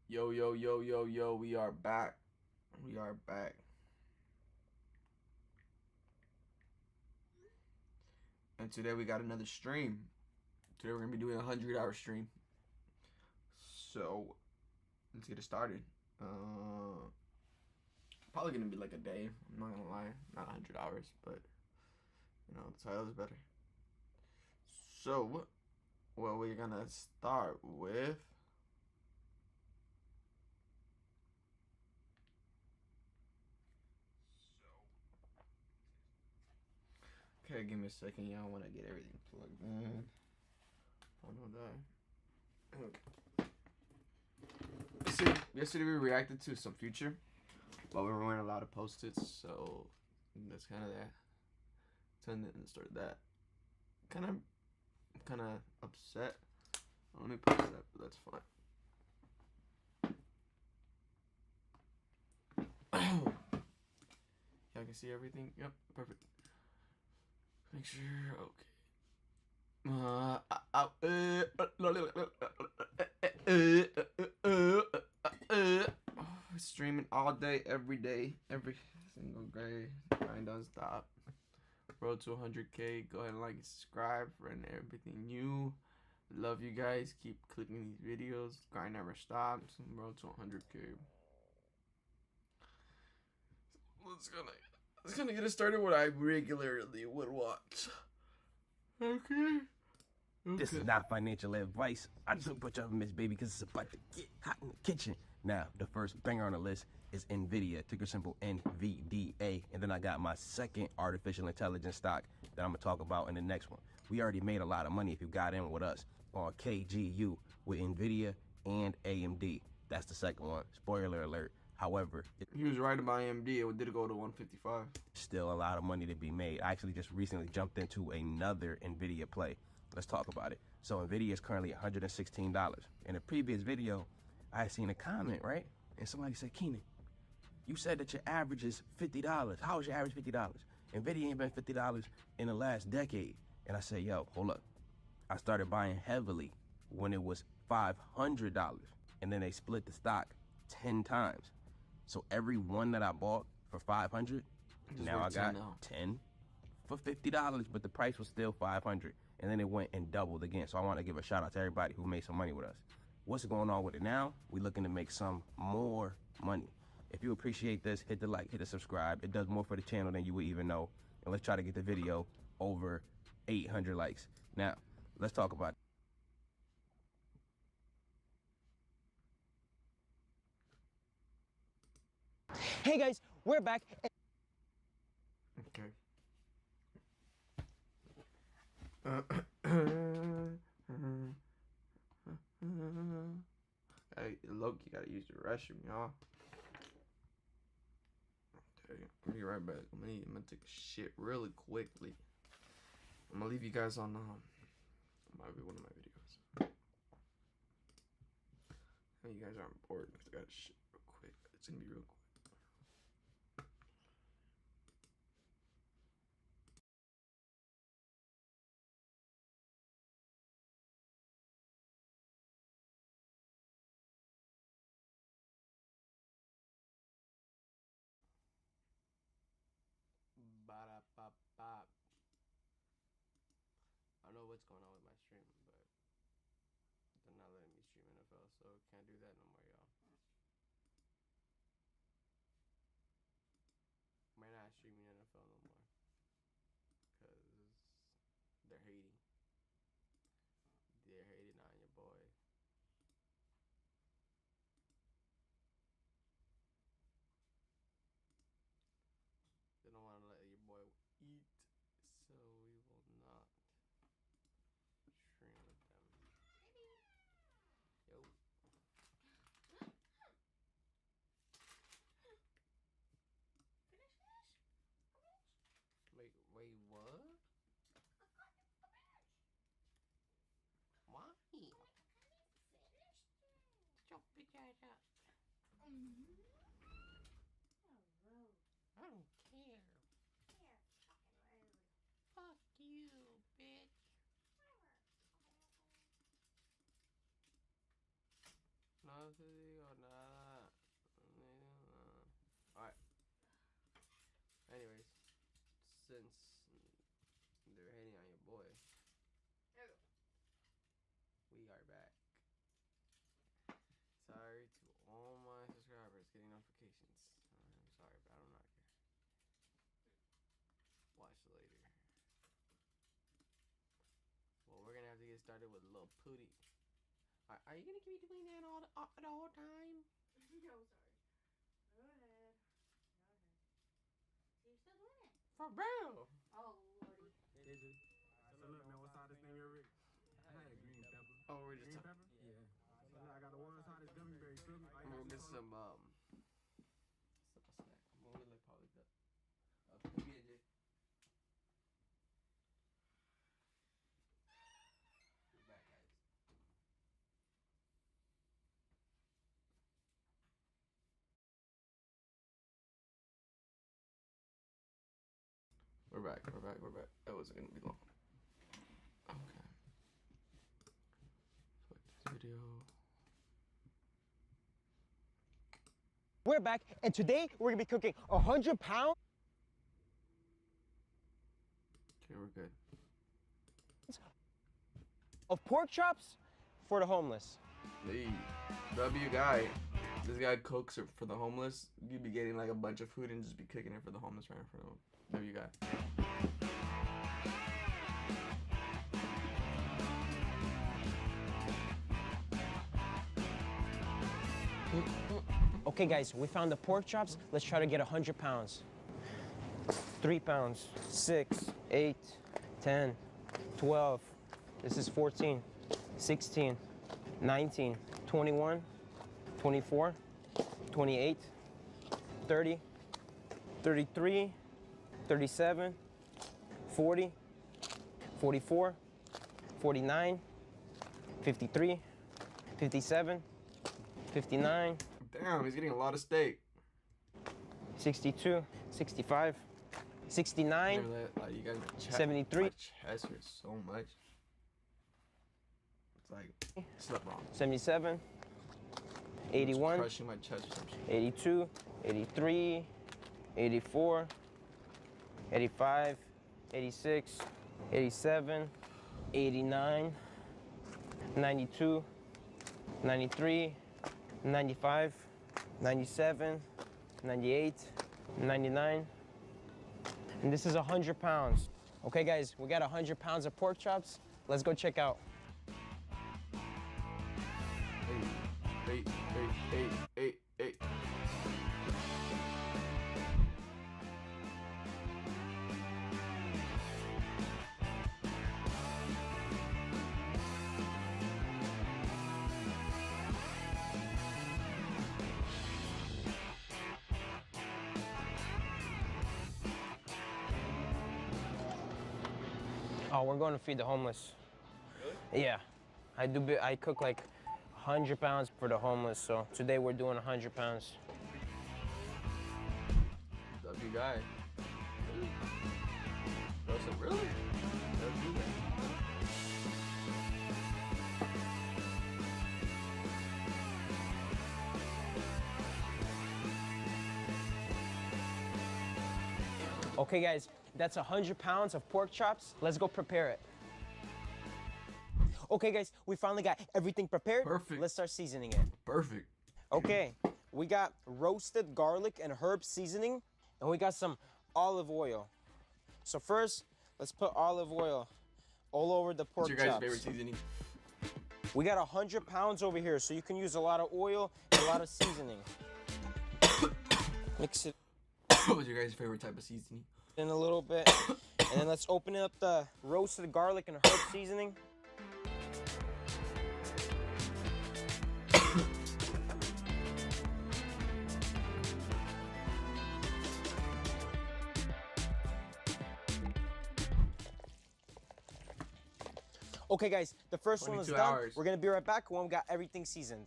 Yo, yo, yo, yo, yo, we are back. We are back. And today we got another stream. Today we're going to be doing a 100-hour stream. So, let's get it started. Probably going to be like a day. I'm not going to lie. Not 100 hours, but, you know, the title is better. So, well, we're going to start with... Okay, give me a second, y'all. I want to get everything plugged in. Oh, no, die. Okay. Yesterday we reacted to some Future, but we weren't allowed to post it, so that's kind of that. Turned it and started that. Kind of upset. I only post that, but that's fine. Y'all can see everything. Yep, perfect. Make sure. Okay. Streaming all day, every day, every single day. Grind don't stop. Road to 100K. Go ahead and like and subscribe for everything new. Love you guys. Keep clicking these videos. Grind never stops. Road to 100K. Let's gonna get it started. What I regularly would watch. Okay. This is not financial advice. I just put you up in this baby because it's about to get hot in the kitchen. Now, the first banger on the list is NVIDIA, ticker symbol NVDA. And then I got my second artificial intelligence stock that I'm going to talk about in the next one. We already made a lot of money if you got in with us on KGU with NVIDIA and AMD. That's the second one. Spoiler alert. However, he was right about AMD. It did go to 155. Still a lot of money to be made. I actually just recently jumped into another NVIDIA play. Let's talk about it. So NVIDIA is currently $116. In a previous video, I had seen a comment, right? And somebody said, Keenan, you said that your average is $50. How is your average $50? NVIDIA ain't been $50 in the last decade. And I said, yo, hold up. I started buying heavily when it was $500. And then they split the stock 10 times. So every one that I bought for $500, now I got 10 for $50, but the price was still $500. And then it went and doubled again. So I want to give a shout out to everybody who made some money with us. What's going on with it now? We're looking to make some more money. If you appreciate this, hit the like, hit the subscribe. It does more for the channel than you would even know. And let's try to get the video over 800 likes. Now, let's talk about it. Hey guys, we're back. Okay. Hey, Loki, gotta use the restroom, y'all. Okay, I'll be right back. I'm gonna take a shit really quickly. I'm gonna leave you guys on might be one of my videos. And you guys aren't bored because I got shit real quick. It's gonna be real quick. Ba-da-ba-ba. I don't know what's going on with my stream, but they're not letting me stream NFL, so can't do that no more, y'all. Might not streaming NFL no more because they're hating. They're hating on your boy. They don't want to let your boy eat, so we will not stream with them. Yo. Wait, what? Why? Get your bitch ass up. I don't care. Fuck you, bitch. No, te digo nada. Alright. Anyways, since they're hating on your boy, we are back. Sorry to all my subscribers getting notifications. I'm sorry, but I'm not here. Watch later. Well, we're gonna have to get started with Lil Pooty. Are you gonna keep doing that all the whole time? No, sorry. Go ahead. Go ahead. So you're still doing it? For real. Oh, lordy. So look, man, what side of this thing you're ready? I had a green pepper. Oh, we're Green just pepper? Yeah. So look, I got the one side that's gummy berry sugar. I'm gonna get some snack. I'm gonna like probably that. PB&J. We're back, guys. We're back. That wasn't gonna be long. Okay. So this video. We're back, and today we're gonna be cooking 100 pounds Okay, we're good. of pork chops for the homeless. Hey, W guy. This guy cooks it for the homeless. You'd be getting like a bunch of food and just be cooking it for the homeless right in front of him. W guy. Okay guys, we found the pork chops. Let's try to get 100 pounds. 3 pounds, 6, 8, 10, 12. This is 14, 16, 19, 21, 24, 28, 30, 33, 37, 40, 44, 49, 53, 57, 59, Damn, he's getting a lot of steak. 62, 65, 69, Remember that, like, you guys, my chest, 73. My chest hurts so much. It's like, slept wrong. 77, It's 81, crushing my chest or some shit. 82, 83, 84, 85, 86, 87, 89, 92, 93, 95, 97, 98, 99, and this is 100 pounds. Okay guys, we got 100 pounds of pork chops. Let's go check out. Hey. Oh, we're going to feed the homeless. Really? Yeah, I cook like 100 pounds for the homeless, so today we're doing 100 pounds. W guy. Really? Bro said, really? Let's do that. Okay guys, that's 100 pounds of pork chops. Let's go prepare it. Okay guys, we finally got everything prepared. Perfect. Let's start seasoning it. Perfect. Okay, we got roasted garlic and herb seasoning, and we got some olive oil. So first, let's put olive oil all over the pork What's your guys' chops. favorite seasoning? We got 100 pounds over here, so you can use a lot of oil and a lot of seasoning. Mix it What's your guys' favorite type of seasoning? in a little bit, and then let's open up the roasted garlic and herb seasoning. Okay guys, the first one is 22 done. hours. We're gonna be right back when we got everything seasoned.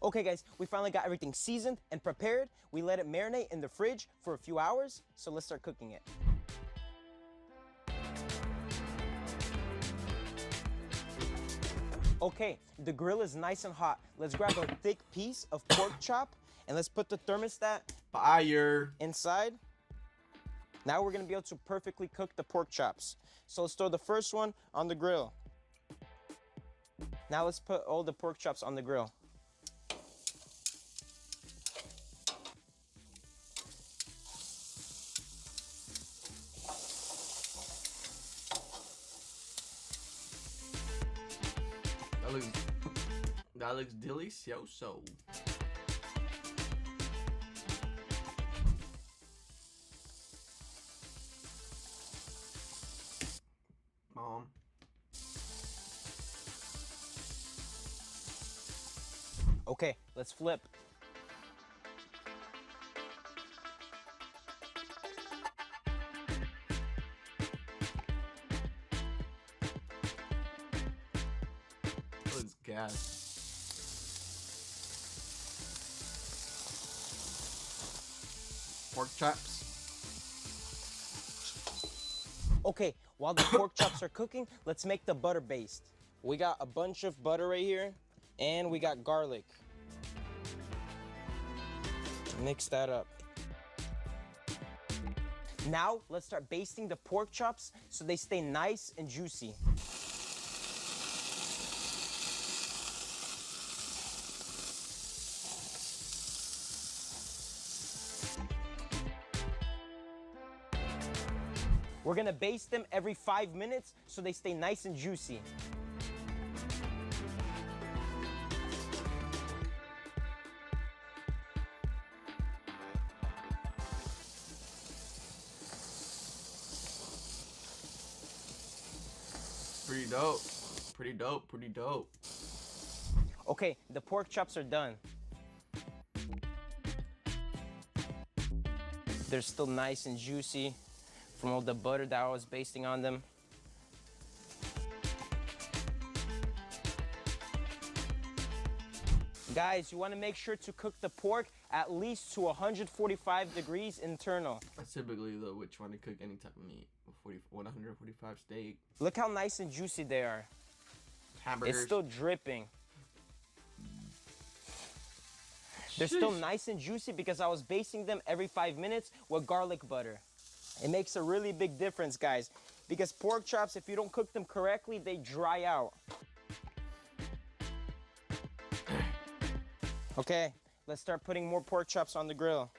Okay guys, we finally got everything seasoned and prepared. We let it marinate in the fridge for a few hours, so let's start cooking it. Okay, the grill is nice and hot. Let's grab a thick piece of pork chop and let's put the thermostat Fire. inside. Now we're gonna be able to perfectly cook the pork chops. So let's throw the first one on the grill. Now let's put all the pork chops on the grill. That looks delicioso. Mom. Okay, let's flip. That looks gas. Pork chops. Okay, while the pork chops are cooking, let's make the butter baste. We got a bunch of butter right here, and we got garlic. Mix that up. Now, let's start basting the pork chops so they stay nice and juicy. We're gonna baste them every 5 minutes so they stay nice and juicy. Pretty dope. Pretty dope. Pretty dope. Okay, the pork chops are done. They're still nice and juicy from all the butter that I was basting on them. Guys, you want to make sure to cook the pork at least to 145 degrees internal. That's typically which one to cook any type of meat. 145 steak. Look how nice and juicy they are. Hamburgers. It's still dripping. They're still nice and juicy because I was basting them every 5 minutes with garlic butter. It makes a really big difference, guys, because pork chops, if you don't cook them correctly, they dry out. Okay, let's start putting more pork chops on the grill.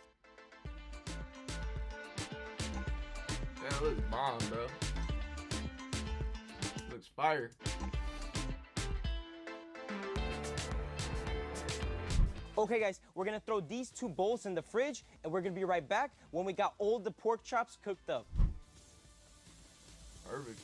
That looks bomb, bro. Looks fire. Okay, guys, we're gonna throw these 2 bowls in the fridge, and we're gonna be right back when we got all the pork chops cooked up. Perfect.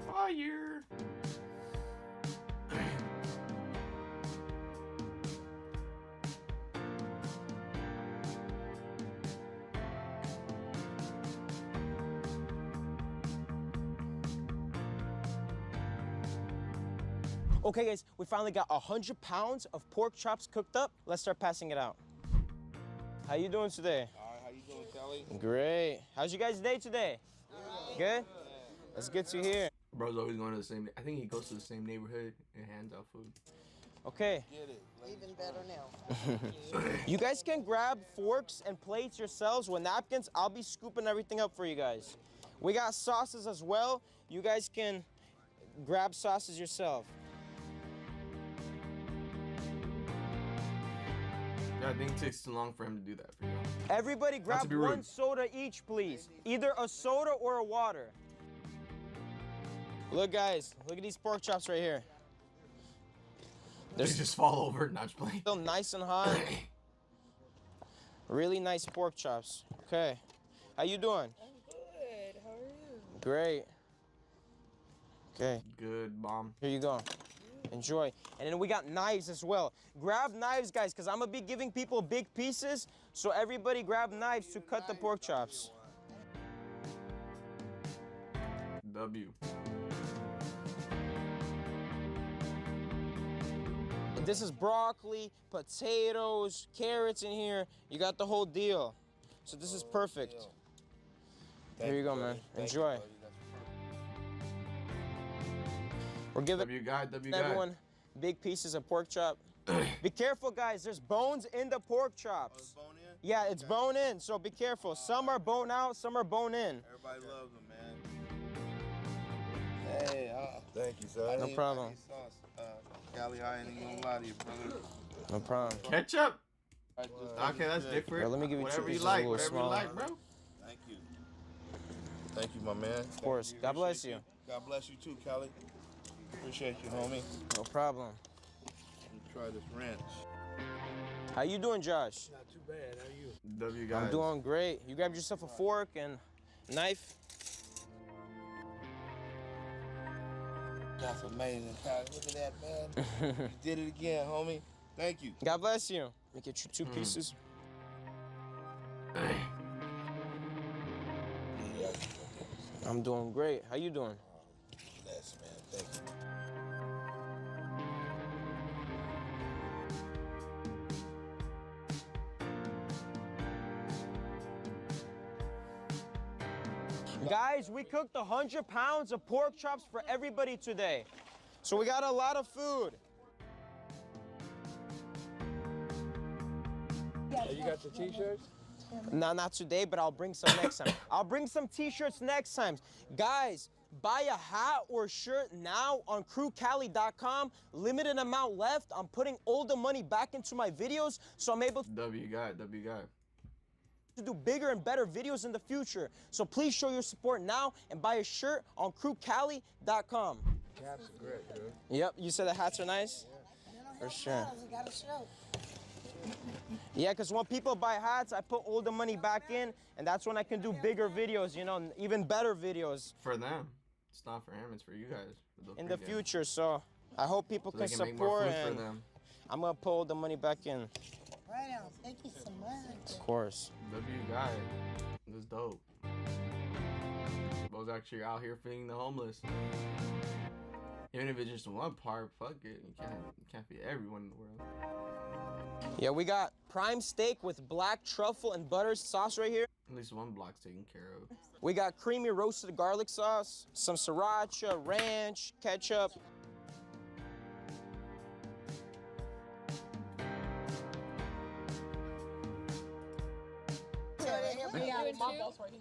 Fire. Okay, guys, we finally got 100 pounds of pork chops cooked up. Let's start passing it out. How you doing today? All right, how you doing, Kelly? Great. How's you guys' day today? Good? That's good to hear. Bro's always going to the same. I think he goes to the same neighborhood and hands out food. Okay. Get it. Even better now. You guys can grab forks and plates yourselves with napkins. I'll be scooping everything up for you guys. We got sauces as well. You guys can grab sauces yourself. I think it takes too long for him to do that for you. Everybody grab be one rude. soda each, please. Either a soda or a water. Look, guys, look at these pork chops right here. They just fall over, not just playing. Still nice and hot. Really nice pork chops. Okay. How you doing? I'm good. How are you? Great. Okay, Good, bomb. here you go. Enjoy. And then we got knives as well. Grab knives, guys, because I'm going to be giving people big pieces. So everybody grab knives to cut the pork chops. W. This is broccoli, potatoes, carrots in here. You got the whole deal. So this is perfect. Here you go, man. Enjoy. We're giving everyone big pieces of pork chop. Be careful, guys. There's bones in the pork chops. Bone in? Yeah, it's bone in, so be careful. Some are bone out, some are bone in. Everybody loves them, man. Hey, thank you, sir. No problem. Callie, I ain't even gonna lie to you, brother. No problem. Ketchup? Okay, that's different. Bro, let me give you whatever two you pieces, like, a little whatever you small. like, bro. Thank you. Thank you, my man. Of course. God bless you. God bless you too, Callie. Appreciate you, homie. No problem. Let me try this ranch. How you doing, Josh? Not too bad. How you? W guys. I'm doing great. You grabbed yourself a fork and knife? That's amazing, Callie. Look at that, man. You did it again, homie. Thank you. God bless you. Let me get you 2 pieces. I'm doing great. How you doing? Bless, man. Thank you. Guys, we cooked 100 pounds of pork chops for everybody today. So we got a lot of food. Oh, you got your t-shirts? No, not today, but I'll bring some next time. I'll bring some t-shirts next time. Guys, buy a hat or shirt now on crewcali.com. Limited amount left. I'm putting all the money back into my videos, so I'm able W guy. to do bigger and better videos in the future. So please show your support now and buy a shirt on crewcali.com. Caps are great, bro. Yep, you said the hats are nice? For sure. I got a show. Yeah, because when people buy hats, I put all the money back in, and that's when I can do bigger videos, you know, even better videos For them. It's not for him, it's for you guys. For in the pregame. future. So I hope people So can they can make more support, food for and them. I'm going to put all the money back in. Right on. Thank you so much. Of course. W guy. This dope. Bro's actually out here feeding the homeless. Even if it's just one part, fuck it. You can't feed everyone in the world. Yeah, we got prime steak with black truffle and butter sauce right here. At least one block's taken care of. We got creamy roasted garlic sauce, some sriracha, ranch, ketchup. Yeah, my boss right here.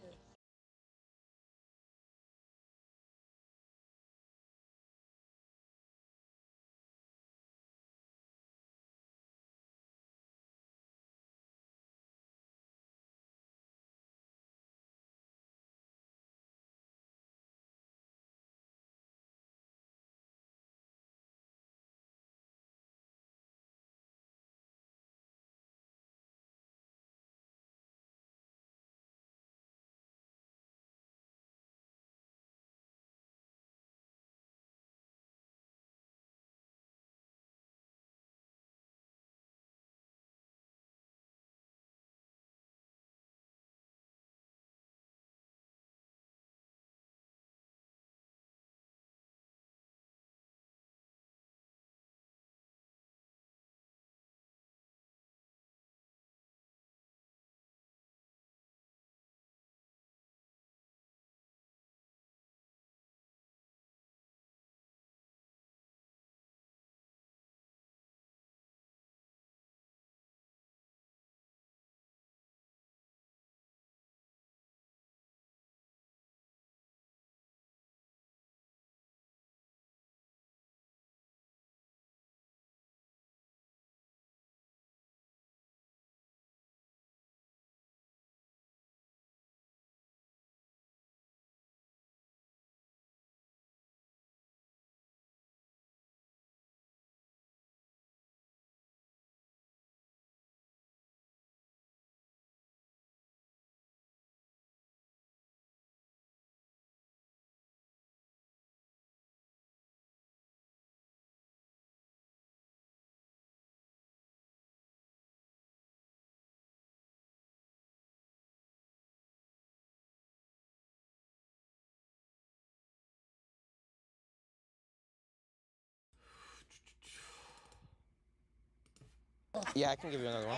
Yeah, I can give you another one.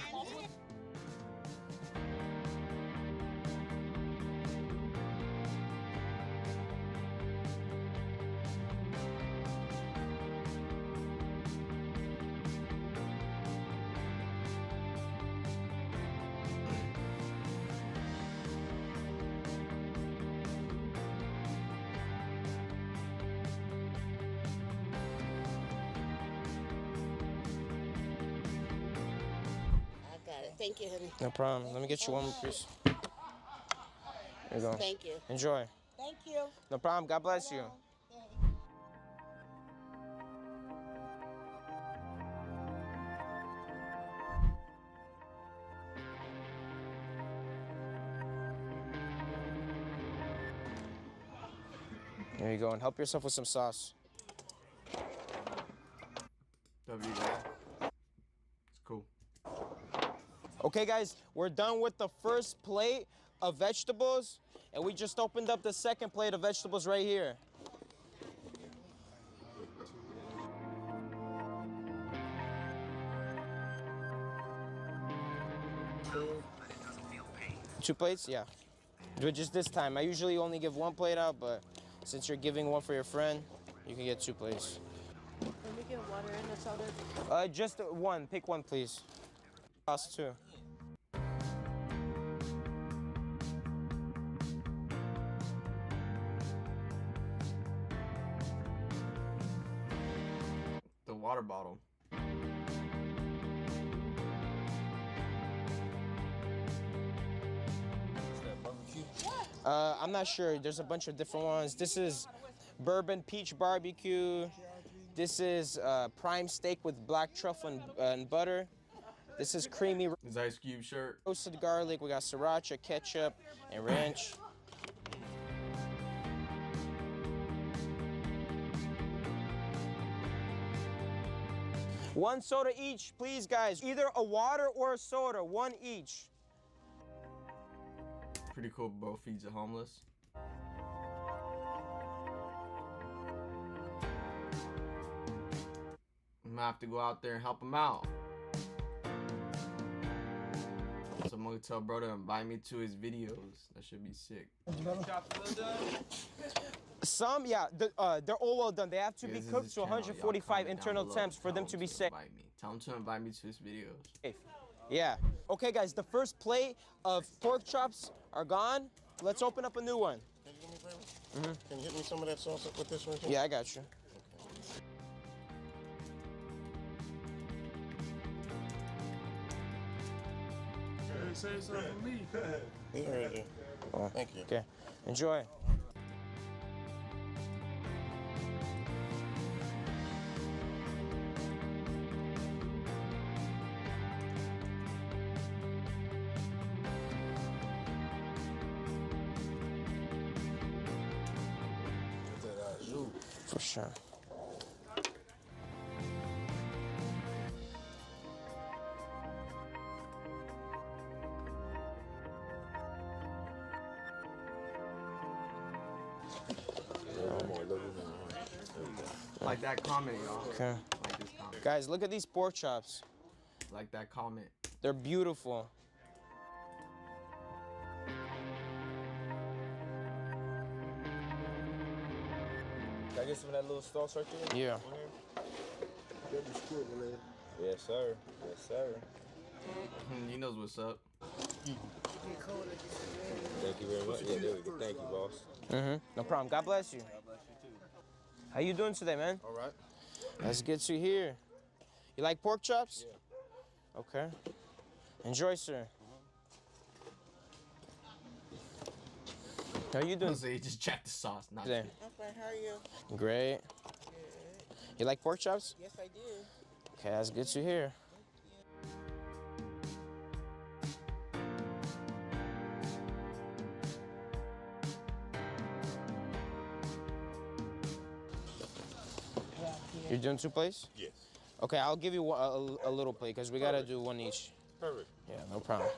I got it. Thank you, honey. No problem. Let me get you one more piece. There you go. Thank you. Enjoy. Thank you. No problem. God bless you. There you go. And help yourself with some sauce. W guy. It's cool. Okay, guys, we're done with the first plate of vegetables, and we just opened up the second plate of vegetables right here. Two plates? Yeah. Do it just this time. I usually only give one plate out, but since you're giving one for your friend, you can get 2 plates. Let me get water in the soda. Just one. Pick one, please. Sauce, too. The water bottle. I'm not sure. There's a bunch of different ones. This is bourbon peach barbecue. This is prime steak with black truffle and butter. This is creamy His Ice Cube shirt. roasted garlic. We got sriracha, ketchup, and ranch. One soda each, please, guys. Either a water or a soda, one each. Pretty cool, bro. Feeds the homeless. I'm gonna have to go out there and help him out. So I'm gonna tell bro to invite me to his videos. That should be sick. Some, yeah, they're all well done. They have to Yeah, be this is cooked his to channel. Y'all 145 comment down internal below. temps for Tell them him to be safe. invite me. Tell him to invite me to his videos. Yeah. Okay, guys, the first plate of pork chops are gone. Let's open up a new one. Can you do me a favor? Can you hit me some of that sauce up with this one? Yeah, I got you. Hey, say something for me. Yeah, right there. Oh, Thank you. okay, enjoy. For sure. Like that comment, y'all. Okay. Like this comment. Guys, look at these pork chops. Like that comment. They're beautiful. Can I get some of that little sauce right there? Yeah. Yes, sir. Yes, sir. He knows what's up. Thank you very much. Yeah, there we go. Thank you, boss. No problem. God bless you. How you doing today, man? All right. That's good to hear. You like pork chops? Yeah. Okay. Enjoy, sir. How you doing So he just checked the sauce. Not today? I'm fine. How are you? Great. You like pork chops? Yes, I do. Okay, that's good to hear. You're doing 2 plates? Yes. Okay, I'll give you a little plate because we gotta do one each. Perfect. Yeah, no problem.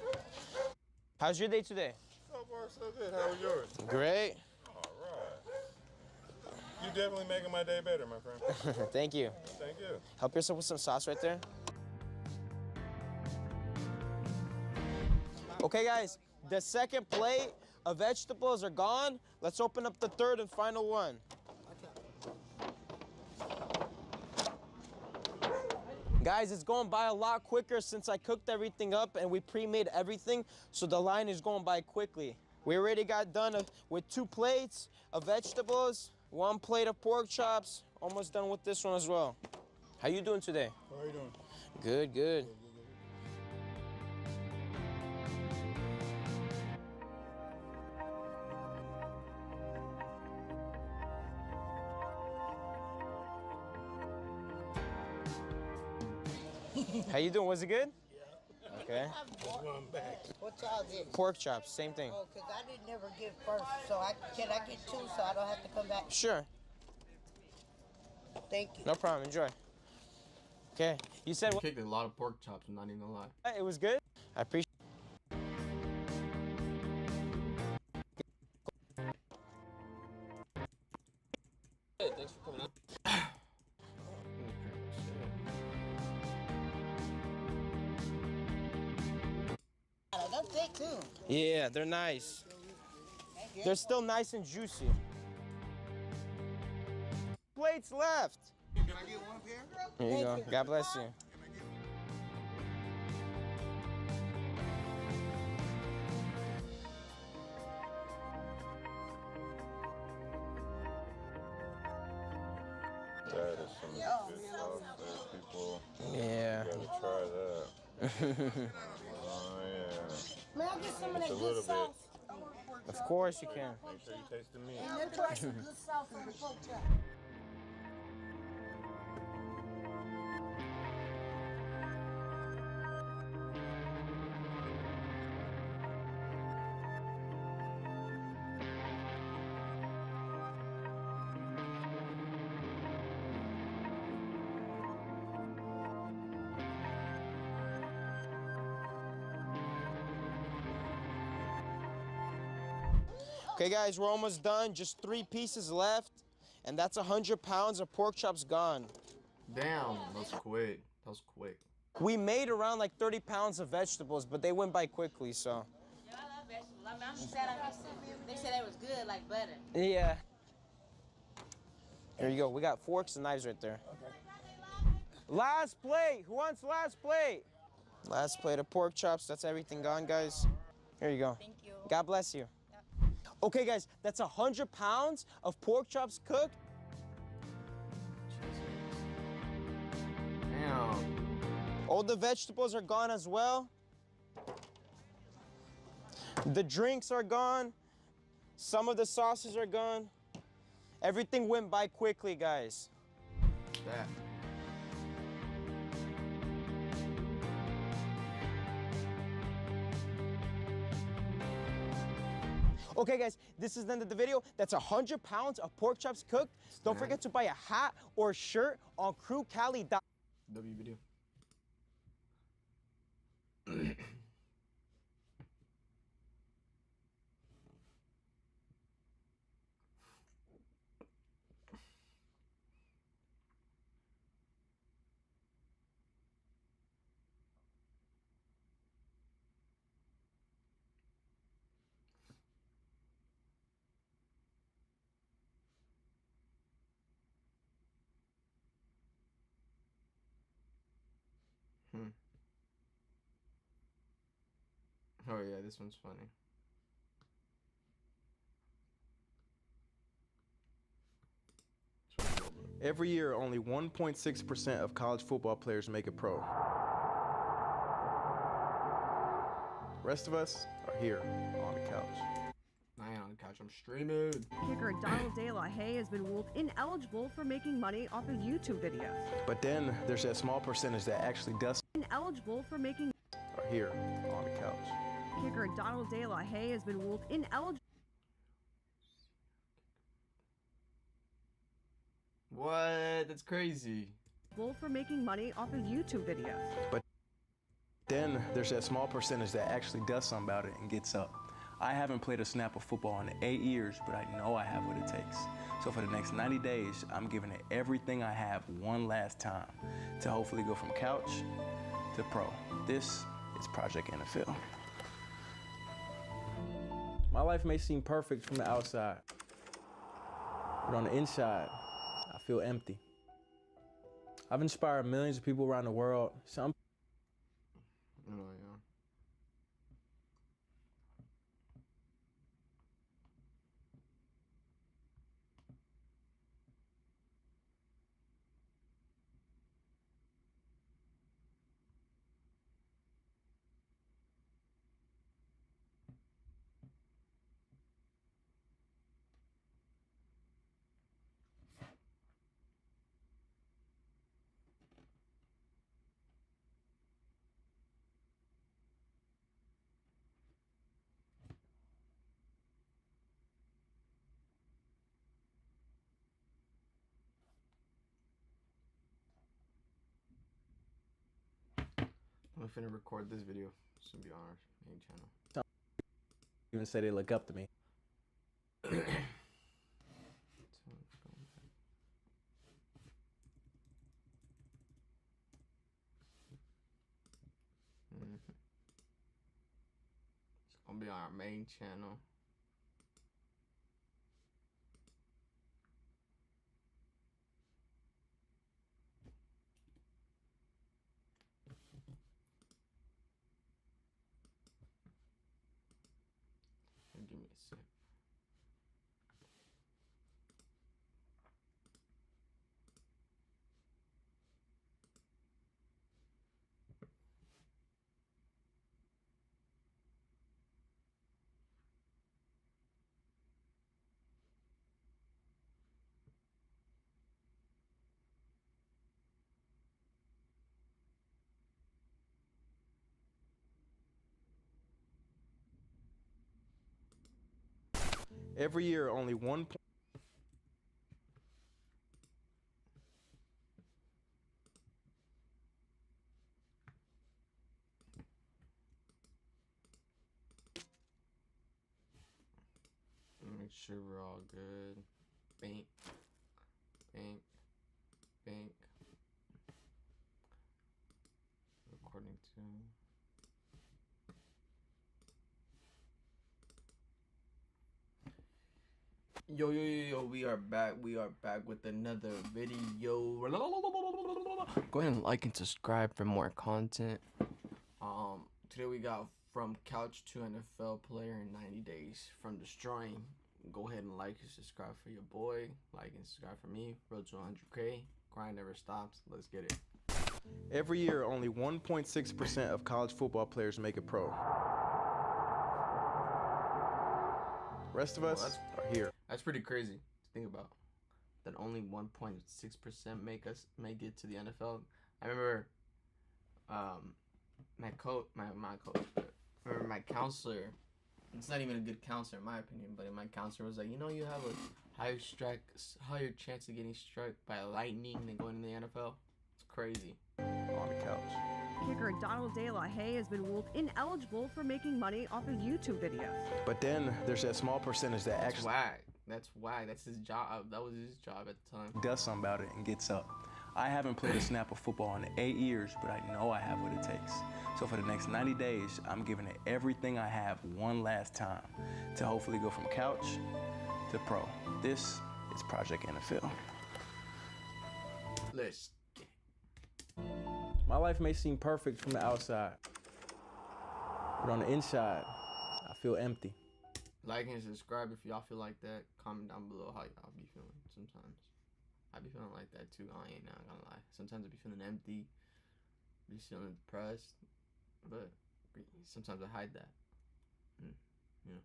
How's your day today? So far, so good. How was yours? Great. All right. You definitely making my day better, my friend. Thank you. Thank you. Help yourself with some sauce right there. Okay, guys, the second plate of vegetables are gone. Let's open up the third and final one. Guys, it's going by a lot quicker since I cooked everything up and we pre-made everything, so the line is going by quickly. We already got done with 2 plates of vegetables, 1 plate of pork chops, almost done with this one as well. How you doing today? How are you doing? Good, good. How you doing? Was it good? Yeah. Okay. One back. What y'all did? Pork chops, same thing. Oh, because I didn't never give first, so can I get 2 so I don't have to come back? Sure. Thank you. No problem. Enjoy. Okay. You said I kicked a lot of pork chops, I'm not even gonna lie. it was good? I appreciate Hey, thanks for coming out. That's big too. Yeah, they're nice. They're still nice and juicy. Plates left. Can I get 1 pair? Here you go. God bless you. That is some good sauce there, people. Yeah. You gotta try that. Oh, yeah. May I get some of Just that a good little bit. sauce? Of course you can. Make sure you taste the meat. And then try some good sauce on the pork chop. Okay, guys, we're almost done. Just 3 pieces left, and that's 100 pounds of pork chops gone. Damn, that was quick. That was quick. We made around like 30 pounds of vegetables, but they went by quickly, so. Yeah, I love vegetables. I mean, I'm sad they said it was good, like butter. Yeah. Here you go. We got forks and knives right there. Last plate. Who wants last plate? Last plate of pork chops. That's everything gone, guys. Here you go. Thank you. God bless you. Okay, guys, that's 100 pounds of pork chops cooked. Damn. All the vegetables are gone as well. The drinks are gone. Some of the sauces are gone. Everything went by quickly, guys. That. Okay, guys, this is the end of the video. That's 100 pounds of pork chops cooked. Don't forget to buy a hat or shirt on crewcali.com. W video. Oh yeah, this one's funny. Every year, only 1.6% of college football players make it pro. The rest of us are here on the couch. I ain't on the couch, I'm streaming. Kicker Donald De La Haye has been ruled ineligible for making money off his YouTube videos. But then there's that small percentage that actually does Ineligible for making are here on the couch. Kicker Donald De La Haye has been ruled ineligible What? That's crazy. for making money off his YouTube videos. But then there's that small percentage that actually does something about it and gets up. I haven't played a snap of football in 8 years, but I know I have what it takes. So for the next 90 days, I'm giving it everything I have one last time to hopefully go from couch to pro. This is Project NFL. My life may seem perfect from the outside, but on the inside, I feel empty. I've inspired millions of people around the world. Some Oh, yeah. I'm finna record this video. It's gonna be on our main channel. even say they look up to me. It's gonna be on our main channel. Give me a sec. Every year, only one. Make sure we're all good. Bank, bank, bank. According to. Yo, we are back. We are back with another video. Go ahead and like and subscribe for more content. Today we got from couch to NFL player in 90 days from destroying. Go ahead and like and subscribe for your boy. Like and subscribe for me. Road to 100K. Grind never stops. Let's get it. Every year, only 1.6% of college football players make it pro. The rest of us are here. That's pretty crazy to think about. That only 1.6% make it to the NFL. I remember my counselor. It's not even a good counselor in my opinion, but my counselor was like, you know, you have a higher chance of getting struck by lightning than going to the NFL. It's crazy. On the couch. Kicker Donald De La Haye has been ruled ineligible for making money off his YouTube videos. But then there's that small percentage that actually That's why. That's his job. That was his job at the time. does something about it and gets up. I haven't played a snap of football in 8 years, but I know I have what it takes. So for the next 90 days, I'm giving it everything I have one last time to hopefully go from couch to pro. This is Project NFL. Let's get it. My life may seem perfect from the outside, but on the inside, I feel empty. Like and subscribe if y'all feel like that. Comment down below how y'all be feeling sometimes. I be feeling like that too. I ain't not gonna lie. Sometimes I be feeling empty, be feeling depressed, but sometimes I hide that. You know.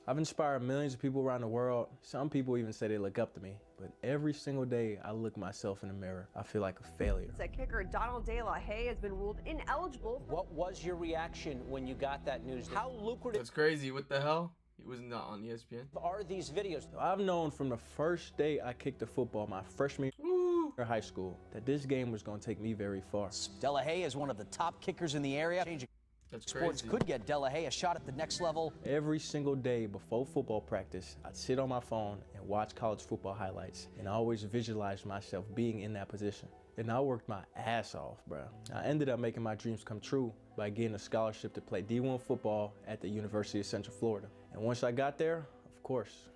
I've inspired millions of people around the world. Some people even say they look up to me, but every single day I look myself in the mirror, I feel like a failure. That kicker Donald De La Haye has been ruled ineligible. What was your reaction when you got that news? How lucrative That's crazy. What the hell? He was not on ESPN. are these videos? I've known from the first day I kicked the football, my freshman year of high school, that this game was going to take me very far. De La Haye is one of the top kickers in the area. Changing That's sports crazy. could get De La Haye a shot at the next level. Every single day before football practice, I'd sit on my phone and watch college football highlights, and I always visualized myself being in that position. and I worked my ass off, bro. I ended up making my dreams come true by getting a scholarship to play D1 football at the University of Central Florida. And once I got there, of course,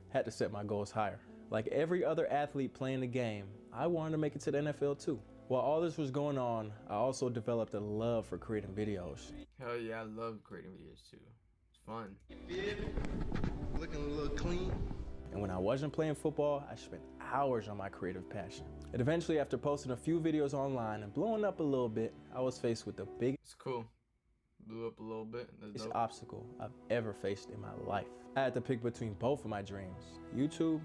had to set my goals higher. Like every other athlete playing the game, I wanted to make it to the NFL too. While all this was going on, I also developed a love for creating videos. Hell yeah, I love creating videos too. It's fun. Looking a little clean. And when I wasn't playing football, I spent hours on my creative passion. And eventually, after posting a few videos online and blowing up a little bit, I was faced with the biggest It's cool. Blew up a little bit. That's dope. obstacle I've ever faced in my life. I had to pick between both of my dreams, YouTube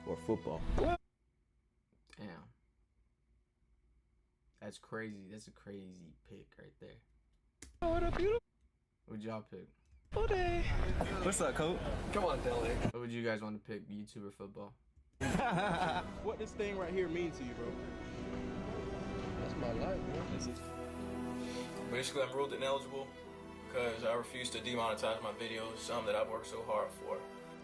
or football. Damn. That's crazy. That's a crazy pick right there. What up, beautiful? What'd y'all pick? What's up, coach? Come on, Delly. What would you guys want to pick, YouTube or football? What this thing right here mean to you, bro? That's my life, bro. Basically, I'm ruled ineligible because I refuse to demonetize my videos, some that I've worked so hard for.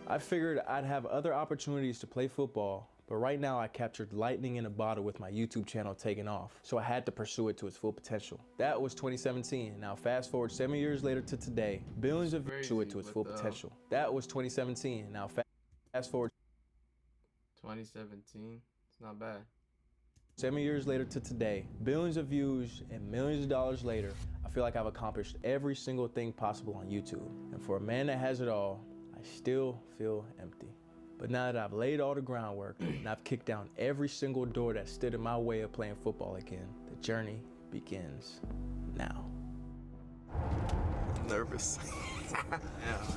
I figured I'd have other opportunities to play football, but right now I captured lightning in a bottle with my YouTube channel taking off, so I had to pursue it to its full potential. That was 2017. Now fast forward 7 years later to today, billions of views to it to its full potential. That was 2017. Now fast forward 2017. It's not bad. 7 years later to today, billions of views and millions of dollars later, I feel like I've accomplished every single thing possible on YouTube. And for a man that has it all, I still feel empty. But now that I've laid all the groundwork and I've kicked down every single door that stood in my way of playing football again, the journey begins now. Nervous. Yeah,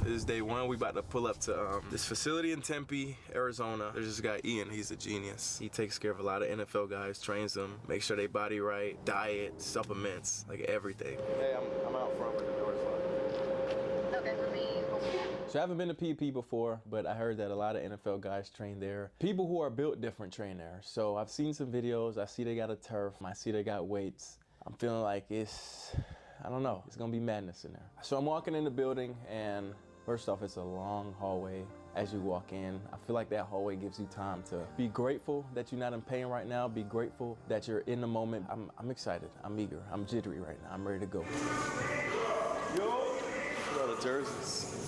this is day one. We about to pull up to this facility in Tempe, Arizona. There's this guy, Ian. He's a genius. He takes care of a lot of NFL guys, trains them, makes sure they body right, diet, supplements, like everything. Hey, I'm out front with the doors locked. Okay, for me. So I haven't been to PP before, but I heard that a lot of NFL guys train there. People who are built different train there. So I've seen some videos. I see they got a turf. I see they got weights. I'm feeling like I don't know, it's gonna be madness in there. So I'm walking in the building, and first off, it's a long hallway as you walk in. I feel like that hallway gives you time to be grateful that you're not in pain right now, be grateful that you're in the moment. I'm excited, I'm eager, I'm jittery right now, I'm ready to go. Yo! All the jerseys.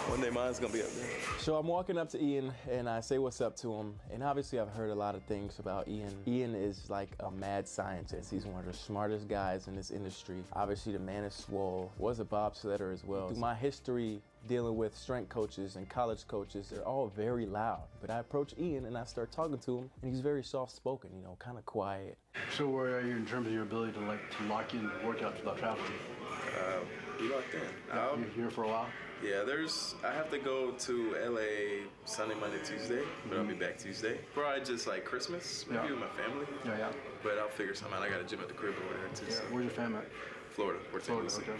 One day mine's gonna be up there. So I'm walking up to Ian and I say what's up to him. And obviously I've heard a lot of things about Ian. Ian is like a mad scientist. He's one of the smartest guys in this industry. Obviously the man is swole, was a bobsledder as well. Through my history dealing with strength coaches and college coaches, they're all very loud. But I approach Ian and I start talking to him and he's very soft-spoken, you know, kind of quiet. So where are you in terms of your ability to lock in workouts without traveling? We locked in. You're here for a while? Yeah, I have to go to LA Sunday, Monday, Tuesday, but I'll be back Tuesday. Probably just like Christmas, maybe with my family. Yeah. But I'll figure something out. I got a gym at the crib over there too. Yeah. So. Where's your fam at? Florida. Florida, okay.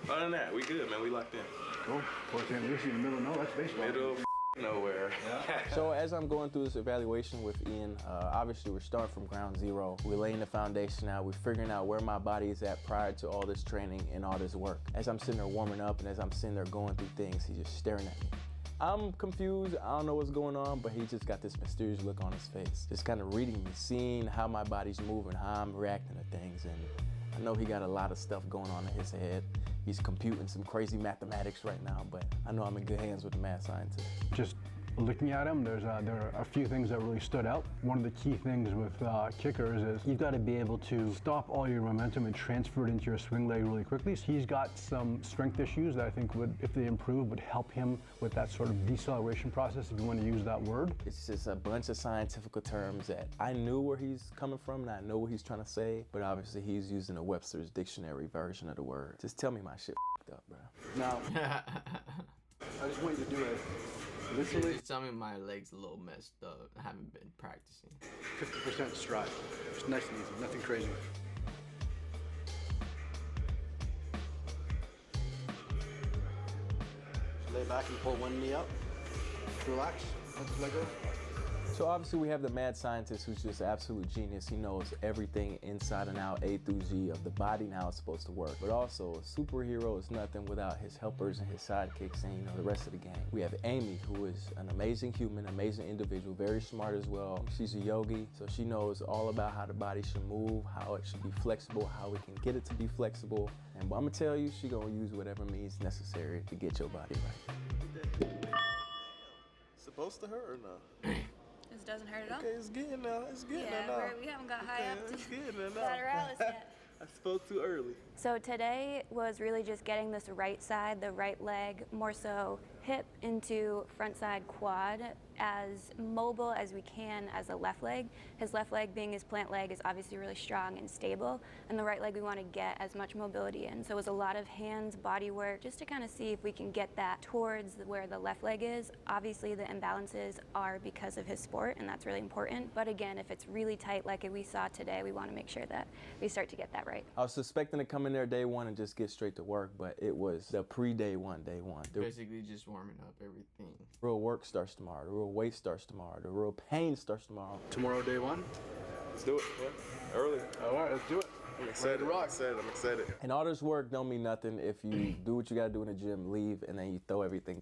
Other than that, we good, man. We locked in. Cool. Port St. Lucie in the middle of nowhere. That's baseball. Middle of nowhere. So as I'm going through this evaluation with Ian, obviously we're starting from ground zero. We're laying the foundation out. We're figuring out where my body is at prior to all this training and all this work. As I'm sitting there warming up and as I'm sitting there going through things, he's just staring at me. I'm confused, I don't know what's going on, but he just got this mysterious look on his face. Just kind of reading me, seeing how my body's moving, how I'm reacting to things. And I know he got a lot of stuff going on in his head. He's computing some crazy mathematics right now, but I know I'm in good hands with the mad scientist. Just looking at him, there are a few things that really stood out. One of the key things with kickers is you've got to be able to stop all your momentum and transfer it into your swing leg really quickly. So he's got some strength issues that I think would, if they improve, would help him with that sort of deceleration process, if you want to use that word. It's just a bunch of scientific terms that I knew where he's coming from and I know what he's trying to say, but obviously he's using a Webster's dictionary version of the word. Just tell me my shit up, bro. Now, I just want you to do it. Literally, just tell me my leg's a little messed up. I haven't been practicing. 50% stride. Just nice and easy, nothing crazy. Just lay back and pull one knee up. Relax. Let the leg go. So obviously we have the mad scientist who's just absolute genius. He knows everything inside and out, A through Z of the body and how it's supposed to work. But also a superhero is nothing without his helpers and his sidekicks and the rest of the gang. We have Amy, who is an amazing human, amazing individual, very smart as well. She's a yogi, so she knows all about how the body should move, how it should be flexible, how we can get it to be flexible. And I'm gonna tell you, she's gonna use whatever means necessary to get your body right. Supposed to hurt or no? This doesn't hurt at all. Okay, it's getting now. It's getting Yeah, now. we haven't got high up to It's getting now. lateralis yet. I spoke too early. So today was really just getting this right side, the right leg, more so hip into front side quad, as mobile as we can as the left leg. His left leg, being his plant leg, is obviously really strong and stable, and the right leg we want to get as much mobility in. So it was a lot of hands, body work, just to kind of see if we can get that towards where the left leg is. Obviously the imbalances are because of his sport, and that's really important. But again, if it's really tight like we saw today, we want to make sure that we start to get that right. I was suspecting to come in there day one and just get straight to work, but it was the pre-day one, day one. Basically just warming up everything. Real work starts tomorrow. The real weight starts tomorrow. The real pain starts tomorrow. Tomorrow, day one? Let's do it. Yeah. Early. All right, let's do it. I'm excited. I'm excited. And all this work don't mean nothing if you do what you gotta do in the gym, leave, and then you throw everything.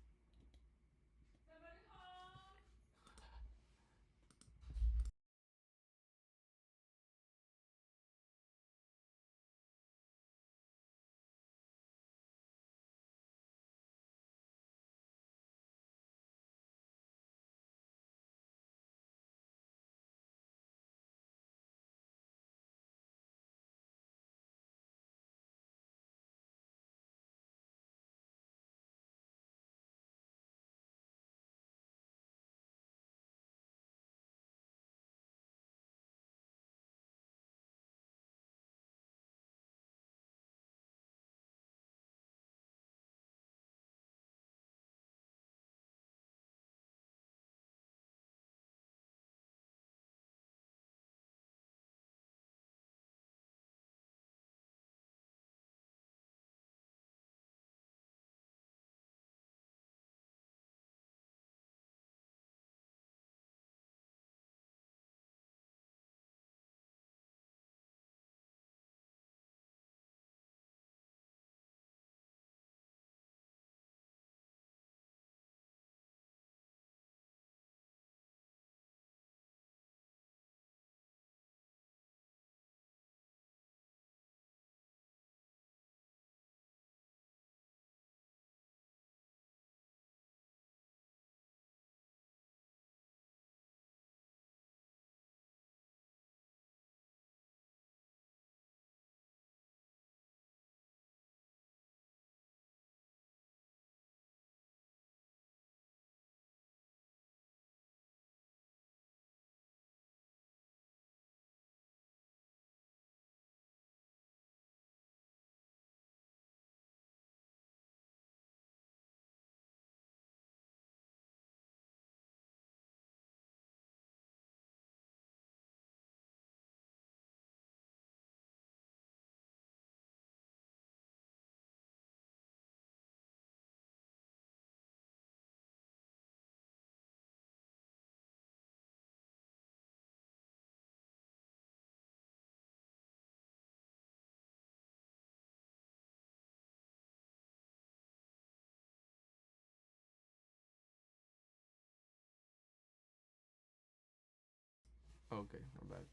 Okay, we're back.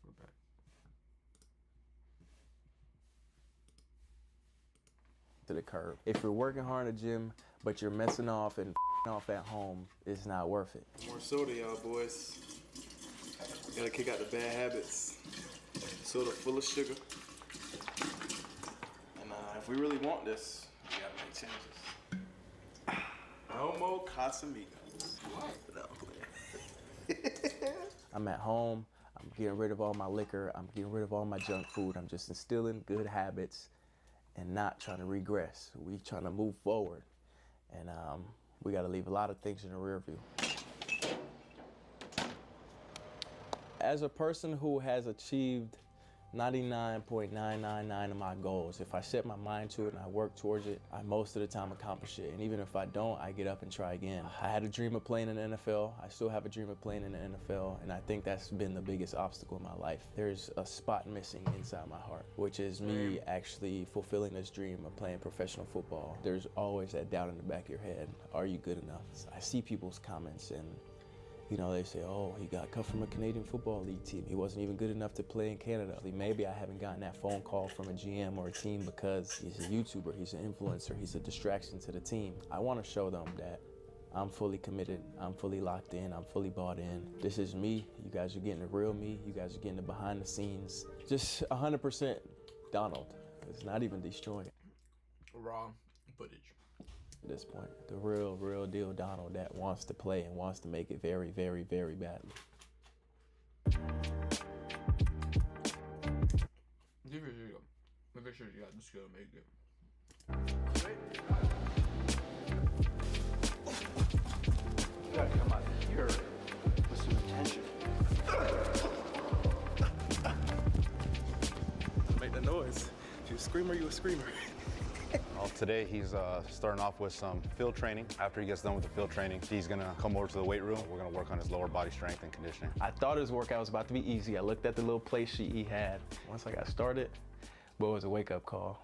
To the curb. If you're working hard in the gym, but you're messing off and off at home, it's not worth it. More soda, y'all boys. Gotta kick out the bad habits. Soda full of sugar. And if we really want this, we gotta make changes. No more Casamigos. What? No, I'm playing. I'm at home, I'm getting rid of all my liquor, I'm getting rid of all my junk food, I'm just instilling good habits and not trying to regress. We trying to move forward. And we gotta leave a lot of things in the rear view. As a person who has achieved 99.999 of my goals. If I set my mind to it and I work towards it, I most of the time accomplish it. And even if I don't, I get up and try again. I had a dream of playing in the NFL. I still have a dream of playing in the NFL, and I think that's been the biggest obstacle in my life. There's a spot missing inside my heart, which is me actually fulfilling this dream of playing professional football. There's always that doubt in the back of your head. Are you good enough? I see people's comments and you know, they say, oh, he got cut from a Canadian Football League team. He wasn't even good enough to play in Canada. Maybe I haven't gotten that phone call from a GM or a team because he's a YouTuber, he's an influencer, he's a distraction to the team. I want to show them that I'm fully committed, I'm fully locked in, I'm fully bought in. This is me. You guys are getting the real me. You guys are getting the behind the scenes. Just 100% Donald. It's not even destroying it. Raw footage. At this point, the real deal Donald that wants to play and wants to make it very, very, very badly. Make sure you got the skill to make it. You gotta come out here with some attention. Make the noise. If you're a screamer, you're a screamer. Well, today he's starting off with some field training. After he gets done with the field training, he's gonna come over to the weight room. We're gonna work on his lower body strength and conditioning. I thought his workout was about to be easy. I looked at the little play sheet he had. Once I got started, but it was a wake-up call.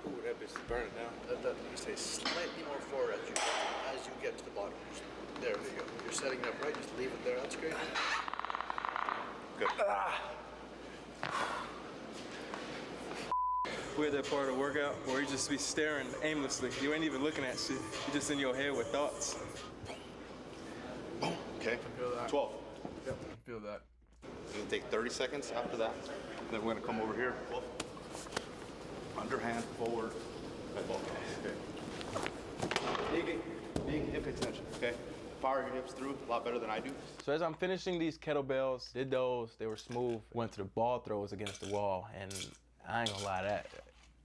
Ooh, that bitch is burning now. Let me stay slightly more forward as you get to the bottom. There you go. You're setting it up right. Just leave it there. That's great. Good. We're at that part of the workout where you just be staring aimlessly. You ain't even looking at shit. You're just in your head with thoughts. Boom. Okay. Feel that. 12. Yep. Feel that. It's gonna take 30 seconds after that. Then we're gonna come over here. 12. Underhand, forward. Okay. Big hip extension, okay? Fire your hips through a lot better than I do. So as I'm finishing these kettlebells, did those, they were smooth. Went to the ball throws against the wall, and I ain't gonna lie,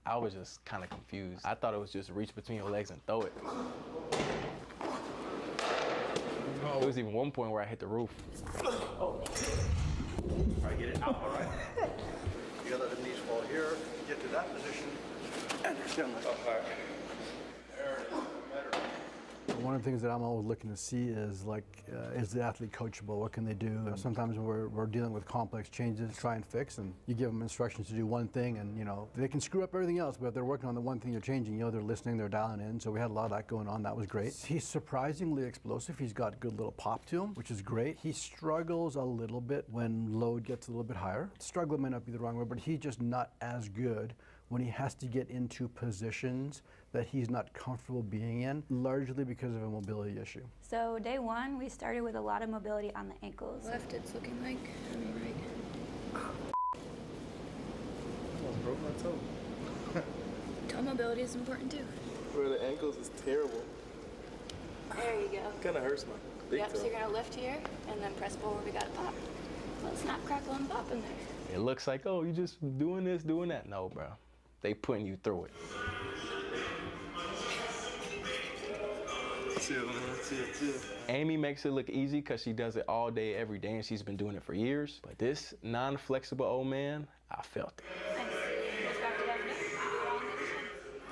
I was just kind of confused. I thought it was just reach between your legs and throw it. There was even one point where I hit the roof. Oh. All right, get it out, all right? You gotta let the knees fall here, get to that position, and you're still like, all right. There it is, better. One of the things that I'm always looking to see is is the athlete coachable? What can they do? Sometimes when we're dealing with complex changes, try and fix, and you give them instructions to do one thing, and they can screw up everything else, but if they're working on the one thing you're changing, they're listening, they're dialing in. So we had a lot of that going on. That was great. He's surprisingly explosive. He's got good little pop to him, which is great. He struggles a little bit when load gets a little bit higher. Struggle might not be the wrong word, but he's just not as good when he has to get into positions that he's not comfortable being in, largely because of a mobility issue. So day one, we started with a lot of mobility on the ankles. Left, it's looking like, and right. Almost broke my toe. Toe mobility is important too. Where the ankles is terrible. There you go. Kinda hurts my big Yep, toe. so you're gonna lift here and then press forward. We got a pop. Let's snap, crackle, and pop in there. It looks like, oh, you just doing this, doing that. No, bro. They putting you through it. Chill, man. Chill. Amy makes it look easy because she does it all day, every day, and she's been doing it for years. But this non-flexible old man, I felt it. Nice. Push back to that knee. Do it all in the chin.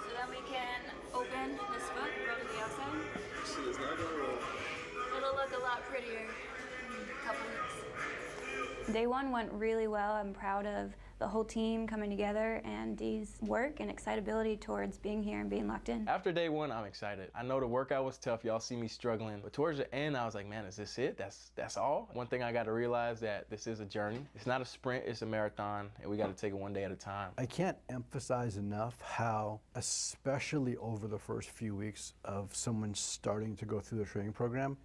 So then we can open this foot, roll to the outside. Shit is not gonna roll. It'll look a lot prettier in a couple weeks. Day one went really well. I'm proud of the whole team coming together and Dee's work and excitability towards being here and being locked in. After day one, I'm excited. I know the workout was tough. Y'all see me struggling. But towards the end, I was like, man, is this it? That's all? One thing I got to realize that this is a journey. It's not a sprint, it's a marathon, and we got to take it one day at a time. I can't emphasize enough how, especially over the first few weeks of someone starting to go through the training program,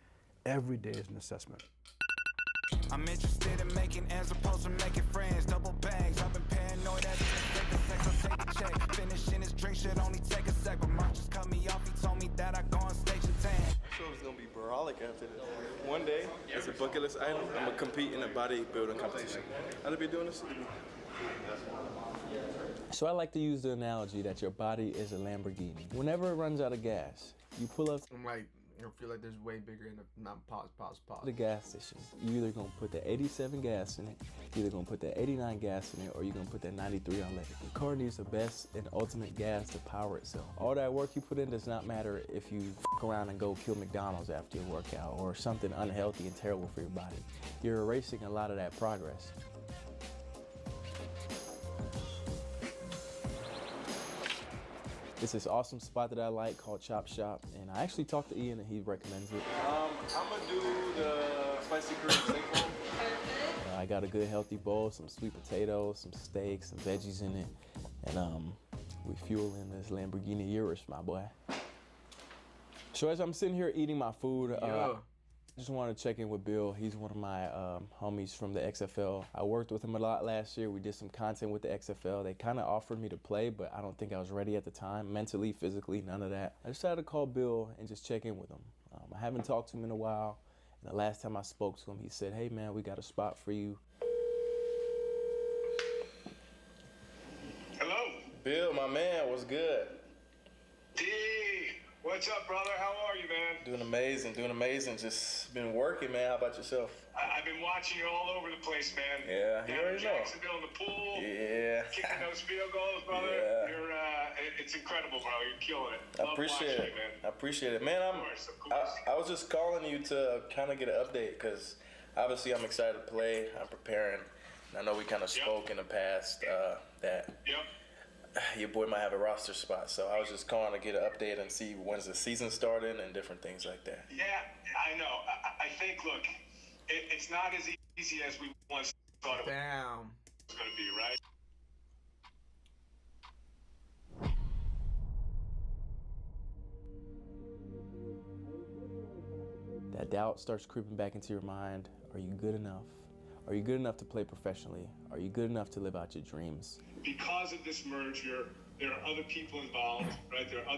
every day is an assessment. I'm interested in making as opposed to making friends. Double bags, I've been paranoid as sex, I'll take a check. Finishing his drink should only take a sec, but Mark just cut me off, he told me that I go on stage and tan. Show is gonna be brolic after this. One day, as a bucket list item, I'm gonna compete in a bodybuilding competition. I'll be doing this. So I like to use the analogy that your body is a Lamborghini. Whenever it runs out of gas, you pull up. I'm like, I feel like there's way bigger in the, not pause. The gas stations. You're either gonna put the 87 gas in it, you're either gonna put the 89 gas in it, or you're gonna put that 93 unleaded. The car needs the best and ultimate gas to power itself. All that work you put in does not matter if you f around and go kill McDonald's after your workout or something unhealthy and terrible for your body. You're erasing a lot of that progress. It's this awesome spot that I like called Chop Shop, and I actually talked to Ian and he recommends it. I'm gonna do the spicy Korean steak bowl. I got a good healthy bowl, some sweet potatoes, some steak, some veggies in it, and we fueling this Lamborghini Urus, my boy. So as I'm sitting here eating my food, I just wanted to check in with Bill. He's one of my homies from the XFL. I worked with him a lot last year. We did some content with the XFL. They kind of offered me to play, but I don't think I was ready at the time, mentally, physically, none of that. I decided to call Bill and just check in with him. I haven't talked to him in a while, and the last time I spoke to him, he said, "Hey man, we got a spot for you." Hello? Bill, my man, what's good? D, what's up, brother? How are you, man? Doing amazing. Just been working, man. How about yourself? I've been watching you all over the place, man. Yeah, you already know. Jacksonville in the pool. Yeah. Kicking those field goals, brother. Yeah. You're, it's incredible, bro. You're killing it. I appreciate it, man. I appreciate it, man. Of course. I was just calling you to kind of get an update because obviously I'm excited to play. I'm preparing. And I know we kind of spoke in the past that your boy might have a roster spot. So I was just calling to get an update and see when's the season starting and different things like that. Yeah, I know. I think, look, it's not as easy as we once thought it was going to be, right? That doubt starts creeping back into your mind. Are you good enough? Are you good enough to play professionally? Are you good enough to live out your dreams? Because of this merger, there are other people involved, right? There are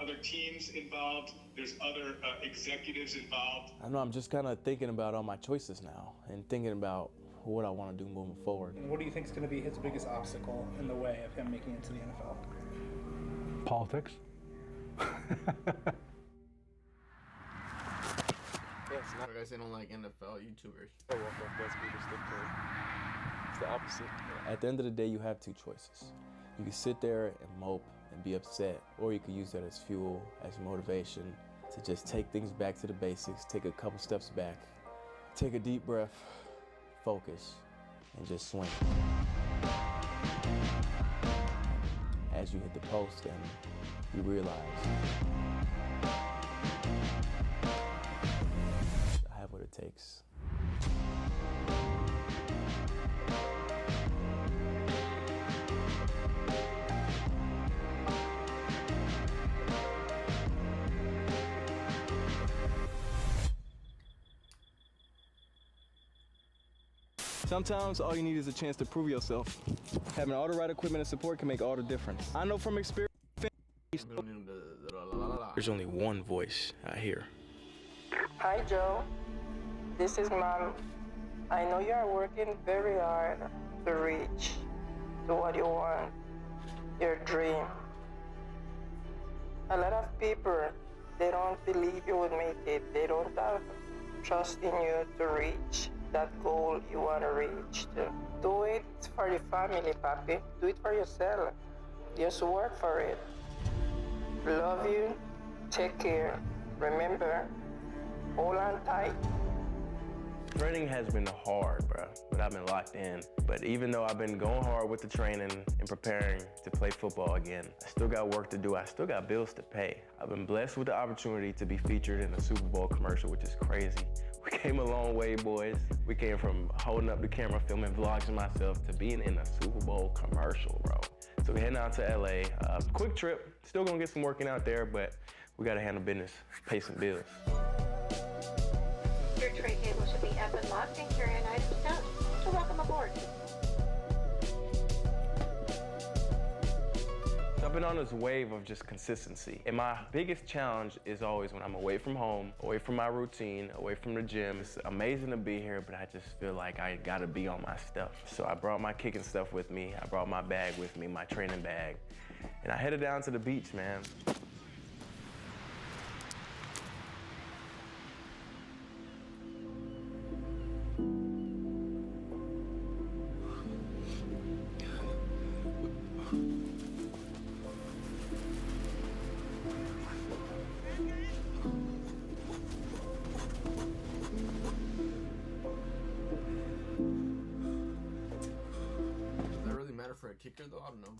other teams involved. There's other executives involved. I know, I'm just kind of thinking about all my choices now and thinking about what I want to do moving forward. What do you think is going to be his biggest obstacle in the way of him making it to the NFL? Politics. Like I said, I don't like NFL YouTubers. It's the opposite. At the end of the day, you have two choices. You can sit there and mope and be upset, or you can use that as fuel, as motivation to just take things back to the basics, take a couple steps back, take a deep breath, focus, and just swing. As you hit the post and you realize, I have what it takes. Sometimes all you need is a chance to prove yourself. Having all the right equipment and support can make all the difference. I know from experience. There's only one voice I hear. Hi, Joe. This is Mom. I know you are working very hard to reach to what you want, your dream. A lot of people, they don't believe you will make it. They don't have trust in you to reach that goal you want to reach to. Do it for your family, Papi. Do it for yourself. Just work for it. Love you. Take care. Remember, hold on tight. Training has been hard, bro, but I've been locked in. But even though I've been going hard with the training and preparing to play football again, I still got work to do. I still got bills to pay. I've been blessed with the opportunity to be featured in a Super Bowl commercial, which is crazy. We came a long way, boys. We came from holding up the camera, filming vlogs of myself, to being in a Super Bowl commercial, bro. So we're heading out to LA. Quick trip, still gonna get some working out there, but we gotta handle business, pay some bills. Your tray table should be up and locked and carry-on items down. So welcome aboard. So I've been on this wave of just consistency. And my biggest challenge is always when I'm away from home, away from my routine, away from the gym. It's amazing to be here, but I just feel like I gotta be on my stuff. So I brought my kicking stuff with me. I brought my bag with me, my training bag. And I headed down to the beach, man. kicker though? I don't know.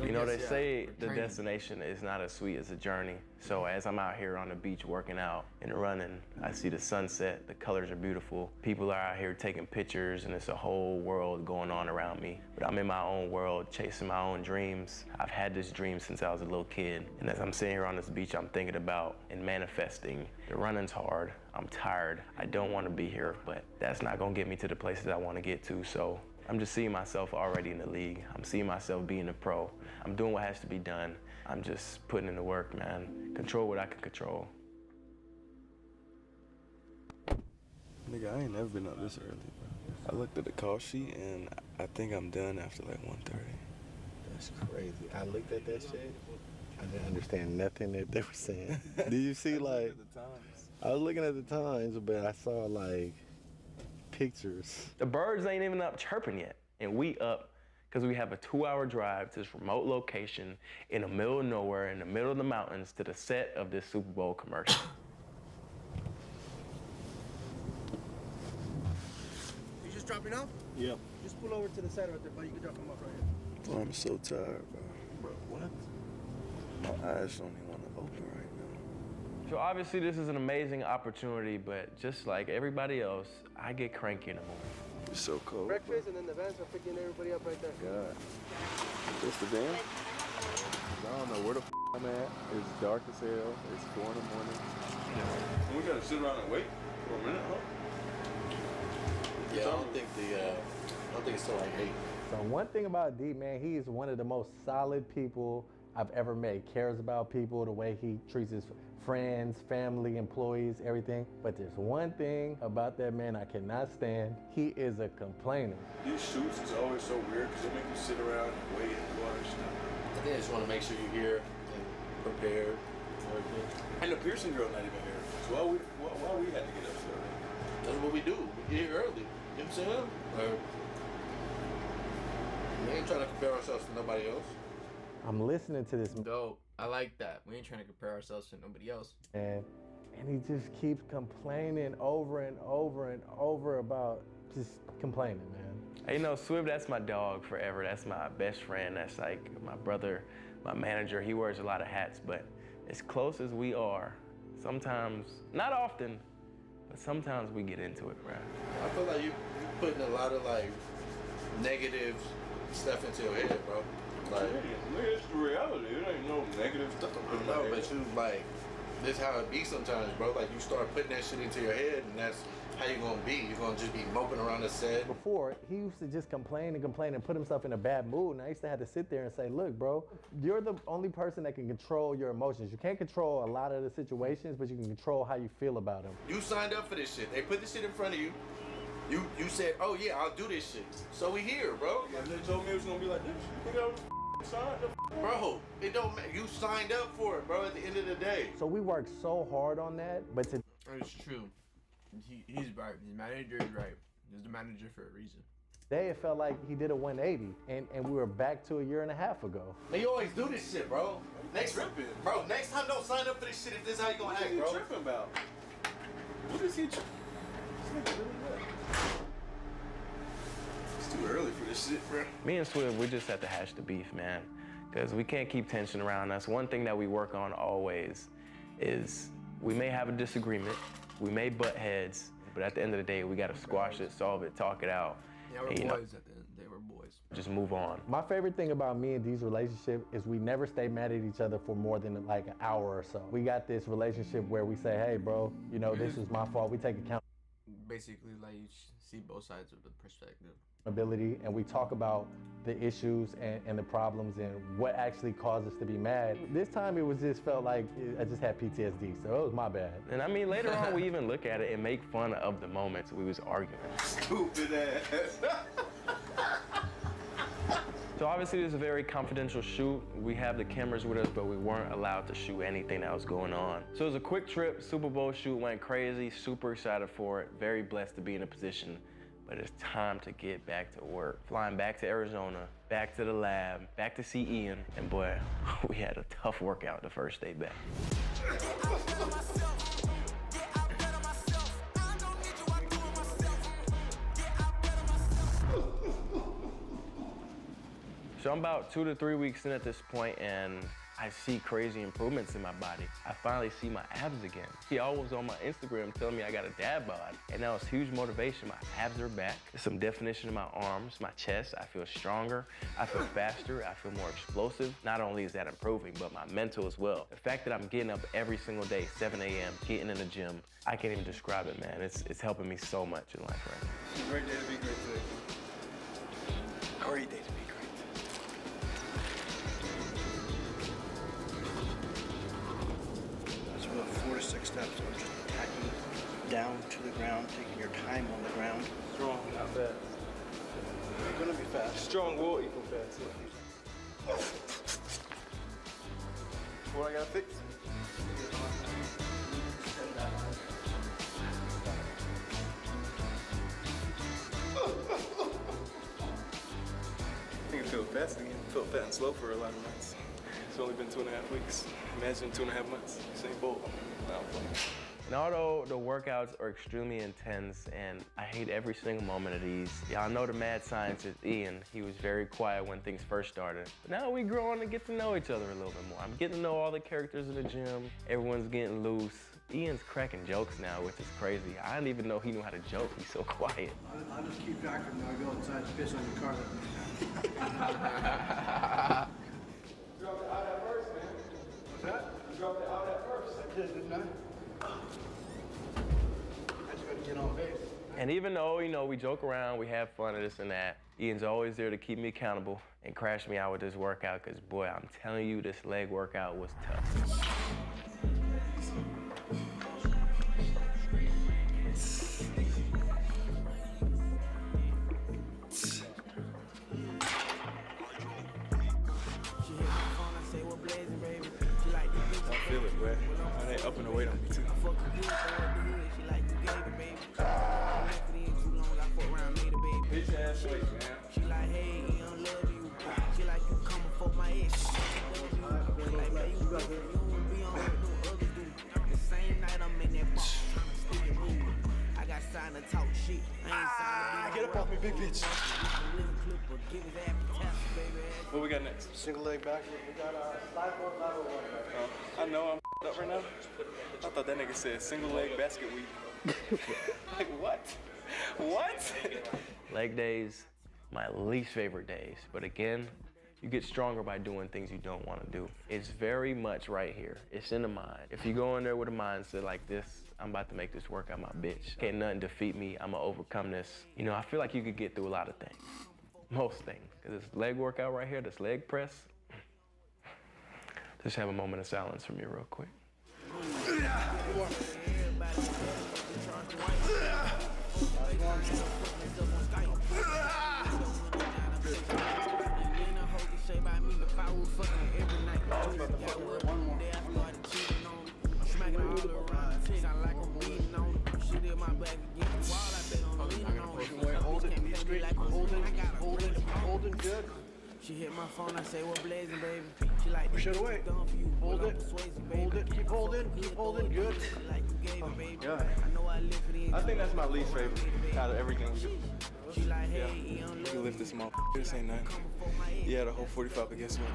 You know, they say for the training. destination is not as sweet as the journey. So as I'm out here on the beach working out and running, I see the sunset, the colors are beautiful. People are out here taking pictures and it's a whole world going on around me. But I'm in my own world, chasing my own dreams. I've had this dream since I was a little kid. And as I'm sitting here on this beach, I'm thinking about and manifesting. The running's hard, I'm tired, I don't want to be here, but that's not gonna get me to the places I want to get to. So I'm just seeing myself already in the league. I'm seeing myself being a pro. I'm doing what has to be done. I'm just putting in the work, man. Control what I can control. Nigga, I ain't never been up this early, bro. I looked at the call sheet and I think I'm done after like 1:30. That's crazy. I looked at that shit. I didn't understand nothing that they were saying. Did you see like? I was looking at the times, but I saw like pictures. The birds ain't even up chirping yet, and we up because we have a 2-hour drive to this remote location in the middle of nowhere, in the middle of the mountains, to the set of this Super Bowl commercial. You just dropping off? Yep. Just pull over to the side right there, but you can drop them off right here. Oh, I'm so tired, bro. Bro, what? My eyes don't even want to open right now. So obviously this is an amazing opportunity, but just like everybody else, I get cranky in the morning. It's so cold. Breakfast and then the vans are picking everybody up right there. God. This the van? I don't know where the I'm at. It's dark as hell. It's 4 in the morning. We gotta sit around and wait for a minute, huh? Yeah, I don't think it's till like 8. So one thing about D, man, he is one of the most solid people I've ever met. He cares about people, the way he treats his friends, family, employees, everything. But there's one thing about that man I cannot stand. He is a complainer. These shoots is always so weird because they make you sit around and wait and do all this stuff. I think I just want to make sure you're here and prepared. And the Pearson girl not even here. So why we had to get up so early? That's what we do. We get here early. You know what I'm saying? We ain't trying to compare ourselves to nobody else. I'm listening to this Dope. I like that. We ain't trying to compare ourselves to nobody else. man, and he just keeps complaining over and over and over about just complaining, man. Hey, you know, Swift, that's my dog forever. That's my best friend. That's like my brother, my manager. He wears a lot of hats, but as close as we are, sometimes, not often, but sometimes we get into it, bro. I feel like you putting a lot of like negative stuff into your head, bro. Like, it's the reality. It ain't no negative stuff. No, but you like, this how it be sometimes, bro. Like you start putting that shit into your head, and that's how you gonna be. You're gonna just be moping around the set. Before, he used to just complain and put himself in a bad mood, and I used to have to sit there and say, look, bro, you're the only person that can control your emotions. You can't control a lot of the situations, but you can control how you feel about them. You signed up for this shit. They put this shit in front of you. You said, oh yeah, I'll do this shit. So we here, bro. And they told me it was gonna be like this. You think I was signed up? Bro, it don't matter. You signed up for it, bro, at the end of the day. So we worked so hard on that, but to It's true. He's right. His manager is right. He's the manager for a reason. today it felt like he did a 180, and we were back to a year and a half ago. Man, you always do this shit, bro. Next time don't sign up for this shit if this is how you gonna act, bro. What is he tripping about? What is he tripping? It's too early for this shit, bro. Me and Swift, we just have to hash the beef, man. Because we can't keep tension around us. One thing that we work on always is we may have a disagreement, we may butt heads, but at the end of the day, we gotta squash it, solve it, talk it out. Yeah, we're and, boys at the end. They were boys. Just move on. My favorite thing about me and Dee's relationship is we never stay mad at each other for more than like an hour or so. We got this relationship where we say, hey, bro, you know, this was my fault. We take Basically, like, you see both sides of the perspective. accountability, and we talk about the issues and the problems and what actually caused us to be mad. This time it was just felt like I just had PTSD, so it was my bad. And I mean, later on, we even look at it and make fun of the moments we was arguing. Stupid ass. So obviously this is a very confidential shoot. We have the cameras with us, but we weren't allowed to shoot anything that was going on. So it was a quick trip, Super Bowl shoot went crazy, super excited for it, very blessed to be in a position, but it's time to get back to work. Flying back to Arizona, back to the lab, back to see Ian, and boy, we had a tough workout the first day back. So I'm about 2 to 3 weeks in at this point, and I see crazy improvements in my body. I finally see my abs again. He always on my Instagram telling me I got a dad bod, and that was huge motivation. My abs are back. There's some definition in my arms, my chest. I feel stronger. I feel faster. I feel more explosive. Not only is that improving, but my mental as well. The fact that I'm getting up every single day, 7 a.m., getting in the gym, I can't even describe it, man. It's helping me so much in life right now. It's a great day to be great today. Great day to be great. That's about 4 to 6 steps. So I'm just attacking down to the ground, taking your time on the ground. Strong, not fast. You're gonna be fast. Strong will equal fast. What I gotta fix? I think I feel fast again. I felt fat and slow for a lot of months. It's only been 2.5 weeks. Imagine 2.5 months. Same bolt. Now I'm playing. And although the workouts are extremely intense and I hate every single moment of these, y'all know the mad scientist Ian. He was very quiet when things first started. But now we growing to get to know each other a little bit more. I'm getting to know all the characters in the gym. Everyone's getting loose. Ian's cracking jokes now, which is crazy. I didn't even know he knew how to joke. He's so quiet. I'll just keep track of them when I go outside to piss on your car. Dropped it out at first, man. What's that? You dropped it out at first. I did, didn't I? I just gotta get on base. And even though, you know, we joke around, we have fun and this and that, Ian's always there to keep me accountable and crash me out with this workout, because boy, I'm telling you, this leg workout was tough. I feel it, boy. I ain't upping the weight on me too. Bitch ass weight, man. She like, hey, I don't love you. She like, you coming for my ex. Like, man, you go, you don't be on what no others do. The same night I'm in that box, trying to stick and move. I got signed to talk shit. I ain't signed to Get up off me, big bitch. What we got next? Single leg back. We got slide board, lateral one. I know I'm up right now. I thought that nigga said single leg basket weave. Like what? What? Leg days, my least favorite days. But again, you get stronger by doing things you don't want to do. It's very much right here. It's in the mind. If you go in there with a mindset like this, I'm about to make this workout my bitch. Can't nothing defeat me. I'm gonna overcome this. You know, I feel like you could get through a lot of things. Most things. Because this leg workout right here, this leg press, just have a moment of silence for me real quick. Holding good. She hit my phone, I say, what blazing, baby. She like, push it away. Hold it. Hold it. Keep holding. Keep holding. Good. Yeah. I think that's my least favorite out of everything we do. Yeah. You can lift this motherfucker. This ain't nothing. Yeah, the whole 45, but guess what?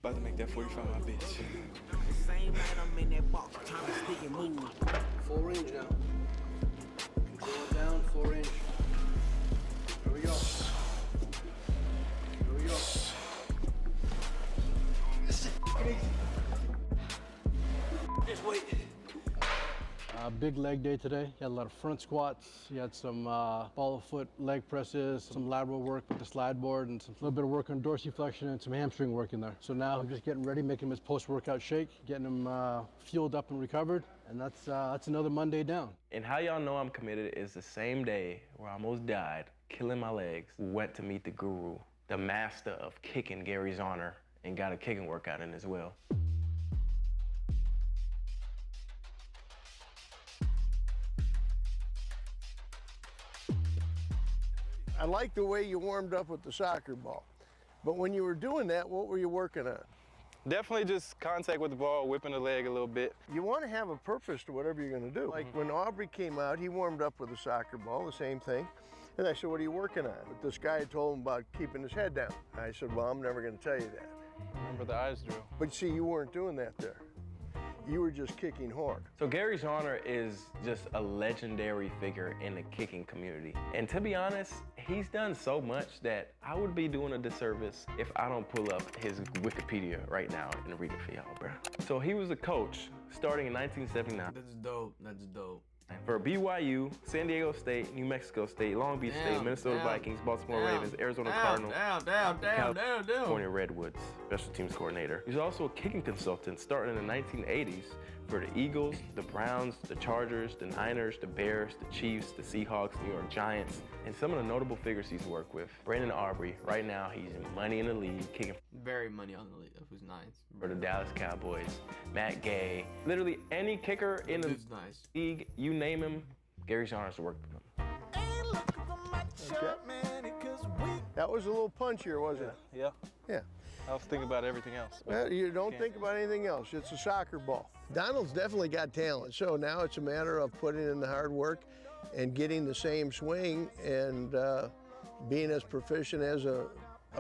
About to make that 45 my bitch. Same night I'm in that box, trying to stick and move. Full range now. Control it down, full range. Here we go. Here we go. This is easy. Just wait. Big leg day today. You had a lot of front squats. You had some ball of foot leg presses, some lateral work with the slide board, and a little bit of work on dorsiflexion and some hamstring work in there. So now I'm just getting ready, making him his post-workout shake, getting him fueled up and recovered, and that's another Monday down. And how y'all know I'm committed is the same day where I almost died, killing my legs, went to meet the guru, the master of kicking, Gary's honor, and got a kicking workout in as well. I like the way you warmed up with the soccer ball. But when you were doing that, what were you working on? Definitely just contact with the ball, whipping the leg a little bit. You want to have a purpose to whatever you're going to do. Like when Aubrey came out, he warmed up with a soccer ball, the same thing. And I said, what are you working on? But this guy had told him about keeping his head down. I said, well, I'm never going to tell you that. Remember the eyes drill. But see, you weren't doing that there. You were just kicking hard. So Gary Zauner is just a legendary figure in the kicking community. And to be honest, he's done so much that I would be doing a disservice if I don't pull up his Wikipedia right now and read it for y'all, bro. So he was a coach starting in 1979. That's dope. That's dope. For BYU, San Diego State, New Mexico State, Long Beach State, Minnesota Vikings, Baltimore Ravens, Arizona Cardinals, California Redwoods, special teams coordinator. He's also a kicking consultant starting in the 1980s for the Eagles, the Browns, the Chargers, the Niners, the Bears, the Chiefs, the Seahawks, New York Giants, and some of the notable figures he's worked with. Brandon Aubrey, right now he's in Money in the League, kicking very money on the league, who's nice. For the Dallas Cowboys, Matt Gay, literally any kicker in the league, you name him, Gary Zauner's worked with him. Okay. That was a little punchier, wasn't it? Yeah. Yeah. I was thinking about everything else. Well, you don't think about anything else. It's a soccer ball. Donald's definitely got talent. So now it's a matter of putting in the hard work and getting the same swing and being as proficient as a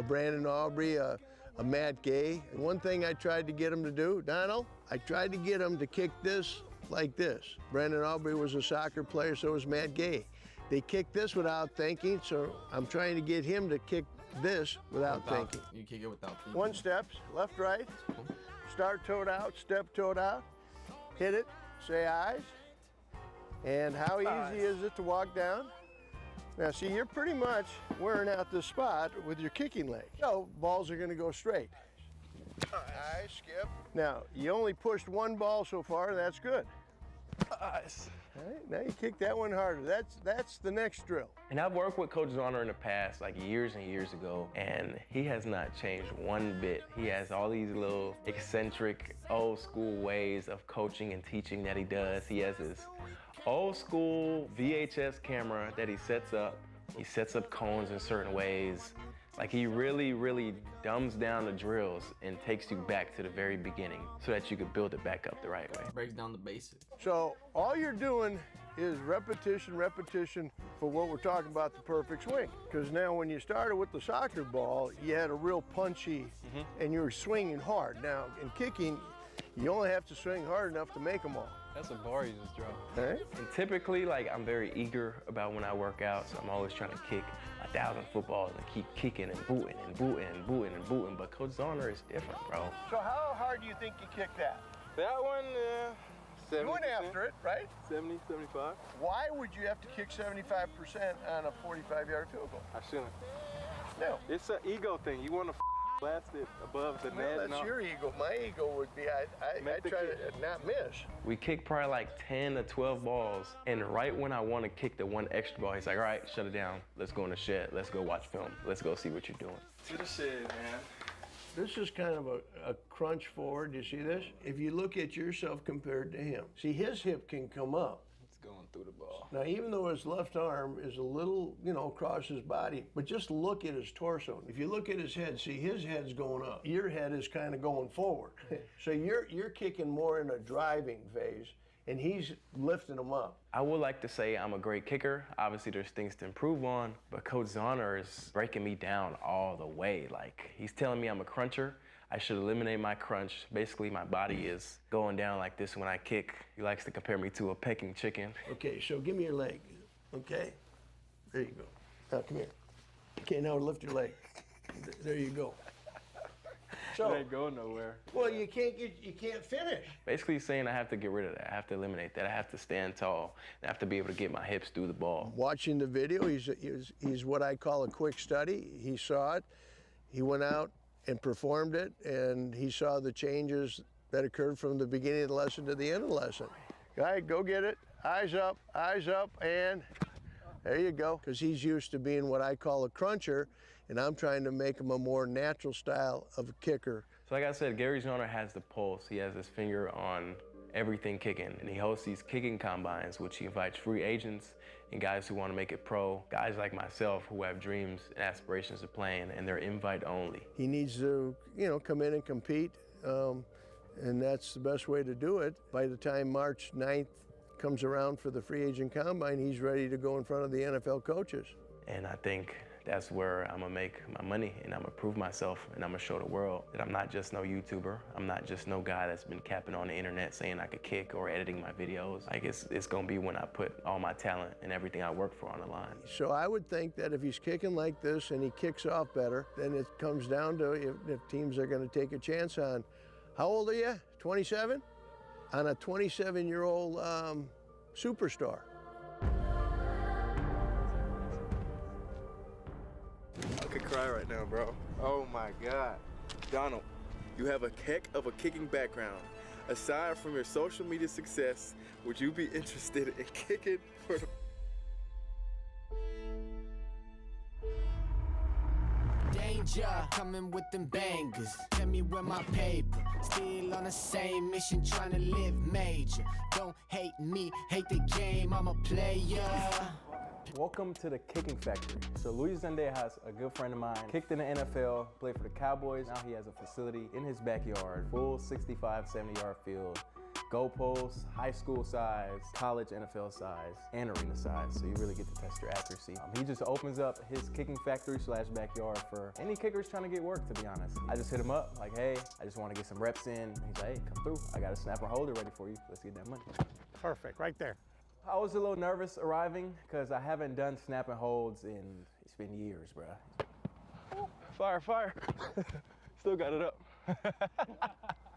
Brandon Aubrey, a Matt Gay. One thing I tried to get him to do, Donald, I tried to get him to kick this like this. Brandon Aubrey was a soccer player, so was Matt Gay. They kick this without thinking, so I'm trying to get him to kick this without thinking. You kick it without thinking. One step, left, right, start toed out, step toed out, hit it, say eyes. And how easy is it to walk down? Now see, you're pretty much wearing out this spot with your kicking leg. So balls are gonna go straight. Eyes, skip. Now, you only pushed one ball so far, that's good. Eyes. All right, now you kick that one harder. That's the next drill. And I've worked with Coach Zauner in the past, like years and years ago, and he has not changed one bit. He has all these little eccentric, old school ways of coaching and teaching that he does. He has his old school VHS camera that he sets up. He sets up cones in certain ways. Like he really, really dumbs down the drills and takes you back to the very beginning so that you could build it back up the right way. Breaks down the basics. So all you're doing is repetition, repetition for what we're talking about, the perfect swing. Because now when you started with the soccer ball, you had a real punchy and you were swinging hard. Now in kicking, you only have to swing hard enough to make them all. That's a bar you just dropped. All right. And typically, like, I'm very eager about when I work out, so I'm always trying to kick 1,000 footballs and keep kicking and booting and booting and booting and booting. But Coach Zauner is different, bro. So how hard do you think you kicked that? That one, 70%. You went after it, right? 70, 75. Why would you have to kick 75% on a 45-yard field goal? I shouldn't. No. It's an ego thing. You want to blast it above the net. Well, that's your ego. My ego would be I try to not miss. We kick probably like 10 to 12 balls, and right when I want to kick the one extra ball, he's like, all right, shut it down. Let's go in the shed. Let's go watch film. Let's go see what you're doing. To the shed, man. This is kind of a crunch forward. You see this? If you look at yourself compared to him, see his hip can come up. It's going through the ball. Now, even though his left arm is a little, across his body, but just look at his torso. If you look at his head, see his head's going up. Your head is kind of going forward. So you're kicking more in a driving phase, and he's lifting them up. I would like to say I'm a great kicker. Obviously, there's things to improve on, but Coach Zauner is breaking me down all the way. Like, he's telling me I'm a cruncher. I should eliminate my crunch. Basically, my body is going down like this when I kick. He likes to compare me to a pecking chicken. Okay, so give me your leg, okay? There you go. Now, come here. Okay, now lift your leg. There you go. So, it ain't going nowhere. Well, you can't finish. Basically saying I have to get rid of that. I have to eliminate that. I have to stand tall. I have to be able to get my hips through the ball. Watching the video, he's what I call a quick study. He saw it. He went out and performed it, and he saw the changes that occurred from the beginning of the lesson to the end of the lesson. All right, go get it. Eyes up, and there you go. Because he's used to being what I call a cruncher, and I'm trying to make him a more natural style of a kicker. So like I said, Gary Zauner has the pulse. He has his finger on everything kicking. And he hosts these kicking combines, which he invites free agents and guys who want to make it pro, guys like myself who have dreams and aspirations of playing, and they're invite only. He needs to, come in and compete, and that's the best way to do it. By the time March 9th comes around for the free agent combine, he's ready to go in front of the NFL coaches. And I think that's where I'm gonna make my money, and I'm gonna prove myself, and I'm gonna show the world that I'm not just no YouTuber. I'm not just no guy that's been capping on the internet saying I could kick or editing my videos. Like it's gonna be when I put all my talent and everything I work for on the line. So I would think that if he's kicking like this and he kicks off better, then it comes down to if teams are gonna take a chance on, how old are you, 27? On a 27-year-old superstar. I could cry right now, bro. Oh my God. Donald, you have a heck of a kicking background. Aside from your social media success, would you be interested in kicking for the... Danger, coming with them bangers. Tell me where my paper. Still on the same mission, trying to live major. Don't hate me, hate the game, I'm a player. Welcome to the Kicking Factory. So Luis Zendaya has a good friend of mine, kicked in the NFL, played for the Cowboys. Now he has a facility in his backyard, full 65, 70-yard field, goalposts, high school size, college NFL size, and arena size. So you really get to test your accuracy. He just opens up his Kicking Factory / backyard for any kickers trying to get work, to be honest. I just hit him up, like, hey, I just want to get some reps in. He's like, hey, come through. I got a snapper holder ready for you. Let's get that money. Perfect, right there. I was a little nervous arriving because I haven't done snap and holds in, it's been years, bro. Fire, fire. Still got it up.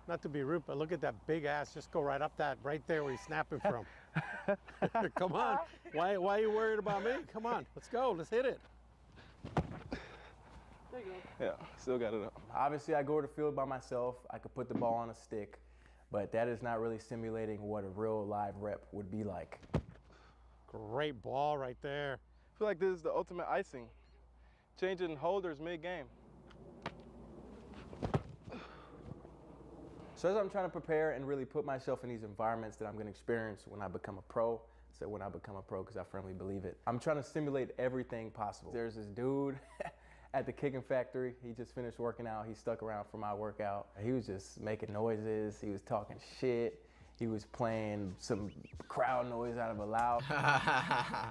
Not to be rude, but look at that big ass. Just go right up that, right there where he's snapping from. Come on. Why are you worried about me? Come on, let's go. Let's hit it. There you go. Yeah, still got it up. Obviously, I go to the field by myself. I could put the ball on a stick, but that is not really simulating what a real live rep would be like. Great ball right there. I feel like this is the ultimate icing. Changing holders mid-game. So as I'm trying to prepare and really put myself in these environments that I'm gonna experience when I become a pro, I said when I become a pro because I firmly believe it, I'm trying to simulate everything possible. There's this dude at the Kicking Factory. He just finished working out. He stuck around for my workout. He was just making noises. He was talking shit. He was playing some crowd noise out of a loud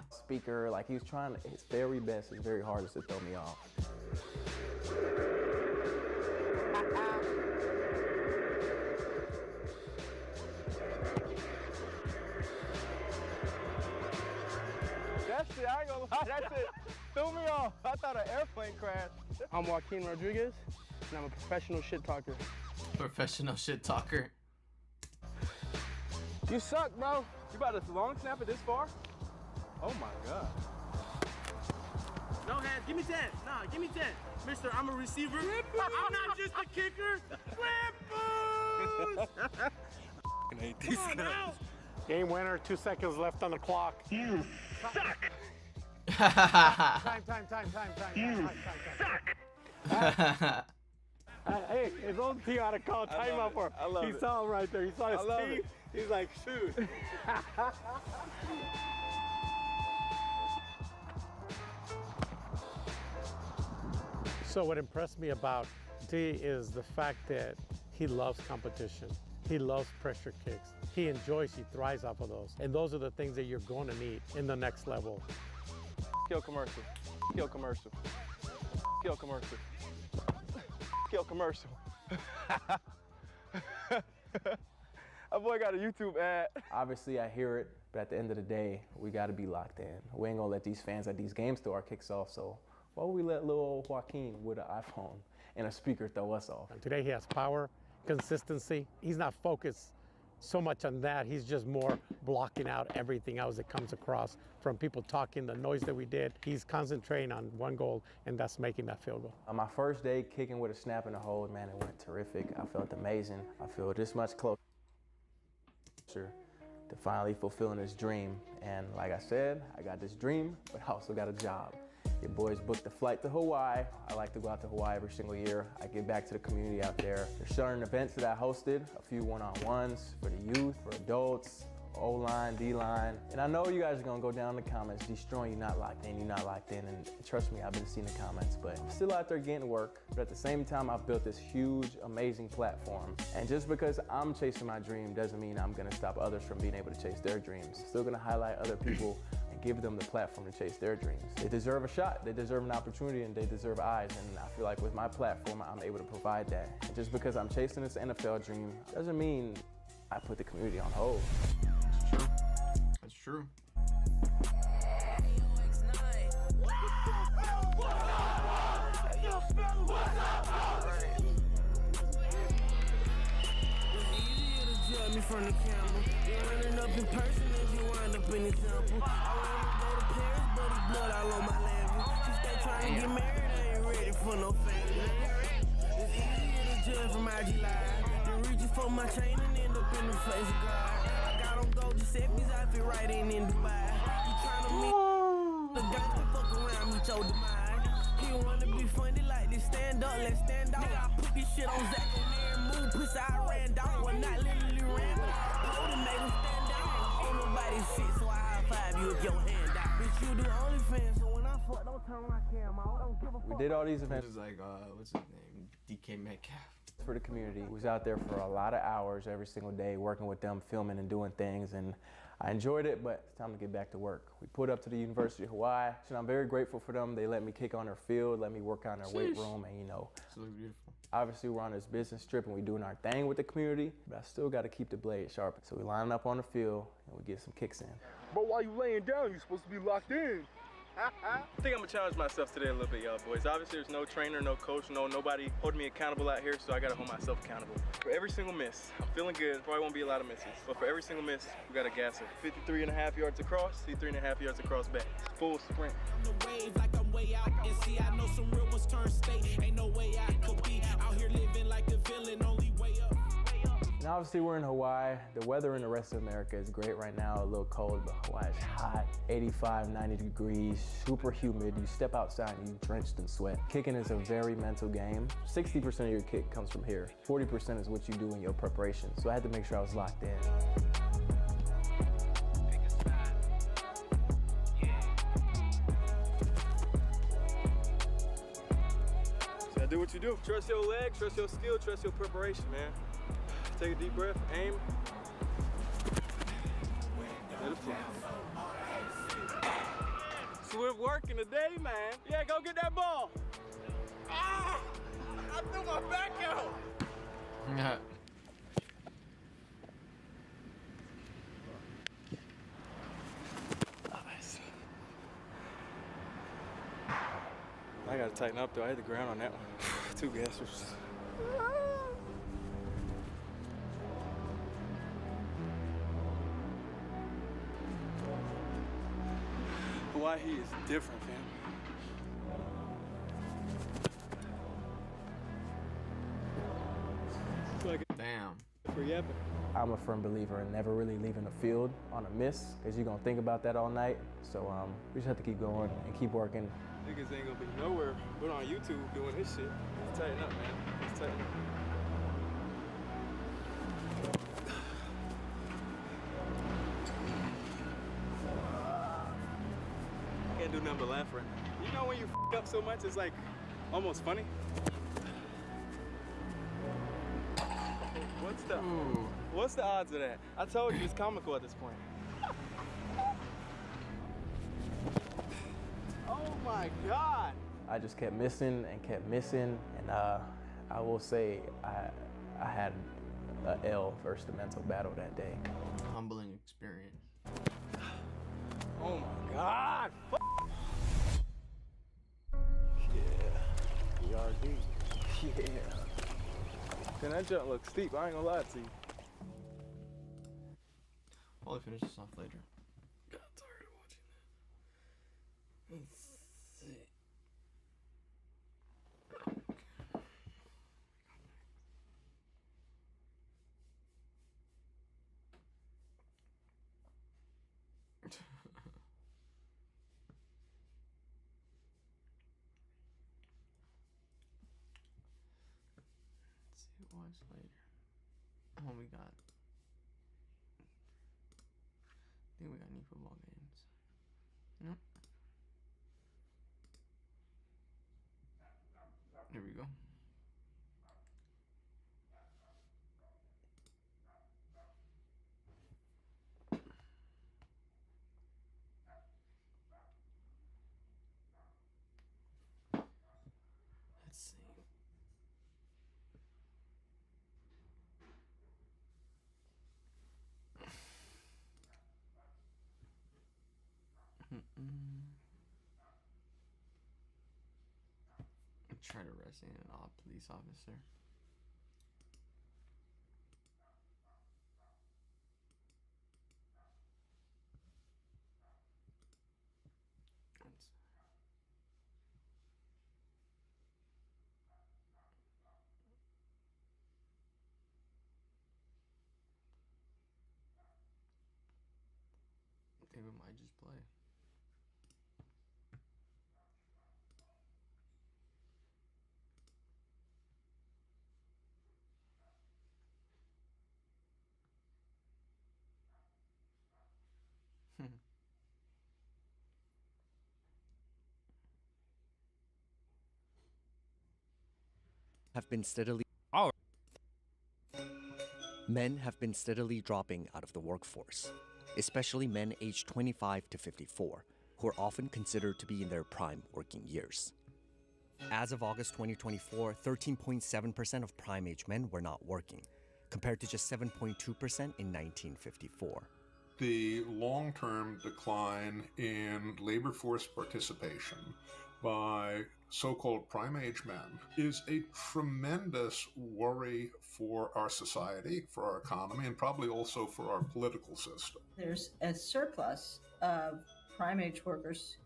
speaker. Like he was trying his very best, his very hardest to throw me off. That's it, I ain't gonna lie, that's it. Threw me off. I thought an airplane crashed. I'm Joaquin Rodriguez, and I'm a professional shit talker. Professional shit talker. You suck, bro. You about to long snap it this far? Oh my God. No hands, give me 10. Nah, give me 10. Mister, I'm a receiver. I'm not just a kicker. Flip I hate these guys. Game winner, 2 seconds left on the clock. You suck. Time. You suck. Hey, his own team ought to call timeout for him. I love He it. saw him right there. He saw his I love team. it. He's like, shoot. So what impressed me about D is the fact that he loves competition. He loves pressure kicks. He enjoys, he thrives off of those. And those are the things that you're going to need in the next level. Kill commercial. Kill commercial. Kill commercial. Kill commercial. That boy got a YouTube ad. Obviously, I hear it, but at the end of the day, we got to be locked in. We ain't gonna let these fans at these games throw our kicks off, so why would we let little old Joaquin with an iPhone and a speaker throw us off? Today he has power, consistency. He's not focused so much on that. He's just more blocking out everything else that comes across from people talking, the noise that we did. He's concentrating on one goal, and that's making that field goal. On my first day kicking with a snap and a hold, man, it went terrific. I felt amazing. I feel this much closer to finally fulfilling this dream. And like I said, I got this dream, but I also got a job. Your boys booked a flight to Hawaii. I like to go out to Hawaii every single year. I give back to the community out there. There's certain events that I hosted, a few one-on-ones for the youth, for adults, O-line, D-line. And I know you guys are gonna go down in the comments destroying you not locked in, you not locked in. And trust me, I've been seeing the comments, but I'm still out there getting work. But at the same time, I've built this huge, amazing platform. And just because I'm chasing my dream doesn't mean I'm gonna stop others from being able to chase their dreams. Still gonna highlight other people and give them the platform to chase their dreams. They deserve a shot, they deserve an opportunity, and they deserve eyes. And I feel like with my platform, I'm able to provide that. And just because I'm chasing this NFL dream doesn't mean I put the community on hold. That's true. Me from the camera. You running up in person as you wind up in the temple. I wanna go to Paris, but it's blood all on my level. She stay trying to get married, I ain't ready for no family. It's easier to judge from IG Live than reaching for my chain and end up in the face of God. I got on gold Giuseppe's outfit right in Dubai. You trying to meet the gangster, fuck around, meet your demise. He wanna be funny like this, stand up, let's stand out. Nigga, I put this shit on Zach on there and move, pussy, I ran down. Well, not literally ran, but I told him, made him stand down. Ain't nobody shit, so I high five you with your hand out. Bitch, you do OnlyFans, so when I fuck, don't turn my camera on. Don't give a fuck. We did all these events. It was like, what's his name? DK Metcalf. For the community. We was out there for a lot of hours every single day, working with them, filming and doing things, and I enjoyed it, but it's time to get back to work. We put up to the University of Hawaii, and I'm very grateful for them. They let me kick on their field, let me work on their weight room, and you know, It looks beautiful. obviously we're on this business trip and we doing our thing with the community, but I still got to keep the blade sharp. So we line up on the field and we get some kicks in. But while you laying down, you're supposed to be locked in. I think I'm gonna challenge myself today a little bit, y'all boys. Obviously, there's no trainer, no coach, nobody holding me accountable out here, so I gotta hold myself accountable. For every single miss, I'm feeling good. Probably won't be a lot of misses, but for every single miss, we gotta gas it. 53.5 yards across, 53.5 yards across back. Full sprint. The wave like I'm way out and see I know some real ones turn state. Ain't no way I could be out here living like a villain, only way up. And obviously we're in Hawaii. The weather in the rest of America is great right now, a little cold, but Hawaii is hot, 85, 90 degrees, super humid. You step outside and you're drenched in sweat. Kicking is a very mental game. 60% of your kick comes from here. 40% is what you do in your preparation. So I had to make sure I was locked in. So do what you do. Trust your leg, trust your skill, trust your preparation, man. Take a deep breath, aim. Let it fly. Swift working today, man. Yeah, go get that ball. Ah! I threw my back out. Yeah. Nice. I gotta tighten up though. I hit the ground on that one. 2 gassers. Hawaii is different, fam. Damn. For yapping. I'm a firm believer in never really leaving the field on a miss, because you're gonna think about that all night. So we just have to keep going and keep working. Niggas ain't gonna be nowhere but on YouTube doing this shit. Let's tighten up, man. Let's tighten up. Can't do nothing but laugh right now. You know when you f up so much, it's like almost funny. What's the odds of that? I told you it's comical at this point. Oh my God! I just kept missing, and I will say I had a L versus the mental battle that day. Humbling experience. Oh my God! Yeah. BRD. Yeah. Then that jump looks steep, I ain't gonna lie to you. I'll finish this off later. God, tired of watching that. Let's see. Watch later. Oh, we got. I think we got new football games. Nope. Here we go. Let's see. Try to arrest an police officer. I think we might just play. Have been steadily Men have been steadily dropping out of the workforce, especially men aged 25 to 54, who are often considered to be in their prime working years. As of August 2024, 13.7% of prime age men were not working, compared to just 7.2% in 1954. The long-term decline in labor force participation by so-called prime age men is a tremendous worry for our society, for our economy, and probably also for our political system. There's a surplus of prime age workers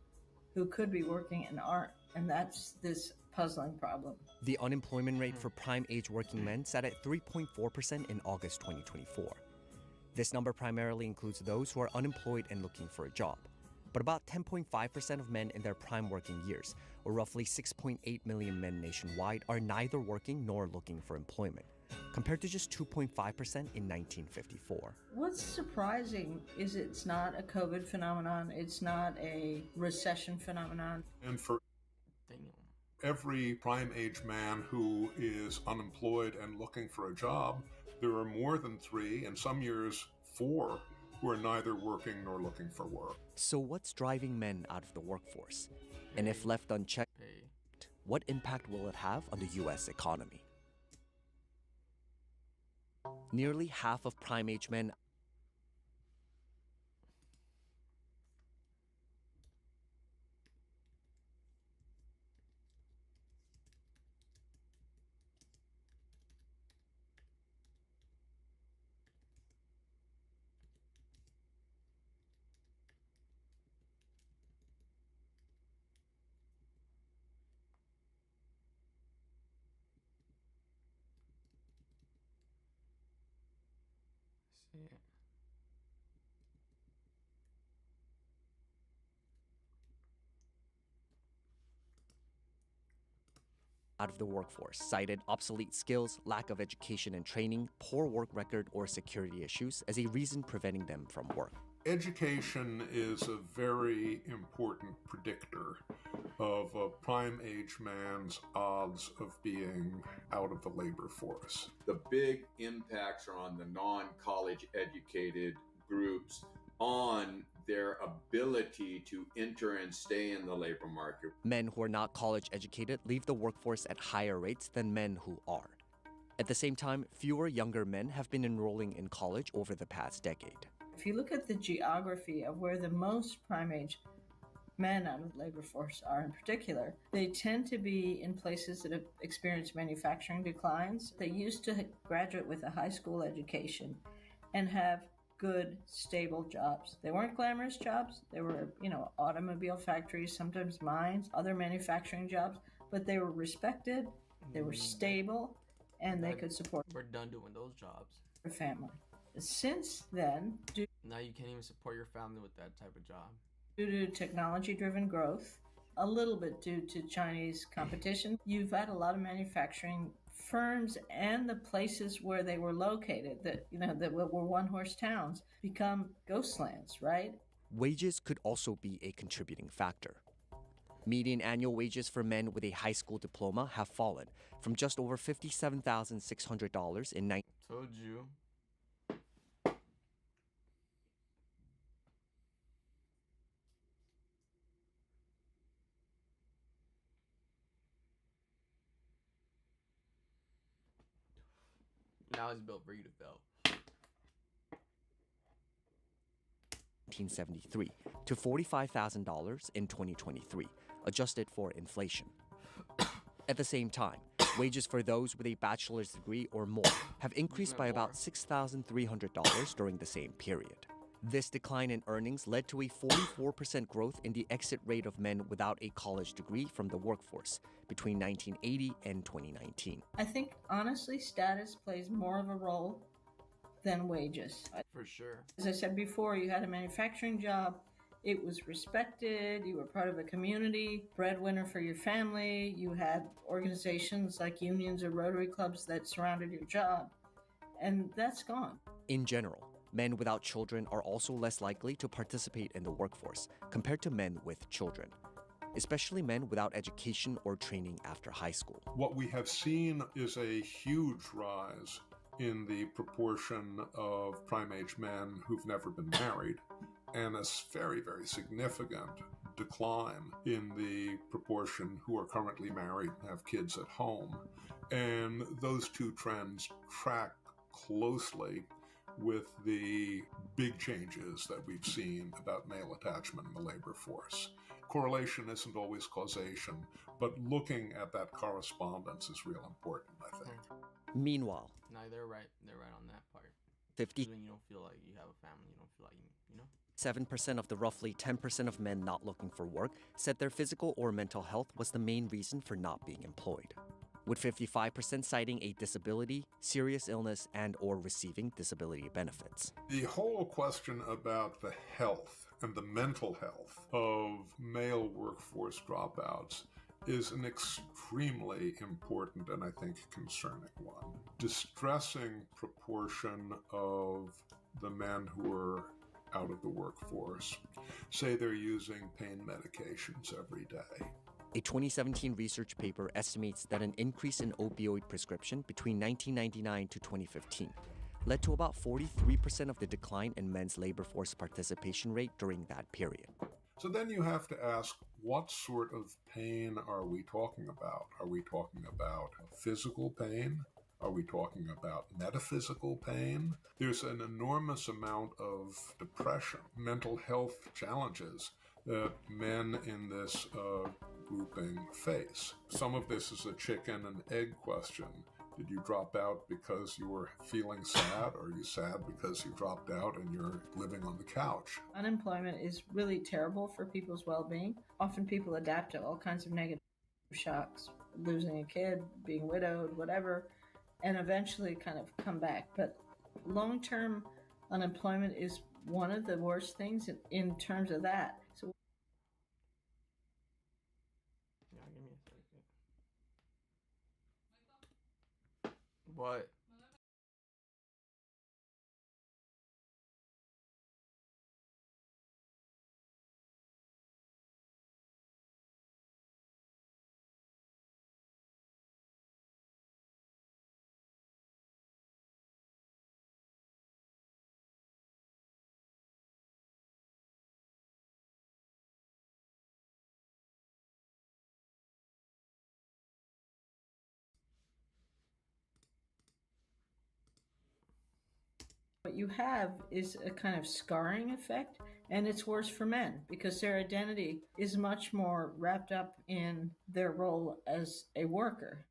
who could be working and aren't, and that's this puzzling problem. The unemployment rate for prime age working men sat at 3.4% in August 2024. This number primarily includes those who are unemployed and looking for a job. But about 10.5% of men in their prime working years, or roughly 6.8 million men nationwide, are neither working nor looking for employment, compared to just 2.5% in 1954. What's surprising is it's not a COVID phenomenon, it's not a recession phenomenon. And for every prime age man who is unemployed and looking for a job, there are more than 3, and some years 4, who are neither working nor looking for work. So what's driving men out of the workforce? And if left unchecked, what impact will it have on the US economy? Nearly half of prime age men See it. out of the workforce cited obsolete skills, lack of education and training, poor work record, or security issues as a reason preventing them from work. Education is a very important predictor of a prime age man's odds of being out of the labor force. The big impacts are on the non-college educated groups on their ability to enter and stay in the labor market. Men who are not college educated leave the workforce at higher rates than men who are. At the same time, fewer younger men have been enrolling in college over the past decade. If you look at the geography of where the most prime age men out of the labor force are in particular, they tend to be in places that have experienced manufacturing declines. They used to graduate with a high school education and have good, stable jobs. They weren't glamorous jobs. They were, automobile factories, sometimes mines, other manufacturing jobs, but they were respected, they were stable, and they could support We're done doing those jobs. their family. Since then, Now you can't even support your family with that type of job. due to technology-driven growth, a little bit due to Chinese competition. You've had a lot of manufacturing firms and the places where they were located that were one-horse towns become ghost lands, right? Wages could also be a contributing factor. Median annual wages for men with a high school diploma have fallen from just over $57,600 in Told you. Now it's built for you to fail. 1973 to $45,000 in 2023, adjusted for inflation. At the same time, wages for those with a bachelor's degree or more have increased by about $6,300 during the same period. This decline in earnings led to a 44% growth in the exit rate of men without a college degree from the workforce between 1980 and 2019. I think, honestly, status plays more of a role than wages. For sure. As I said before, you had a manufacturing job. It was respected. You were part of a community, breadwinner for your family. You had organizations like unions or Rotary clubs that surrounded your job. And that's gone. In general, men without children are also less likely to participate in the workforce compared to men with children, especially men without education or training after high school. What we have seen is a huge rise in the proportion of prime-age men who've never been married, and a very, very significant decline in the proportion who are currently married and have kids at home. And those two trends track closely with the big changes that we've seen about male attachment in the labor force. Correlation isn't always causation, but looking at that correspondence is real important, I think. Meanwhile, No, they're right. They're right on that part. 50 When you don't feel like you have a family, you don't feel like you know. 7% of the roughly 10% of men not looking for work said their physical or mental health was the main reason for not being employed, with 55% citing a disability, serious illness, and or receiving disability benefits. The whole question about the health and the mental health of male workforce dropouts is an extremely important and I think concerning one. Distressing proportion of the men who are out of the workforce say they're using pain medications every day. A 2017 research paper estimates that an increase in opioid prescription between 1999 to 2015 led to about 43% of the decline in men's labor force participation rate during that period. So then you have to ask, what sort of pain are we talking about? Are we talking about physical pain? Are we talking about metaphysical pain? There's an enormous amount of depression, mental health challenges that men in this grouping face. Some of this is a chicken and egg question. Did you drop out because you were feeling sad, or are you sad because you dropped out and you're living on the couch? Unemployment is really terrible for people's well-being. Often people adapt to all kinds of negative shocks, losing a kid, being widowed, whatever, and eventually kind of come back. But long-term unemployment is one of the worst things in terms of that. So Yeah, give me a second. What? what you have is a kind of scarring effect, and it's worse for men because their identity is much more wrapped up in their role as a worker.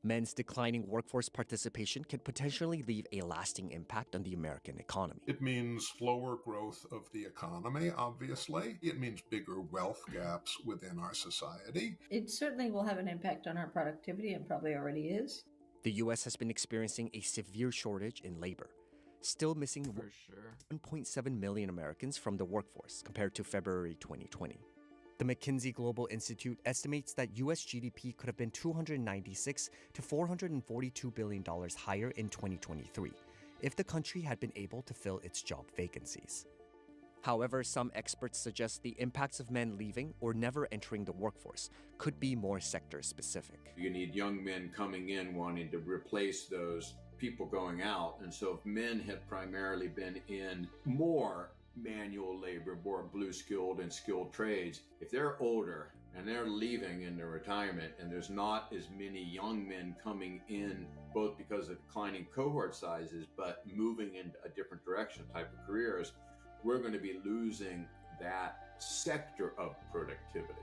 Men's declining workforce participation can potentially leave a lasting impact on the American economy. It means slower growth of the economy, obviously. It means bigger wealth gaps within our society. It certainly will have an impact on our productivity and probably already is. The U.S. has been experiencing a severe shortage in labor, still missing For sure. 1.7 million Americans from the workforce compared to February 2020. The McKinsey Global Institute estimates that U.S. GDP could have been $296 to $442 billion higher in 2023 if the country had been able to fill its job vacancies. However, some experts suggest the impacts of men leaving or never entering the workforce could be more sector-specific. You need young men coming in wanting to replace those people going out. And so if men have primarily been in more manual labor, more blue-skilled and skilled trades, if they're older and they're leaving into retirement and there's not as many young men coming in, both because of declining cohort sizes, but moving in a different direction type of careers, we're going to be losing that sector of productivity.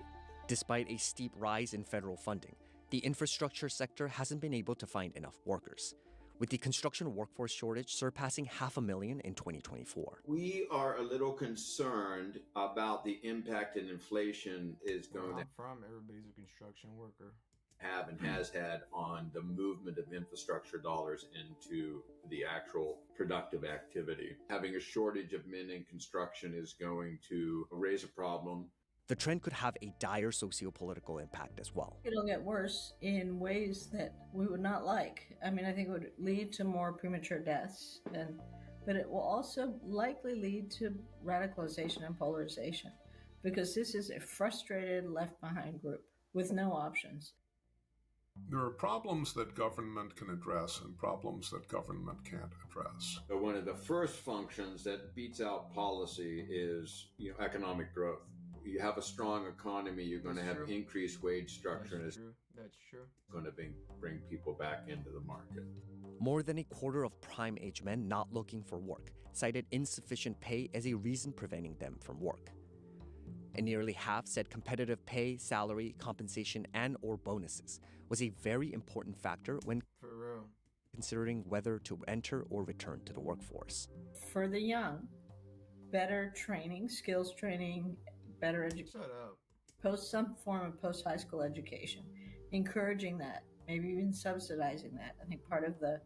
Despite a steep rise in federal funding, the infrastructure sector hasn't been able to find enough workers, with the construction workforce shortage surpassing 500,000 in 2024. We are a little concerned about the impact that inflation is going to everybody's a construction worker. Have and has had on the movement of infrastructure dollars into the actual productive activity. Having a shortage of men in construction is going to raise a problem. The trend could have a dire socio-political impact as well. It'll get worse in ways that we would not like. I mean, I think it would lead to more premature deaths, but it will also likely lead to radicalization and polarization, because this is a frustrated, left-behind group with no options. There are problems that government can address and problems that government can't address. So one of the first functions that beats out policy is, economic growth. You have a strong economy, you're going to have increased wage structure, and it's going to bring people back into the market. More than a quarter of prime-age men not looking for work cited insufficient pay as a reason preventing them from work. And nearly half said competitive pay, salary, compensation, and/or bonuses was a very important factor when considering whether to enter or return to the workforce. For the young, better training, skills training, better education, some form of post-high school education, encouraging that, maybe even subsidizing that. I think part of the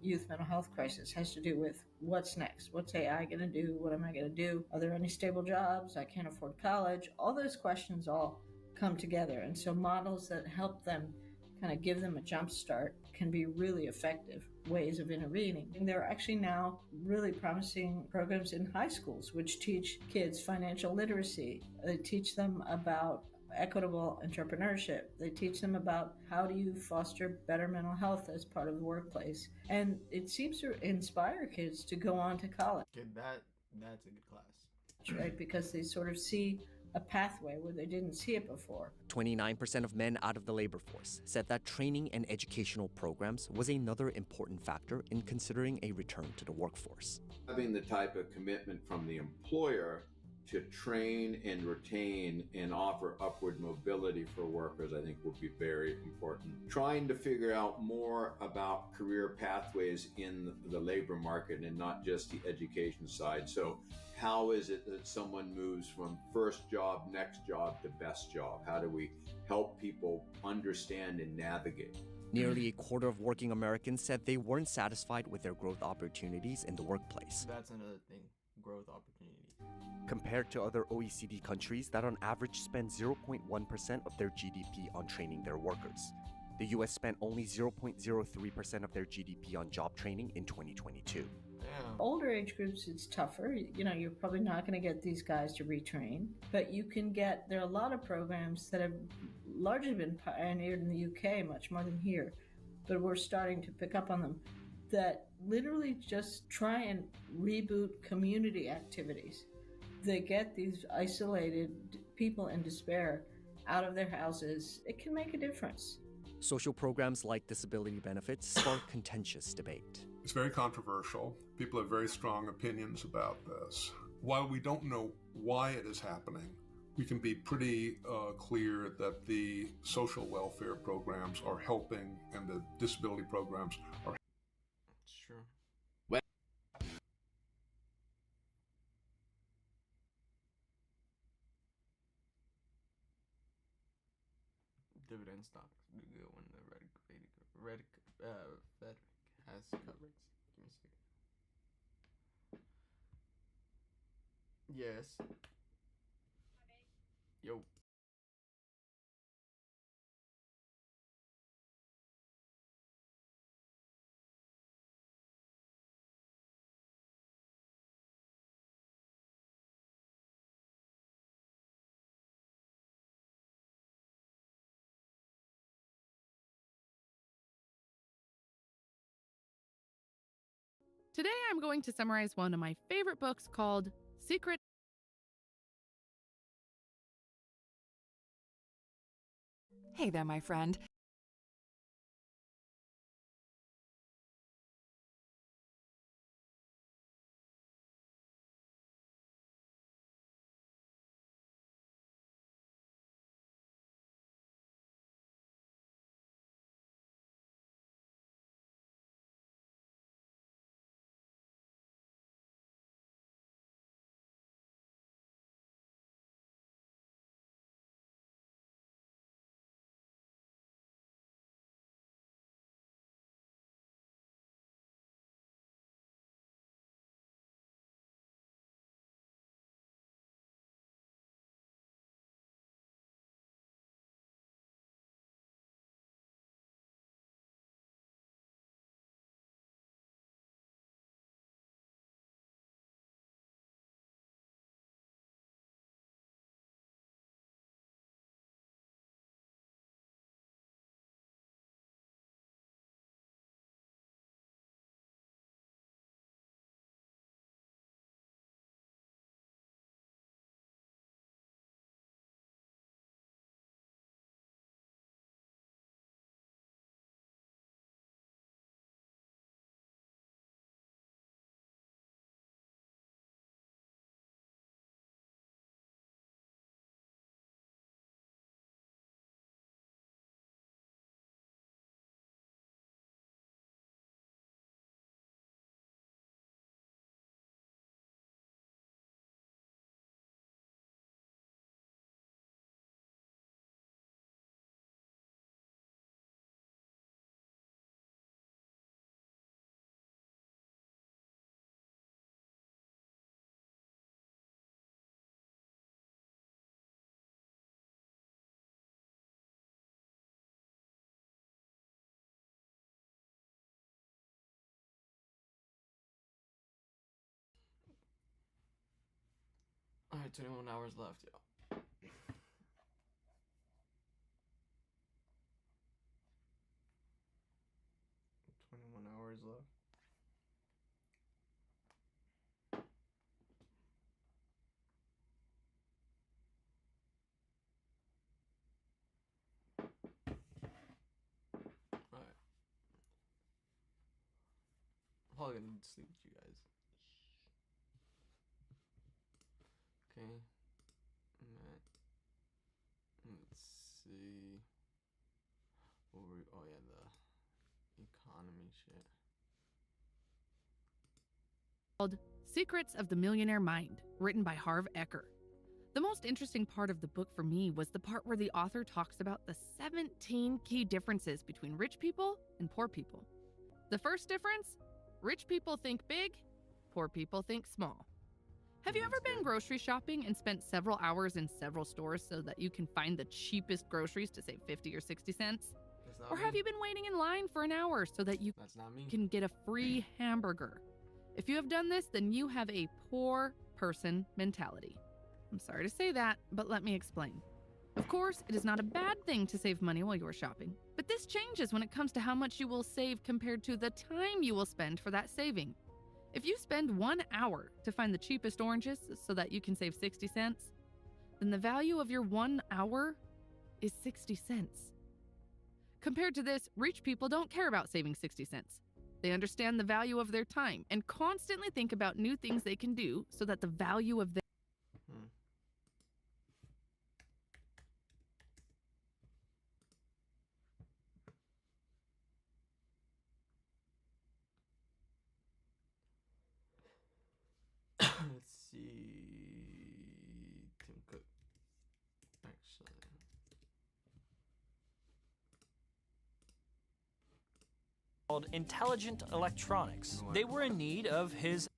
youth mental health crisis has to do with what's next. What's AI going to do? What am I going to do? Are there any stable jobs? I can't afford college. All those questions all come together. And so models that help them kind of give them a jump start can be really effective ways of intervening. And there are actually now really promising programs in high schools which teach kids financial literacy. They teach them about equitable entrepreneurship. They teach them about how do you foster better mental health as part of the workplace. And it seems to inspire kids to go on to college. That's a good class. Right, because they sort of see a pathway where they didn't see it before. 29% of men out of the labor force said that training and educational programs was another important factor in considering a return to the workforce. Having the type of commitment from the employer to train and retain and offer upward mobility for workers, I think will be very important. Trying to figure out more about career pathways in the labor market and not just the education side. So how is it that someone moves from first job, next job to best job? How do we help people understand and navigate? Nearly a quarter of working Americans said they weren't satisfied with their growth opportunities in the workplace. That's another thing, growth opportunities. Compared to other OECD countries that on average spend 0.1% of their GDP on training their workers. The US spent only 0.03% of their GDP on job training in 2022. Older age groups, it's tougher. You're probably not going to get these guys to retrain, but there are a lot of programs that have largely been pioneered in the UK, much more than here, but we're starting to pick up on them, that literally just try and reboot community activities. They get these isolated people in despair out of their houses. It can make a difference. Social programs like disability benefits spark contentious debate. It's very controversial. People have very strong opinions about this. While we don't know why it is happening, we can be pretty clear that the social welfare programs are helping and the disability programs are. It's true. Dividend stocks, the good one. The Fed has cut rates. Give me a second. Yes. Yo. Today I'm going to summarize one of my favorite books called Secret. Hey there, my friend. Alright, 21 hours left, yo. 21 hours left. Alright. I'm probably gonna sleep with you guys. Okay. Alright. Let's see. What were we, oh yeah, the economy shit. Called Secrets of the Millionaire Mind, written by Harv Eker. The most interesting part of the book for me was the part where the author talks about the 17 key differences between rich people and poor people. The first difference, rich people think big, poor people think small. Have you ever been grocery shopping and spent several hours in several stores so that you can find the cheapest groceries to save 50 or 60 cents? Or have you been waiting in line for an hour so that you can get a free hamburger? If you have done this, then you have a poor person mentality. I'm sorry to say that, but let me explain. Of course, it is not a bad thing to save money while you are shopping, but this changes when it comes to how much you will save compared to the time you will spend for that saving. If you spend 1 hour to find the cheapest oranges so that you can save 60 cents, then the value of your 1 hour is 60 cents. Compared to this, rich people don't care about saving 60 cents. They understand the value of their time and constantly think about new things they can do so that the value of their Let's see. Tim Cook. Actually. Called Intelligent Electronics. They were in need of his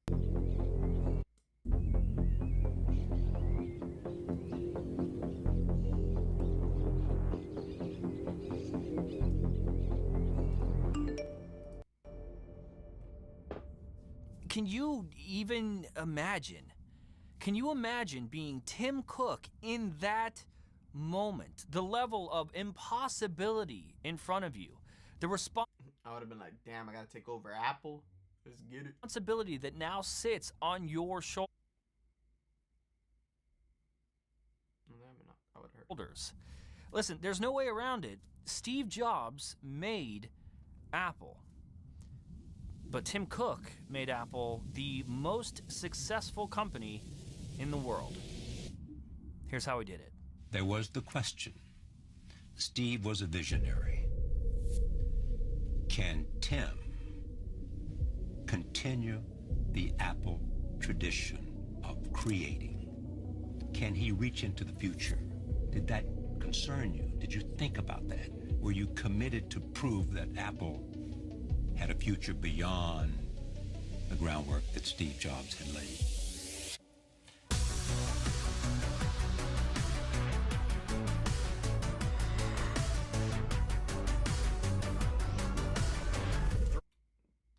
Can you even imagine? Can you imagine being Tim Cook in that moment? The level of impossibility in front of you. The response. I would have been like, damn, I gotta take over Apple. Let's get it. Responsibility that now sits on your shoulders. Listen, there's no way around it. Steve Jobs made Apple. But Tim Cook made Apple the most successful company in the world. Here's how he did it. There was the question. Steve was a visionary. Can Tim continue the Apple tradition of creating? Can he reach into the future? Did that concern you? Did you think about that? Were you committed to prove that Apple had a future beyond the groundwork that Steve Jobs had laid?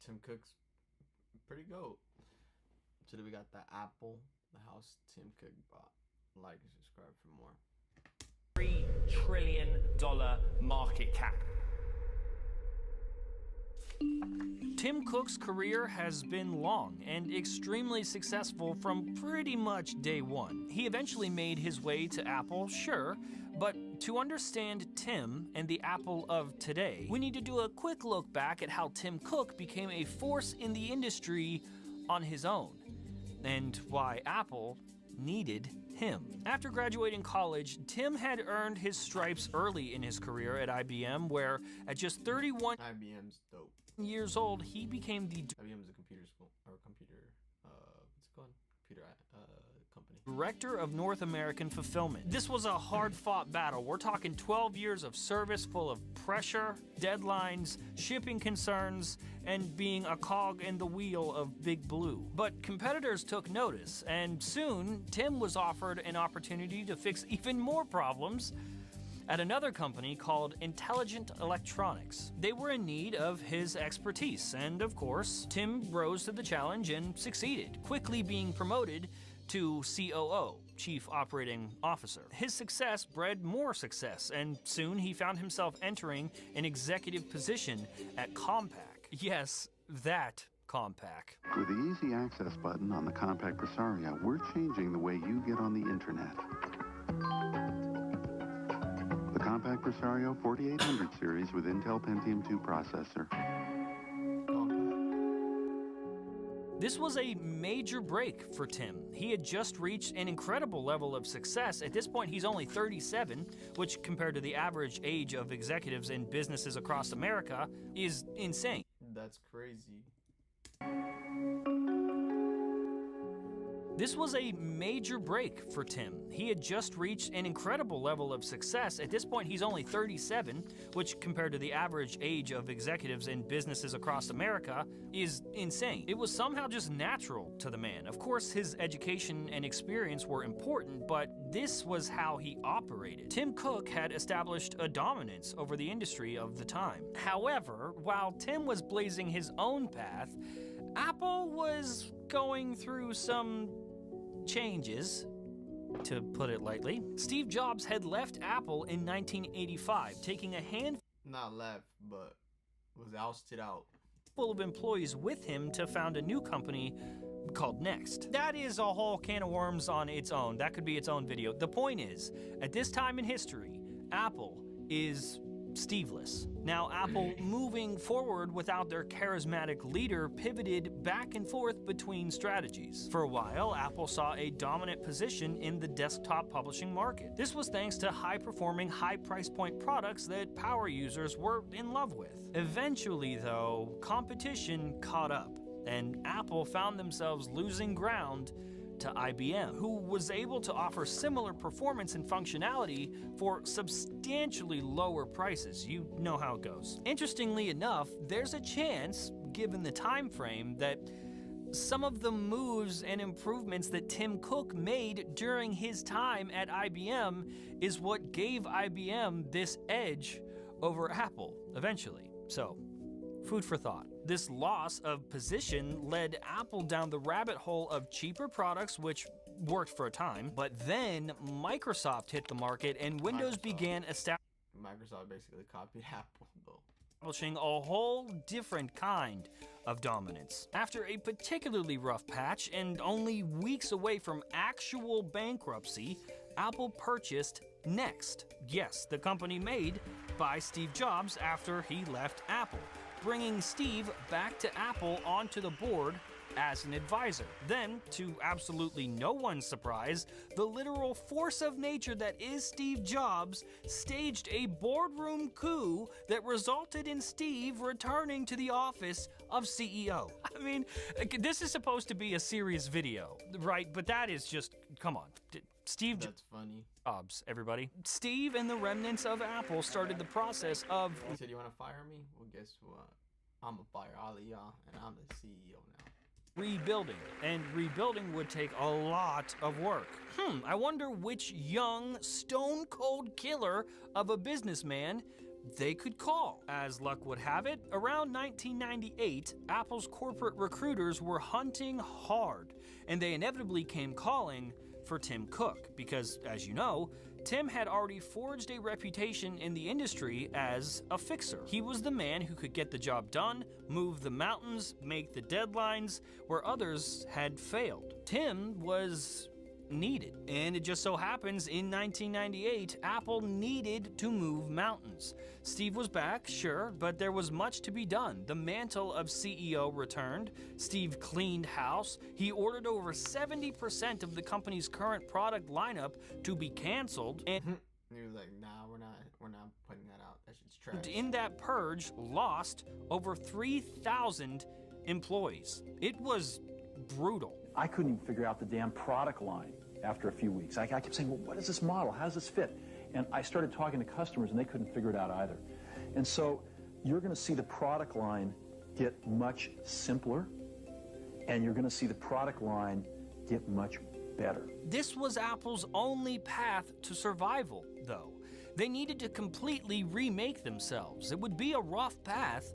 Tim Cook's pretty goat. So then we got the Apple, the house Tim Cook bought. Like and subscribe for more. $3 trillion market cap. Tim Cook's career has been long and extremely successful from pretty much day one. He eventually made his way to Apple, sure, but to understand Tim and the Apple of today, we need to do a quick look back at how Tim Cook became a force in the industry on his own, and why Apple needed him. After graduating college, Tim had earned his stripes early in his career at IBM, where at just 31 IBM's dope. years old, he became the IBM is a computer school, or computer, what's it called? Computer company. Director of North American Fulfillment. This was a hard-fought battle. We're talking 12 years of service full of pressure, deadlines, shipping concerns, and being a cog in the wheel of Big Blue. But competitors took notice, and soon Tim was offered an opportunity to fix even more problems at another company called Intelligent Electronics. They were in need of his expertise, and of course, Tim rose to the challenge and succeeded, quickly being promoted to COO, Chief Operating Officer. His success bred more success, and soon he found himself entering an executive position at Compaq. Yes, that Compaq. With the Easy Access button on the Compaq Presario, we're changing the way you get on the internet. The Compaq Presario 4800 series with Intel Pentium 2 processor. This was a major break for Tim. He had just reached an incredible level of success. At this point, he's only 37, which compared to the average age of executives in businesses across America is insane. That's crazy. This was a major break for Tim. He had just reached an incredible level of success. At this point, he's only 37, which compared to the average age of executives in businesses across America is insane. It was somehow just natural to the man. Of course, his education and experience were important, but this was how he operated. Tim Cook had established a dominance over the industry of the time. However, while Tim was blazing his own path, Apple was going through some changes, to put it lightly. Steve Jobs had left Apple in 1985, taking a handful Not left, but was ousted out. of employees with him to found a new company called Next. That is a whole can of worms on its own. That could be its own video. The point is, at this time in history, Apple is Steveless. Now, Apple, moving forward without their charismatic leader, pivoted back and forth between strategies. For a while, Apple saw a dominant position in the desktop publishing market. This was thanks to high-performing, high-price point products that power users were in love with. Eventually, though, competition caught up, and Apple found themselves losing ground to IBM, who was able to offer similar performance and functionality for substantially lower prices. You know how it goes. Interestingly enough, there's a chance, given the time frame, that some of the moves and improvements that Tim Cook made during his time at IBM is what gave IBM this edge over Apple eventually. So, food for thought. This loss of position led Apple down the rabbit hole of cheaper products, which worked for a time, but then Microsoft hit the market and Windows began establishing. Microsoft basically copied Apple, though. establishing a whole different kind of dominance. After a particularly rough patch and only weeks away from actual bankruptcy, Apple purchased Next. Yes, the company made by Steve Jobs after he left Apple, bringing Steve back to Apple onto the board as an advisor. Then, to absolutely no one's surprise, the literal force of nature that is Steve Jobs staged a boardroom coup that resulted in Steve returning to the office of CEO. I mean, this is supposed to be a serious video, right? But that is just, come on. Steve That's funny. Jobs, everybody. Steve and the remnants of Apple started the process of... You said you want to fire me? Well, guess what? I'm going to fire all of y'all, and I'm the CEO now. Rebuilding, and rebuilding would take a lot of work. I wonder which young, stone-cold killer of a businessman they could call. As luck would have it, around 1998, Apple's corporate recruiters were hunting hard, and they inevitably came calling for Tim Cook, because, as you know, Tim had already forged a reputation in the industry as a fixer. He was the man who could get the job done, move the mountains, make the deadlines where others had failed. Tim was needed, and it just so happens in 1998, Apple needed to move mountains. Steve was back, sure, but there was much to be done. The mantle of CEO returned. Steve cleaned house. He ordered over 70% of the company's current product lineup to be canceled, and he was like, nah, we're not putting that out. That shit's trash. In that purge, lost over 3,000 employees. It was brutal. I couldn't even figure out the damn product line after a few weeks. I kept saying, well, what is this model? How does this fit? And I started talking to customers, and they couldn't figure it out either. And so you're going to see the product line get much simpler, and you're going to see the product line get much better. This was Apple's only path to survival, though. They needed to completely remake themselves. It would be a rough path,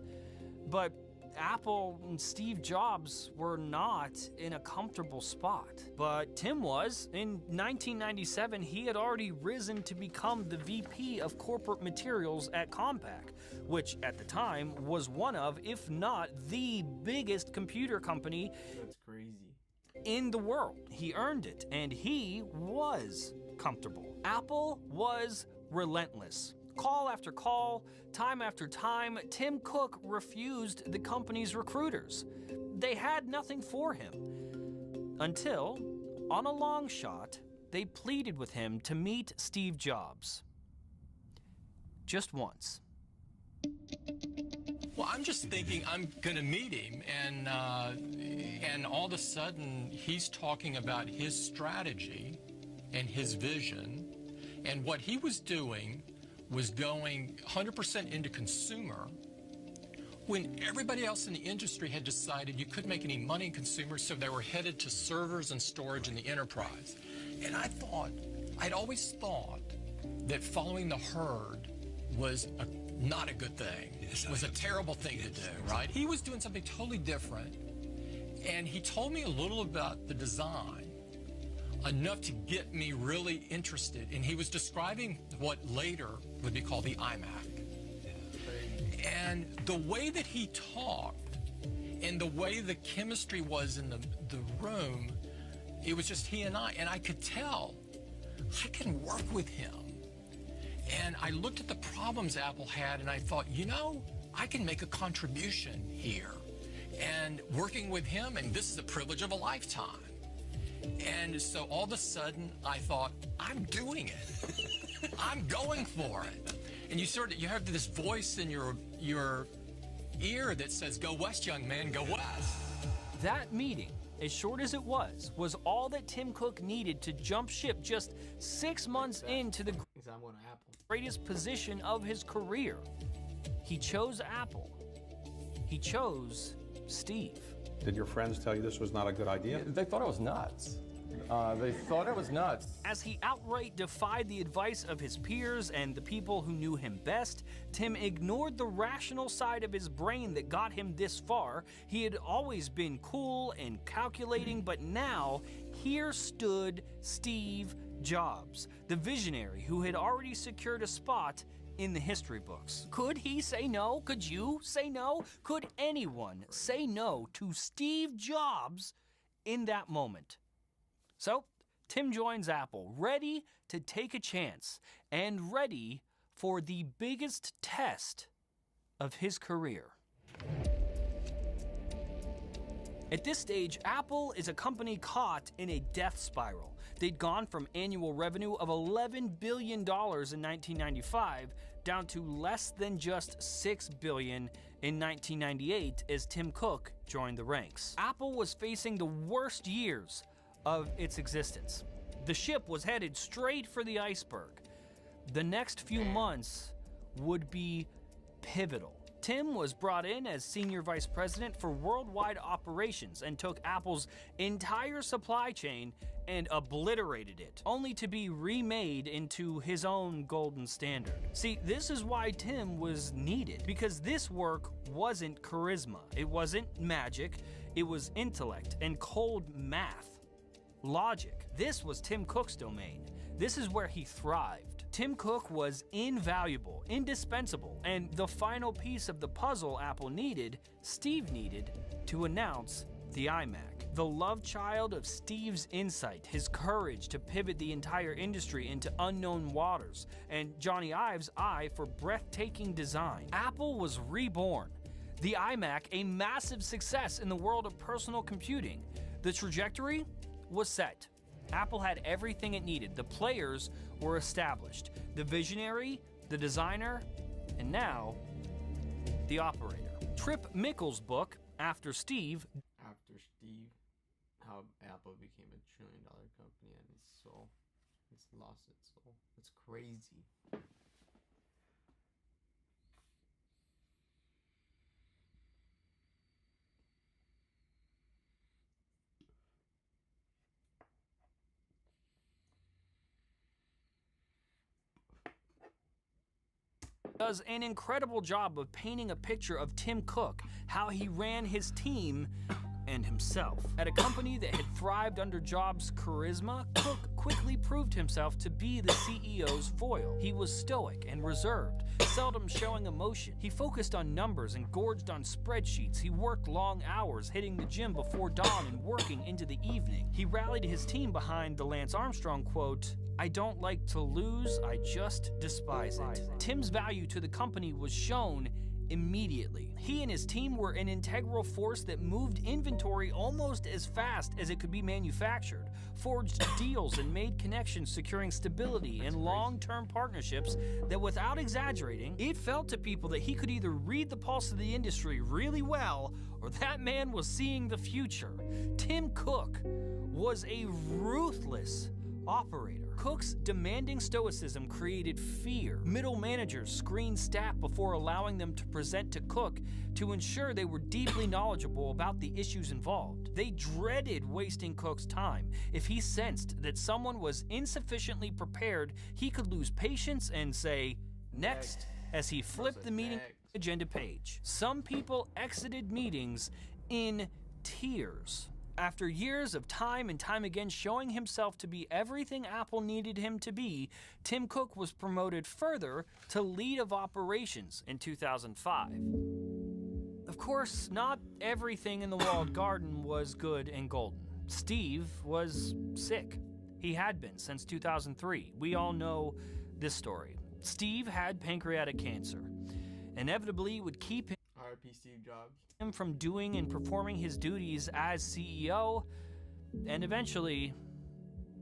but Apple and Steve Jobs were not in a comfortable spot. But Tim was. In 1997, he had already risen to become the VP of corporate materials at Compaq, which at the time was one of, if not the biggest computer company That's crazy. in the world. He earned it, and he was comfortable. Apple was relentless. Call after call, time after time, Tim Cook refused the company's recruiters. They had nothing for him. Until, on a long shot, they pleaded with him to meet Steve Jobs. Just once. Well, I'm just thinking I'm going to meet him, and all of a sudden he's talking about his strategy and his vision, and what he was doing was going 100% into consumer when everybody else in the industry had decided you couldn't make any money in consumer, so they were headed to servers and storage in the enterprise. And I'd always thought that following the herd was not a good thing. It was a terrible thing to do, right? He was doing something totally different, and he told me a little about the design, enough to get me really interested. And he was describing what later would be called the iMac. And the way that he talked and the way the chemistry was in the room, it was just he and I could tell I can work with him. And I looked at the problems Apple had, and I thought, you know, I can make a contribution here. And working with him, and this is the privilege of a lifetime. And so all of a sudden, I thought, I'm doing it. I'm going for it. And you have this voice in your ear that says, go west, young man, go west. That meeting, as short as it was all that Tim Cook needed to jump ship just 6 months into the greatest position of his career. He chose Apple. He chose Steve. Did your friends tell you this was not a good idea? They thought it was nuts. They thought it was nuts. As he outright defied the advice of his peers and the people who knew him best, Tim ignored the rational side of his brain that got him this far. He had always been cool and calculating, but now here stood Steve Jobs, the visionary who had already secured a spot in the history books. Could he say no? Could you say no? Could anyone say no to Steve Jobs in that moment? So, Tim joins Apple, ready to take a chance and ready for the biggest test of his career. At this stage, Apple is a company caught in a death spiral. They'd gone from annual revenue of $11 billion in 1995 down to less than just $6 billion in 1998 as Tim Cook joined the ranks. Apple was facing the worst years of its existence. The ship was headed straight for the iceberg. The next few months would be pivotal. Tim was brought in as Senior Vice President for Worldwide Operations and took Apple's entire supply chain and obliterated it, only to be remade into his own golden standard. See, this is why Tim was needed, because this work wasn't charisma, it wasn't magic, it was intellect and cold math. Logic. This was Tim Cook's domain. This is where he thrived. Tim Cook was invaluable, indispensable, and the final piece of the puzzle Apple needed, Steve needed, to announce the iMac. The love child of Steve's insight, his courage to pivot the entire industry into unknown waters, and Johnny Ive's eye for breathtaking design. Apple was reborn. The iMac, a massive success in the world of personal computing. The trajectory was set. Apple had everything it needed. The players were established. The visionary, the designer, and now, the operator. Trip Mickle's book, After Steve, how Apple became $1 trillion company and it's lost its soul. It's crazy. does an incredible job of painting a picture of Tim Cook, how he ran his team and himself. At a company that had thrived under Jobs' charisma, Cook quickly proved himself to be the CEO's foil. He was stoic and reserved, seldom showing emotion. He focused on numbers and gorged on spreadsheets. He worked long hours, hitting the gym before dawn and working into the evening. He rallied his team behind the Lance Armstrong quote, "I don't like to lose, I just despise it." Tim's value to the company was shown immediately. He and his team were an integral force that moved inventory almost as fast as it could be manufactured, forged deals and made connections, securing stability and long-term partnerships that, without exaggerating, it felt to people that he could either read the pulse of the industry really well or that man was seeing the future. Tim Cook was a ruthless operator. Cook's demanding stoicism created fear. Middle managers screened staff before allowing them to present to Cook to ensure they were deeply knowledgeable about the issues involved. They dreaded wasting Cook's time. If he sensed that someone was insufficiently prepared, he could lose patience and say, "Next," as he flipped the meeting agenda page. Some people exited meetings in tears. After years of time and time again showing himself to be everything Apple needed him to be, Tim Cook was promoted further to lead of operations in 2005. Of course, not everything in the walled garden was good and golden. Steve was sick. He had been since 2003. We all know this story. Steve had pancreatic cancer. Inevitably would keep him R.I.P. Steve Jobs. From doing and performing his duties as CEO, and eventually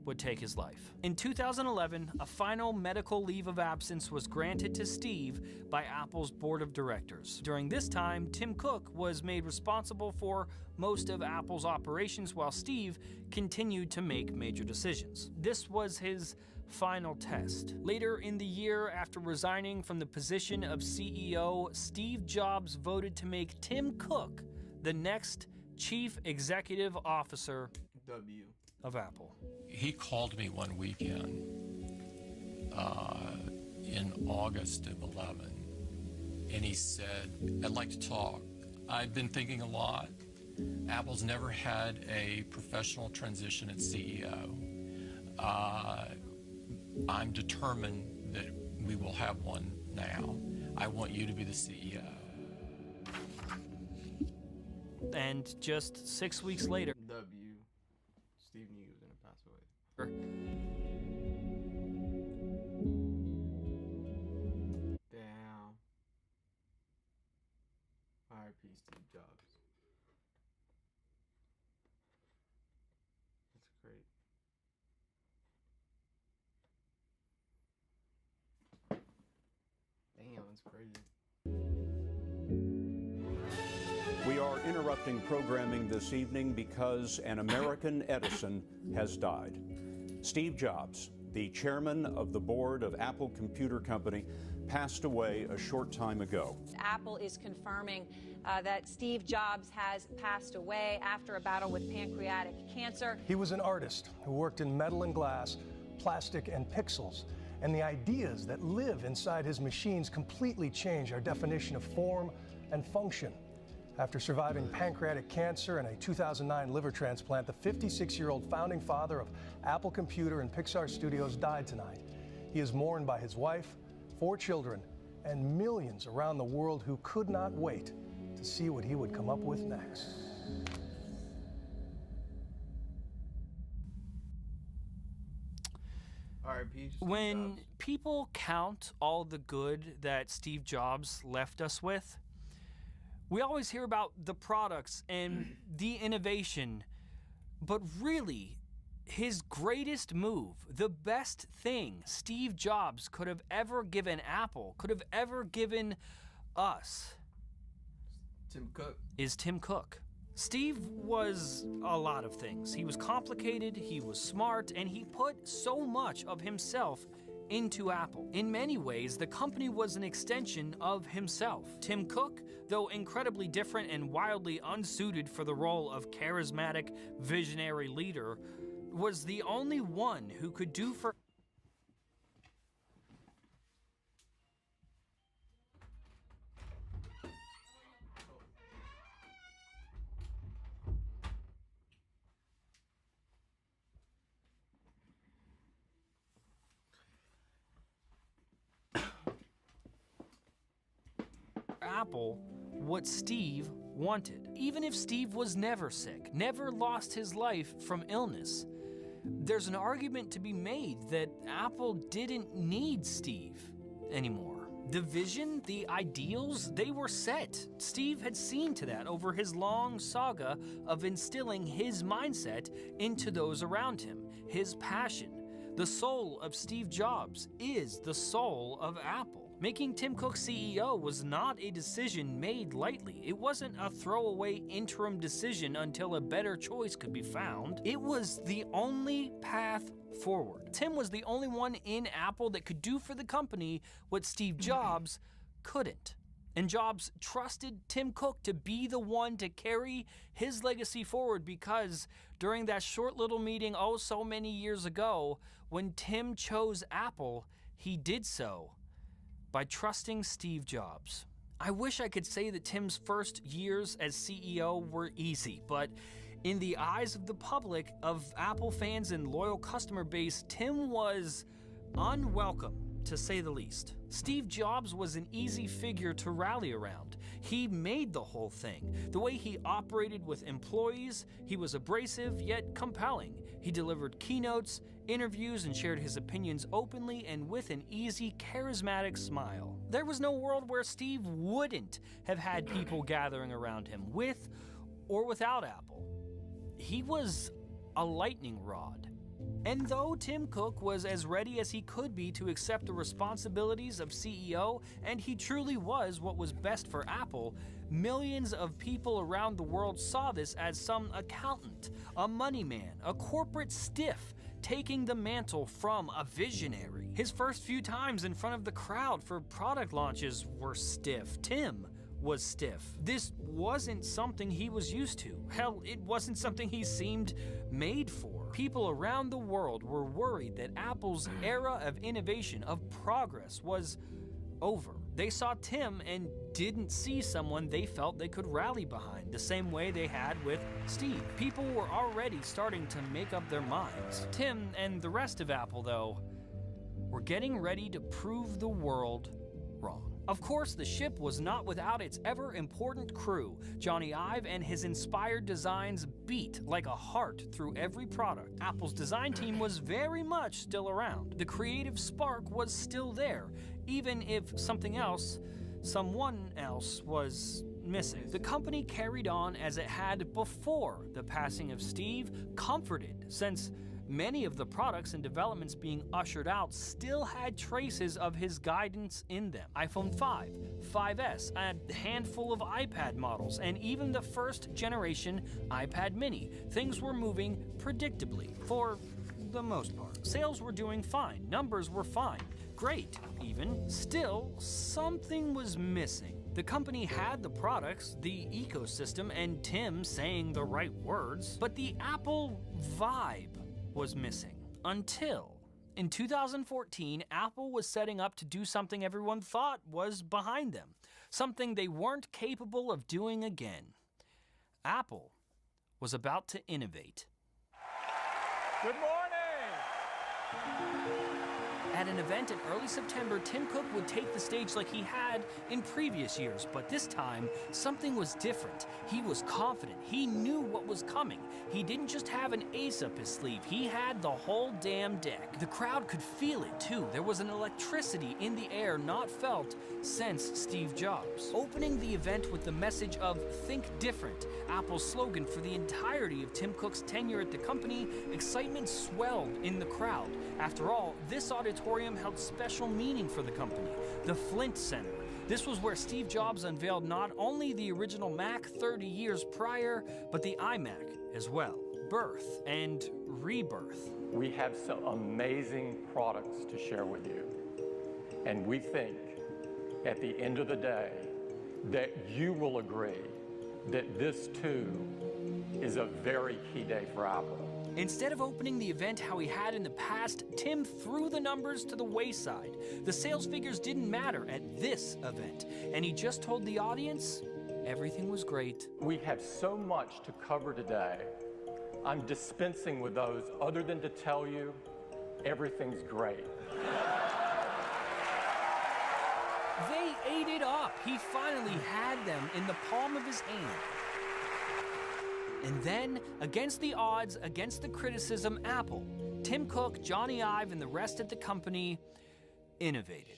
would take his life. In 2011, a final medical leave of absence was granted to Steve by Apple's board of directors. During this time, Tim Cook was made responsible for most of Apple's operations while Steve continued to make major decisions. This was his final test. Later in the year, after resigning from the position of CEO, Steve Jobs voted to make Tim Cook the next Chief Executive Officer of Apple. He called me one weekend in August of 11, and he said, "I'd like to talk. I've been thinking a lot. Apple's never had a professional transition at CEO. I'm determined that we will have one now. I want you to be the CEO. And just 6 weeks later, W. Steve knew he was gonna pass away. Damn. R.I.P. Steve Jobs. That's great. Damn, that's crazy. We are interrupting programming this evening because an American Edison has died. Steve Jobs, the chairman of the board of Apple Computer Company, passed away a short time ago. Apple is confirming that Steve Jobs has passed away after a battle with pancreatic cancer. He was an artist who worked in metal and glass, plastic and pixels. And the ideas that live inside his machines completely change our definition of form and function. After surviving pancreatic cancer and a 2009 liver transplant, the 56-year-old founding father of Apple Computer and Pixar Studios died tonight. He is mourned by his wife, 4 children, and millions around the world who could not wait to see what he would come up with next. When people count all the good that Steve Jobs left us with, we always hear about the products and the innovation, but really, his greatest move, the best thing Steve Jobs could have ever given Apple, could have ever given us, Tim Cook. Is Tim Cook. Steve was a lot of things. He was complicated, he was smart, and he put so much of himself into Apple. In many ways, the company was an extension of himself. Tim Cook, though incredibly different and wildly unsuited for the role of charismatic, visionary leader, was the only one who could do for Apple what Steve wanted. Even if Steve was never sick, never lost his life from illness, there's an argument to be made that Apple didn't need Steve anymore. The vision, the ideals, they were set. Steve had seen to that over his long saga of instilling his mindset into those around him, his passion. The soul of Steve Jobs is the soul of Apple. Making Tim Cook CEO was not a decision made lightly. It wasn't a throwaway interim decision until a better choice could be found. It was the only path forward. Tim was the only one in Apple that could do for the company what Steve Jobs couldn't. And Jobs trusted Tim Cook to be the one to carry his legacy forward because during that short little meeting oh so many years ago, when Tim chose Apple, he did so by trusting Steve Jobs. I wish I could say that Tim's first years as CEO were easy, but in the eyes of the public, of Apple fans and loyal customer base, Tim was unwelcome, to say the least. Steve Jobs was an easy figure to rally around. He made the whole thing. The way he operated with employees, he was abrasive yet compelling. He delivered keynotes, interviews, and shared his opinions openly and with an easy, charismatic smile. There was no world where Steve wouldn't have had people gathering around him, with or without Apple. He was a lightning rod. And though Tim Cook was as ready as he could be to accept the responsibilities of CEO, and he truly was what was best for Apple, millions of people around the world saw this as some accountant, a money man, a corporate stiff, taking the mantle from a visionary. His first few times in front of the crowd for product launches were stiff. Tim was stiff. This wasn't something he was used to. Hell, it wasn't something he seemed made for. People around the world were worried that Apple's era of innovation, of progress, was over. They saw Tim and didn't see someone they felt they could rally behind, the same way they had with Steve. People were already starting to make up their minds. Tim and the rest of Apple, though, were getting ready to prove the world wrong. Of course, the ship was not without its ever-important crew. Johnny Ive and his inspired designs beat like a heart through every product. Apple's design team was very much still around. The creative spark was still there, even if someone else was missing. The company carried on as it had before the passing of Steve, comforted since many of the products and developments being ushered out still had traces of his guidance in them. iPhone 5, 5S, a handful of iPad models, and even the first generation iPad mini. Things were moving predictably, for the most part. Sales were doing fine, numbers were fine, great even. Still, something was missing. The company had the products, the ecosystem, and Tim saying the right words, but the Apple vibe was missing. Until, in 2014, Apple was setting up to do something everyone thought was behind them, something they weren't capable of doing again. Apple was about to innovate. Good morning! At an event in early September, Tim Cook would take the stage like he had in previous years, but this time, something was different. He was confident. He knew what was coming. He didn't just have an ace up his sleeve. He had the whole damn deck. The crowd could feel it, too. There was an electricity in the air not felt since Steve Jobs. Opening the event with the message of "Think Different," Apple's slogan for the entirety of Tim Cook's tenure at the company, excitement swelled in the crowd. After all, this auditorium held special meaning for the company, the Flint Center. This was where Steve Jobs unveiled not only the original Mac 30 years prior, but the iMac as well. Birth and rebirth. We have some amazing products to share with you. And we think, at the end of the day, that you will agree that this, too, is a very key day for Apple. Instead of opening the event how he had in the past, Tim threw the numbers to the wayside. The sales figures didn't matter at this event, and he just told the audience everything was great. We have so much to cover today. I'm dispensing with those other than to tell you everything's great. They ate it up. He finally had them in the palm of his hand. And then, against the odds, against the criticism, Apple, Tim Cook, Johnny Ive, and the rest at the company innovated.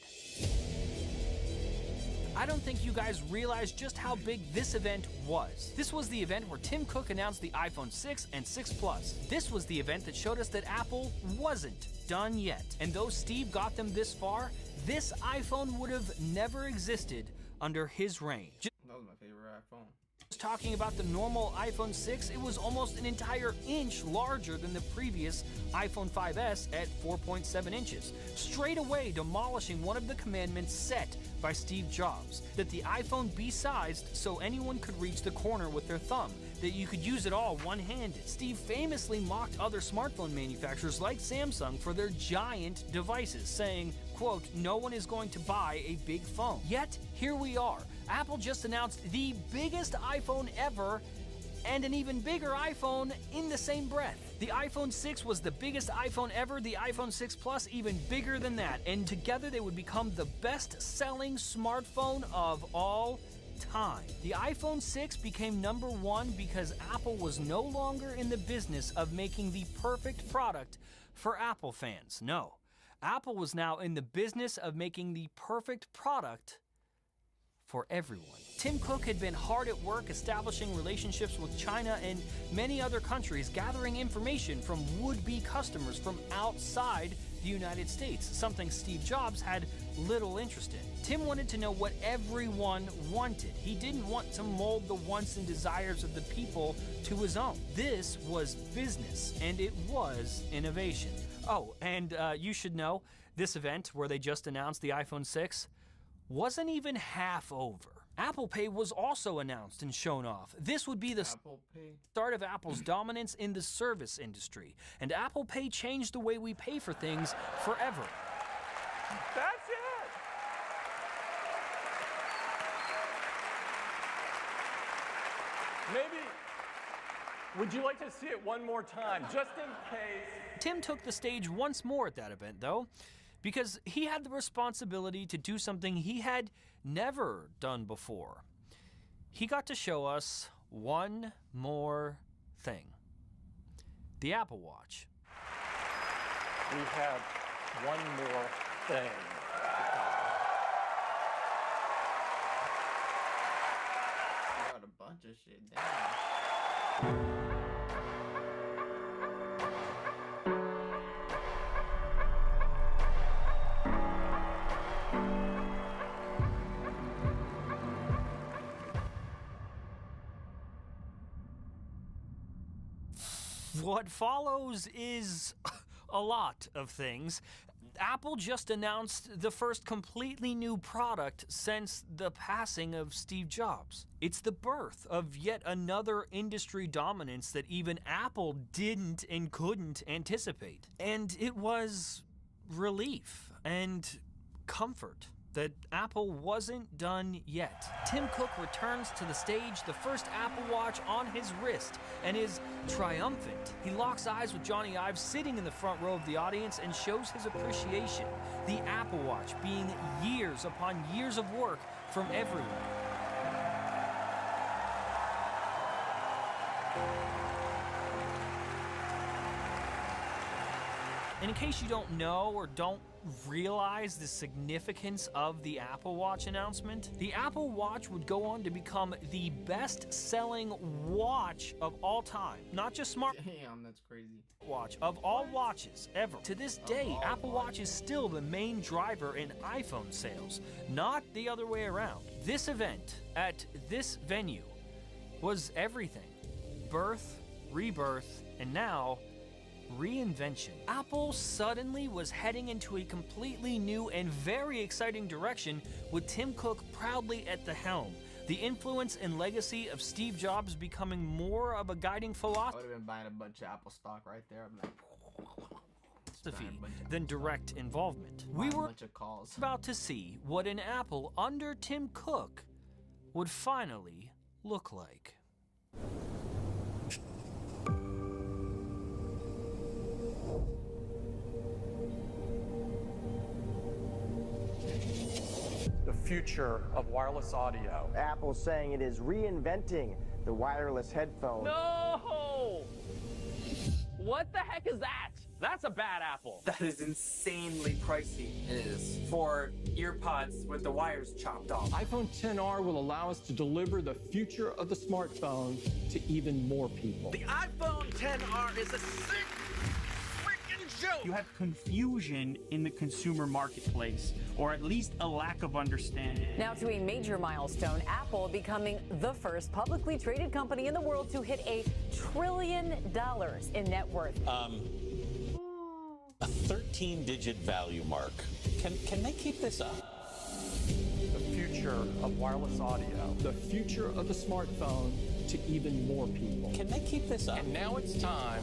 I don't think you guys realize just how big this event was. This was the event where Tim Cook announced the iPhone 6 and 6 Plus. This was the event that showed us that Apple wasn't done yet. And though Steve got them this far, this iPhone would have never existed under his reign. That was my favorite iPhone. Talking about the normal iPhone 6, it was almost an entire inch larger than the previous iPhone 5S at 4.7 inches, straight away demolishing one of the commandments set by Steve Jobs, that the iPhone be sized so anyone could reach the corner with their thumb, that you could use it all one-handed. Steve famously mocked other smartphone manufacturers like Samsung for their giant devices, saying, quote, "No one is going to buy a big phone." Yet, here we are. Apple just announced the biggest iPhone ever and an even bigger iPhone in the same breath. The iPhone 6 was the biggest iPhone ever, the iPhone 6 Plus even bigger than that, and together they would become the best-selling smartphone of all time. The iPhone 6 became #1 because Apple was no longer in the business of making the perfect product for Apple fans. No, Apple was now in the business of making the perfect product for everyone. Tim Cook had been hard at work establishing relationships with China and many other countries, gathering information from would-be customers from outside the United States, something Steve Jobs had little interest in. Tim wanted to know what everyone wanted. He didn't want to mold the wants and desires of the people to his own. This was business, and it was innovation. Oh, and you should know, this event where they just announced the iPhone 6 wasn't even half over. Apple Pay was also announced and shown off. This would be the start of Apple's dominance in the service industry. And Apple Pay changed the way we pay for things forever. That's it! Maybe, would you like to see it one more time, just in case? Tim took the stage once more at that event, though, because he had the responsibility to do something he had never done before. He got to show us one more thing. The Apple Watch. We have one more thing. Got a bunch of shit down. What follows is a lot of things. Apple just announced the first completely new product since the passing of Steve Jobs. It's the birth of yet another industry dominance that even Apple didn't and couldn't anticipate. And it was relief and comfort that Apple wasn't done yet. Tim Cook returns to the stage, the first Apple Watch on his wrist, and is triumphant. He locks eyes with Johnny Ive sitting in the front row of the audience and shows his appreciation. The Apple Watch being years upon years of work from everyone. And in case you don't know or don't realize the significance of the Apple Watch announcement, the Apple Watch would go on to become the best-selling watch of all time. Not just smart. Damn, that's crazy. Watch of all watches ever. To this day, Apple Watch is still the main driver in iPhone sales, not the other way around. This event at this venue was everything. Birth, rebirth, and now reinvention. Apple suddenly was heading into a completely new and very exciting direction with Tim Cook proudly at the helm. The influence and legacy of Steve Jobs becoming more of a guiding philosophy. I would have been buying a bunch of Apple stock right there. I'm like, than direct involvement. We were about to see what an Apple under Tim Cook would finally look like. The future of wireless audio. Apple's saying it is reinventing the wireless headphone. No! What the heck is that? That's a bad Apple. That is insanely pricey. It is. For earpods with the wires chopped off. iPhone XR will allow us to deliver the future of the smartphone to even more people. The iPhone XR is a sick freaking joke. You have confusion in the consumer marketplace, or at least a lack of understanding. Now to a major milestone, Apple becoming the first publicly traded company in the world to hit $1 trillion in net worth. A 13-digit value mark. Can they keep this up? The future of wireless audio. The future of the smartphone to even more people. Can they keep this up? And now it's time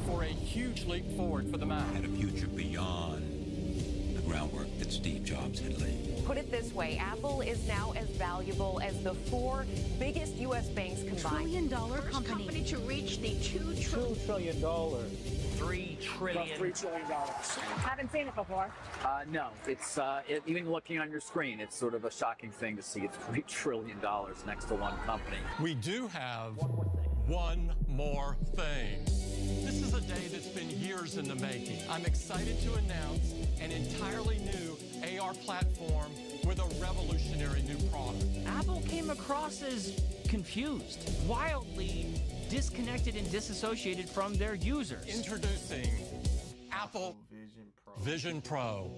for a huge leap forward for the Mac. And a future beyond the groundwork that Steve Jobs had laid. Put it this way, Apple is now as valuable as the 4 biggest U.S. banks combined. $1 trillion company to reach the $2 trillion. $3 trillion. Haven't seen it before. No, it's even looking on your screen, it's sort of a shocking thing to see. It's $3 trillion next to one company. We do have one more thing. This is a day that's been years in the making. I'm excited to announce an entirely new AR platform with a revolutionary new product. Apple came across as confused, wildly disconnected and disassociated from their users. Introducing Apple Vision Pro.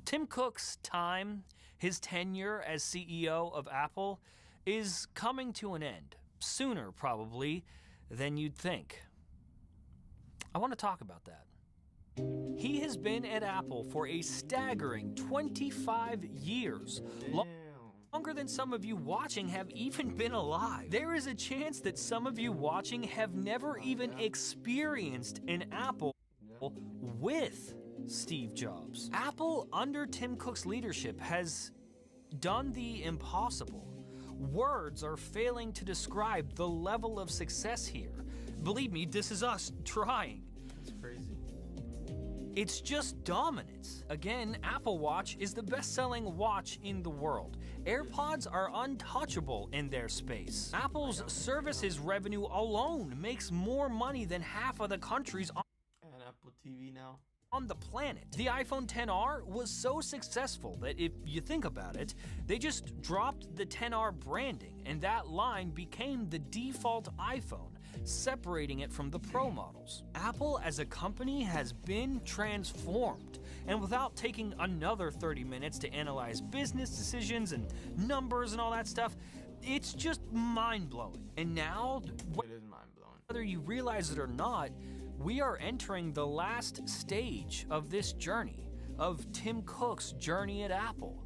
Tim Cook's time, his tenure as CEO of Apple, is coming to an end. Sooner, probably, than you'd think. I want to talk about that. He has been at Apple for a staggering 25 years. Longer than some of you watching have even been alive. There is a chance that some of you watching have never even experienced an Apple with Steve Jobs. Apple, under Tim Cook's leadership, has done the impossible. Words are failing to describe the level of success here. Believe me, this is us trying. It's crazy. It's just dominance. Again, Apple Watch is the best-selling watch in the world. AirPods are untouchable in their space. Apple's services revenue alone makes more money than half of the countries And Apple TV now. on the planet. The iPhone XR was so successful that if you think about it, they just dropped the XR branding and that line became the default iPhone, separating it from the Pro models. Apple as a company has been transformed, and without taking another 30 minutes to analyze business decisions and numbers and all that stuff, it's just mind-blowing. And now, It is mind-blowing. whether you realize it or not, we are entering the last stage of this journey, of Tim Cook's journey at Apple,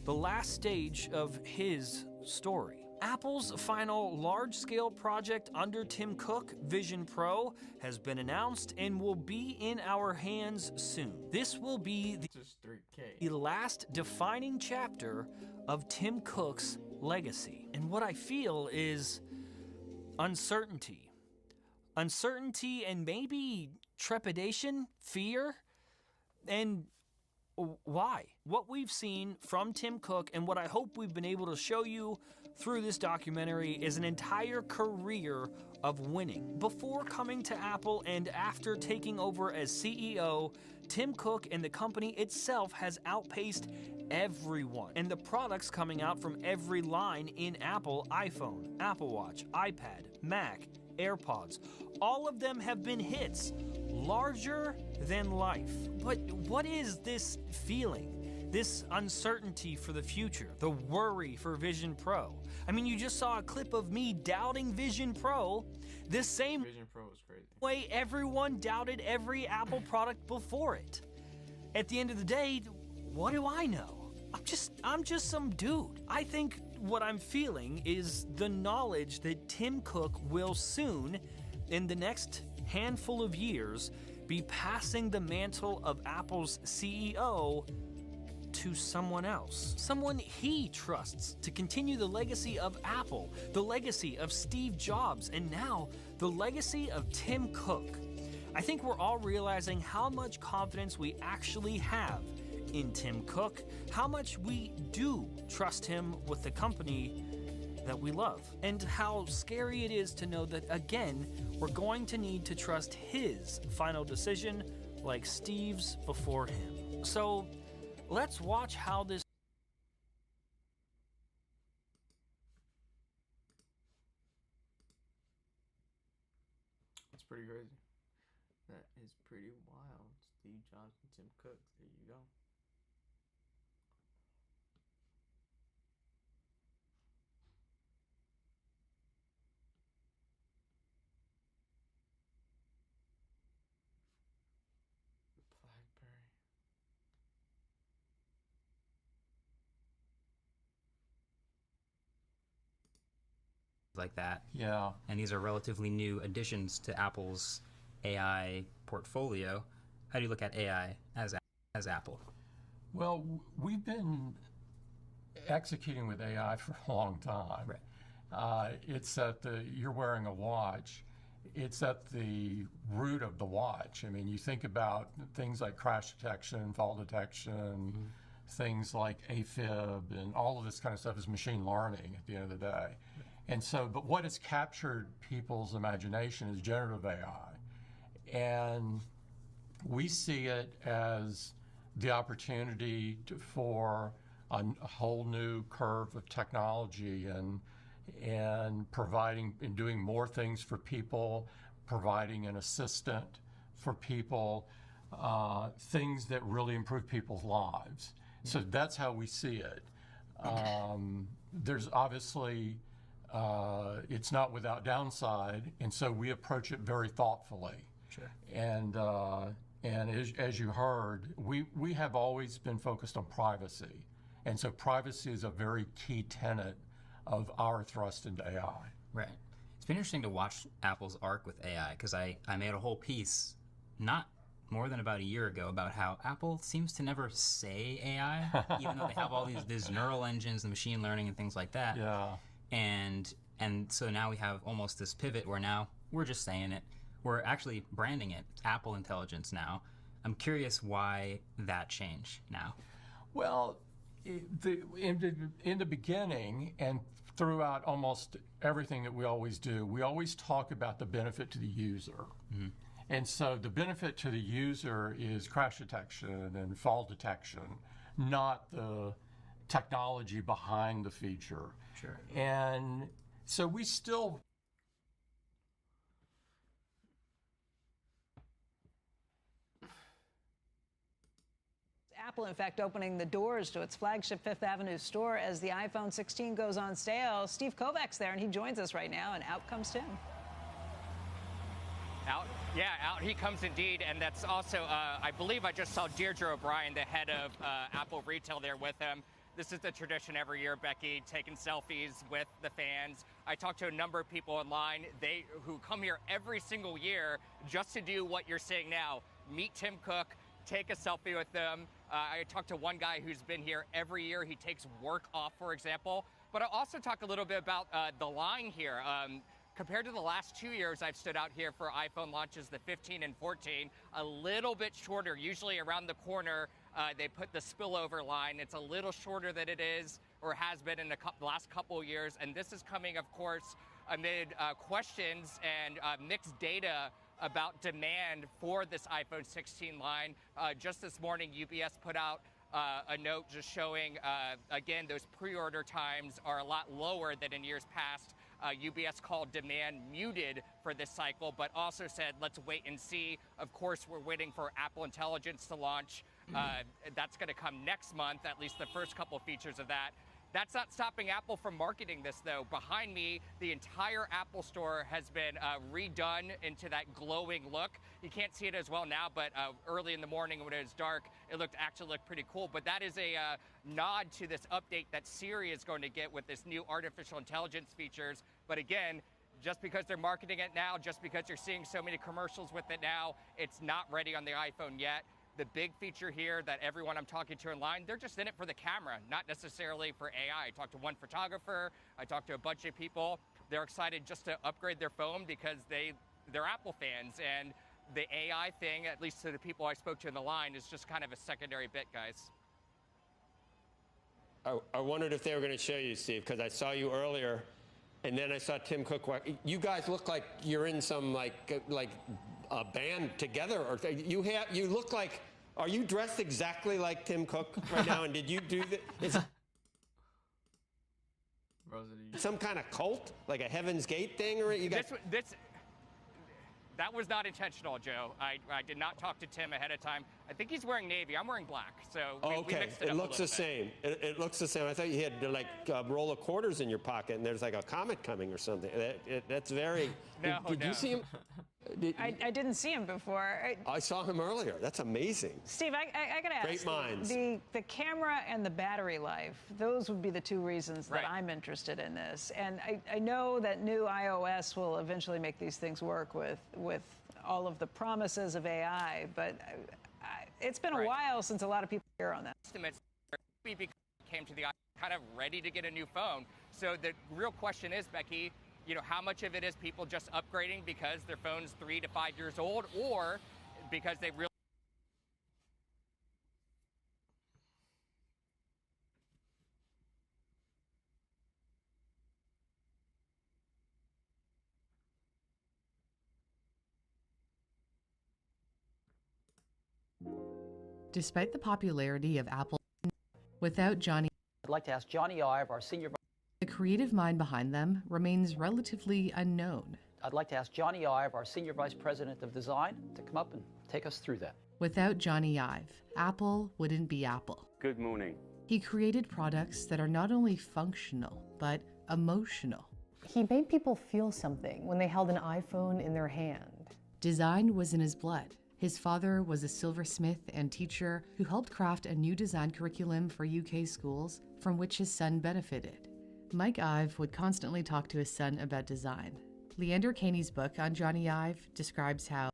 the last stage of his story. Apple's final large-scale project under Tim Cook, Vision Pro, has been announced and will be in our hands soon. This will be Just 3K. the last defining chapter of Tim Cook's legacy. And what I feel is uncertainty. Uncertainty and maybe trepidation, fear, and why? What we've seen from Tim Cook and what I hope we've been able to show you through this documentary is an entire career of winning. Before coming to Apple and after taking over as CEO, Tim Cook and the company itself has outpaced everyone. And the products coming out from every line in Apple: iPhone, Apple Watch, iPad, Mac, AirPods, all of them have been hits, larger than life. But what is this feeling? This uncertainty for the future, the worry for Vision Pro. I mean, you just saw a clip of me doubting Vision Pro, this same Vision Pro was crazy. way everyone doubted every Apple product before it. At the end of the day, what do I know? I'm just some dude. I think what I'm feeling is the knowledge that Tim Cook will soon, in the next handful of years, be passing the mantle of Apple's CEO to someone else. Someone he trusts to continue the legacy of Apple, the legacy of Steve Jobs, and now the legacy of Tim Cook. I think we're all realizing how much confidence we actually have in Tim Cook, how much we do trust him with the company that we love, and how scary it is to know that, again, we're going to need to trust his final decision like Steve's before him. So let's watch how this It's pretty crazy. That is pretty wild. Steve Jobs and Tim Cook. There you go. BlackBerry. Like that. Yeah. And these are relatively new additions to Apple's AI portfolio. How do you look at AI as Apple? Well, we've been executing with AI for a long time. Right. It's at you're wearing a watch. It's at the root of the watch. I mean, you think about things like crash detection, fall detection, things like AFib, and all of this kind of stuff is machine learning at the end of the day. And so, but what has captured people's imagination is generative AI. And we see it as the opportunity for a whole new curve of technology and providing and doing more things for people, providing an assistant for people, things that really improve people's lives. So that's how we see it. There's obviously, it's not without downside, and so we approach it very thoughtfully. Sure. And as you heard, we have always been focused on privacy. And so privacy is a very key tenet of our thrust into AI. Right. It's been interesting to watch Apple's arc with AI, because I made a whole piece not more than about a year ago about how Apple seems to never say AI, even though they have all these neural engines, the machine learning and things like that. Yeah. And so now we have almost this pivot where now we're just saying it. We're actually branding it Apple Intelligence now. I'm curious why that change now. Well, in the beginning and throughout almost everything that we always do, we always talk about the benefit to the user. Mm-hmm. And so the benefit to the user is crash detection and fault detection, not the technology behind the feature. Sure. And so we still... Apple, in fact, opening the doors to its flagship Fifth Avenue store as the iPhone 16 goes on sale. Steve Kovac's there, and he joins us right now, and out comes Tim. Out he comes indeed, and that's also, I believe I just saw Deirdre O'Brien, the head of Apple Retail, there with him. This is the tradition every year, Becky, taking selfies with the fans. I talked to a number of people online who come here every single year just to do what you're seeing now, meet Tim Cook, take a selfie with them. I talked to one guy who's been here every year. He takes work off, for example. But I also talk a little bit about the line here. Compared to the last 2 years I've stood out here for iPhone launches, the 15 and 14, a little bit shorter. Usually around the corner, they put the spillover line. It's a little shorter than it is or has been in the last couple of years. And this is coming, of course, amid questions and mixed data about demand for this iPhone 16 line. Just this morning, UBS put out a note just showing, again, those pre-order times are a lot lower than in years past. UBS called demand muted for this cycle, but also said, let's wait and see. Of course, we're waiting for Apple Intelligence to launch. That's going to come next month, at least the first couple features of that. That's not stopping Apple from marketing this, though. Behind me, the entire Apple Store has been redone into that glowing look. You can't see it as well now, but early in the morning when it was dark, it actually looked pretty cool. But that is a nod to this update that Siri is going to get with this new artificial intelligence features. But again, just because they're marketing it now, just because you're seeing so many commercials with it now, it's not ready on the iPhone yet. The big feature here that everyone I'm talking to online, they're just in it for the camera, not necessarily for AI. I talked to one photographer, I talked to a bunch of people. They're excited just to upgrade their phone because they're Apple fans, and the AI thing, at least to the people I spoke to in the line, is just kind of a secondary bit, guys. I wondered if they were going to show you, Steve, because I saw you earlier, and then I saw Tim Cook. You guys look like you're in some like a band together, or you look like. Are you dressed exactly like Tim Cook right now? And did you do this? Some kind of cult, like a Heaven's Gate thing, or you got? That was not intentional, Joe. I did not talk to Tim ahead of time. I think he's wearing navy. I'm wearing black, so we mixed it up. It looks the same. It looks the same. I thought you had like a roll of quarters in your pocket, and there's like a comet coming or something. That's very. Did you see him? I didn't see him before. I saw him earlier. That's amazing. Steve, I got to ask. Great minds. The camera and the battery life, those would be the two reasons that I'm interested in this. And I know that new iOS will eventually make these things work with all of the promises of AI, but it's been a while since a lot of people hear on that. Estimates came to the iPhone kind of ready to get a new phone. So the real question is, Becky, how much of it is people just upgrading because their phone's 3 to 5 years old, or because they really... Despite the popularity of Apple, without Johnny, I'd like to ask Johnny Ive, our senior... the creative mind behind them remains relatively unknown. I'd like to ask Johnny Ive, our Senior Vice President of Design, to come up and take us through that. Without Johnny Ive, Apple wouldn't be Apple. Good morning. He created products that are not only functional, but emotional. He made people feel something when they held an iPhone in their hand. Design was in his blood. His father was a silversmith and teacher who helped craft a new design curriculum for UK schools from which his son benefited. Mike Ive would constantly talk to his son about design. Leander Caney's book on Johnny Ive describes how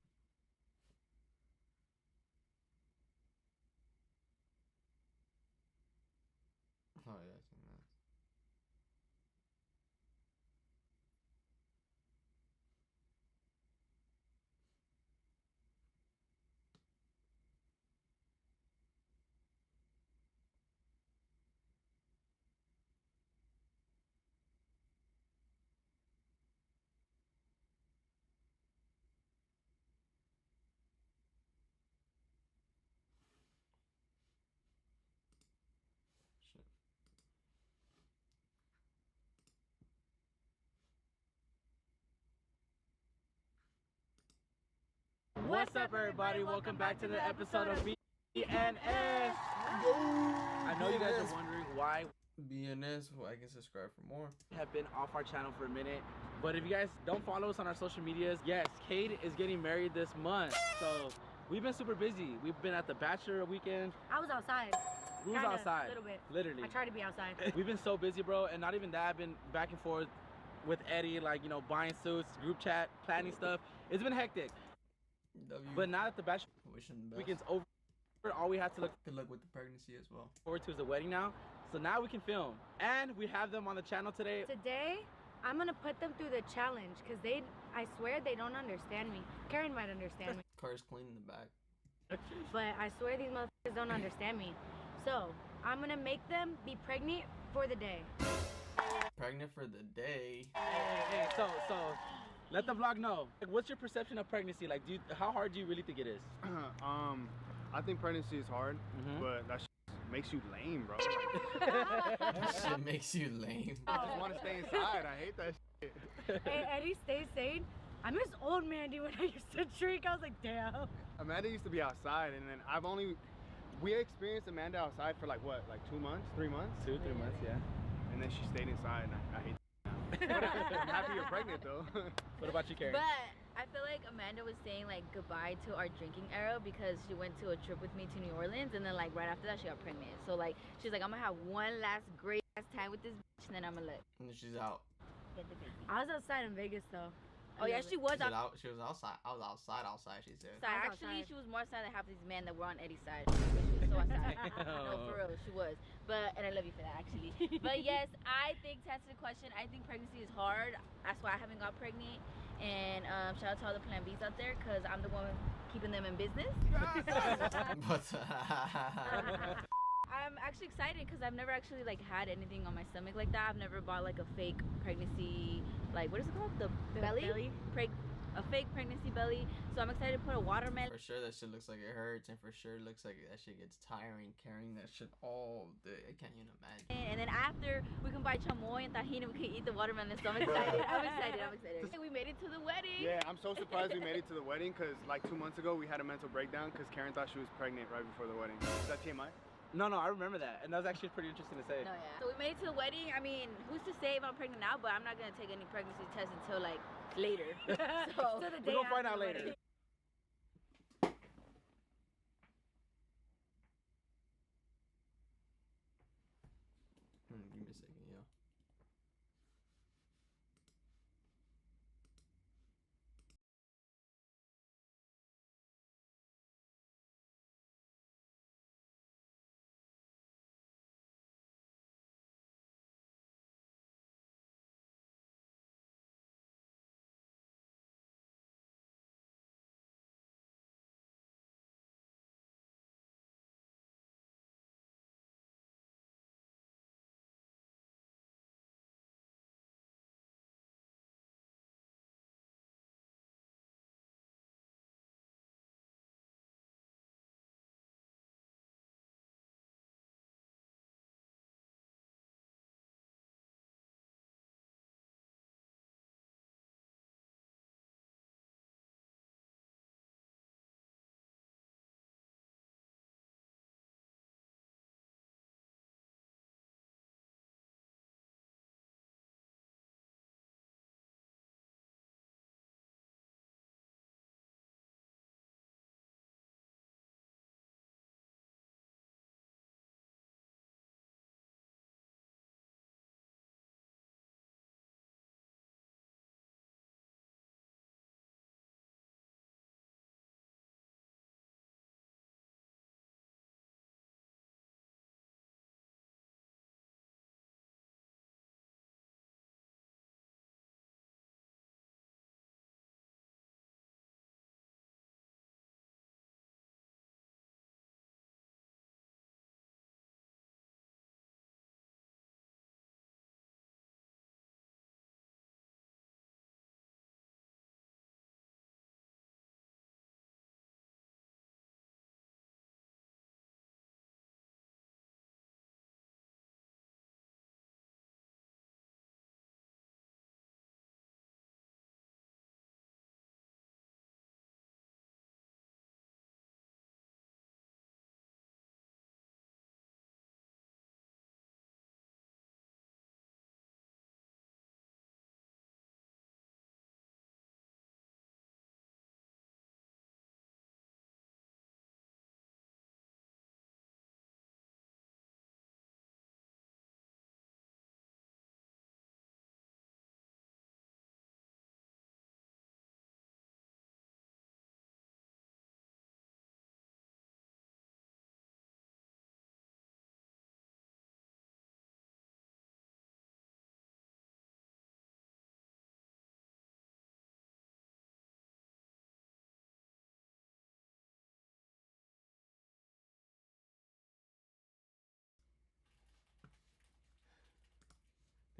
What's up, everybody? Welcome back to the episode of BNS. I know you guys are wondering why BNS, well, I can subscribe for more. we have been off our channel for a minute, but if you guys don't follow us on our social medias, yes, Cade is getting married this month, so we've been super busy. We've been at the bachelor weekend. I was outside. We was outside. A little bit. Literally. I tried to be outside. We've been so busy, bro, and not even that. I've been back and forth with Eddie, like, you know, buying suits, group chat, planning stuff. It's been hectic. But now that the bachelor weekend's over, all we have to look good luck with the pregnancy as well. Forward to is the wedding now. So now we can film, and we have them on the channel today. Today, I'm gonna put them through the challenge because I swear they don't understand me. Karen might understand me, Car's clean in the back. but I swear these motherfuckers don't understand me. So I'm gonna make them be pregnant for the day. Pregnant for the day. Hey, so let the vlog know. Like, what's your perception of pregnancy? Like, how hard do you really think it is? I think pregnancy is hard, but that shit makes you lame, bro. That shit makes you lame. I just want to stay inside. I hate that shit. Hey, Eddie, stay sane. I miss old Mandy when I used to drink. I was like, damn. Amanda used to be outside, and then we experienced Amanda outside for like what, like 2 months, 3 months? 2, 3 months, yeah. And then she stayed inside, and I hate that now. I'm happy you're pregnant, though. What about you, Karen? But I feel like Amanda was saying like goodbye to our drinking era because she went to a trip with me to New Orleans, and then like right after that she got pregnant. So like she's like, I'm gonna have one last great ass time with this bitch, and then I'm gonna let. And then she's out. Get the baby. I was outside in Vegas though. Oh yeah, she was out. She was outside. I was outside. She said. So actually, she was more outside than half these men that were on Eddie's side. She was so outside. No, for real, she was. But and I love you for that, actually. But yes, I think to answer the question, I think pregnancy is hard. That's why I haven't got pregnant. And shout out to all the Plan Bs out there, cause I'm the one keeping them in business. I'm actually excited because I've never actually like had anything on my stomach like that. I've never bought like a fake pregnancy, like what is it called? The belly? A fake pregnancy belly. So I'm excited to put a watermelon. For sure that shit looks like it hurts, and for sure it looks like that shit gets tiring carrying that shit all day. I can't even imagine. And then after we can buy chamoy and tahini, we can eat the watermelon. So I'm excited. I'm excited. We made it to the wedding. Yeah, I'm so surprised we made it to the wedding because like 2 months ago we had a mental breakdown because Karen thought she was pregnant right before the wedding. Is that TMI? No, I remember that, and that was actually pretty interesting to say. No, yeah. So we made it to the wedding. I mean, who's to say if I'm pregnant now? But I'm not gonna take any pregnancy tests until like later. So the day we're gonna find out later. Give me a second, yo.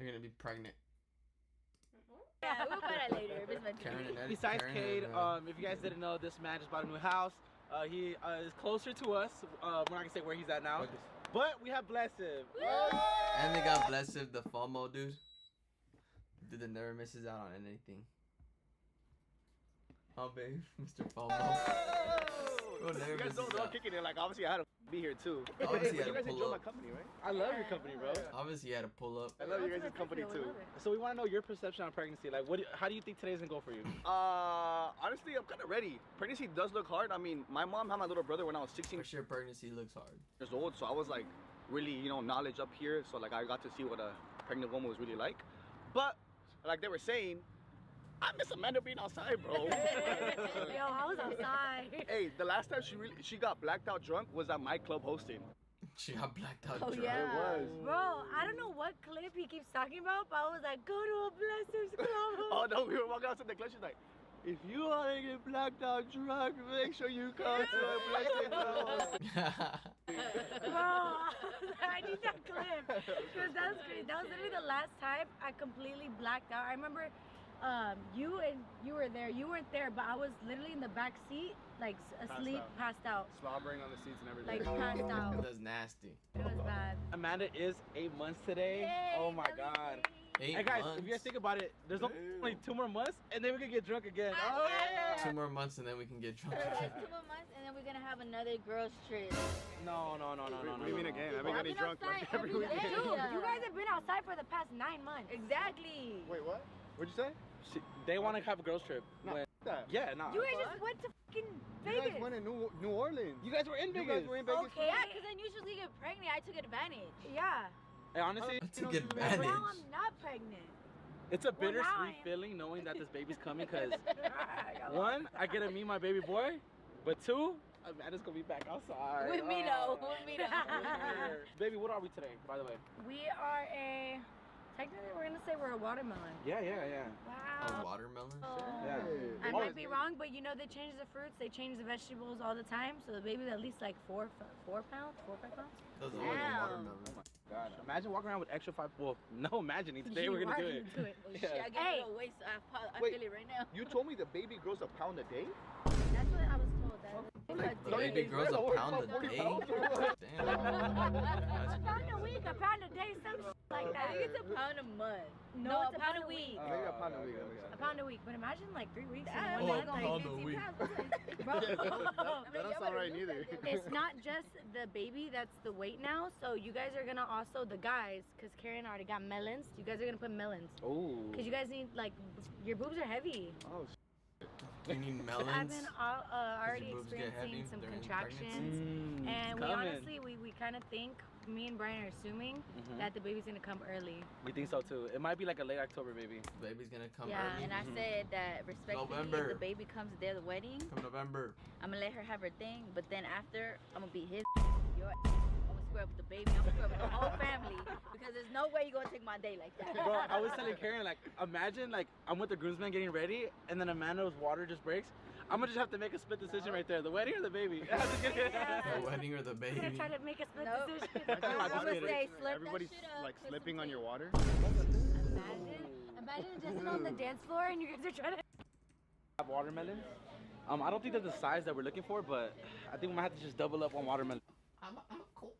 You're gonna be pregnant. Yeah, we'll find out later. If it's meant to Karen be. and Eddie. Besides Karen Cade, and, if you guys didn't know, this man just bought a new house. He is closer to us. We're not gonna say where he's at now, but we have Blessed. And they got Blessed, the FOMO dude. Dude that never misses out on anything. Oh, babe, Mr. FOMO. Bro, never You guys misses don't know out. kicking it. Like, obviously, I had to be here too. Obviously, you you had guys to pull enjoy my up. company, right? I love your company, bro. Obviously, you had to pull up. I love you guys' company too. So we want to know your perception on pregnancy. Like, how do you think today's gonna go for you? Honestly, I'm kind of ready. Pregnancy does look hard. I mean, my mom had my little brother when I was 16 For sure, pregnancy looks hard. years old, so I was like really, knowledge up here. So like I got to see what a pregnant woman was really like. But like they were saying, I miss Amanda being outside, bro. Yo, I was outside. Hey, the last time she got blacked out drunk was at my club hosting. She got blacked out Oh drunk. yeah. It was. Bro, I don't know what clip he keeps talking about, but I was like, go to a Blessers club. Oh no, we were walking out to the club. She's like, if you want to get blacked out drunk, make sure you come to a blessed club. Bro, I need that clip. Because that was crazy. That was literally the last time I completely blacked out. I remember you were there. You weren't there, but I was literally in the back seat, like asleep, passed out. Slobbering on the seats and everything. Like passed out. That's nasty. It was bad. Amanda is 8 months today. Yay, Oh my God. 8 Hey guys, months. if you guys think about it, there's only 2 more months, and then we can get drunk again. Oh yeah. 2 more months and then we can get drunk Like again. 2 more months, and then we're gonna have another girls trip. No. What do you mean again? I've been getting drunk like every Dude, weekend. you guys have been outside for the past 9 months. Exactly. Wait, what? What'd you say? They want to have a girls trip. No, when- that. Yeah, no. You guys just went to fucking You Vegas. guys went to New Orleans. You guys were in You Vegas. guys were in Vegas. Okay. Yeah, because then usually you get pregnant. I took advantage. Yeah. Hey, honestly, I took But advantage. now I'm not pregnant. it's a Well, now I bittersweet am. feeling knowing that this baby's coming because, one, I get to meet my baby boy, but 2, Amanda's gonna be back outside. With me though. With me though. Baby, what are we today, by the way? We are technically we're gonna say we're a watermelon. Yeah. Wow. A watermelon? Yeah. I might be wrong, but they change the fruits, they change the vegetables all the time. So the baby's at least like 4 pounds, 4 or 5 pounds. Doesn't look like a Damn. watermelon. God, imagine walking around with extra 5. Well, no, imagining today we're gonna do it. Oh, shit, I get Yeah. a little waist. I Wait. feel it right now. You told me the baby grows a pound a day? That's what I was told. The baby grows a pound a day? Damn. A pound a week, a pound a day, some shit like that. I think it's a pound a month. No, it's a pound a week. Maybe a pound a week. A pound a week, but imagine like 3 weeks in That's one Oh, month. a Like, pound a week. bro, That don't sound right neither. it's not just the baby that's the weight now. So you guys are gonna also the guys, because Karen already got melons. You guys are gonna put melons. Oh. Because you guys need your boobs are heavy. Oh, You need I've melons? been already boobs get heavy experiencing some during contractions, pregnancy? and It's we coming. honestly we kind of think, me and Brian are assuming that the baby's gonna come early. We think so too. It might be like a late October baby. The baby's gonna come Yeah, early. And I said that respectfully, November. if the baby comes the day of the wedding, Come November. I'm gonna let her have her thing. But then after, I'm gonna be his. Your I'm gonna square up with the baby. I'm gonna square up with the whole family because there's no way you're gonna take my day like that. Bro, I was telling Karen, like, imagine, like, I'm with the groomsmen getting ready, and then Amanda's water just breaks. I'm gonna just have to make a split decision right there. The wedding or the baby? The wedding or the We're gonna baby? try to make a split Nope. decision. I feel like I'm gonna this say kid- slurp everybody's that shit up, like put slipping some on your water. Imagine just on the dance floor and you guys are trying to. Have watermelon. I don't think they're the size that we're looking for, but I think we might have to just double up on watermelon. I'm a cold.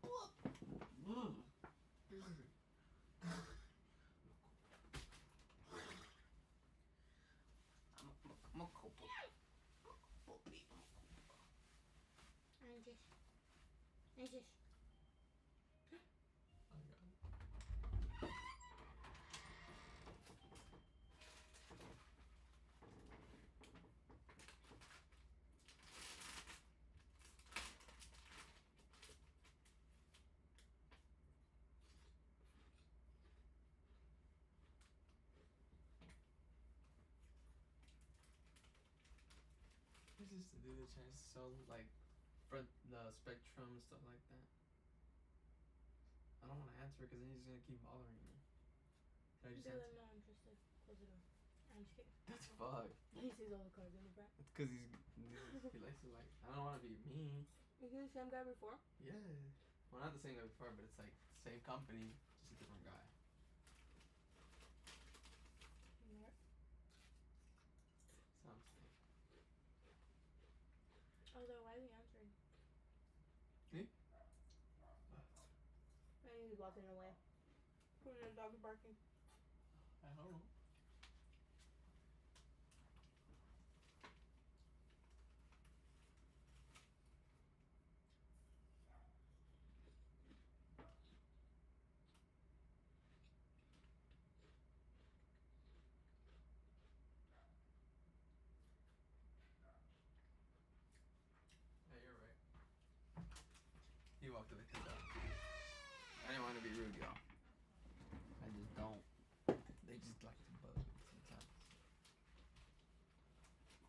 This is to do the chance to sell like front the Spectrum and stuff like that. I don't want to answer because then he's gonna keep bothering me. Can I just answer? not interested. Close it door. I'm just kidding. That's fucked. He sees all the cards in the back. It's because he likes to like. I don't want to be mean. Is he the same guy before? Yeah. Well, not the same guy before, but it's like same company, just a different guy. flossing away. Who's your dog barking? I don't know. Yeah, you're right. He walked away too loud. I didn't want to be rude, y'all. I just don't. They just like to bug sometimes.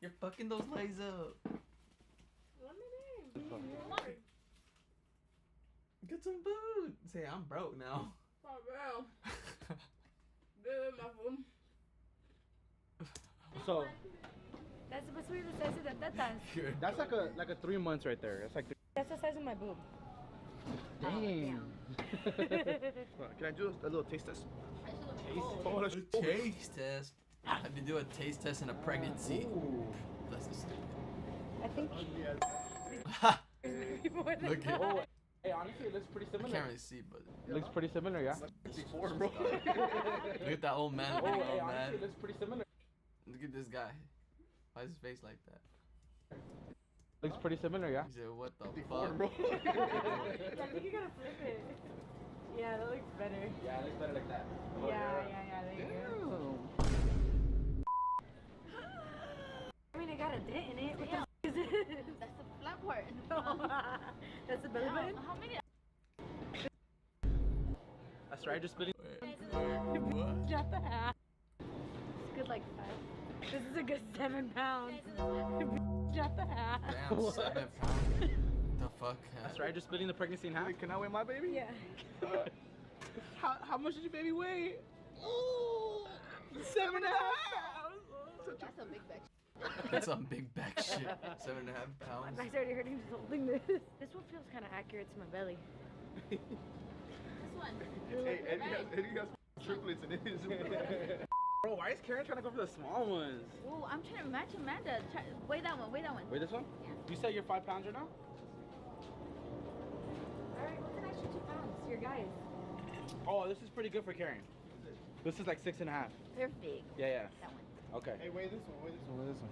You're fucking those legs up. Let me in. Get some food. Say I'm broke now. For real. Give me my food. So That's supposed to be the size of the tetas. that's like a 3 months right there. That's like That's the size of my boob. dang. Can I do a little taste test? Taste test. Have you do a taste test in a pregnancy? That's just stupid. I think. Look at Oh, hey, honestly, it looks pretty I similar. can't really see, but It looks pretty similar, yeah. Before, bro. look at that old man. Oh, Look at that hey, old man. honestly, it looks pretty similar. Look at this guy. Why is his face like that? Looks pretty similar, yeah. He said, "What the Before, fuck?" bro. I think you gotta flip it. Yeah, that looks better. Yeah, it looks better like that. Yeah, there you go. I mean, I got a dent in it. What the f is it? That's the flat part. That's the belly button? How many? That's right, just spitting. What? Shut the ass. It's good like 5. This is a good 7 pounds. Shut the ass. Damn, 7 pounds. The fuck? That's right, just splitting the pregnancy in half. Can I weigh my baby? Yeah. How much did your baby weigh? Ooh, 7.5 pounds. That's a big bag. That's some big back shit. 7.5 pounds. My back's already hurting just holding this. This one feels kind of accurate to my belly. This one. Hey, Eddie has triplets in his. Bro, why is Karen trying to go for the small ones? Ooh, I'm trying to match Amanda. Weigh that one. Weigh that one. Wait, this one? Yeah. You said you're 5 pounds right now? Alright, what's an extra 2 pounds? Your guys. Oh, this is pretty good for Karen. This is like 6.5. Perfect. Yeah. That one. Okay. Hey, weigh this one. Weigh this one. Weigh this one.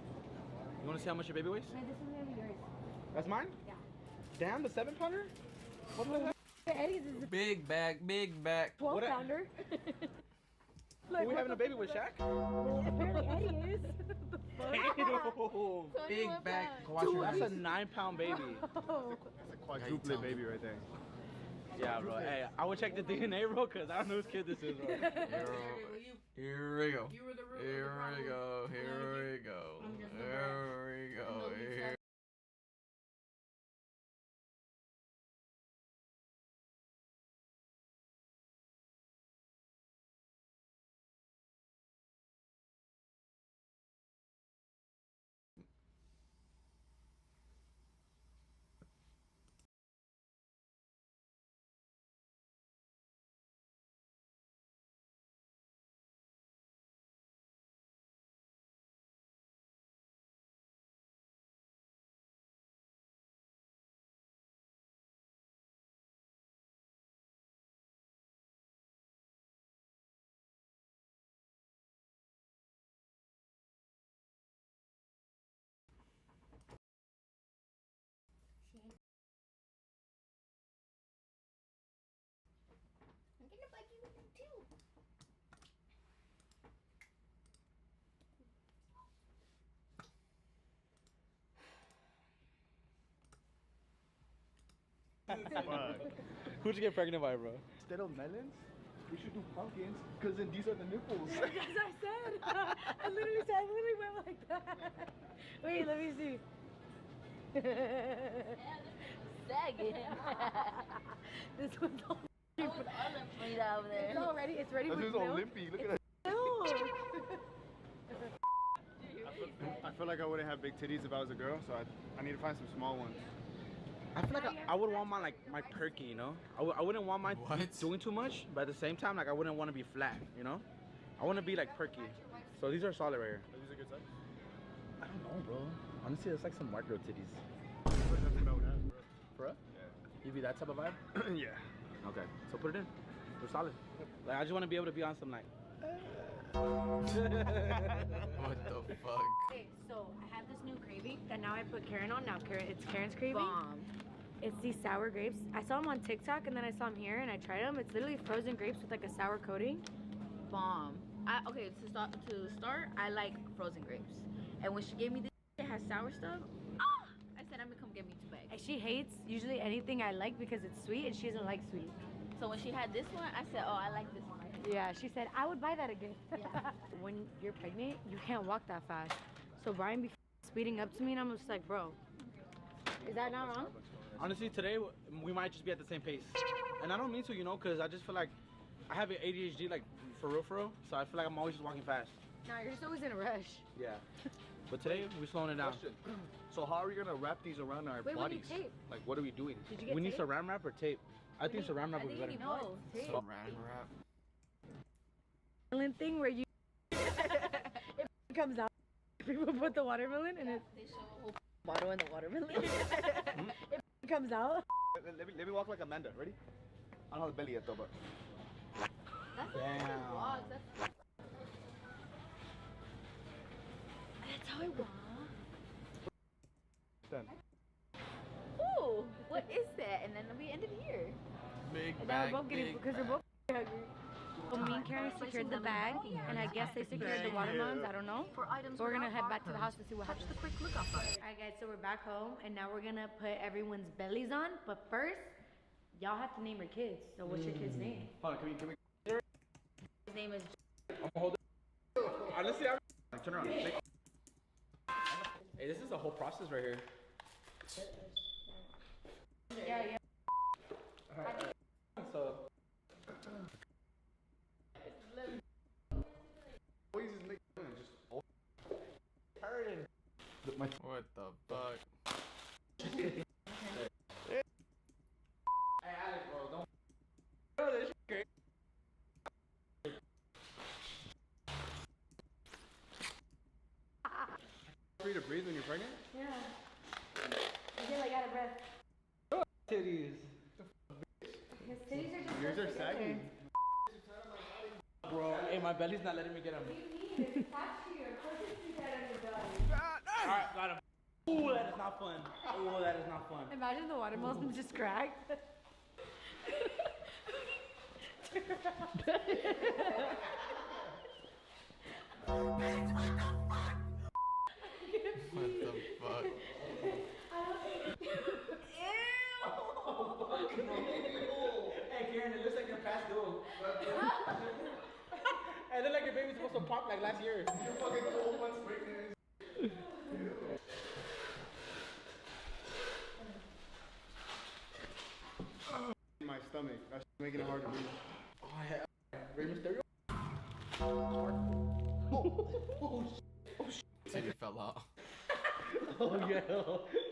You want to see how much your baby weighs? Man, this is gonna be yours. That's mine? Yeah. Damn, the 7-pounder? What the heck? Eddie's is a Big back, big back. 12 What a- pounder. Who we having a baby with, Shaq? Apparently Eddie is. Damn. Big back. That's a 9-pound baby. That's a quadruple baby right there. Yeah, bro. Hey, I would check the DNA, bro, because I don't know whose kid this is, bro. Here we go. You were the root Here of the we problem. go. Here we go. Here we go. Here. I'm gonna bug you with them too. Who'd you get pregnant by, bro? Instead of melons, we should do pumpkins, because then these are the nipples. As I said. I literally went like that. Wait, let me see. Sagging. This one's all Frida over there. It's all ready. It's ready This with is all milk. limpy. Look at that. I feel like I wouldn't have big titties if I was a girl, so I need to find some small ones. I feel like I would want mine like my perky, you know? I wouldn't want mine doing too much, but at the same time, like I wouldn't want to be flat, you know? I want to be like perky. So these are solid right here. Are these a good size? I don't know, bro. Honestly, it's like some white girl titties. That's what I would have, bro. For real? Yeah. You be that type of vibe? Yeah. Okay, so put it in. We're solid. Like, I just want to be able to be on some like. What the fuck? Okay, so I have this new gravy that now I put Karen on. Now it's Karen's gravy. Bomb. It's these sour grapes. I saw them on TikTok and then I saw them here and I tried them. It's literally frozen grapes with like a sour coating. Bomb. Okay, to start, I like frozen grapes. And when she gave me this, it has sour stuff. I said, I'm gonna come get me 2 bags. And she hates usually anything I like because it's sweet and she doesn't like sweet. So when she had this one, I said, oh, I like this one. Yeah, she said, I would buy that again. Yeah. When you're pregnant, you can't walk that fast. So Brian be speeding up to me and I'm just like, bro, is that not wrong? Honestly, today we might just be at the same pace. And I don't mean to, you know, because I just feel like I have an ADHD, like, for real. So I feel like I'm always just walking fast. No, you're just always in a rush. Yeah. But today, we're slowing it down. Question. So how are we gonna wrap these around our Wait, bodies? we need tape. Like, what are we doing? Did you get We need tape? saran wrap or tape? I think saran wrap would be better. No, tape. Saran wrap. Watermelon thing where you it comes out. People put the watermelon and it. They show a whole bottle in the watermelon. It comes out. Let me walk like Amanda. Ready? I don't have a belly yet though, but. That's how I walk. Done. Ooh, what is that? And then we ended here. Big And now bag, we're both getting big because we're both hungry. So me and Karen secured the bag, and I guess they secured the watermelons. I don't know. So we're gonna head back to the house to see what happens. Alright guys, so we're back home, and now we're gonna put everyone's bellies on. But first, y'all have to name your kids. So what's your kid's name? Hold on, can we? His name is. Honestly, turn around. Hey, this is a whole process right here. Yeah. So. What the fuck? Hey, Alex, bro, don't. Oh, this shit great. Free to breathe when you're pregnant? Yeah. I feel like out of breath. Titties. His titties are just. Yours are saggy. Bro, hey, my belly's not letting me get them. Alright, got him. Ooh, that is not fun. Ooh, that is not fun. Imagine the watermelons just cracked. What the fuck? Hey, Karen, it looks like you're past due. It looked like your baby's supposed to pop like last year. You're fucking 12 months pregnant. In my stomach. That's making it hard to breathe. Oh, yeah. Rey Mysterio? Titty fell out. Oh, yeah.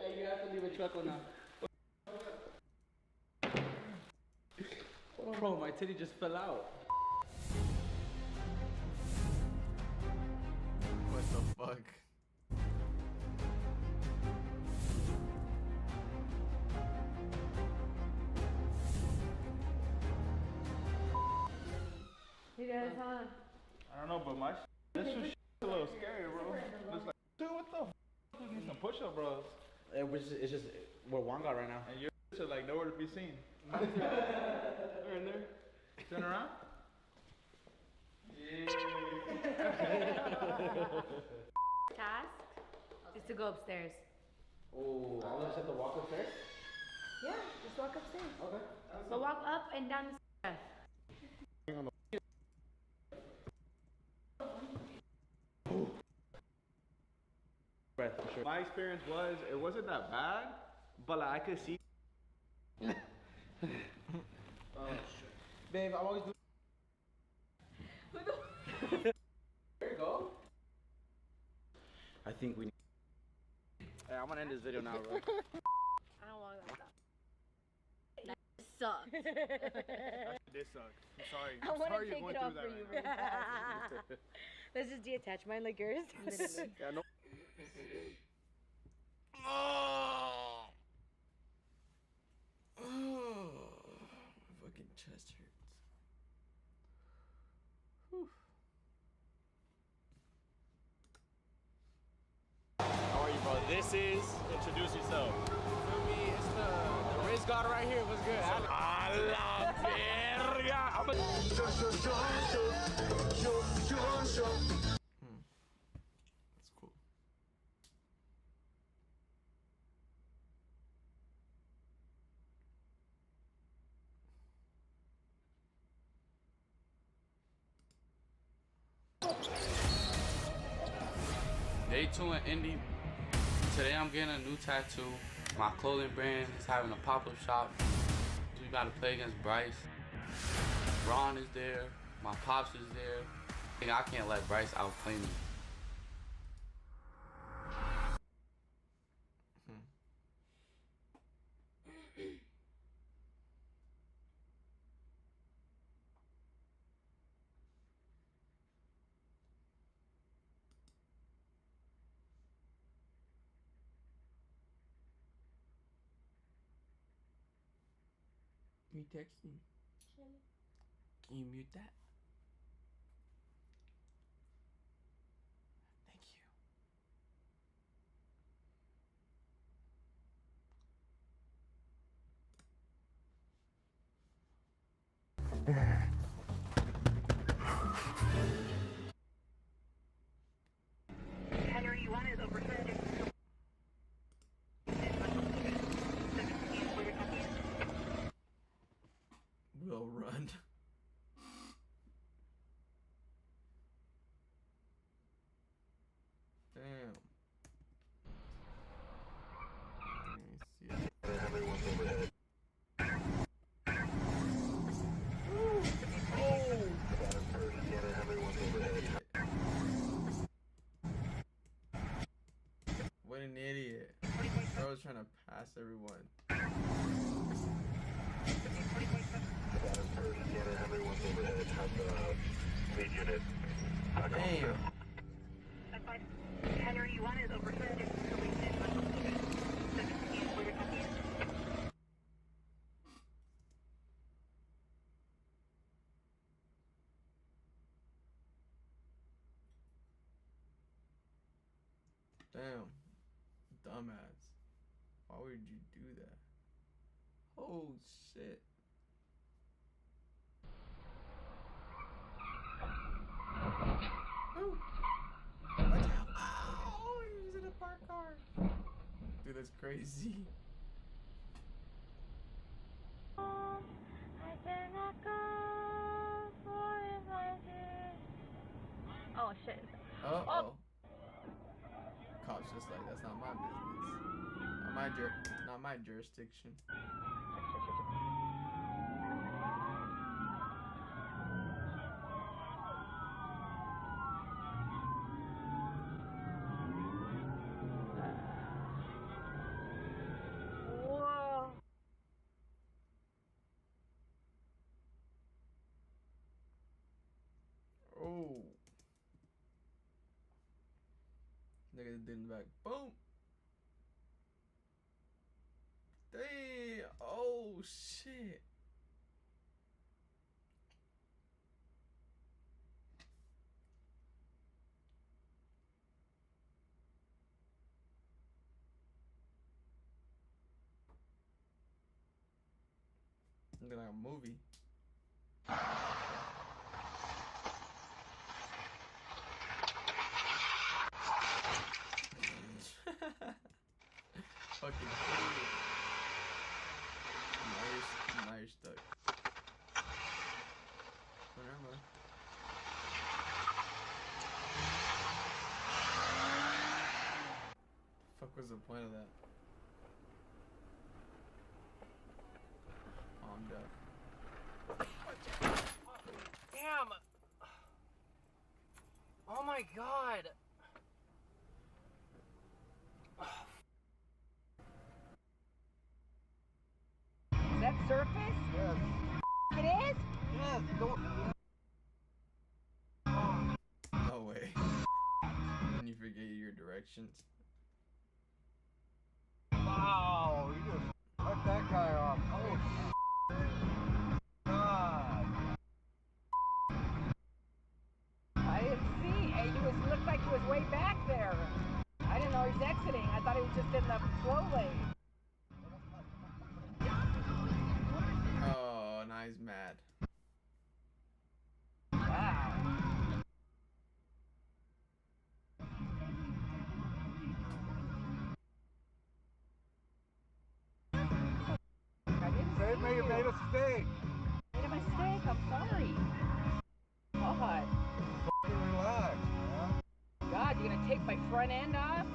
Hey, you have to leave a chuckle now. Bro, my titty just fell out. What the fuck? He does, huh? I don't know, but this is a little scary, bro. Looks like, dude, what the f? We need some push-up, bro. It's just we're Wanga right now. And you're just like nowhere to be seen. They're in there. Turn around. Yeah. Task is to go upstairs. Oh, I just have to walk upstairs? Yeah, just walk upstairs. Okay. So walk up and down the stairs. Breath, for sure. My experience was, it wasn't that bad, but like I could see. Oh, shit. Babe, I'm always doing. There you go. I think we need. Hey, I'm gonna end this video now, bro. I don't want that. That sucks. This sucks. I'm sorry. I I'm want sorry to you're take going it through off that for you right really fast. Let's just detach mine like yours. Yeah, no. Oh, my fucking chest hurts. this is, introduce yourself. Feel me? It's the Riz God right here. What's good? A la verga. I'm That's cool. Day 2 in Indy. Today I'm getting a new tattoo. My clothing brand is having a pop-up shop. We gotta play against Bryce. Ron is there. My pops is there. I can't let Bryce outplay me. Me texting. Can you mute that? Thank you. Henry, you want it over here? We'll run. Damn. Everyone's overhead. What an idiot. I was trying to pass everyone. Everyone's overhead. Have the lead unit. Damn. Henry, you want it over here? Damn. Dumbass. Why would you do that? Oh shit. Oh. Watch out. Oh, he was in a parked car. Dude, that's crazy. I cannot go for if I did. Oh shit. Uh-oh. Cops just like, that's not my business. Not my jurisdiction. Whoa. Oh. Nigga did back. Boom. Damn. Oh shit. Looking like a movie. Fucking idiot. Now you're stuck. Whatever. The fuck was the point of that? Oh, I'm deaf. Damn! Oh my god! Is that surface? Yes. It is? Yes. Don't. No way. When you forget your directions. Wow, you just let that guy off. Oh, God. I didn't see. He looked like he was way back there. I didn't know he was exiting. I thought he was just in the slow lane. Oh, now he's mad. Wow. They may have made a mistake. Made a mistake. I'm sorry. God. Relax, man. God, you gonna take my front end off?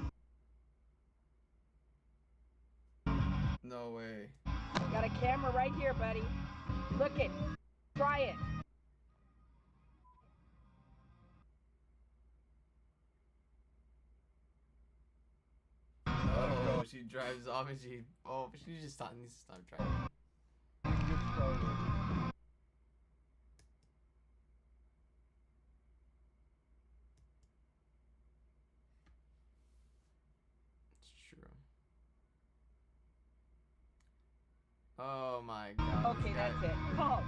No way. Got a camera right here, buddy. Look it. Try it. Oh, she drives off and she. Oh, she needs to stop driving. It's true. Oh my God. Okay, that's it. Oh,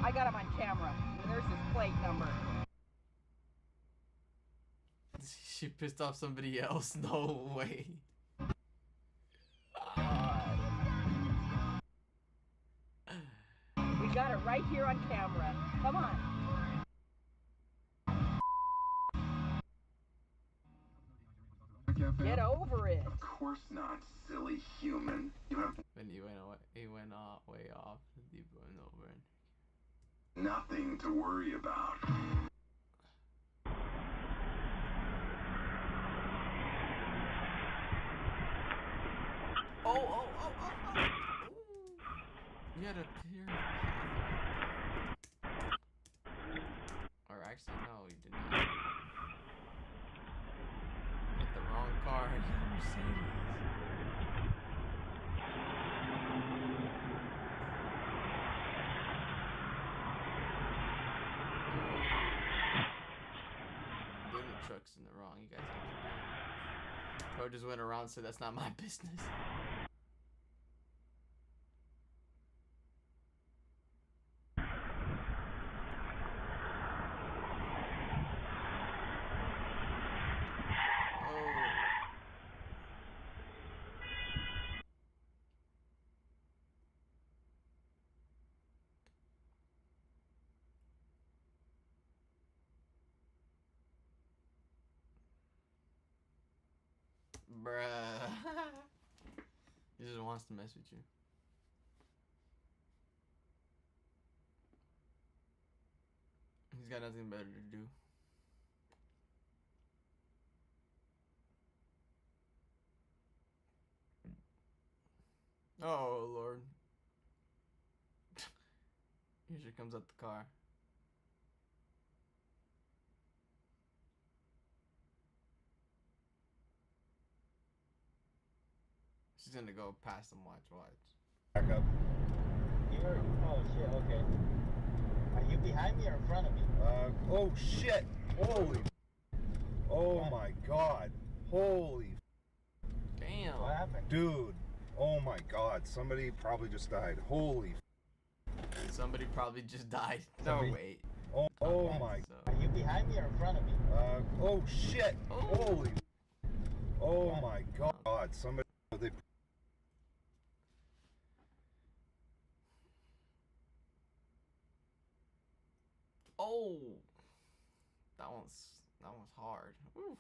I got him on camera. There's his plate number. She pissed off somebody else. No way. We got it right here on camera. Come on. Get over it. Of course not, silly human. You have When he went away, he went way off. He went over. nothing to worry about. Oh. You had a clear path right there. Or actually, no, you did not. Hit the wrong car. You got a Mercedes. Then the truck's in the wrong. You guys have to know. Bro just went around and said that's not my business. Bruh. He just wants to mess with you. He's got nothing better to do. Oh, Lord. Here she comes out the car. She's gonna go past him, watch. Back up. You're, oh shit, okay. Are you behind me or in front of me? Oh shit! Holy. Oh my God. Holy. Damn. What happened? Dude. Oh my God. Somebody probably just died. Holy. Somebody probably just died. No, Somebody- wait. Oh my. Are you behind me or in front of me? Oh shit! Holy. Oh my God! Somebody. They. Oh, that one's hard. Oof.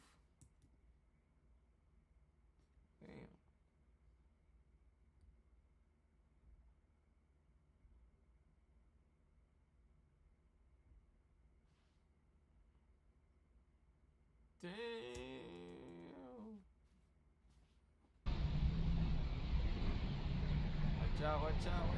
Damn. Damn. Watch out.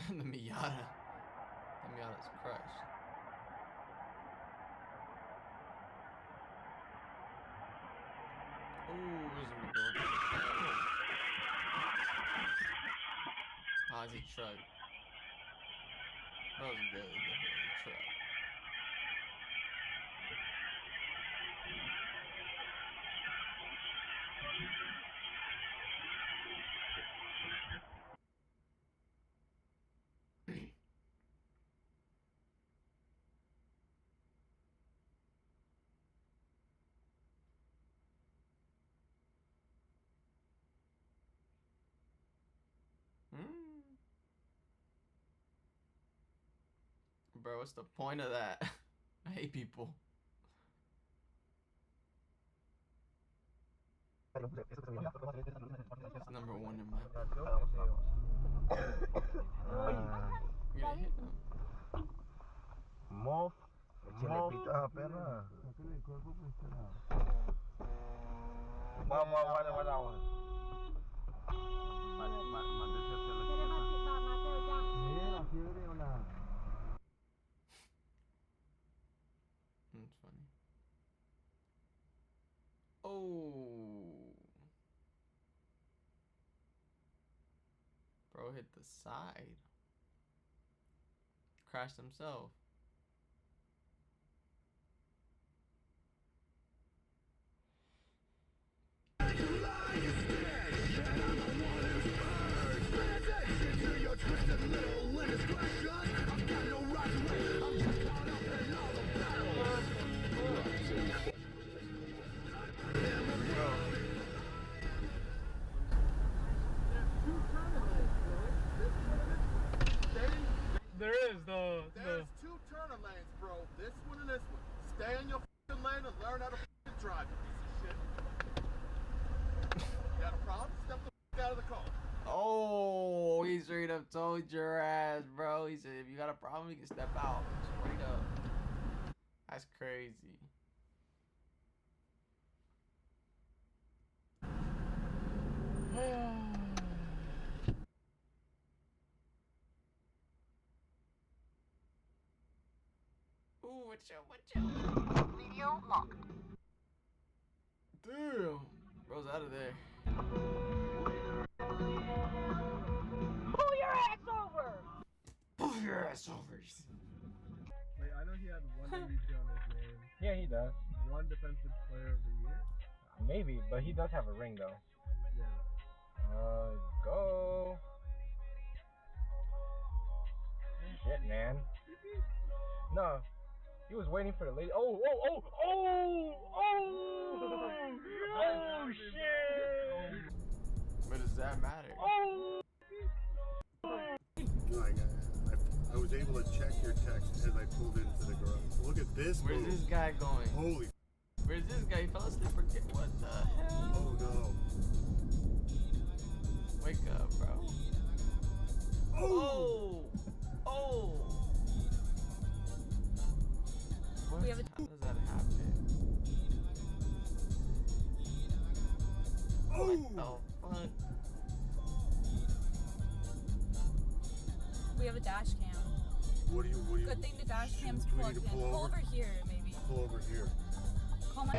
The Miata. The Miata's crushed. Ooh, where's it going? Oh, it's a truck. That was good. Definitely a truck. Bro, what's the point of that? I hate people. It's number one in my You're gonna hit them. Mof. Mof. Perra. Vamos, guarda one. That's funny. Oh. Bro hit the side. Crashed himself. There is There's two turning lanes, bro. This one and this one. Stay in your f***ing lane and learn how to f***ing drive, you piece of shit. Got a problem? Step the f*** out of the car. Oh, he straight up told your ass, bro. He said, if you got a problem, you can step out. Straight up. That's crazy. Ooh, what's up? Video locked. Damn. Bro's out of there. Pull your ass over! Pull your ass over. Wait, I know he had one MVP on his name. Yeah, he does. One defensive player of the year? Maybe, but he does have a ring though. Yeah. Go. Shit, man. No. He was waiting for the lady. Oh, shit! What does that matter? I was able to check your text as I pulled into the garage. Look at this. Where's this guy going? Holy. Where's this guy? He fell asleep or get what the hell? Oh no. Wake up, bro. Oh! What? We have How does that happen? Oh! What the fuck? We have a dash cam. What do you? Good thing the dash cam's do we plugged need in. to pull over? Here, maybe. Pull over here. Call my.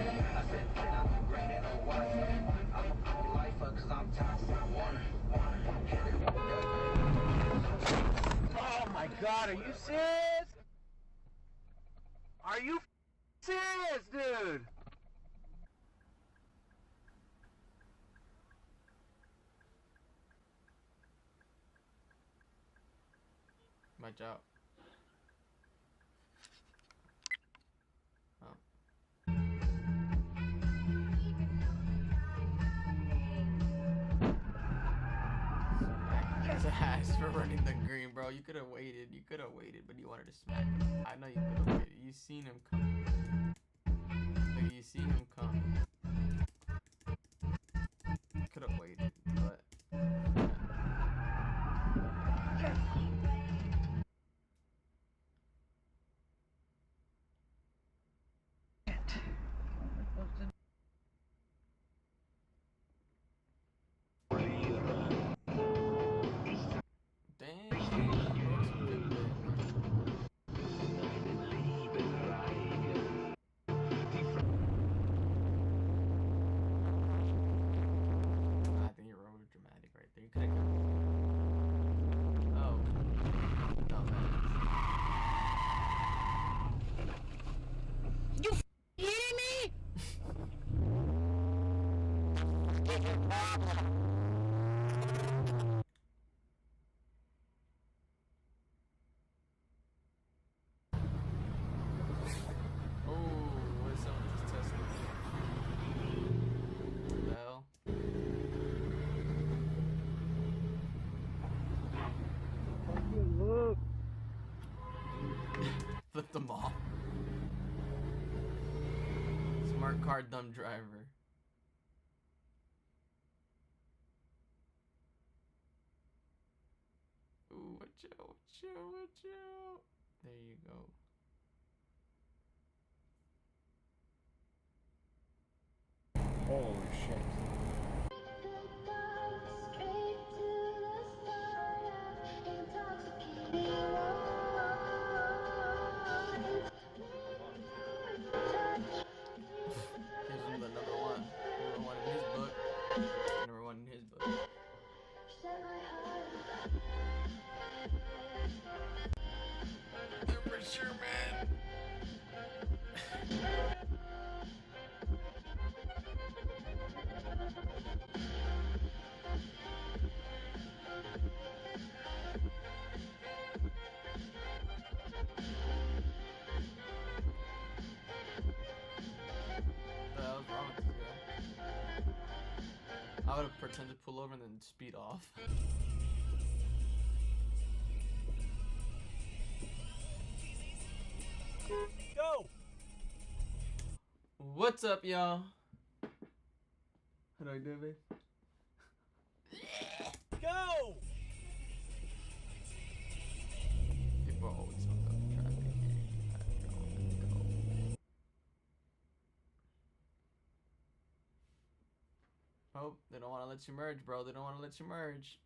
Oh my god, are you serious? Are you serious, dude? Watch out. Oh. His ass for running the green, bro. You could have waited. You could have waited, but you wanted to smack him. I know you could have waited. You seen him come. Like, you seen him come. Could have waited, but. Dang. car dumb driver. Ooh, watch out, watch out, watch out. There you go. Holy shit. Gives him the number one in his book. Number one in his book. For sure, man. What the hell is wrong with this guy? I would have pretended to pull over and then speed off. Go! What's up, y'all? How do I do, babe? Go! People are always hooked up in traffic here. Oh, they don't want to let you merge, bro. They don't want to let you merge.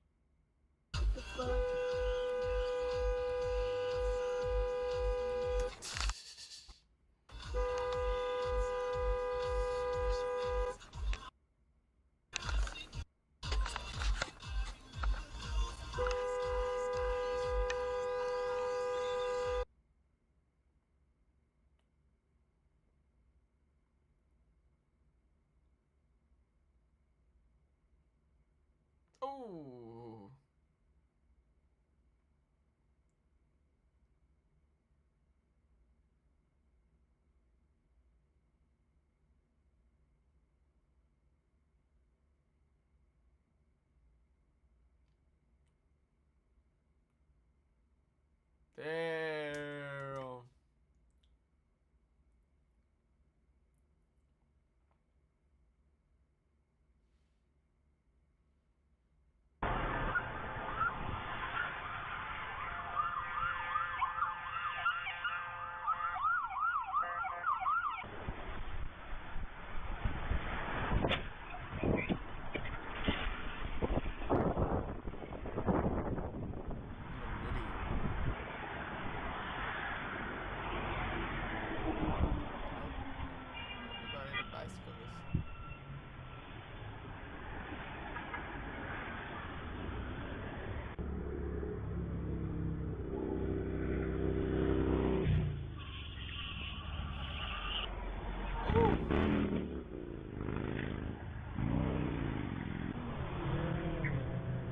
Oh. Damn.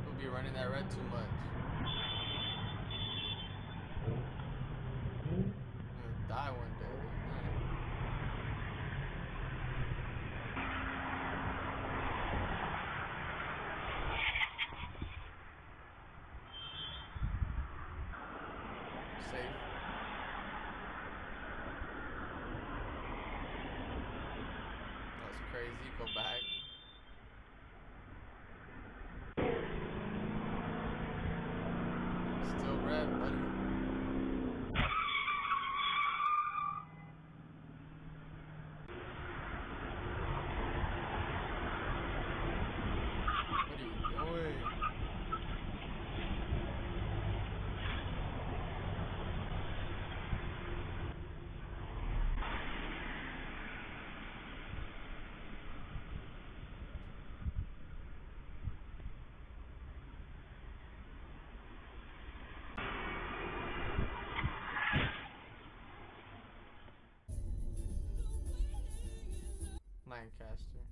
We'll be running that red too much. I'm gonna die one day. Safe. That's crazy. Go back. Still red, buddy. What are you doing? Lancaster.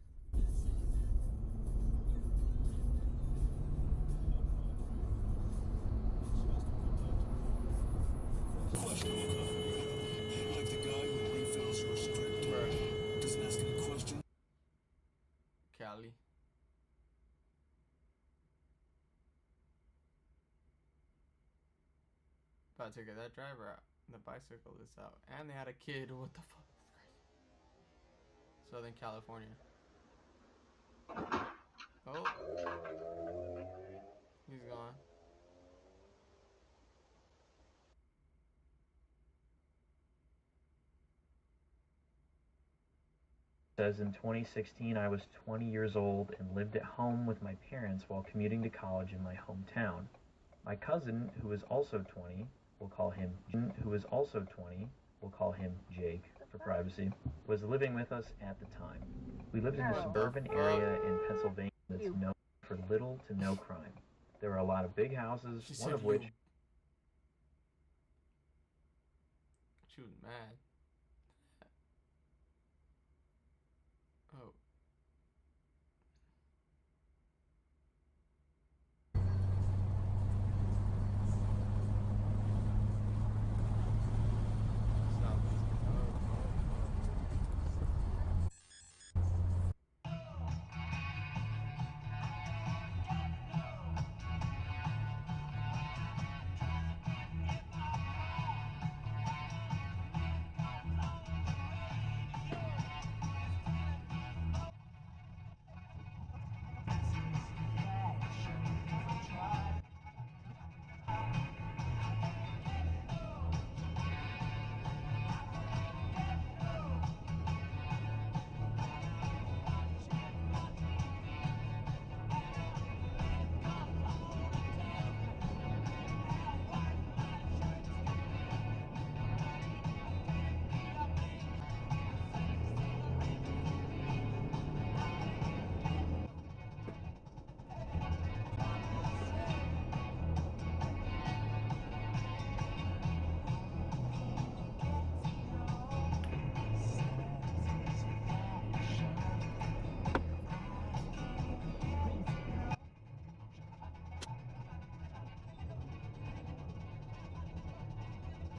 Like the guy who refills your script. Doesn't ask any questions. Cali. About to get that driver out. The bicycle is out. And they had a kid. What the fuck? Southern California. Oh. He's gone. Says in 2016 I was 20 years old and lived at home with my parents while commuting to college in my hometown. My cousin, who is also 20, we'll call him Jake for privacy, was living with us at the time. We lived in a suburban area in Pennsylvania that's known for little to no crime. There are a lot of big houses, one of which... She was mad. Oh.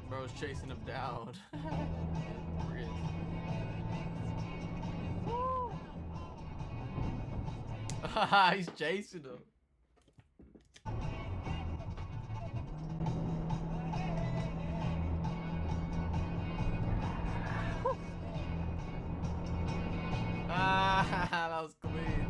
Bro's chasing him down. He's chasing him. That was clean.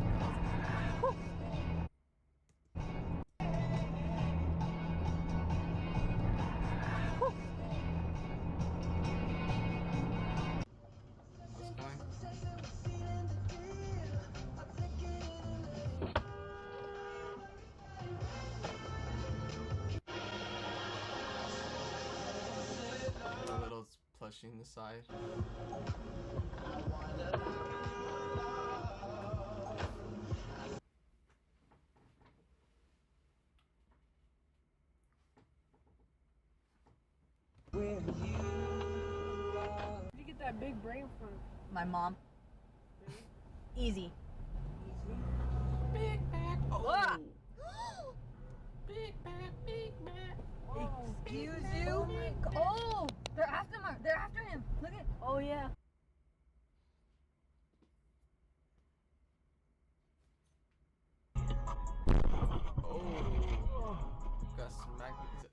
A little plushing the side. Where did you get that big brain from? My mom. Easy. Big Mac. Oh. Big Mac, Big Mac. Excuse you? Oh, they're after him. Look at. Oh yeah. Oh. Got smacked with his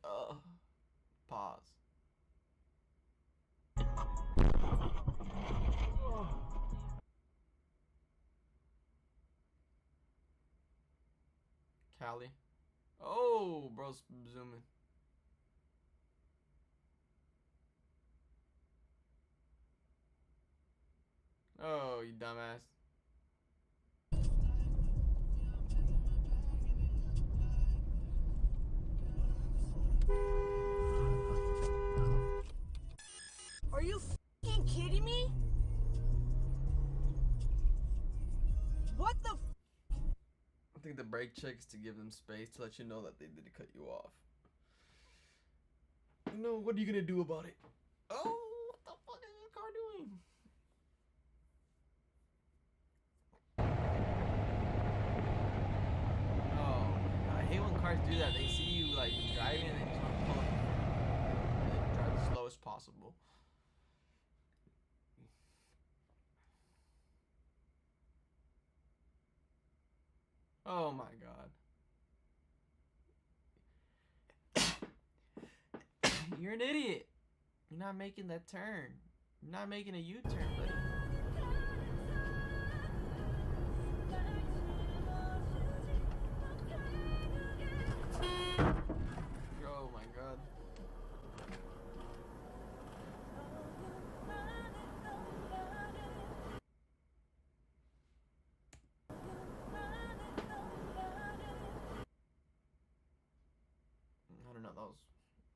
pause. Callie. Oh, bro's zooming. Oh, you dumbass. Are you f***ing kidding me? What the? I think the brake check is to give them space to let you know that they did cut you off. You know, what are you gonna do about it? Oh, what the fuck is this car doing? Oh, I hate when cars do that. They see you like driving and they just want to pull up and then drive as slow as possible. Oh my god. You're an idiot. You're not making that turn. You're not making a U-turn, buddy.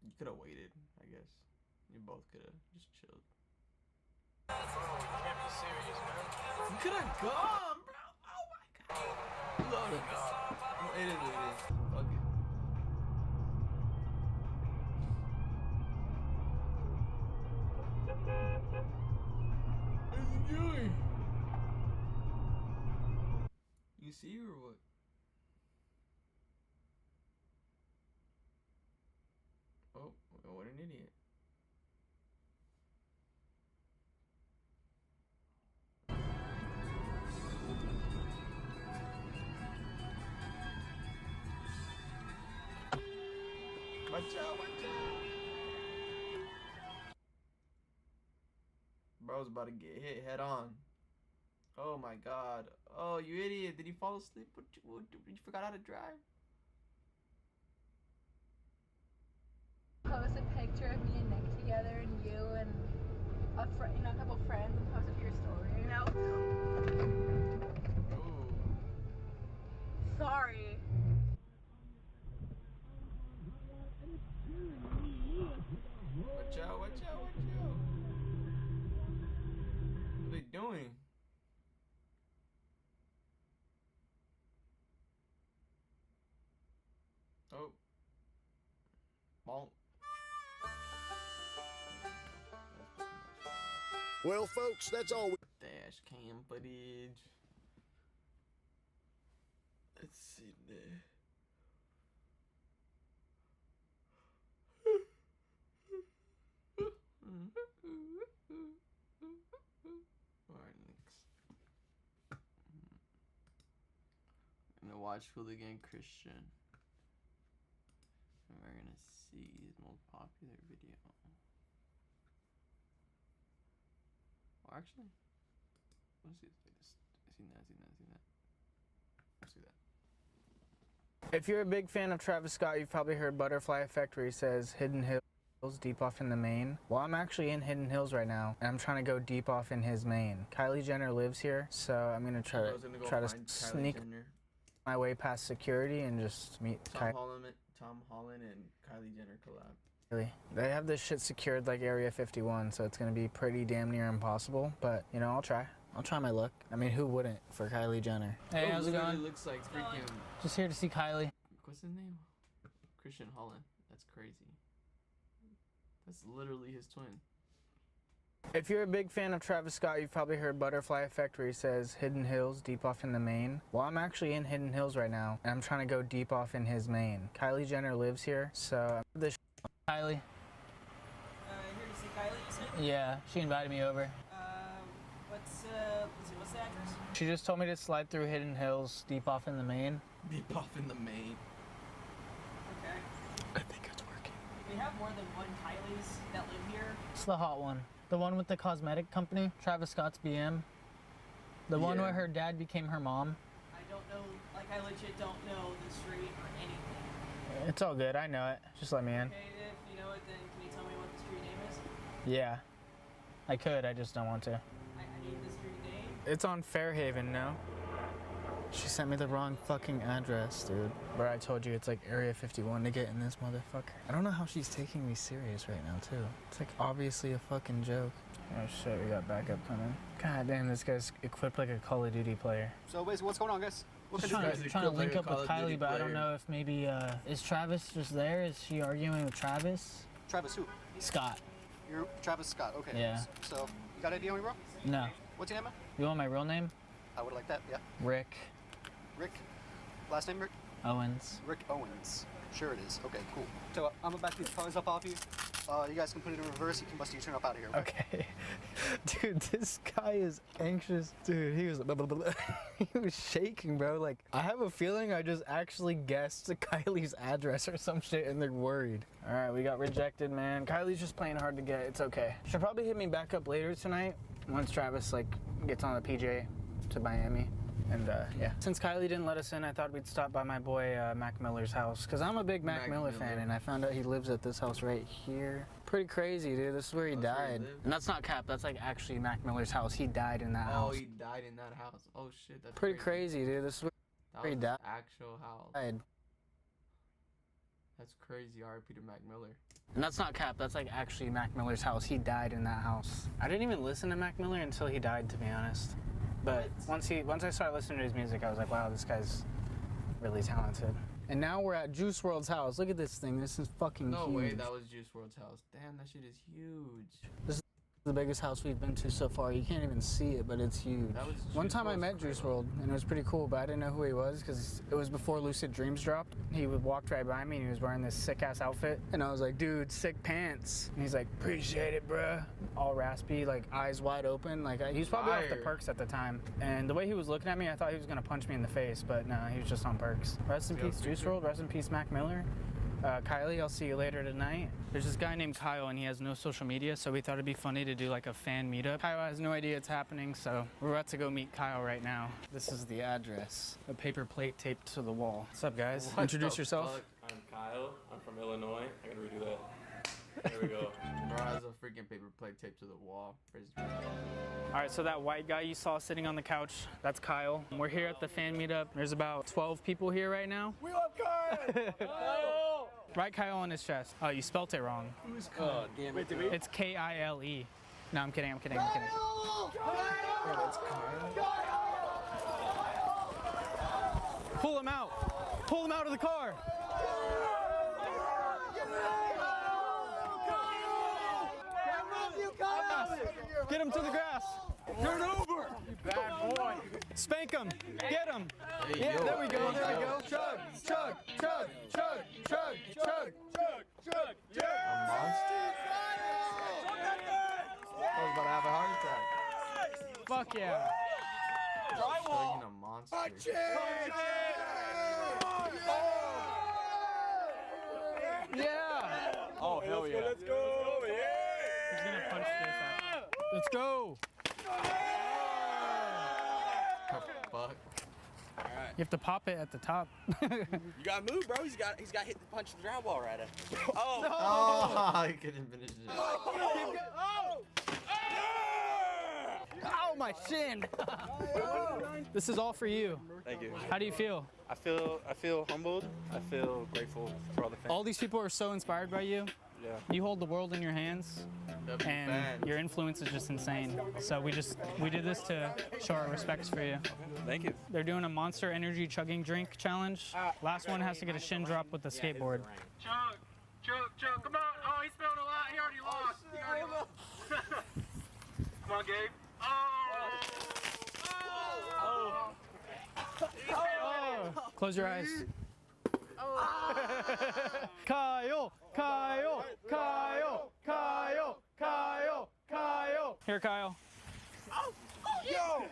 You could have waited, I guess. You both could have just chilled. Can't be serious, man. You could have gone, bro. Oh my god. Love it. It is what it is. Fuck it. What's he doing? You see or what? Oh, what an idiot. Watch out, watch out. Bro's about to get hit head on. Oh my god. Oh, you idiot. Did he fall asleep? You forgot how to drive? Post a picture of me and Nick together and you and a couple friends and post it to your story, you know? Ooh. Sorry. Watch out, watch out, watch out. What are they doing? Oh. Bonk. Well, folks, that's all. Dash cam footage. Let's see there. Alright, next. I'm gonna watch Hooligan Christian. And we're gonna see his most popular video. Oh, actually, let's see this latest. I've seen that. Let's see that. If you're a big fan of Travis Scott, you've probably heard Butterfly Effect where he says Hidden Hills deep off in the Maine. Well, I'm actually in Hidden Hills right now, and I'm trying to go deep off in his Maine. Kylie Jenner lives here, so I'm gonna try to sneak my way past security and just meet Tom Holland and Kylie Jenner collab. They have this shit secured like Area 51, so it's gonna be pretty damn near impossible. But you know, I'll try my luck. I mean, who wouldn't for Kylie Jenner? Hey, how's it going? Looks like freaking. Just here to see Kylie. What's his name? Christian Holland. That's crazy. That's literally his twin. If you're a big fan of Travis Scott, you've probably heard Butterfly Effect where he says Hidden Hills deep off in the Maine. Well, I'm actually in Hidden Hills right now, and I'm trying to go deep off in his Maine. Kylie Jenner lives here, so this Kylie. Here to see Kylie, you said? Yeah, she invited me over. What's the address? She just told me to slide through Hidden Hills deep off in the Maine. Deep off in the Maine. Okay. I think it's working. We have more than one Kylie's that live here. It's the hot one. The one with the cosmetic company, Travis Scott's BM. The one where her dad became her mom. I don't know, like I legit don't know the street or anything. It's all good, I know it. Just let me in. Okay, if you know it, then can you tell me what the street name is? Yeah. I could, I just don't want to. I need the street name. It's on Fairhaven, no? She sent me the wrong fucking address, dude. Bro, I told you it's like Area 51 to get in this motherfucker. I don't know how she's taking me serious right now, too. It's like obviously a fucking joke. Oh shit, we got backup coming. God damn, this guy's equipped like a Call of Duty player. So basically, what's going on, guys? Just trying to link up with Kylie, but I don't know if maybe, is Travis just there? Is she arguing with Travis? Travis who? Scott. You're Travis Scott, okay. Yeah. So, you got an ID on me, bro? No. What's your name, man? You want my real name? I would like that, yeah. Rick Rick? Last name, Rick? Owens. Rick Owens. Sure it is. Okay, cool. So, I'm gonna back these cars up off you. You guys can put it in reverse. You can bust a U-turn up out of here. Okay. Dude, this guy is anxious. Dude, he was he was shaking, bro. Like, I have a feeling I just actually guessed Kylie's address or some shit and they're worried. All right, we got rejected, man. Kylie's just playing hard to get. It's okay. She'll probably hit me back up later tonight once Travis, like, gets on the PJ to Miami. And, yeah. Since Kylie didn't let us in, I thought we'd stop by my boy Mac Miller's house. Because I'm a big Mac Miller fan, and I found out he lives at this house right here. Pretty crazy, dude. This is where he died. And that's not cap. That's, like, actually Mac Miller's house. He died in that house. Oh, he died in that house. Oh, shit. That's pretty crazy, dude. This is where he died. Actual house. That's crazy. R.I.P. to Mac Miller. And that's not cap, that's like actually Mac Miller's house. He died in that house. I didn't even listen to Mac Miller until he died, to be honest. But once I started listening to his music, I was like, wow, this guy's really talented. And now we're at Juice WRLD's house. Look at this thing. This is fucking huge. No way, that was Juice WRLD's house. Damn, that shit is huge. This is the biggest house we've been to so far. You can't even see it, but it's huge. One time I met Juice WRLD, and it was pretty cool, but I didn't know who he was because it was before Lucid Dreams dropped. He walked right by me, and he was wearing this sick-ass outfit. And I was like, dude, sick pants. And he's like, appreciate it, bruh. All raspy, like eyes wide open. Like he was probably off the perks at the time. And the way he was looking at me, I thought he was going to punch me in the face, but no, he was just on perks. Rest in peace, Juice WRLD. Rest in peace, Mac Miller. Kylie, I'll see you later tonight. There's this guy named Kyle and he has no social media, so we thought it'd be funny to do like a fan meetup. Kyle has no idea it's happening, so we're about to go meet Kyle right now. This is the address. A paper plate taped to the wall. What's up, guys? Introduce yourself. Fuck? I'm Kyle. I'm from Illinois. I gotta redo that. There we go. Bro has a freaking paper plate taped to the wall. All right, so that white guy you saw sitting on the couch, that's Kyle. We're here at the fan meetup. There's about 12 people here right now. We love Kyle! Kyle! Write Kyle on his chest. Oh, you spelt it wrong. Who's Kyle? Oh, damn it. It's K-I-L-E. No, I'm kidding. Kyle! Kyle! Pull him out. Pull him out of the car. Get him to the grass. Turn over! You bad boy. Spank him. Get him. Hey, yeah, yo. there we go. There we go. Chug, chug, chug, chug, chug, chug, chug, chug, chug. A monster? I was about to have a heart attack. Fuck yeah. Drywall. A monster. Yeah. Oh, hell yeah. Let's go. Yeah. He's gonna punch this out. Let's go. Oh, fuck. You have to pop it at the top. You gotta move, bro. He's got hit the punch the drywall right at. Oh. No. Oh, he couldn't finish it. Ow, my shin. This is all for you. Thank you. How do you feel? I feel humbled. I feel grateful for all the fans. All these people are so inspired by you. Yeah. You hold the world in your hands, and your influence is just insane. So we did this to show our respects for you. Thank you. They're doing a Monster Energy chugging drink challenge. Last one has to get a shin drop with the skateboard. Chug, chug, chug. Come on. Oh, he spilled a lot. He already lost. He already lost. Come on, Gabe. Oh. Close your eyes. Kyle, Kyle, Kyle, Kyle, Kyle, Kyle. Here, Kyle. Yo!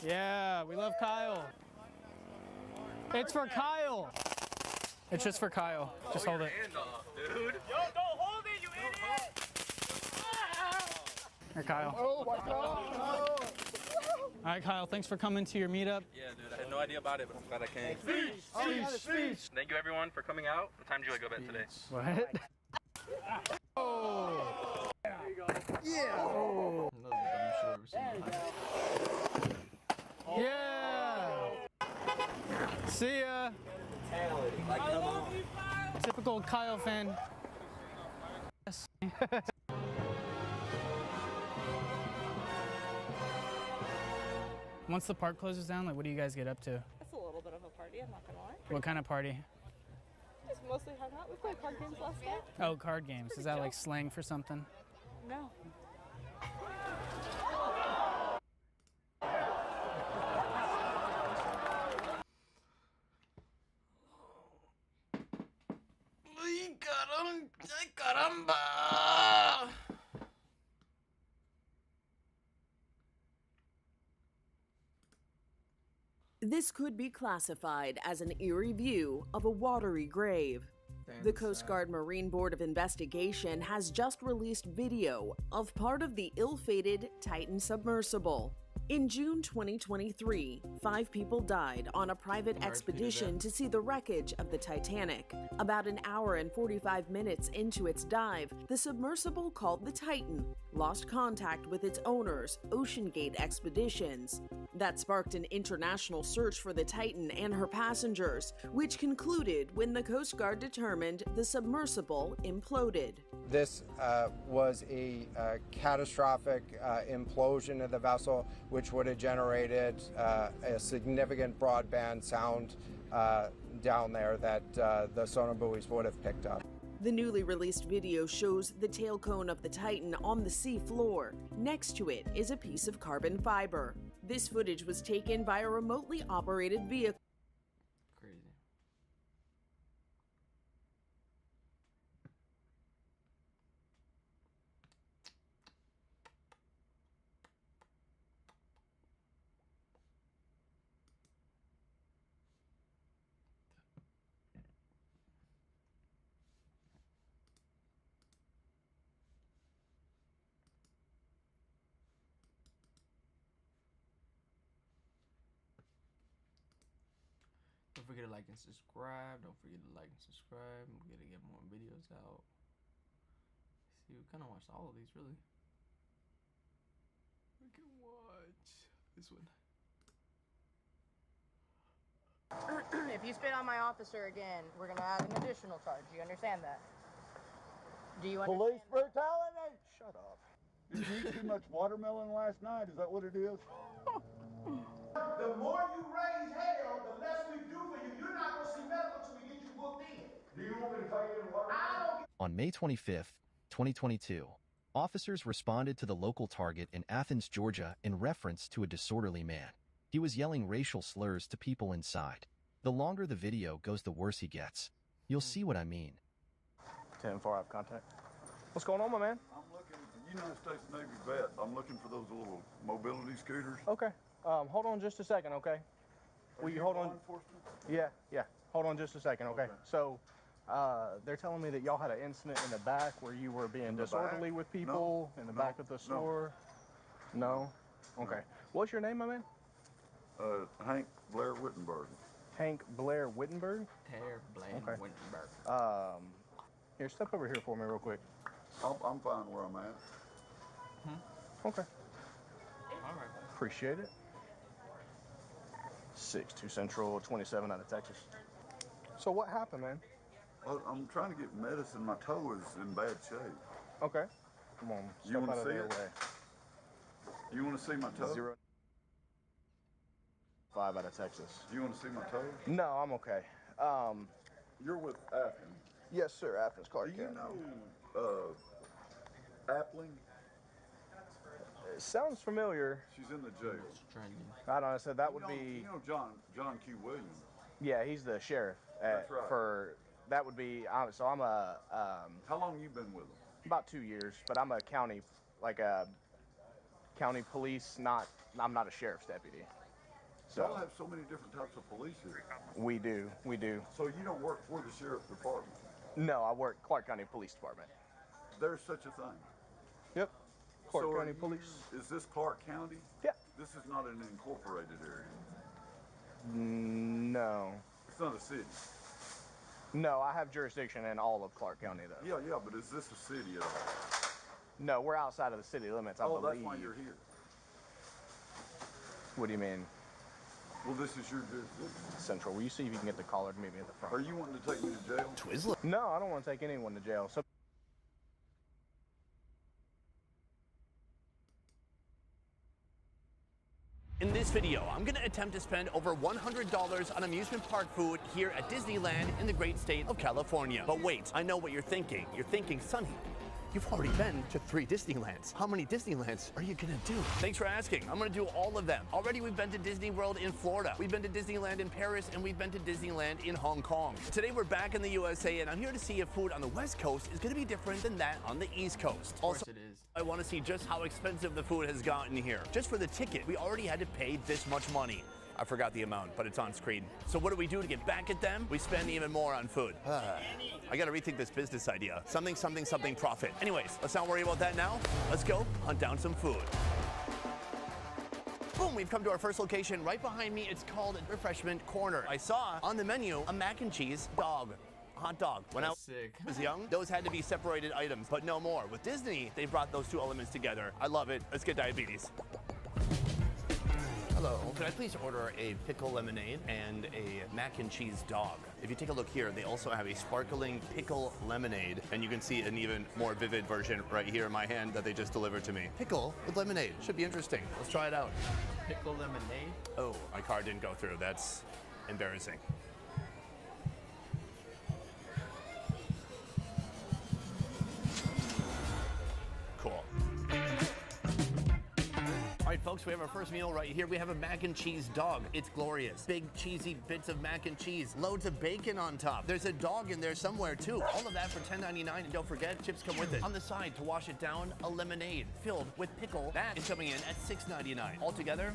Yeah, we love Kyle. It's for Kyle. It's just for Kyle. Just hold it. Dude. Yo, don't hold it, you idiot! Here, Kyle. Oh my God! All right, Kyle, thanks for coming to your meetup. Yeah, dude. I had no idea about it, but I'm glad I came. Speech. Thank you, everyone, for coming out. What time did you go bed today? What? Oh. Yeah! Oh. Yeah! See ya! Typical Kyle fan. Yes. Once the park closes down, like, what do you guys get up to? It's a little bit of a party, I'm not gonna lie. What kind of party? Just mostly hung out. We played card games last night. Oh, card games. Is that like slang for something? No. Caramba! This could be classified as an eerie view of a watery grave. The Coast Guard Marine Board of Investigation has just released video of part of the ill-fated Titan submersible. In June 2023, 5 people died on a private expedition to see the wreckage of the Titanic. About an hour and 45 minutes into its dive, the submersible called the Titan lost contact with its owners, OceanGate Expeditions. That sparked an international search for the Titan and her passengers, which concluded when the Coast Guard determined the submersible imploded. This was a catastrophic implosion of the vessel, which would have generated a significant broadband sound down there that the sonar buoys would have picked up. The newly released video shows the tail cone of the Titan on the sea floor. Next to it is a piece of carbon fiber. This footage was taken by a remotely operated vehicle. Crazy. Don't forget to like and subscribe. Don't forget to like and subscribe. We're gonna get more videos out. See, we kind of watched all of these, really. We can watch this one. If you spit on my officer again, we're gonna add an additional charge. Do you understand that? Do you understand? Police brutality! Shut up. Did you eat too much watermelon last night? Is that what it is? The more you raise hell, the less we do for you. You're not going to see medical till we get you booked in. Do you want me to tell you what? I don't. On May 25th, 2022, officers responded to the local target in Athens, Georgia, in reference to a disorderly man. He was yelling racial slurs to people inside. The longer the video goes, the worse he gets. You'll see what I mean. 10-4, I have contact. What's going on, my man? I'm looking at the United States Navy vet. I'm looking for those little mobility scooters. Okay. Hold on just a second, okay? Will you hold on? Yeah. Hold on just a second, okay? So, they're telling me that y'all had an incident in the back where you were being disorderly with people in the back of the store. No? Okay. What's your name, my man? Hank Blair Wittenberg. Hank Blair Wittenberg? Blair Wittenberg. Here, step over here for me real quick. I'm fine where I'm at. Okay. All right. Appreciate it. 6-2 Central, 27 out of Texas. So what happened, man? Well, I'm trying to get medicine. My toe is in bad shape. Okay. Come on, You step want out to of see their it? way. You want to see my toe? 0-5 out of Texas. You want to see my toe? No, I'm okay. You're with Athens. Yes, sir. Athens, Clark. Do you know Appling? It sounds familiar. She's in the jail. I don't know. So that would be. You know John Q. Williams. Yeah, he's the sheriff. That's right. For that would be. So I'm a. How long you been with him? About 2 years, but I'm a county, like a county police. I'm not a sheriff's deputy. So y'all have so many different types of police here. We do. So you don't work for the sheriff's department? No, I work Clark County Police Department. There's such a thing. Yep. Clark County Police. Is this Clark County? Yeah. This is not an incorporated area. No. It's not a city. No, I have jurisdiction in all of Clark County, though. Yeah, but is this a city at all? No, we're outside of the city limits, I believe. That's why you're here. What do you mean? Well, this is your jurisdiction. Central. Will you see if you can get the caller to meet me at the front? Are you wanting to take me to jail? Twizzler? No, I don't want to take anyone to jail. So in this video, I'm gonna attempt to spend over $100 on amusement park food here at Disneyland in the great state of California. But wait, I know what you're thinking. You're thinking, Sonny, you've already been to 3 Disneylands. How many Disneylands are you gonna do? Thanks for asking. I'm gonna do all of them. Already we've been to Disney World in Florida. We've been to Disneyland in Paris, and we've been to Disneyland in Hong Kong. Today we're back in the USA, and I'm here to see if food on the West Coast is gonna be different than that on the East Coast. Also, it is. I wanna see just how expensive the food has gotten here. Just for the ticket, we already had to pay this much money. I forgot the amount, but it's on screen. So what do we do to get back at them? We spend even more on food. I gotta rethink this business idea. Something profit. Anyways, let's not worry about that now. Let's go hunt down some food. Boom, we've come to our first location right behind me. It's called Refreshment Corner. I saw on the menu a mac and cheese dog. Hot dog. When I was young, those had to be separated items, but no more. With Disney, they brought those two elements together. I love it. Let's get diabetes. Hello, could I please order a pickle lemonade and a mac and cheese dog? If you take a look here, they also have a sparkling pickle lemonade, and you can see an even more vivid version right here in my hand that they just delivered to me. Pickle with lemonade. Should be interesting. Let's try it out. Pickle lemonade? Oh, my card didn't go through. That's embarrassing. Cool. All right, folks, we have our first meal right here. We have a mac and cheese dog. It's glorious. Big, cheesy bits of mac and cheese. Loads of bacon on top. There's a dog in there somewhere, too. All of that for $10.99. And don't forget, chips come with it. On the side, to wash it down, a lemonade filled with pickle. That is coming in at $6.99. Altogether,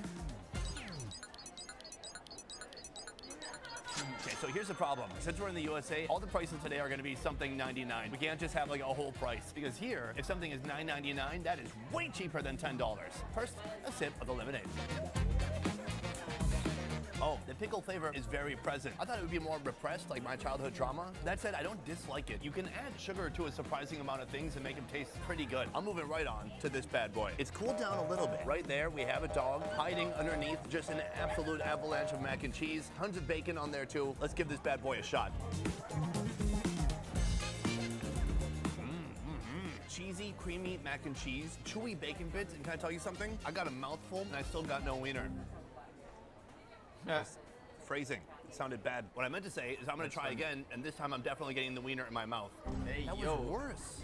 okay, so here's the problem. Since we're in the USA, all the prices today are going to be something $99. We can't just have like a whole price, because here, if something is $9.99, that is way cheaper than $10. First, a sip of the lemonade. Oh, the pickle flavor is very present. I thought it would be more repressed, like my childhood trauma. That said, I don't dislike it. You can add sugar to a surprising amount of things and make them taste pretty good. I'm moving right on to this bad boy. It's cooled down a little bit. Right there, we have a dog hiding underneath just an absolute avalanche of mac and cheese. Tons of bacon on there too. Let's give this bad boy a shot. Cheesy, creamy mac and cheese, chewy bacon bits, and can I tell you something? I got a mouthful and I still got no wiener. Yes. Phrasing. It sounded bad. What I meant to say is I'm going to try again, and this time I'm definitely getting the wiener in my mouth. Hey, that was worse.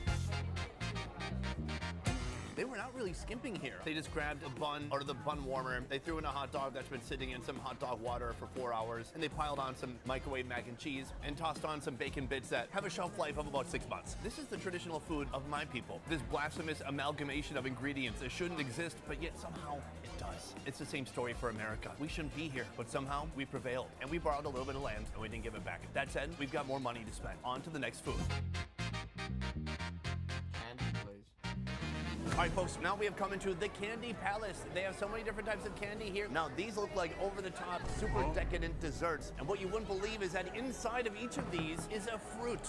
They were not really skimping here. They just grabbed a bun or the bun warmer. They threw in a hot dog that's been sitting in some hot dog water for 4 hours, and they piled on some microwave mac and cheese and tossed on some bacon bits that have a shelf life of about 6 months. This is the traditional food of my people. This blasphemous amalgamation of ingredients that shouldn't exist, but yet somehow it does. It's the same story for America. We shouldn't be here, but somehow we prevailed, and we borrowed a little bit of land, and we didn't give it back. That said, we've got more money to spend. On to the next food. All right, folks, now we have come into the Candy Palace. They have so many different types of candy here. Now, these look like over-the-top, super decadent desserts. And what you wouldn't believe is that inside of each of these is a fruit.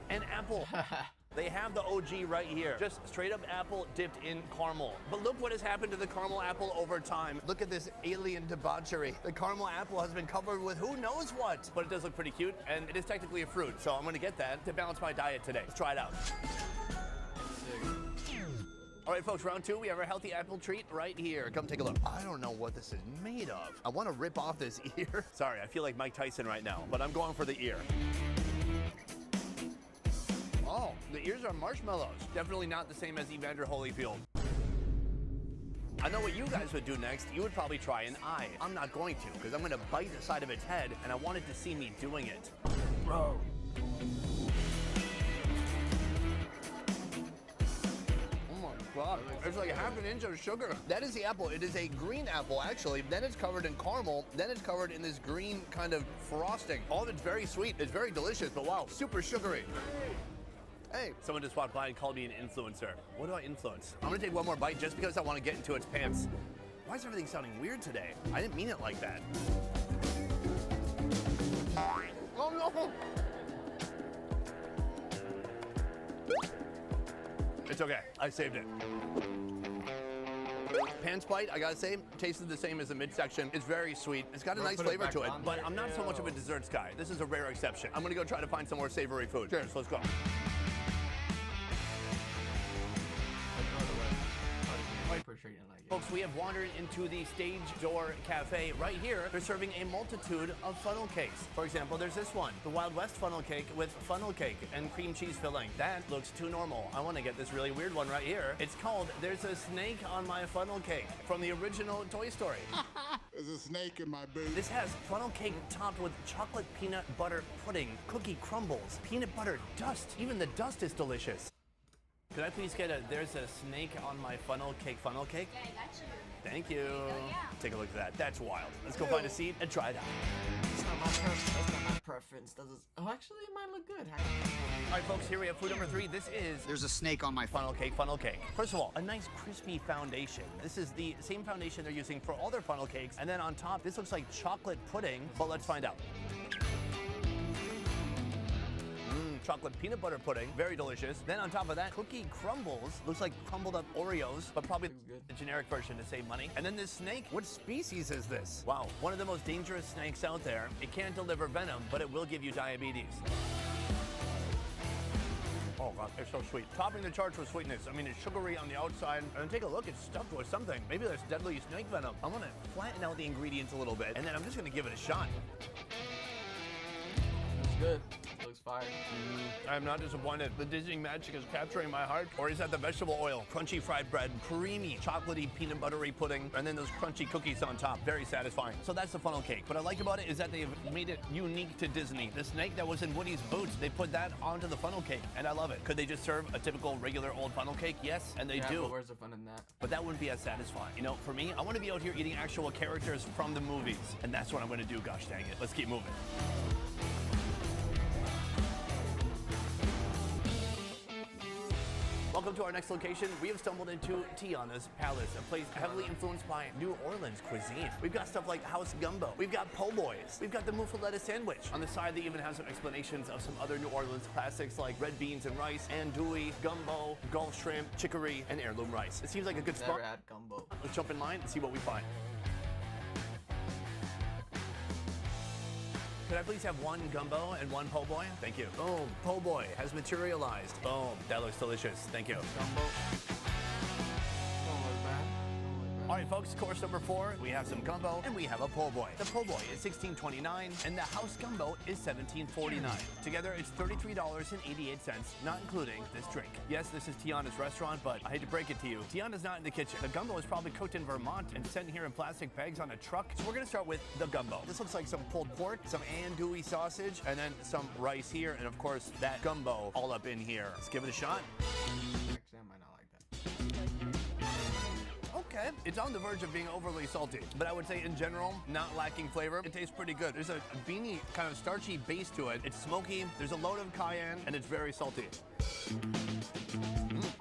An apple. They have the OG right here. Just straight up apple dipped in caramel. But look what has happened to the caramel apple over time. Look at this alien debauchery. The caramel apple has been covered with who knows what. But it does look pretty cute, and it is technically a fruit. So I'm gonna get that to balance my diet today. Let's try it out. All right, folks, round two, we have our healthy apple treat right here. Come take a look. I don't know what this is made of. I want to rip off this ear. Sorry, I feel like Mike Tyson right now, but I'm going for the ear. Oh, the ears are marshmallows. Definitely not the same as Evander Holyfield. I know what you guys would do next. You would probably try an eye. I'm not going to, because I'm going to bite the side of its head, and I wanted to see me doing it. Bro. God, it's like half an inch of sugar. That is the apple. It is a green apple, actually. Then it's covered in caramel. Then it's covered in this green kind of frosting. All of it's very sweet. It's very delicious, but wow, super sugary. Hey, someone just walked by and called me an influencer. What do I influence? I'm gonna take one more bite just because I want to get into its pants. Why is everything sounding weird today? I didn't mean it like that. Oh no! It's okay, I saved it. Pants bite, I gotta say, tasted the same as the midsection. It's very sweet. It's got a nice flavor to it, but I'm not so much of a desserts guy. This is a rare exception. I'm gonna go try to find some more savory food. Cheers, let's go. Folks, we have wandered into the Stage Door Cafe. Right here, they're serving a multitude of funnel cakes. For example, there's this one, the Wild West funnel cake with funnel cake and cream cheese filling. That looks too normal. I want to get this really weird one right here. It's called There's a Snake on My Funnel Cake from the original Toy Story. There's a snake in my boot. This has funnel cake topped with chocolate peanut butter pudding, cookie crumbles, peanut butter dust. Even the dust is delicious. Could I please get a There's a Snake on My Funnel Cake funnel cake? Yeah, I got you. Thank you. Yeah. Take a look at that. That's wild. Let's go find a seat and try it out. It's not my preference. That's not my preference. Does it? Oh, actually, it might look good. All right, folks, here we have food number 3. This is There's a Snake on My Funnel Cake funnel cake. First of all, a nice crispy foundation. This is the same foundation they're using for all their funnel cakes. And then on top, this looks like chocolate pudding, but let's find out. chocolate peanut butter pudding, very delicious. Then on top of that, cookie crumbles, looks like crumbled up Oreos, but probably the generic version to save money. And then this snake, what species is this? Wow, one of the most dangerous snakes out there. It can't deliver venom, but it will give you diabetes. Oh God, it's so sweet. Topping the charts with sweetness. I mean, it's sugary on the outside. And then take a look, it's stuffed with something. Maybe that's deadly snake venom. I'm gonna flatten out the ingredients a little bit, and then I'm just gonna give it a shot. It's good. It looks fire. I'm not disappointed. The Disney magic is capturing my heart. Or is that the vegetable oil? Crunchy fried bread, creamy, chocolatey, peanut buttery pudding, and then those crunchy cookies on top. Very satisfying. So that's the funnel cake. What I like about it is that they've made it unique to Disney. The snake that was in Woody's boots, they put that onto the funnel cake, and I love it. Could they just serve a typical regular old funnel cake? Yes, and they do. But where's the fun in that? But that wouldn't be as satisfying. You know, for me, I want to be out here eating actual characters from the movies, and that's what I'm going to do, gosh dang it. Let's keep moving. Welcome to our next location. We have stumbled into Tiana's Palace, a place heavily influenced by New Orleans cuisine. We've got stuff like house gumbo. We've got po' boys. We've got the muffaletta sandwich. On the side, they even have some explanations of some other New Orleans classics like red beans and rice, andouille, gumbo, Gulf shrimp, chicory, and heirloom rice. It seems like a good spot. Never had gumbo. Let's jump in line and see what we find. Could I please have one gumbo and one po' boy? Thank you. Boom, po' boy has materialized. Boom, that looks delicious. Thank you. Gumbo. All right, folks, course number 4, we have some gumbo and we have a po' boy. The po' boy is $16.29 and the house gumbo is $17.49. Together, it's $33.88, not including this drink. Yes, this is Tiana's restaurant, but I hate to break it to you, Tiana's not in the kitchen. The gumbo is probably cooked in Vermont and sent here in plastic bags on a truck. So we're gonna start with the gumbo. This looks like some pulled pork, some andouille sausage, and then some rice here, and of course, that gumbo all up in here. Let's give it a shot. Actually, I might not like that. Okay, it's on the verge of being overly salty, but I would say in general, not lacking flavor. It tastes pretty good. There's a beany, kind of starchy base to it. It's smoky, there's a load of cayenne, and it's very salty.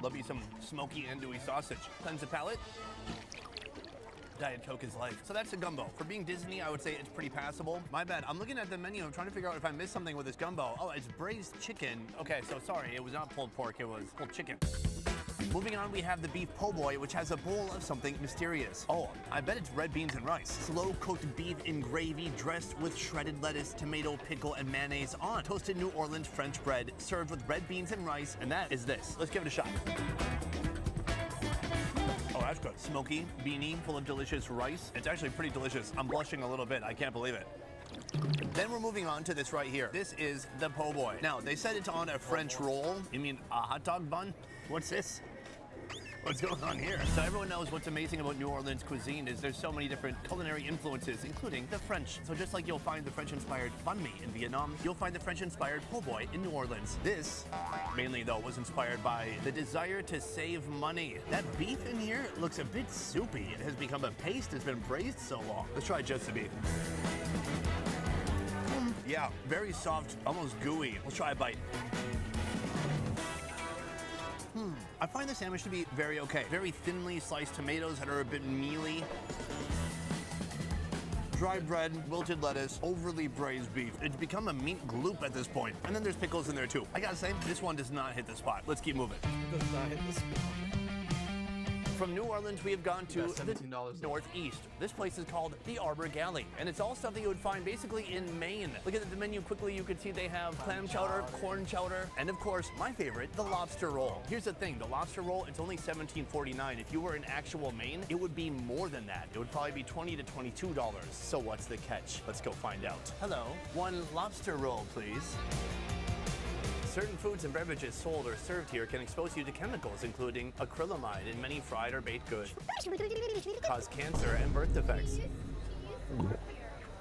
Love you some smoky andouille sausage. Cleanse the palate. Diet Coke is life. So that's the gumbo. For being Disney, I would say it's pretty passable. My bad. I'm looking at the menu. I'm trying to figure out if I missed something with this gumbo. Oh, it's braised chicken. Okay, so sorry. It was not pulled pork. It was pulled chicken. Moving on, we have the beef po' boy, which has a bowl of something mysterious. Oh, I bet it's red beans and rice. Slow-cooked beef in gravy dressed with shredded lettuce, tomato, pickle, and mayonnaise on toasted New Orleans French bread, served with red beans and rice, and that is this. Let's give it a shot. Oh, that's good. Smoky, beany, full of delicious rice. It's actually pretty delicious. I'm blushing a little bit. I can't believe it. Then we're moving on to this right here. This is the po' boy. Now, they said it's on a French roll. You mean a hot dog bun? What's this? What's going on here? So everyone knows what's amazing about New Orleans cuisine is there's so many different culinary influences, including the French. So just like you'll find the French-inspired banh mi in Vietnam, you'll find the French-inspired po' boy in New Orleans. This, mainly though, was inspired by the desire to save money. That beef in here looks a bit soupy. It has become a paste. It's been braised so long. Let's try just the beef. Yeah, very soft, almost gooey. Let's try a bite. I find the sandwich to be very okay. Very thinly sliced tomatoes that are a bit mealy. Dry bread, wilted lettuce, overly braised beef. It's become a meat gloop at this point. And then there's pickles in there too. I gotta say, this one does not hit the spot. Let's keep moving. Does not hit the spot. From New Orleans, we have gone to the northeast. This place is called the Arbor Galley, and it's all stuff that you would find basically in Maine. Look at the menu quickly. You can see they have clam chowder, corn chowder, and of course, my favorite, the lobster roll. Here's the thing, the lobster roll, it's only $17.49. If you were in actual Maine, it would be more than that. It would probably be $20 to $22. So what's the catch? Let's go find out. Hello, one lobster roll, please. Certain foods and beverages sold or served here can expose you to chemicals, including acrylamide in many fried or baked goods, cause cancer and birth defects.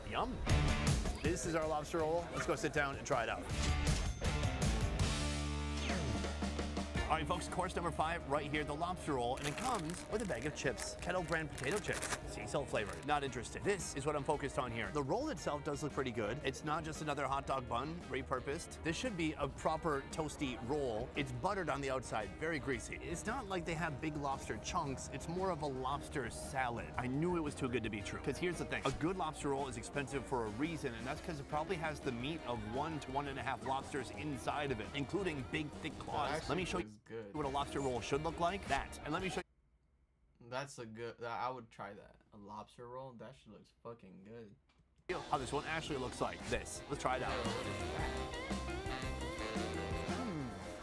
Yum. This is our lobster roll. Let's go sit down and try it out. All right, folks, course number 5 right here, the lobster roll, and it comes with a bag of chips. Kettle brand potato chips, sea salt flavored. Not interested. This is what I'm focused on here. The roll itself does look pretty good. It's not just another hot dog bun, repurposed. This should be a proper toasty roll. It's buttered on the outside, very greasy. It's not like they have big lobster chunks. It's more of a lobster salad. I knew it was too good to be true. Because here's the thing. A good lobster roll is expensive for a reason, and that's because it probably has the meat of 1 to 1.5 lobsters inside of it, including big, thick claws. Let me show you what a lobster roll should look like. That. And let me show you. That's a good. I would try that. A lobster roll. That shit looks fucking good. How this one actually looks like. This. Let's try it out.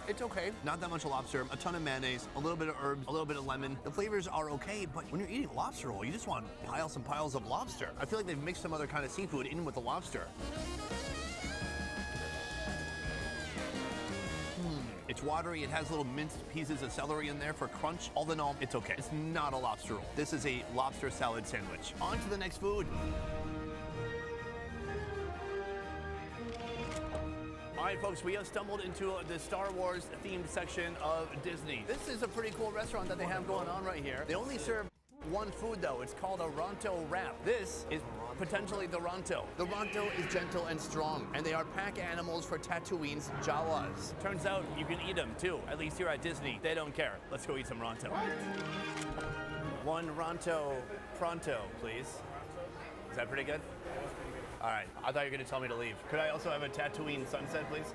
It's okay. Not that much lobster, a ton of mayonnaise, a little bit of herbs, a little bit of lemon. The flavors are okay, but when you're eating a lobster roll, you just want piles and piles of lobster. I feel like they've mixed some other kind of seafood in with the lobster. It's watery, it has little minced pieces of celery in there for crunch. All in all, it's okay. It's not a lobster roll. This is a lobster salad sandwich. On to the next food. All right, folks, we have stumbled into the Star Wars themed section of Disney. This is a pretty cool restaurant that they have going on right here. They only serve one food, though. It's called a Ronto wrap. This is potentially the Ronto. The Ronto is gentle and strong, and they are pack animals for Tatooine's Jawas. Turns out you can eat them, too. At least here at Disney, they don't care. Let's go eat some Ronto. One Ronto pronto, please. Is that pretty good? All right, I thought you were gonna tell me to leave. Could I also have a Tatooine sunset, please?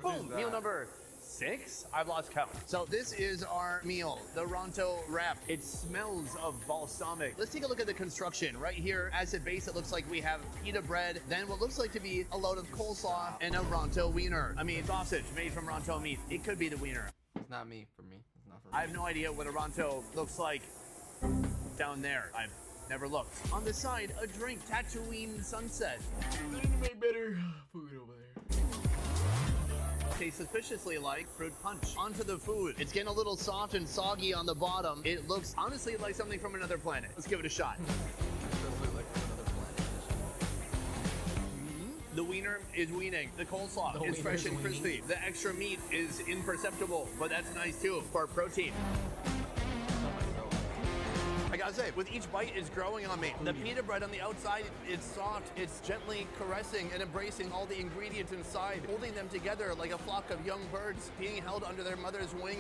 Boom, meal number 6? I've lost count. So this is our meal, the Ronto wrap. It smells of balsamic. Let's take a look at the construction. Right here, as a base, it looks like we have pita bread, then what looks like to be a load of coleslaw, and a Ronto wiener. I mean, sausage made from Ronto meat. It could be the wiener. It's not me, for me. It's not for me. I have no idea what a Ronto looks like down there. I've never looked. On the side, a drink, Tatooine Sunset. Way better food over there. Tastes suspiciously like fruit punch. Onto the food. It's getting a little soft and soggy on the bottom. It looks honestly like something from another planet. Let's give it a shot. The wiener is wiening. The coleslaw is fresh and crispy. The extra meat is imperceptible, but that's nice too for protein. I gotta say, with each bite, it's growing on me. The pita bread on the outside, it's soft, it's gently caressing and embracing all the ingredients inside, holding them together like a flock of young birds being held under their mother's wing.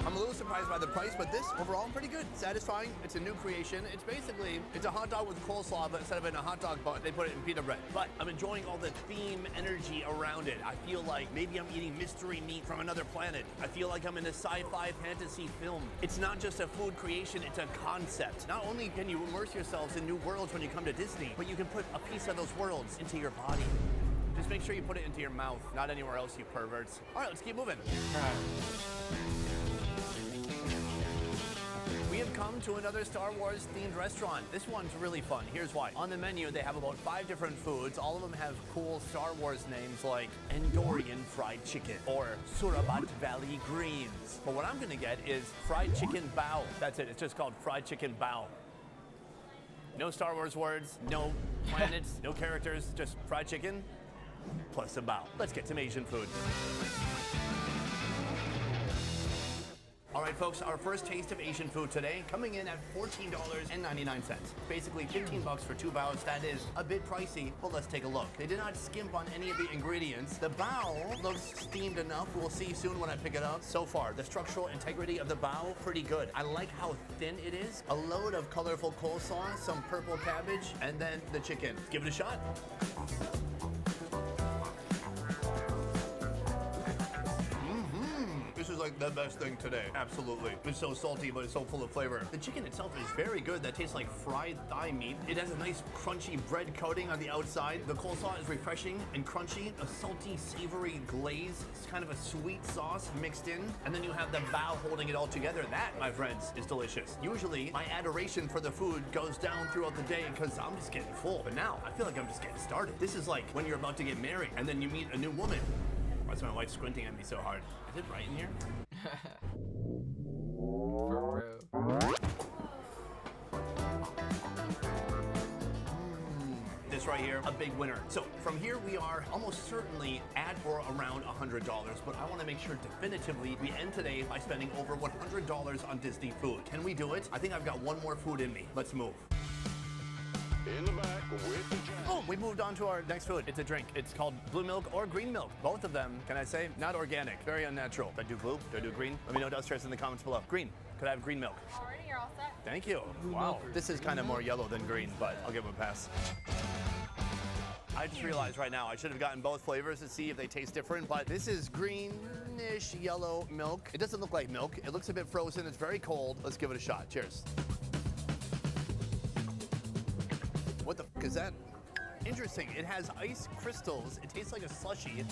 I'm a little surprised by the price, but this overall pretty good. Satisfying. It's a new creation. It's a hot dog with coleslaw, but instead of in a hot dog bun, they put it in pita bread. But I'm enjoying all the theme energy around it. I feel like maybe I'm eating mystery meat from another planet. I feel like I'm in a sci-fi fantasy film. It's not just a food creation, it's a concept. Not only can you immerse yourselves in new worlds when you come to Disney, but you can put a piece of those worlds into your body. Just make sure you put it into your mouth, not anywhere else, you perverts. All right, let's keep moving. We have come to another Star Wars themed restaurant. This one's really fun. Here's why. On the menu, they have about 5 different foods. All of them have cool Star Wars names like Endorian fried chicken or Surabat Valley greens. But what I'm gonna get is fried chicken bao. That's it, it's just called fried chicken bao. No Star Wars words, no planets, no characters, just fried chicken plus a bao. Let's get some Asian food. All right, folks, our first taste of Asian food today, coming in at $14.99. Basically 15 bucks for 2 baos. That is a bit pricey, but let's take a look. They did not skimp on any of the ingredients. The bao looks steamed enough. We'll see soon when I pick it up. So far, the structural integrity of the bao, pretty good. I like how thin it is. A load of colorful coleslaw, some purple cabbage, and then the chicken. Let's give it a shot. This is like the best thing today. Absolutely. It's so salty, but it's so full of flavor. The chicken itself is very good. That tastes like fried thigh meat. It has a nice crunchy bread coating on the outside. The coleslaw is refreshing and crunchy. A salty, savory glaze. It's kind of a sweet sauce mixed in. And then you have the bao holding it all together. That, my friends, is delicious. Usually, my adoration for the food goes down throughout the day because I'm just getting full. But now, I feel like I'm just getting started. This is like when you're about to get married and then you meet a new woman. Why is my wife squinting at me so hard? Is it right in here? For real. This right here, a big winner. So from here, we are almost certainly at or around $100, but I want to make sure definitively we end today by spending over $100 on Disney food. Can we do it? I think I've got one more food in me. Let's move. In the back with the jack. Boom, we moved on to our next food. It's a drink. It's called blue milk or green milk. Both of them, can I say, not organic, very unnatural. Do I do blue? Do I do green? Let me know downstairs in the comments below. Green. Could I have green milk? Already, you're all set. Thank you. Wow. This is kind of more yellow than green, but I'll give him a pass. I just realized right now I should have gotten both flavors to see if they taste different, but this is greenish yellow milk. It doesn't look like milk. It looks a bit frozen. It's very cold. Let's give it a shot. Cheers. What the f is that? Interesting. It has ice crystals. It tastes like a slushie.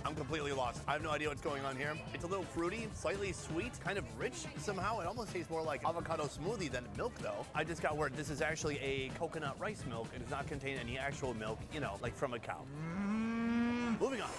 I'm completely lost. I have no idea what's going on here. It's a little fruity, slightly sweet, kind of rich somehow. It almost tastes more like avocado smoothie than milk, though. I just got word this is actually a coconut rice milk. It does not contain any actual milk, you know, like from a cow. Moving on.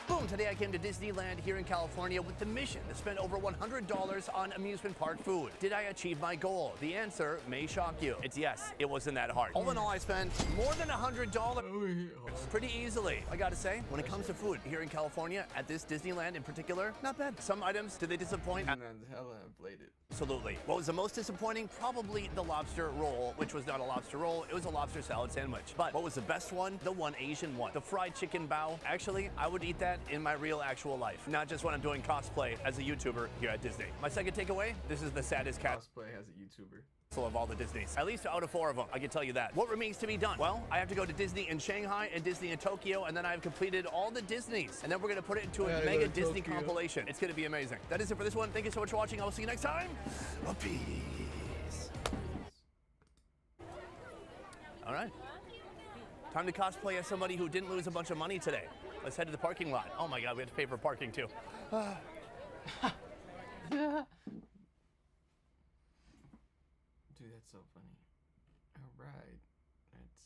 Boom, today I came to Disneyland here in California with the mission to spend over $100 on amusement park food. Did I achieve my goal? The answer may shock you. It's yes, it wasn't that hard. All in all, I spent more than $100 pretty easily. I gotta say, when it comes to food here in California, at this Disneyland in particular, not bad. Some items, did they disappoint? And then hella inflated. Absolutely. What was the most disappointing? Probably the lobster roll, which was not a lobster roll, it was a lobster salad sandwich. But what was the best one? The one Asian one. The fried chicken bao. Actually, I would eat that in my real actual life, not just when I'm doing cosplay as a YouTuber here at Disney. My second takeaway, this is the saddest Cosplay as a YouTuber. of all the Disneys. At least out of 4 of them, I can tell you that. What remains to be done? Well, I have to go to Disney in Shanghai and Disney in Tokyo, and then I've completed all the Disneys. And then we're gonna put it into a mega Disney compilation. It's gonna be amazing. That is it for this one. Thank you so much for watching. I will see you next time. Peace. All right. Time to cosplay as somebody who didn't lose a bunch of money today. Let's head to the parking lot. Oh my God, we have to pay for parking too. Dude, that's so funny. All right. That's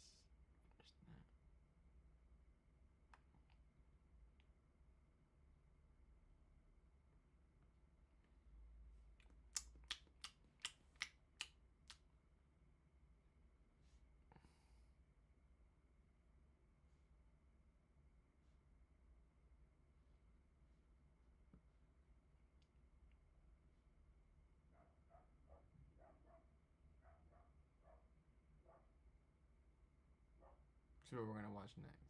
see what we're gonna watch next.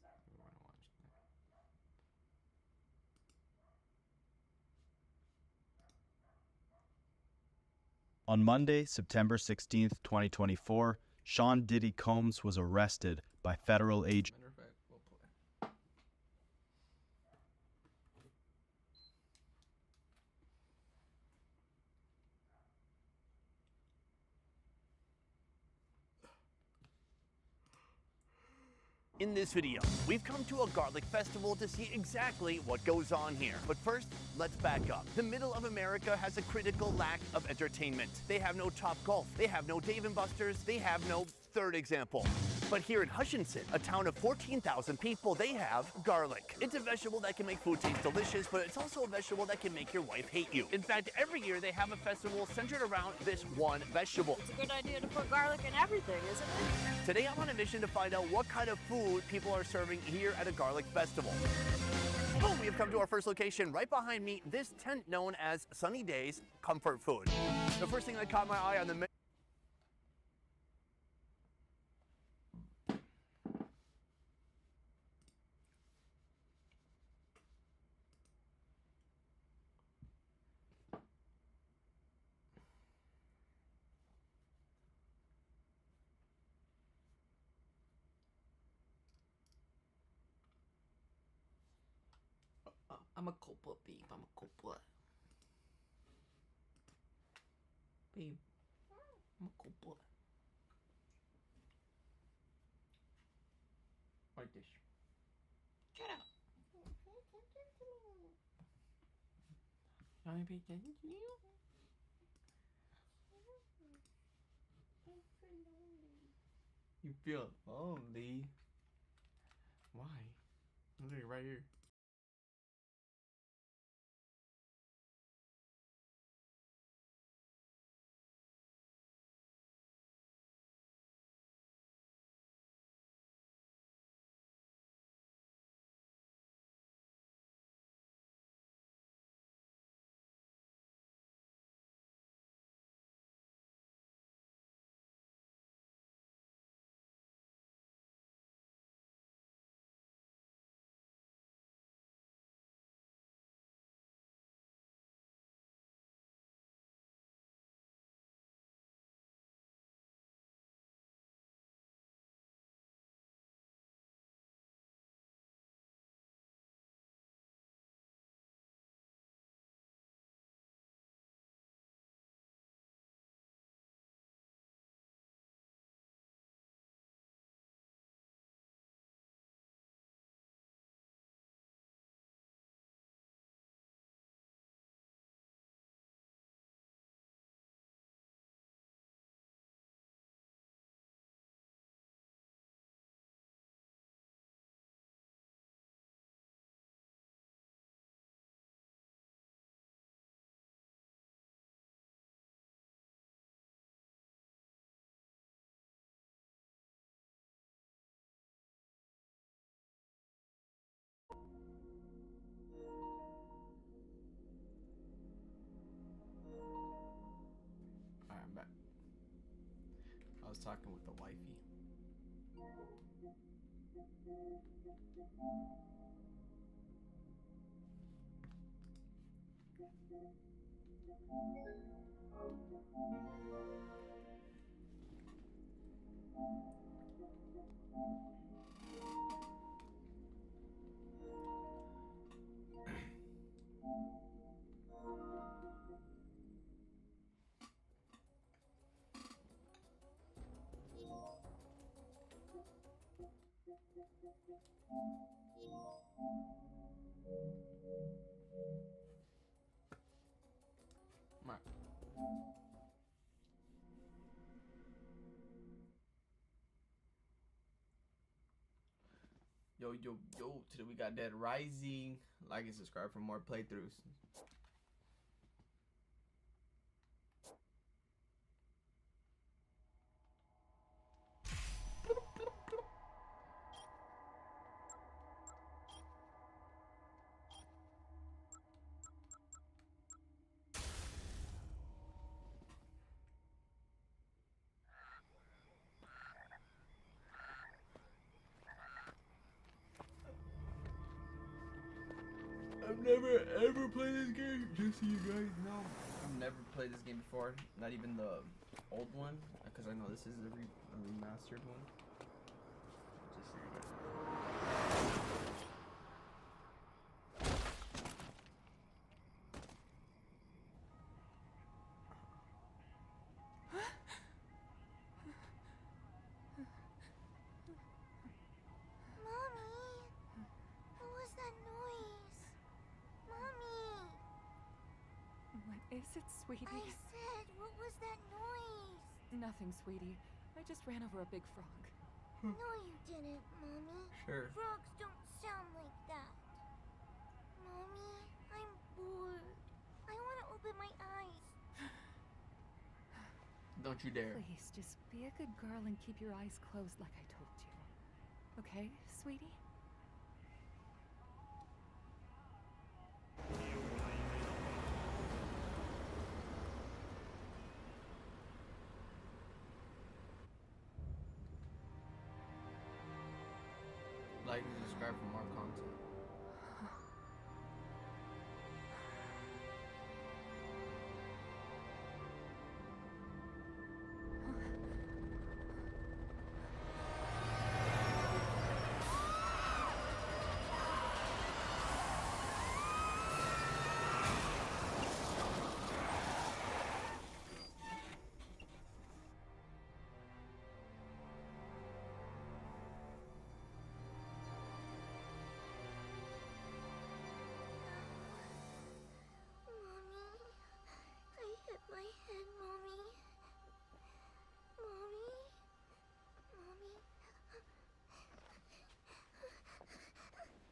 On Monday, September 16th, 2024, Sean Diddy Combs was arrested by federal agents. Matter of fact, we'll play. In this video, we've come to a garlic festival to see exactly what goes on here. But first, let's back up. The middle of America has a critical lack of entertainment. They have no Top Golf, they have no Dave & Buster's, they have no third example. But here in Hutchinson, a town of 14,000 people, they have garlic. It's a vegetable that can make food taste delicious, but it's also a vegetable that can make your wife hate you. In fact, every year they have a festival centered around this one vegetable. It's a good idea to put garlic in everything, isn't it? Today I'm on a mission to find out what kind of food people are serving here at a garlic festival. Boom, we have come to our first location. Right behind me, this tent known as Sunny Days Comfort Food. The first thing that caught my eye on the menu I'm a culprit, babe. I'm a culprit. Babe, I'm a culprit. Like this. Shut up. Let me pay attention to you. You feel lonely. Why? Literally right here. was talking with the wifey. Yo, today we got Dead Rising. Like and subscribe for more playthroughs. I've never ever played this game, just so you guys know. I've never played this game before, not even the old one, because I know this is a remastered one. Just so you guys know. Is it, sweetie? I said, what was that noise? Nothing, sweetie. I just ran over a big frog. No, you didn't, Mommy. Sure. Frogs don't sound like that. Mommy, I'm bored. I want to open my eyes. Don't you dare. Please, just be a good girl and keep your eyes closed like I told you. Okay, sweetie? Like and subscribe for more content. My head, Mommy. Mommy? Mommy?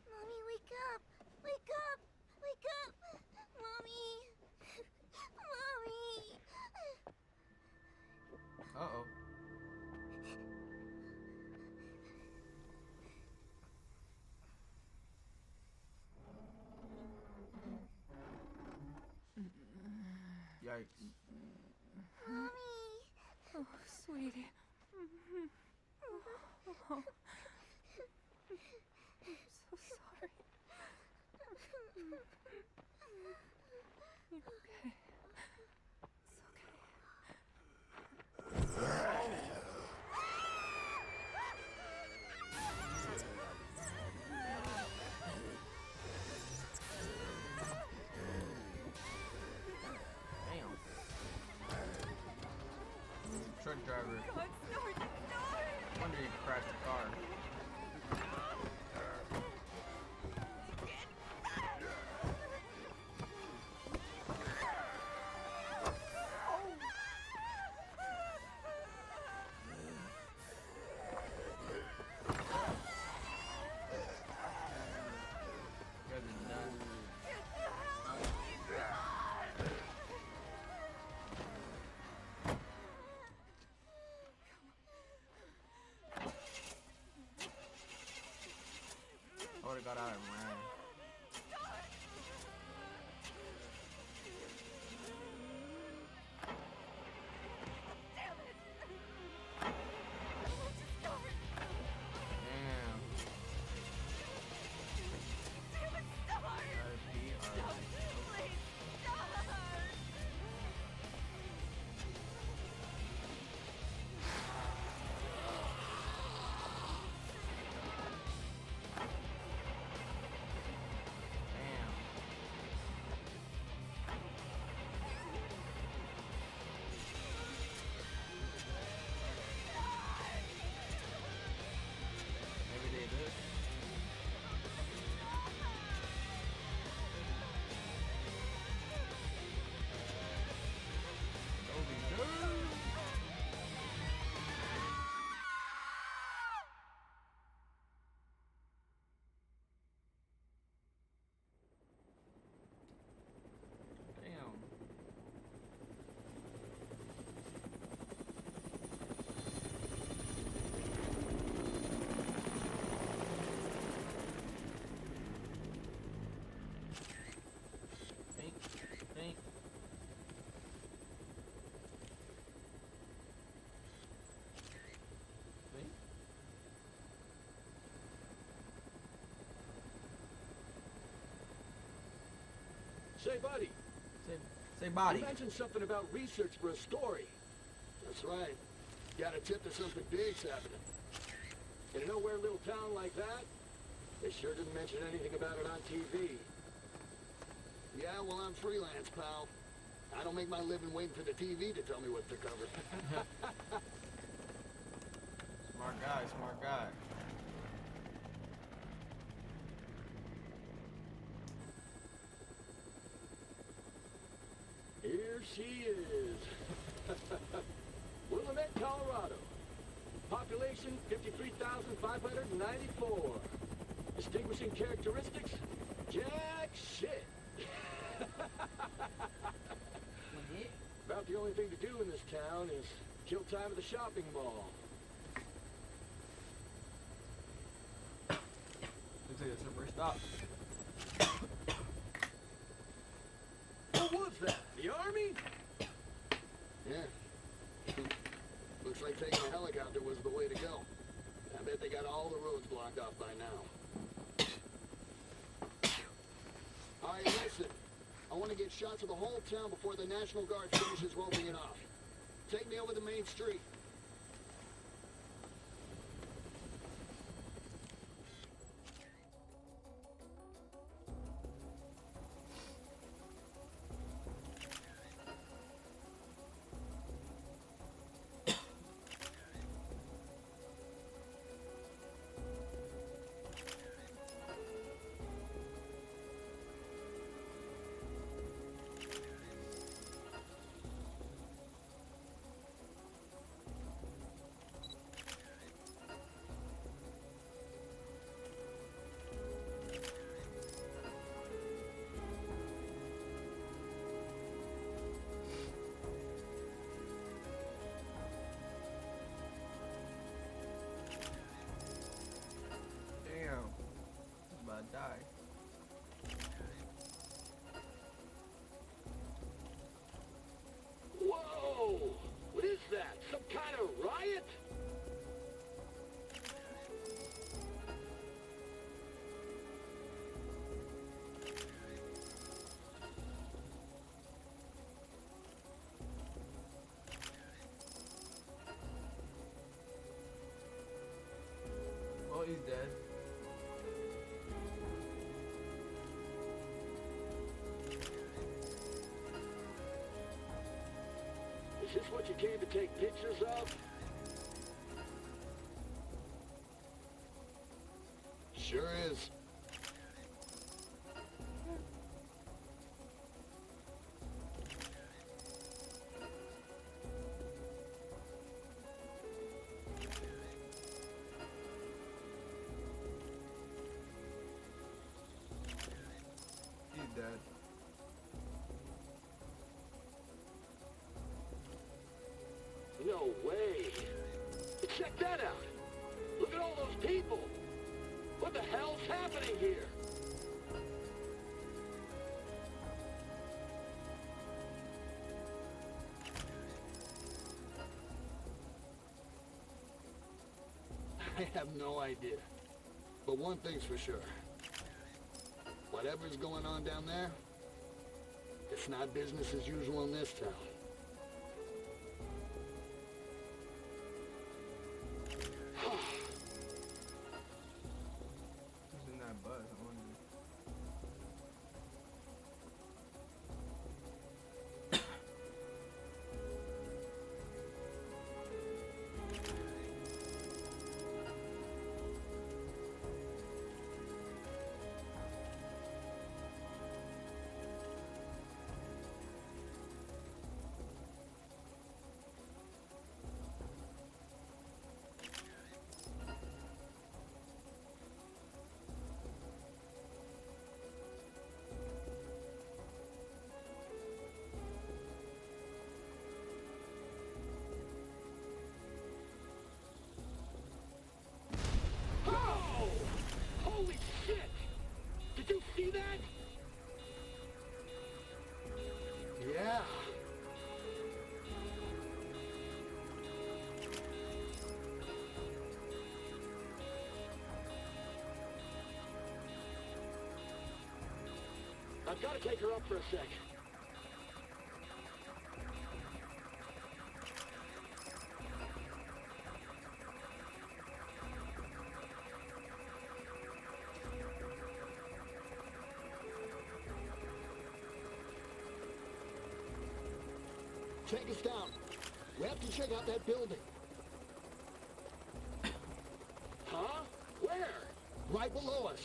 Mommy, wake up! Wake up! Wake up! Mommy! Mommy! Uh-oh. Yikes. Mommy! Oh, sweetie. Oh. I'm so sorry. You okay? It's okay. Truck driver. God, start! I wonder he crashed the car. You guys are done. I would've got out and ran. Say, buddy. Say body. You mentioned something about research for a story. That's right. Got a tip that something big's happening. In a nowhere little town like that, they sure didn't mention anything about it on TV. Yeah, well, I'm freelance, pal. I don't make my living waiting for the TV to tell me what to cover. Smart guy, smart guy. Here she is. Willamette, Colorado. Population 53,594. Distinguishing characteristics? Jack shit. About the only thing to do in this town is kill time at the shopping mall. Looks like it's our first stop. What was that? The army? Yeah. Looks like taking a helicopter was the way to go. I bet they got all the roads blocked off by now. All right, listen. I want to get shots of the whole town before the National Guard finishes roping it off. Take me over the main street. Die. Whoa! What is that? Some kind of riot? Well, he's dead. Is this what you came to take pictures of? Sure is. He's dead. No way. Check that out. Look at all those people. What the hell's happening here? I have no idea. But one thing's for sure. Whatever's going on down there, it's not business as usual in this town. Who's in that bus? I wonder. I've got to take her up for a sec. Take us down. We have to check out that building. Huh? Where? Right below us.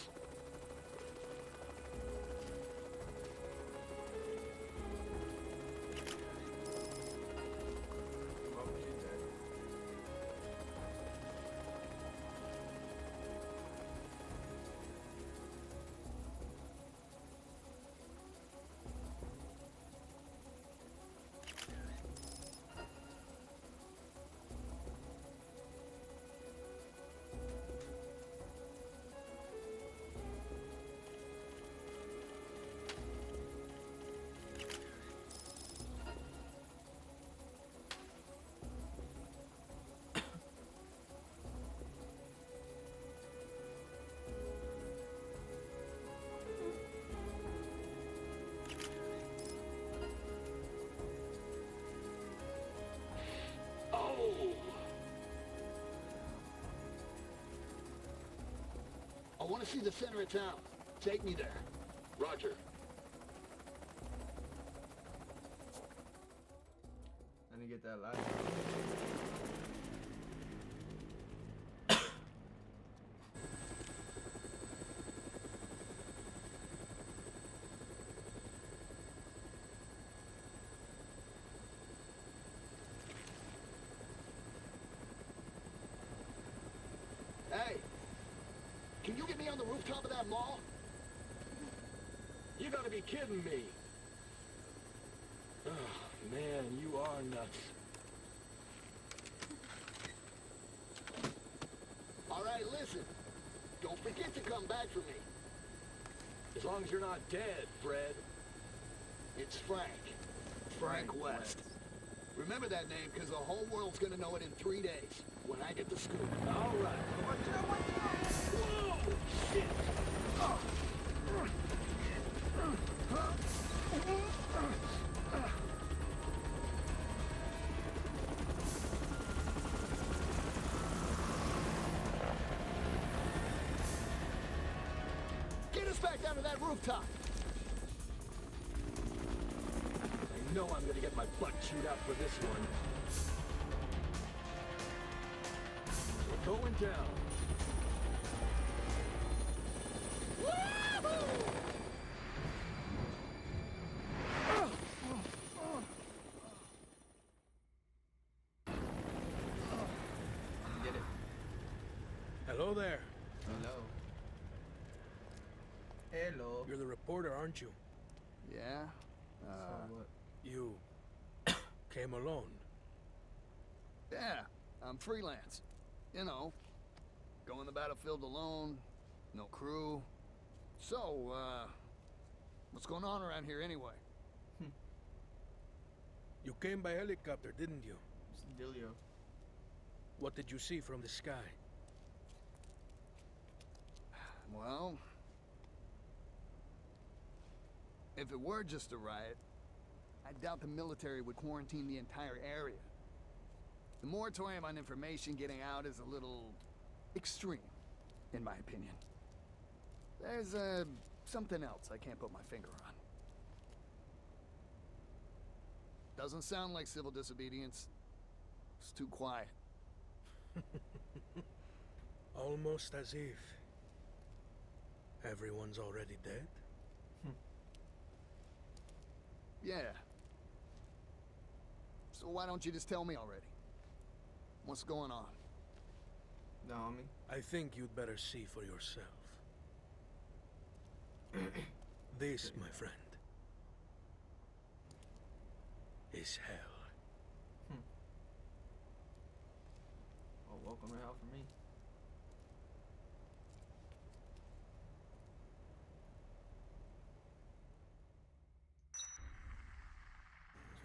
I want to see the center of town. Take me there. Roger. I didn't get that last Hey, can you get me on the rooftop of that mall? You gotta be kidding me. Oh, man, you are nuts. All right, listen. Don't forget to come back for me. As long as you're not dead, Fred. It's Frank. Frank West. Remember that name, because the whole world's gonna know it in 3 days, when I get the scoop. All right. Watch out, watch out! Whoa! Shit! Oh. Get us back down to that rooftop! I know I'm gonna get my butt chewed out for this one. We're going down. Get it. Hello there. Hello. Hello. You're the reporter, aren't you? Yeah? what? You came alone. Yeah, I'm freelance. You know, going the battlefield alone, no crew. So, what's going on around here anyway? You came by helicopter, didn't you? It's Dilio. What did you see from the sky? Well, if it were just a riot, I doubt the military would quarantine the entire area. The moratorium on information getting out is a little extreme, in my opinion. There's, something else I can't put my finger on. Doesn't sound like civil disobedience. It's too quiet. Almost as if everyone's already dead. Yeah. So why don't you just tell me already? What's going on? No, homie. I think you'd better see for yourself. This, my friend, is hell. Well, welcome to hell for me. So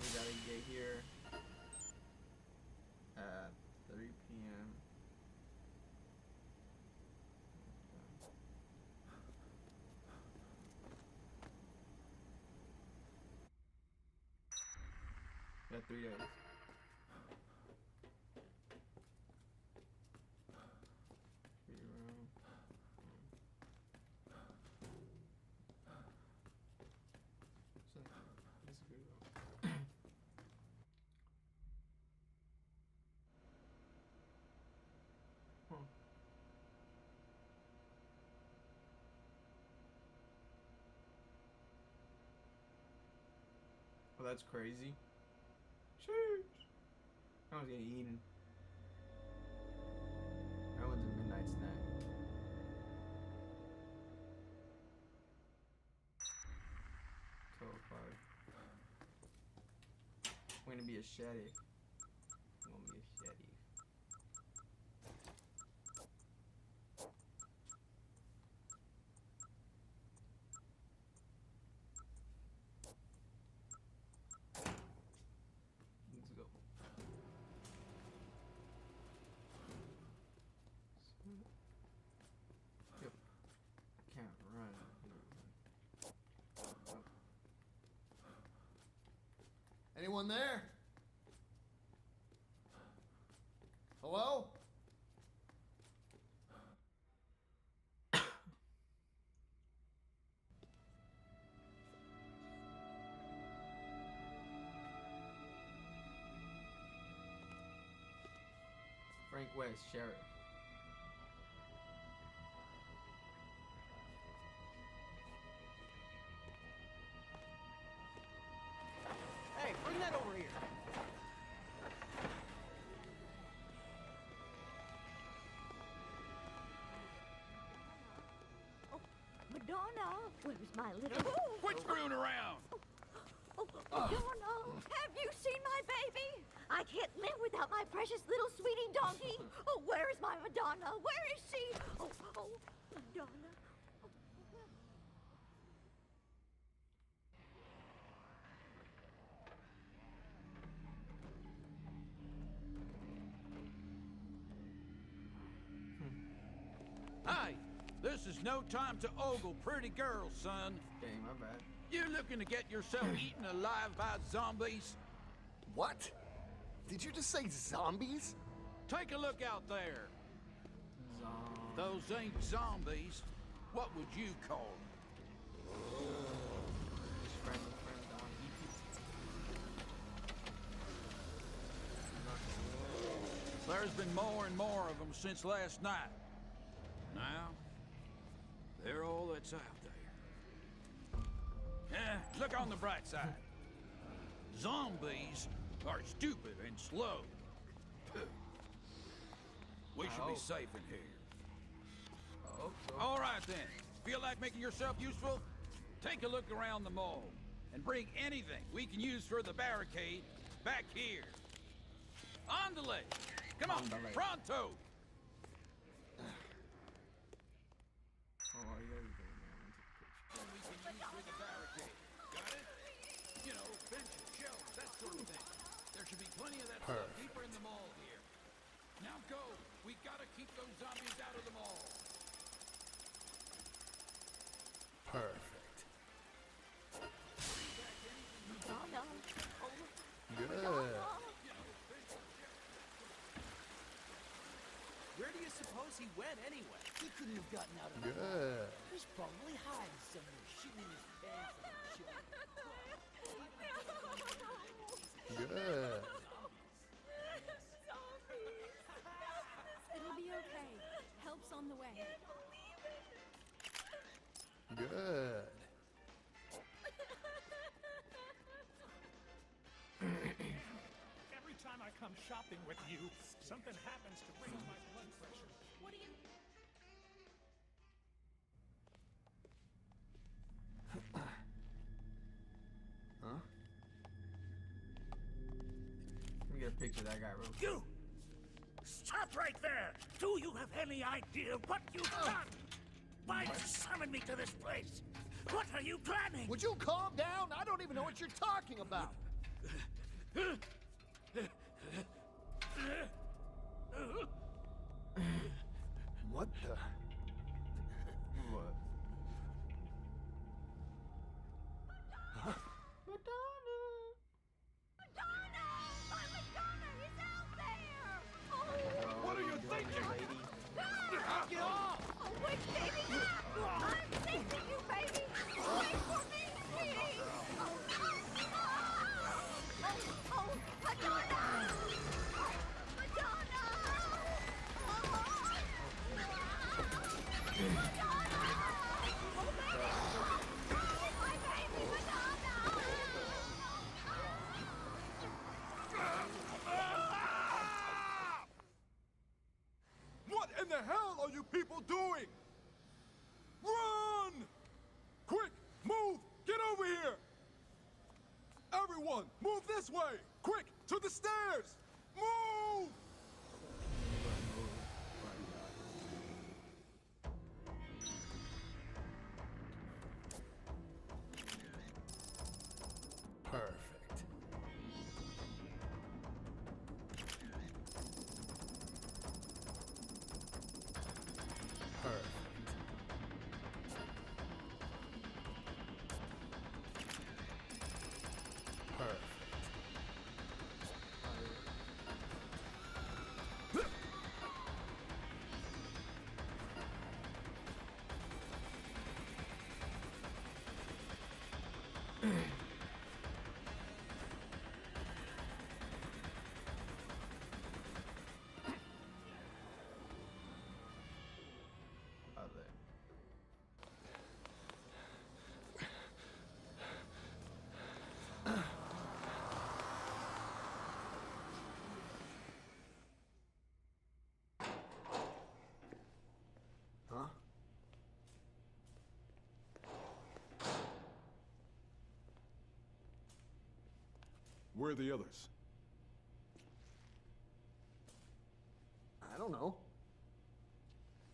we gotta get here at 3 p.m. like 3 days. Oh, that's crazy. Sheesh. I was getting eaten. That one's a midnight snack. So far. I'm gonna be a shetty. I'm gonna be a shetty. Let's go. Yep. Can't run. Anyone there? Hello? Frank West, sheriff. Hey, bring that over here. Madonna, where's my little... Quit screwing around! Madonna, have you seen my baby? I can't live without my precious little sweetie donkey. Oh, where is my Madonna? Where is she? Oh, Madonna. Hey, this is no time to ogle pretty girls, son. Dang, my bad. You looking to get yourself eaten alive by zombies? What? Did you just say zombies? Take a look out there. Those ain't zombies. What would you call them? There's been more and more of them since last night. Now, they're all that's out there. Look on the bright side. Zombies are stupid and slow. We should be safe in here. All right then. Feel like making yourself useful? Take a look around the mall and bring anything we can use for the barricade back here. On the leg. Come on, pronto. Oh, you gotta be going What we can use for the barricade. Got it? You know, benches, shelves, that sort of thing. There should be plenty of that stuff deeper in the mall here. Now go. We gotta keep those zombies out of the mall. Perfect. Madonna. Good. Where do you suppose he went anyway? He couldn't have gotten out of the Good. He's probably hiding somewhere, shooting his pants and shit. Good. It'll be okay. Help's on the way. Good. Every time I come shopping with you, something happens to raise my blood pressure. What do you... Huh? Let me get a picture of that guy real quick. You! Stop right there! Do you have any idea what you've done? Why did you summon me to this place? What are you planning? Would you calm down? I don't even know what you're talking about. What the? What? Huh? Madonna! What in the hell are you people doing? Run! Quick, move! Get over here! Everyone, move this way! Quick, to the stairs! Move! Perfect. Perfect. Perfect. Huh? Where are the others? I don't know.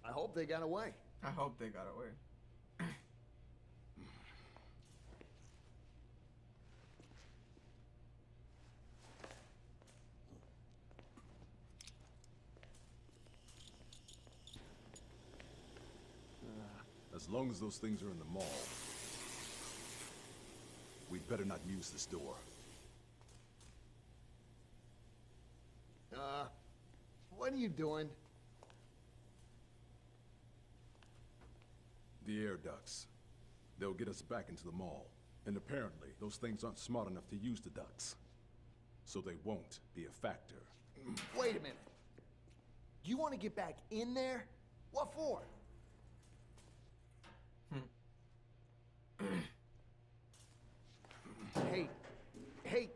I hope they got away. I hope they got away. As long as those things are in the mall, we'd better not use this door. What are you doing? The air ducts. They'll get us back into the mall. And apparently, those things aren't smart enough to use the ducts. So they won't be a factor. Wait a minute. You want to get back in there? What for? Hey.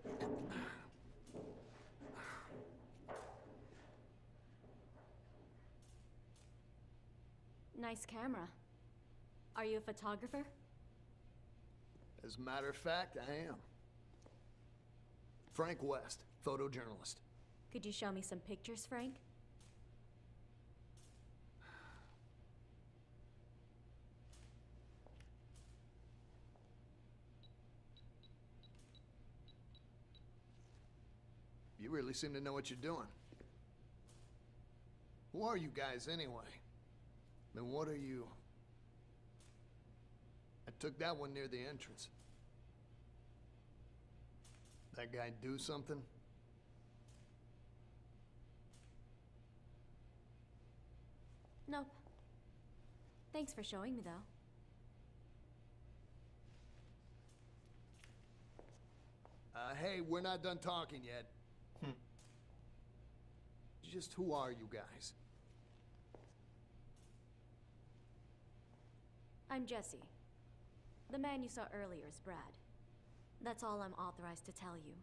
Nice camera. Are you a photographer? As a matter of fact, I am. Frank West, photojournalist. Could you show me some pictures, Frank? You really seem to know what you're doing. Who are you guys, anyway? And what are you? I took that one near the entrance. That guy do something? Nope. Thanks for showing me, though. Hey, we're not done talking yet. Just who are you guys? I'm Jesse. The man you saw earlier is Brad. That's all I'm authorized to tell you.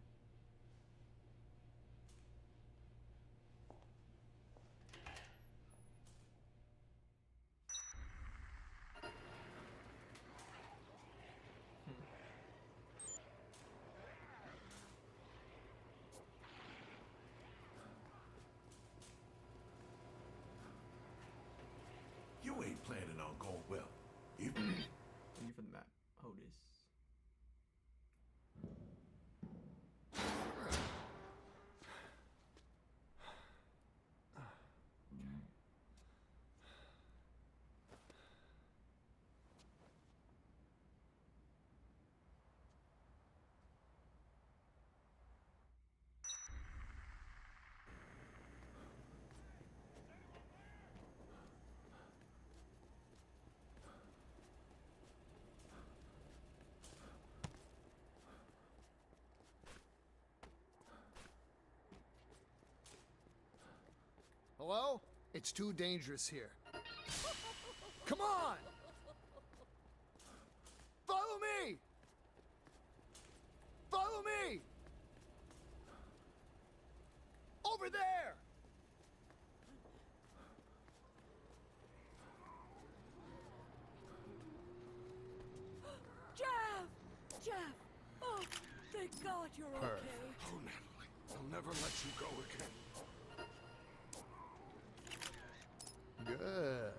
You ain't planning on going well. Even that. Otis. Hello? It's too dangerous here. Come on! Follow me! Follow me! Over there! Jeff! Jeff! Oh, thank God you're okay. Oh, Natalie, I'll never let you go again. Good.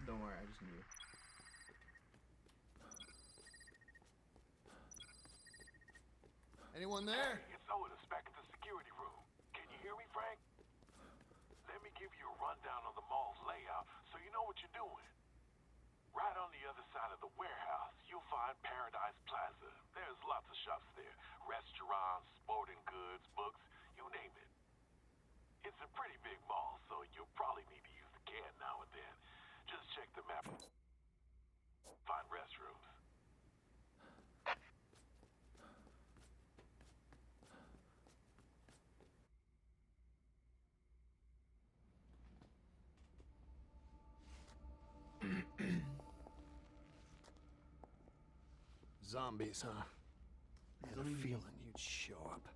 Don't worry, I just knew. Anyone there? It's Otis back at the security room. Can you hear me, Frank? Let me give you a rundown on the mall's layout so you know what you're doing. Right on the other side of the warehouse, you'll find Paradise Plaza. There's lots of shops there. Restaurants, sporting goods, books, you name it. It's a pretty big mall, so you'll probably need to use the can now and then. Just check the map. Find restrooms. Zombies, huh? I had a feeling you'd show up.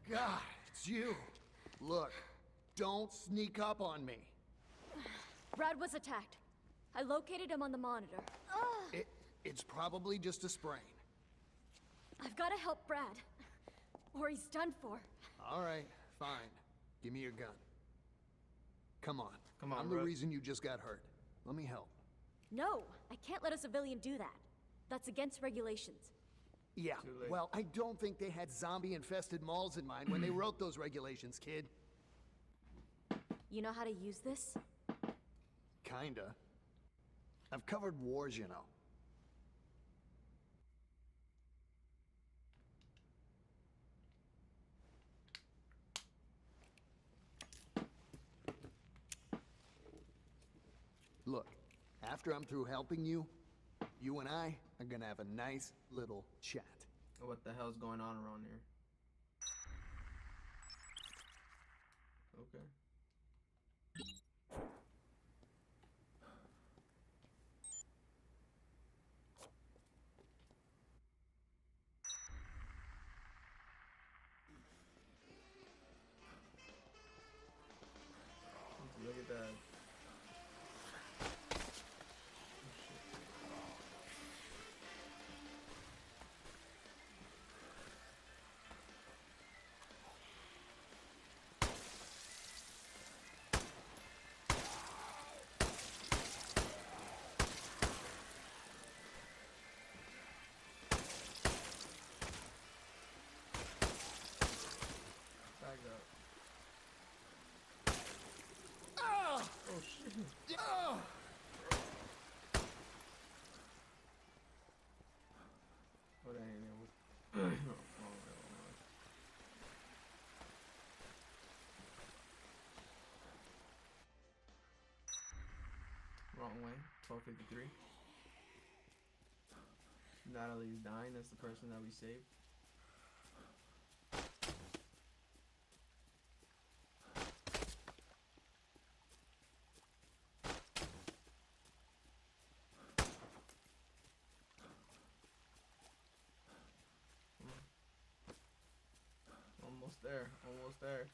God, it's you. Look, don't sneak up on me. Brad was attacked. I located him on the monitor. It's probably just a sprain. I've got to help Brad, or he's done for. All right, fine. Give me your gun. Come on. Come on, I'm the bro. reason you just got hurt. Let me help. No, I can't let a civilian do that. That's against regulations. Yeah, well, I don't think they had zombie-infested malls in mind when they wrote those regulations, kid. You know how to use this? Kinda. I've covered wars, you know. Look, after I'm through helping you, you and I are gonna have a nice little chat. What the hell's going on around here? Okay. Look at that. Back up. Oh shit. Oh! Oh, that ain't it. Oh, wrong way. 1253. Natalie's dying. That's the person that we saved. Almost there. Almost there.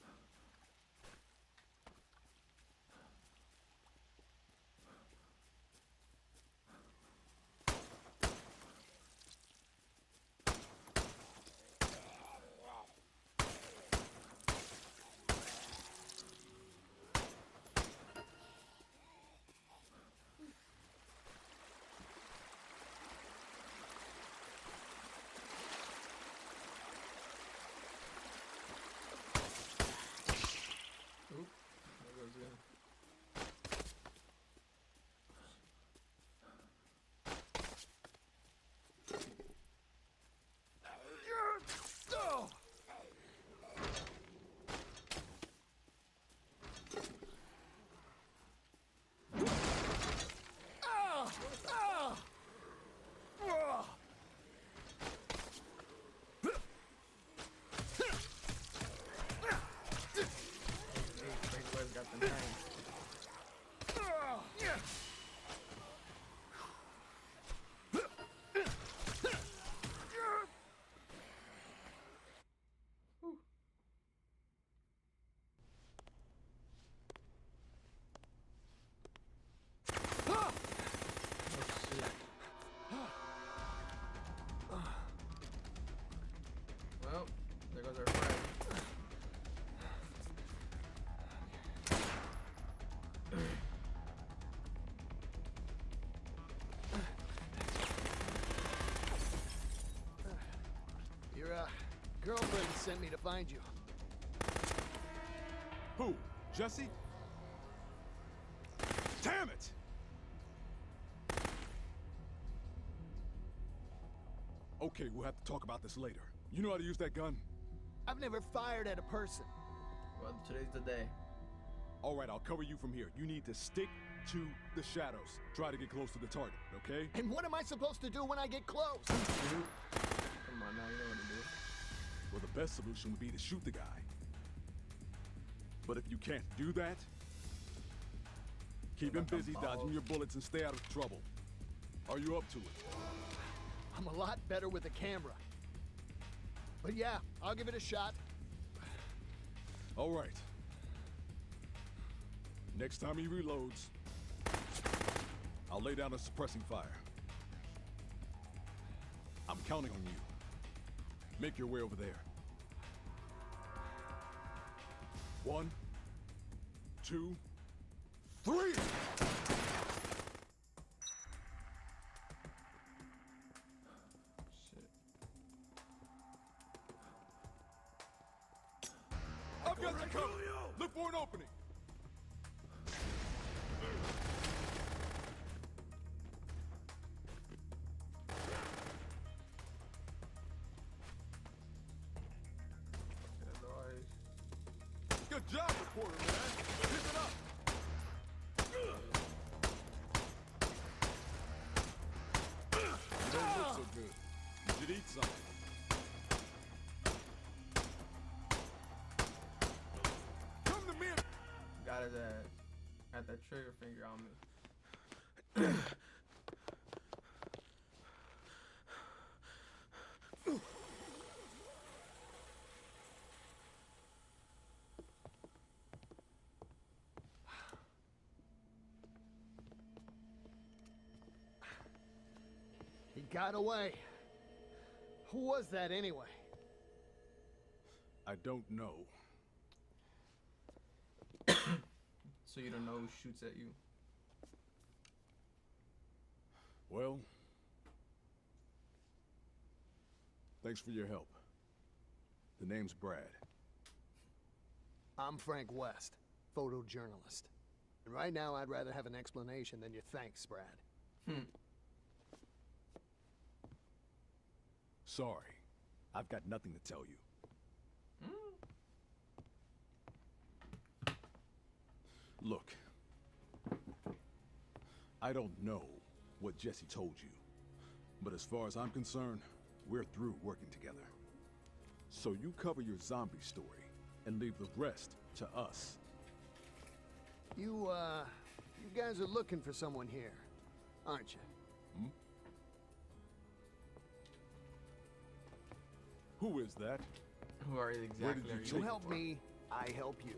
Your girlfriend sent me to find you. Who? Jesse? Damn it! Okay, we'll have to talk about this later. You know how to use that gun? I've never fired at a person. Well, today's the day. All right, I'll cover you from here. You need to stick to the shadows. Try to get close to the target, okay? And what am I supposed to do when I get close? Come on now, you know what to do. Well, the best solution would be to shoot the guy. But if you can't do that, keep him busy dodging your bullets and stay out of trouble. Are you up to it? I'm a lot better with a camera. But yeah, I'll give it a shot. All right. Next time he reloads, I'll lay down a suppressing fire. I'm counting on you. Make your way over there. 1, 2, 3! I've got you covered! Look for an opening! Good job, reporter, man! Keep it up! You don't look so good. You should eat something. Come to me! Got his ass. Got that trigger finger on me. He got away. Who was that anyway? I don't know. So you don't know who shoots at you? Well, thanks for your help. The name's Brad. I'm Frank West, photojournalist. And right now, I'd rather have an explanation than your thanks, Brad. Sorry. I've got nothing to tell you. Look, I don't know what Jesse told you, but as far as I'm concerned, we're through working together. So you cover your zombie story and leave the rest to us. You guys are looking for someone here, aren't you? Who is that? Who are you exactly? Where did you You help me, I help you.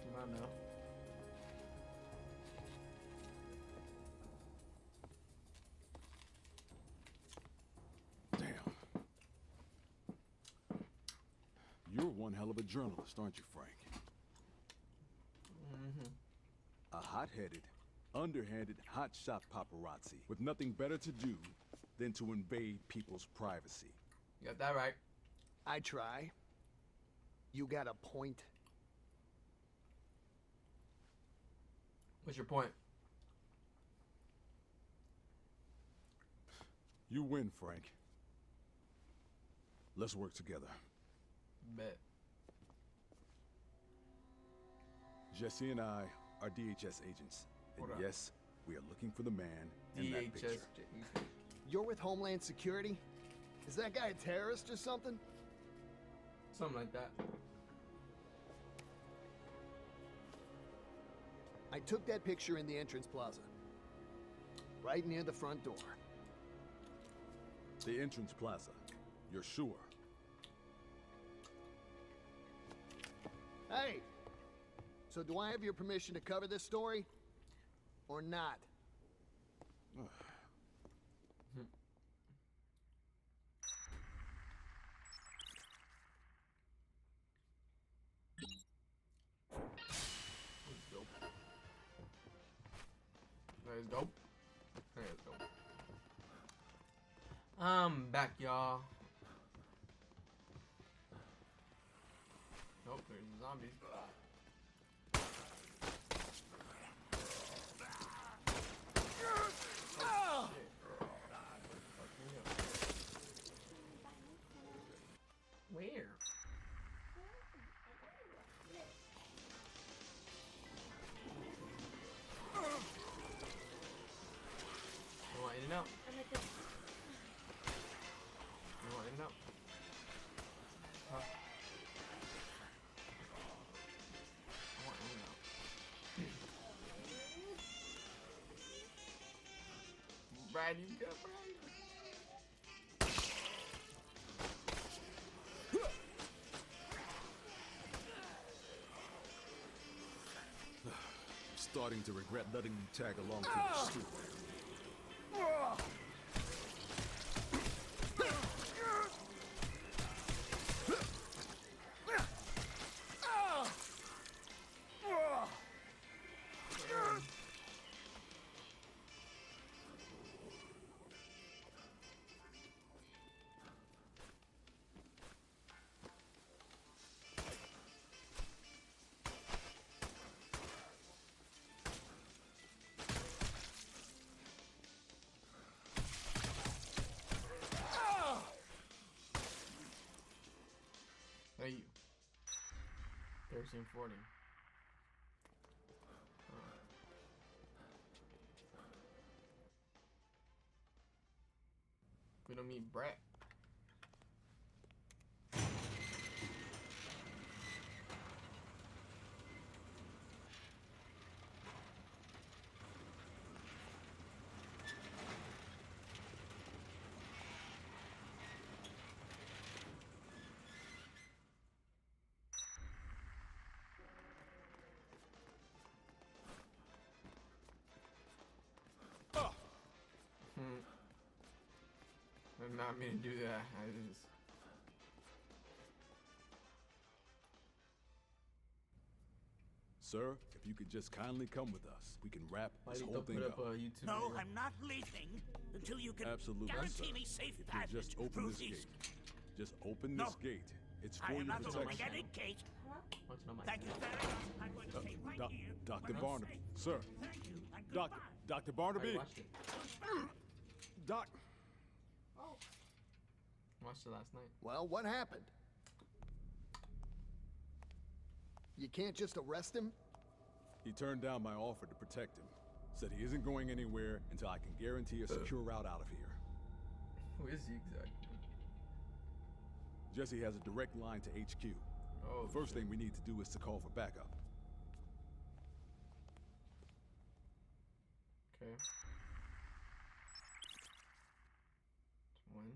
Come on now. Damn. You're one hell of a journalist, aren't you, Frank? A hot-headed, underhanded, hotshot paparazzi with nothing better to do than to invade people's privacy. You got that right. I try. You got a point? What's your point? You win, Frank. Let's work together. Bet. Jesse and I are DHS agents. And Hold up. yes, we are looking for the man in that picture. You're with Homeland Security? Is that guy a terrorist or something? Something like that. I took that picture in the entrance plaza. Right near the front door. The entrance plaza. You're sure? Hey! So do I have your permission to cover this story? Or not? That is dope. That is I'm back, y'all. Nope, there's zombies. Oh, shit. Where? You want in and out? You want in and out? Huh? I want in and out. Brad, you got Brad. I'm starting to regret letting you tag along to the story. Hey, you. 1340. We don't meet Brett. I did not mean to do that. I just. Sir, if you could just kindly come with us, we can wrap this Why whole did they thing put up. up a YouTube No, video? I'm not leaving until you can Absolutely, guarantee sir. me safe If you passage just open through this these. gate. Just open No. this gate. It's for I am your not opening protection. any gate. What's no Thank you very much. I'm going to stay right here. Dr. where I'm Barnaby, safe. sir. Thank you and Dr. goodbye. Dr. Barnaby. I watched it. Doc. Watched it last night. Well, what happened? You can't just arrest him? He turned down my offer to protect him. Said he isn't going anywhere until I can guarantee a secure route out of here. Who is he exactly? Jesse has a direct line to HQ. Oh, the first thing we need to do is to call for backup. Okay. One.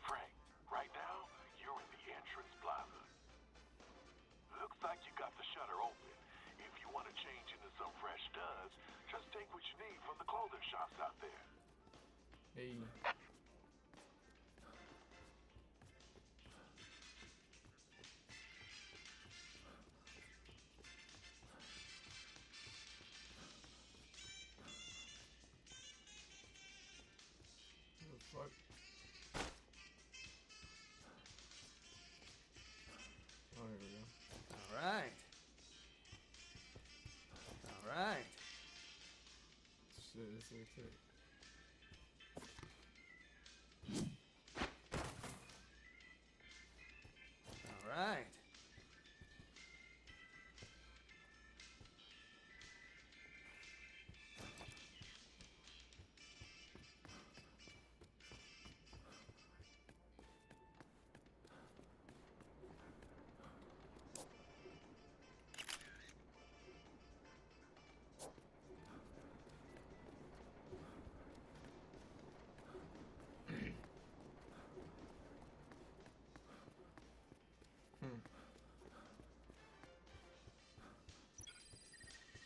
Frank, right now, you're in the entrance plaza. Looks like you got the shutter open. If you want to change into some fresh studs, just take what you need from the clothing shops out there. Hey. What the fuck? Oh, here we go. All right. All right. Shit, this is sick. All right.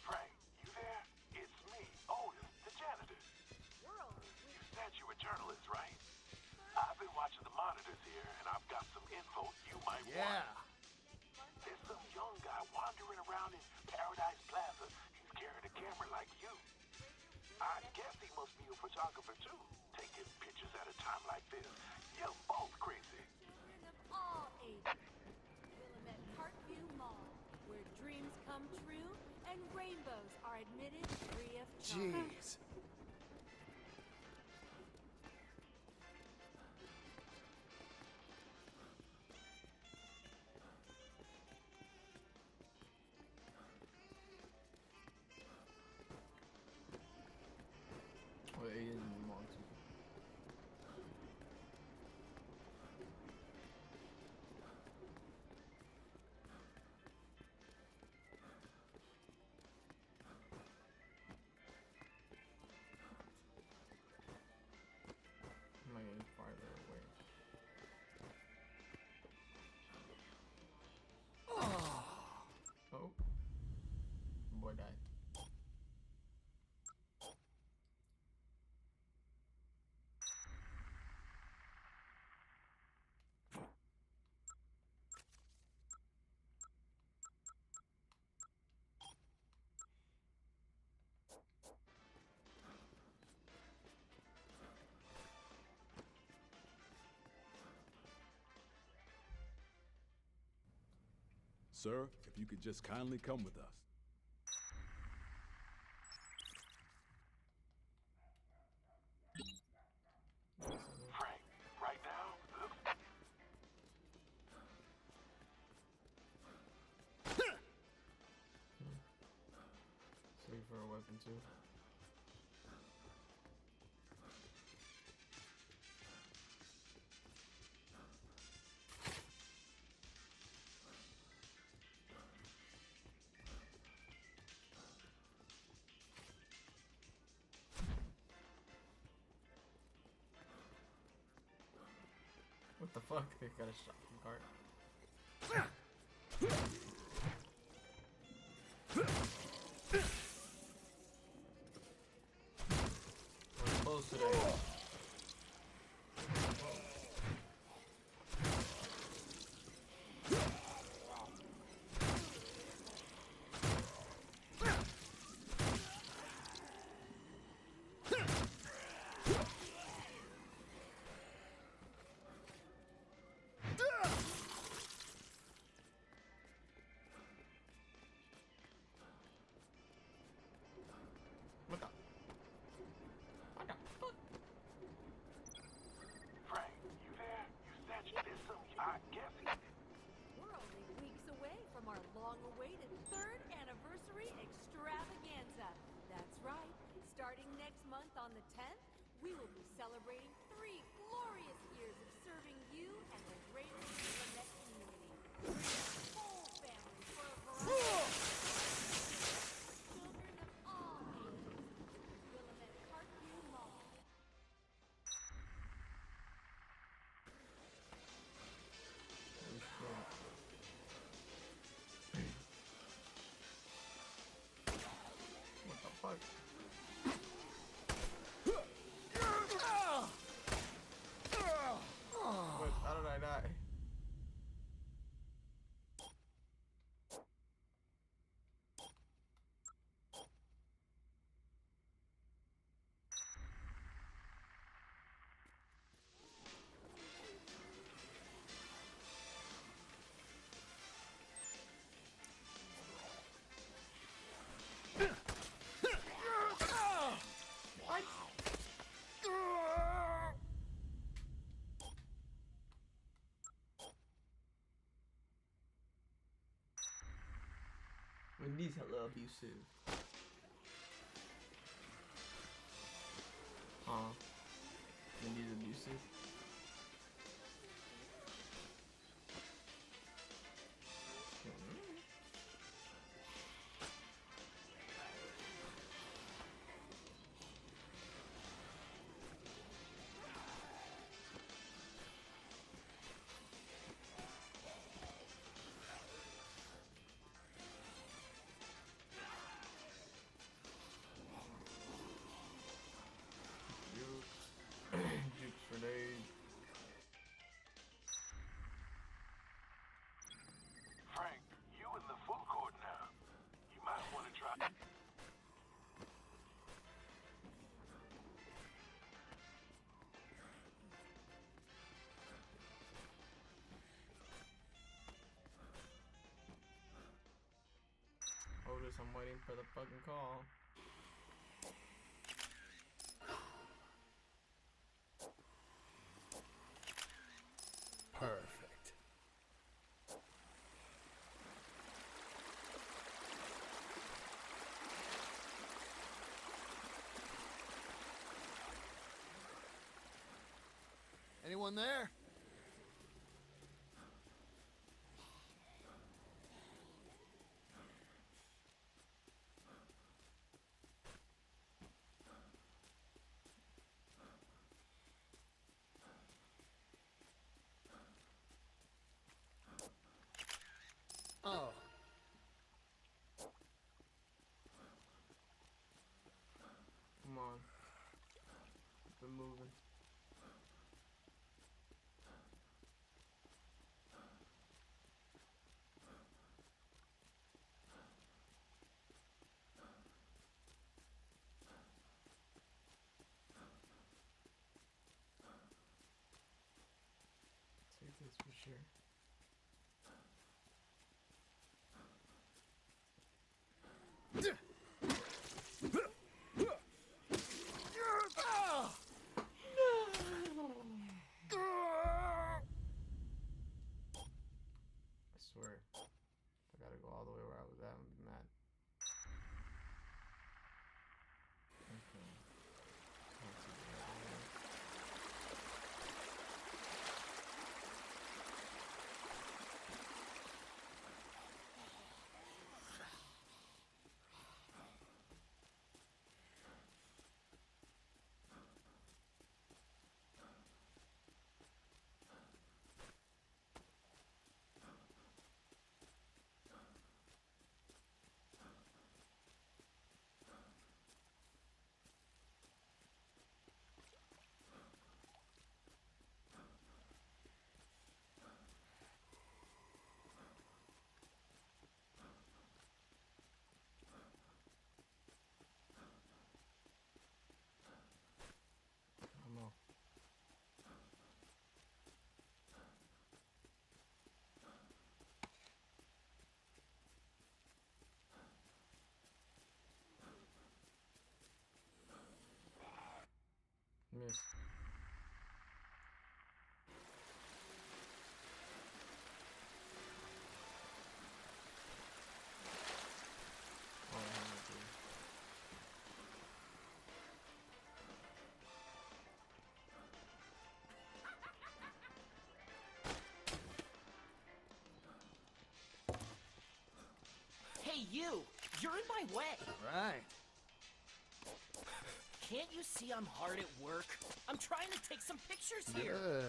Frank, you there? It's me, Otis, the janitor. You said you were journalists, right? I've been watching the monitors here, and I've got some info you might want. There's some young guy wandering around in Paradise Plaza. He's carrying a camera like you. I guess he must be a photographer too, taking pictures at a time like this. You're both crazy. Children of all ages. Willamette Parkview Mall, where dreams come true and rainbows are admitted free of charge. Jeez. Oh, it is in the mall too. Am I getting farther away? Oh. Boy died. Sir, if you could just kindly come with us. Frank, right now, look. Save for a weapon too. What the fuck? They got a shotgun cart. We're close today. Frank, you there? You said you did something. I guess he did. We're only weeks away from our long-awaited 3rd anniversary extravaganza. That's right. Starting next month on the 10th, we will be celebrating 3 glorious years of serving you and the greater Willamette community. Bring the whole family for a variety of children of all ages. Willamette Parkview Mall. What the fuck? Wait, how did I die? What? Wendy's hella abusive. Wendy's abusive. Zeus. I'm waiting for the fucking call. Perfect. Anyone there? Oh. Come on. Keep it moving. Take this for sure. I swear, I gotta go all the way where I was at and be mad. Okay. Can't see the other way. Come on. Miss. Oh, I have to. Hey, you! You're in my way! Right. Can't you see I'm hard at work? I'm trying to take some pictures here! Good.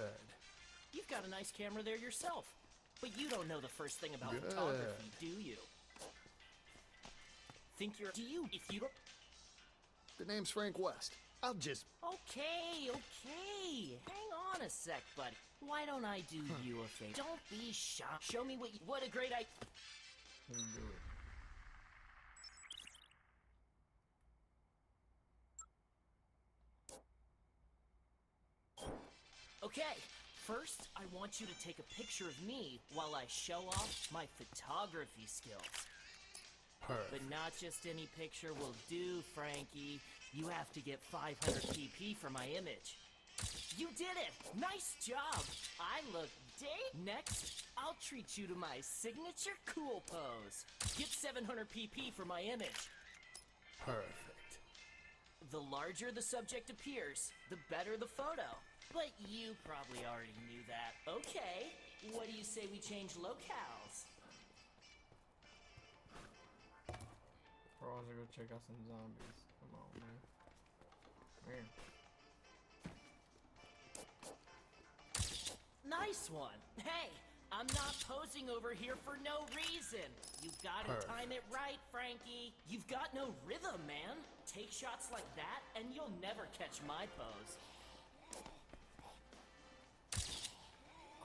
You've got a nice camera there yourself. But you don't know the first thing about Good. photography, do you? Think you're... Do you? If you don't... The name's Frank West. I'll just... Okay, okay. Hang on a sec, buddy. Why don't I do you a favor? Don't be shy. Show me what you... What a great idea. Let me do it. Okay, first I want you to take a picture of me while I show off my photography skills. Perfect. But not just any picture will do, Frankie. You have to get 500 pp for my image. You did it! Nice job! I look Next, I'll treat you to my signature cool pose. Get 700 pp for my image. Perfect. The larger the subject appears, the better the photo. But you probably already knew that. Okay, what do you say we change locales? We're also gonna go check out some zombies. Come on, man. Man. Nice one. Hey, I'm not posing over here for no reason. You gotta time it right, Frankie. You've got no rhythm, man. Take shots like that, and you'll never catch my pose.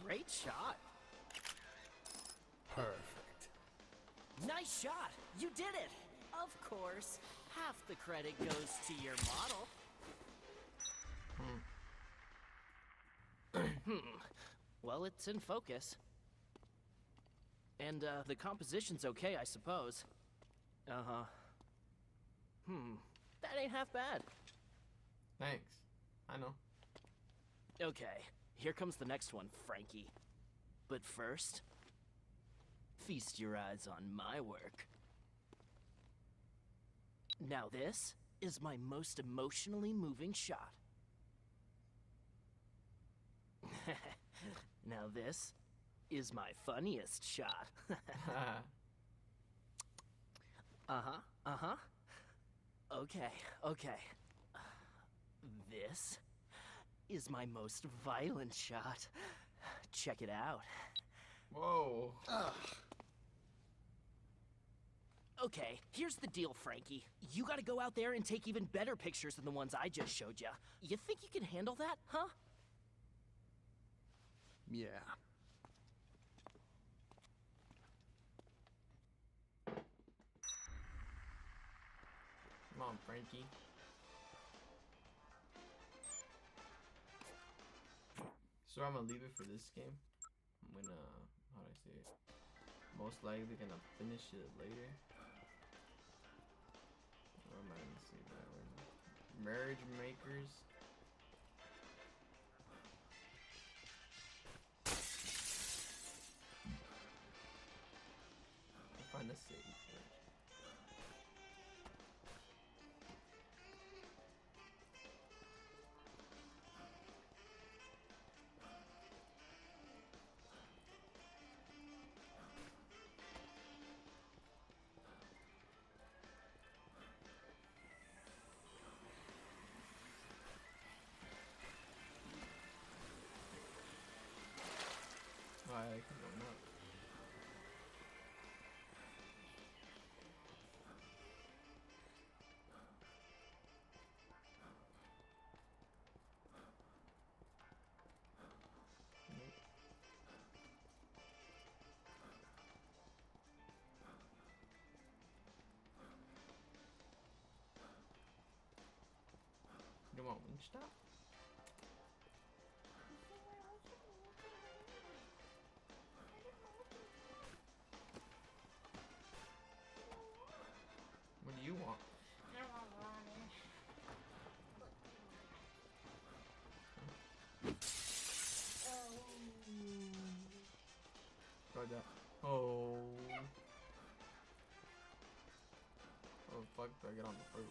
Great shot. Perfect. Nice shot. You did it. Of course, half the credit goes to your model. Well, it's in focus. And, the composition's okay, I suppose. Uh-huh. That ain't half bad. Thanks. I know. Okay, here comes the next one, Frankie. But first, feast your eyes on my work. Now this is my most emotionally moving shot. Now this is my funniest shot. Okay. This is my most violent shot. Check it out. Whoa. Okay, here's the deal, Frankie. You gotta go out there and take even better pictures than the ones I just showed you. You think you can handle that, huh? Yeah. Come on, Frankie. So I'm gonna leave it for this game. I'm gonna, how do I say it? Most likely gonna finish it later. Or am I gonna say that? Marriage Makers. I'll find a save first. I can go up. You want Wingstop? What do you want? Try that. Oh. Oh fuck, do I get on the roof?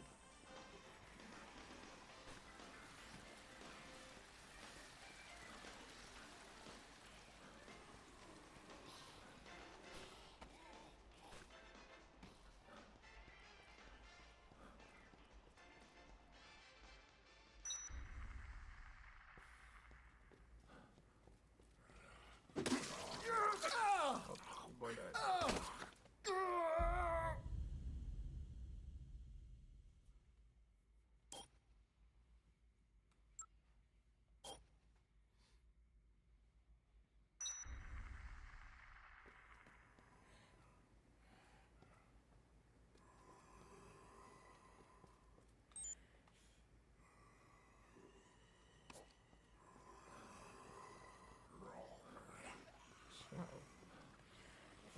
Oh, boy died.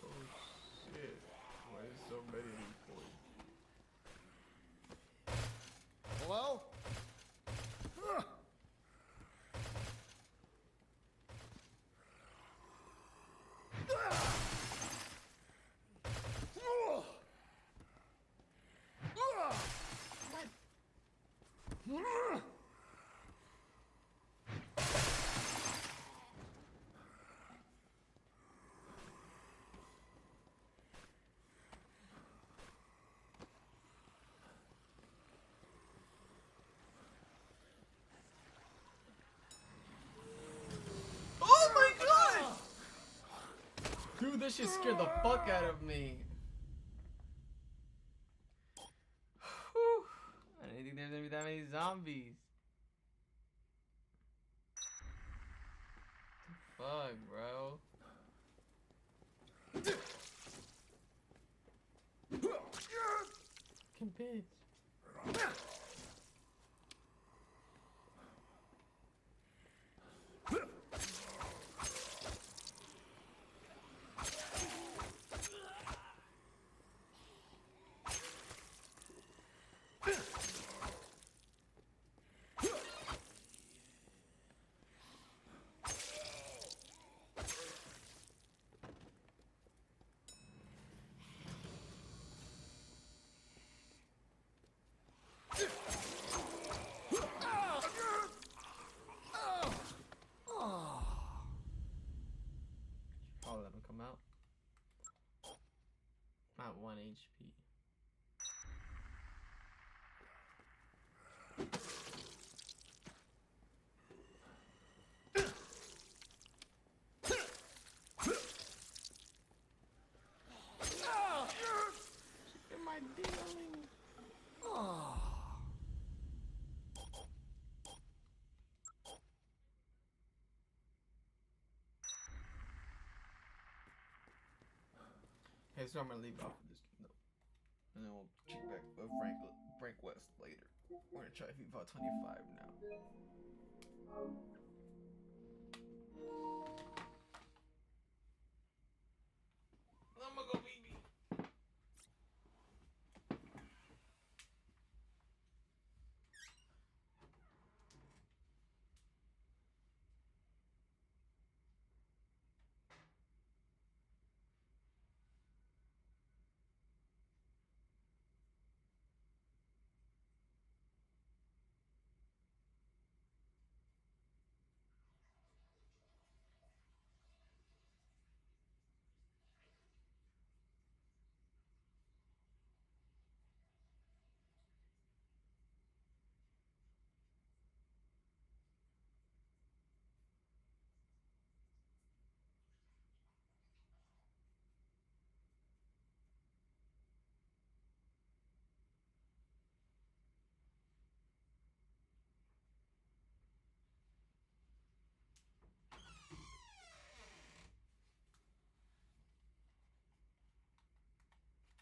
Oh shit. Why is so many of these boys? Hello? Oh my god! Dude, this shit scared the fuck out of me. Whew. I didn't think there's gonna be that many zombies. Fuck, bro. Fucking bitch. HP. Am I dealing? Hey, so I'm gonna leave off of this game though, and then we'll check back with Frank West later. We're gonna try FIFA 25 now. I'm gonna go BB.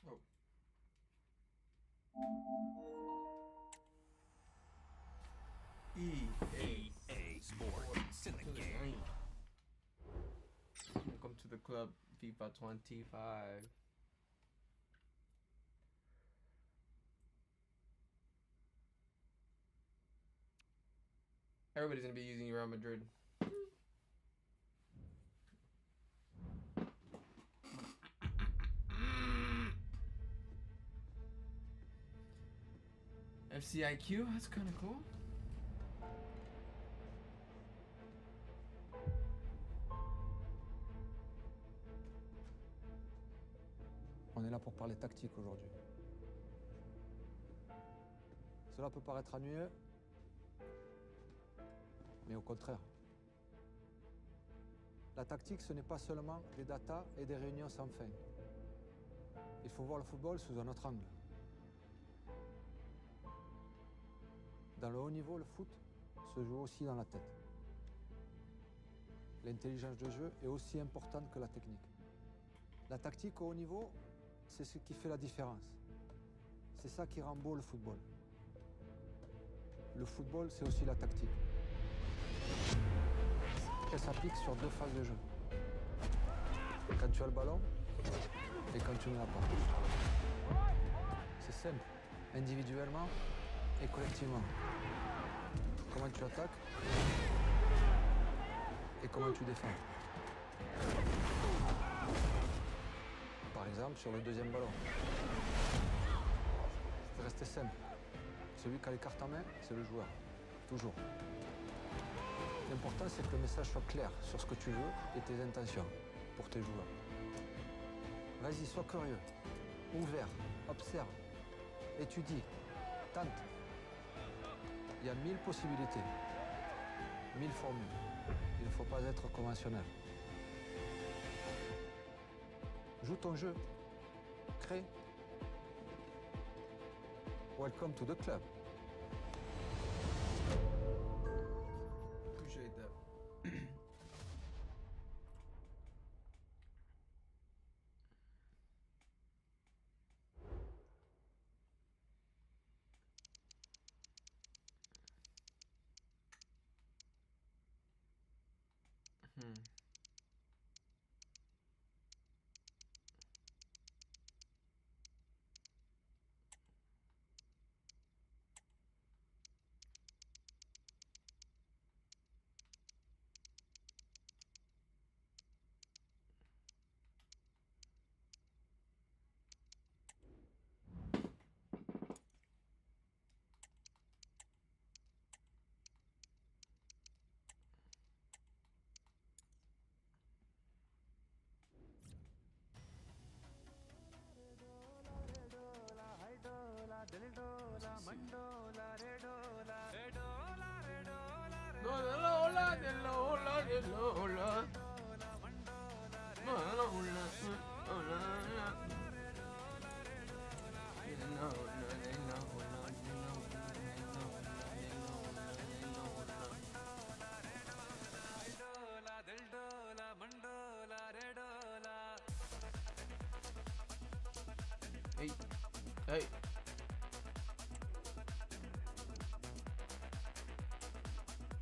Oh. EA Sports in the game. Welcome to the club, FIFA 25. Everybody's gonna be using Real Madrid. FCIQ, that's kind of cool. On est là pour parler tactique aujourd'hui. Cela peut paraître ennuyeux, mais au contraire. La tactique, ce n'est pas seulement des datas et des réunions sans fin. Il faut voir le football sous un autre angle. Dans le haut niveau, le foot se joue aussi dans la tête. L'intelligence de jeu est aussi importante que la technique. La tactique au haut niveau, c'est ce qui fait la différence. C'est ça qui rend beau le football. Le football, c'est aussi la tactique. Elle s'applique sur deux phases de jeu. Quand tu as le ballon et quand tu ne l'as pas. C'est simple, individuellement et collectivement. Comment tu attaques et comment tu défends. Par exemple, sur le deuxième ballon. C'est resté simple. Celui qui a les cartes en main, c'est le joueur. Toujours. L'important, c'est que le message soit clair sur ce que tu veux et tes intentions pour tes joueurs. Vas-y, sois curieux, ouvert, observe, étudie, tente. Il y a 1000 possibilités, 1000 formules. Il ne faut pas être conventionnel. Joue ton jeu, crée. Welcome to the club. Appreciate that. Hey, hey.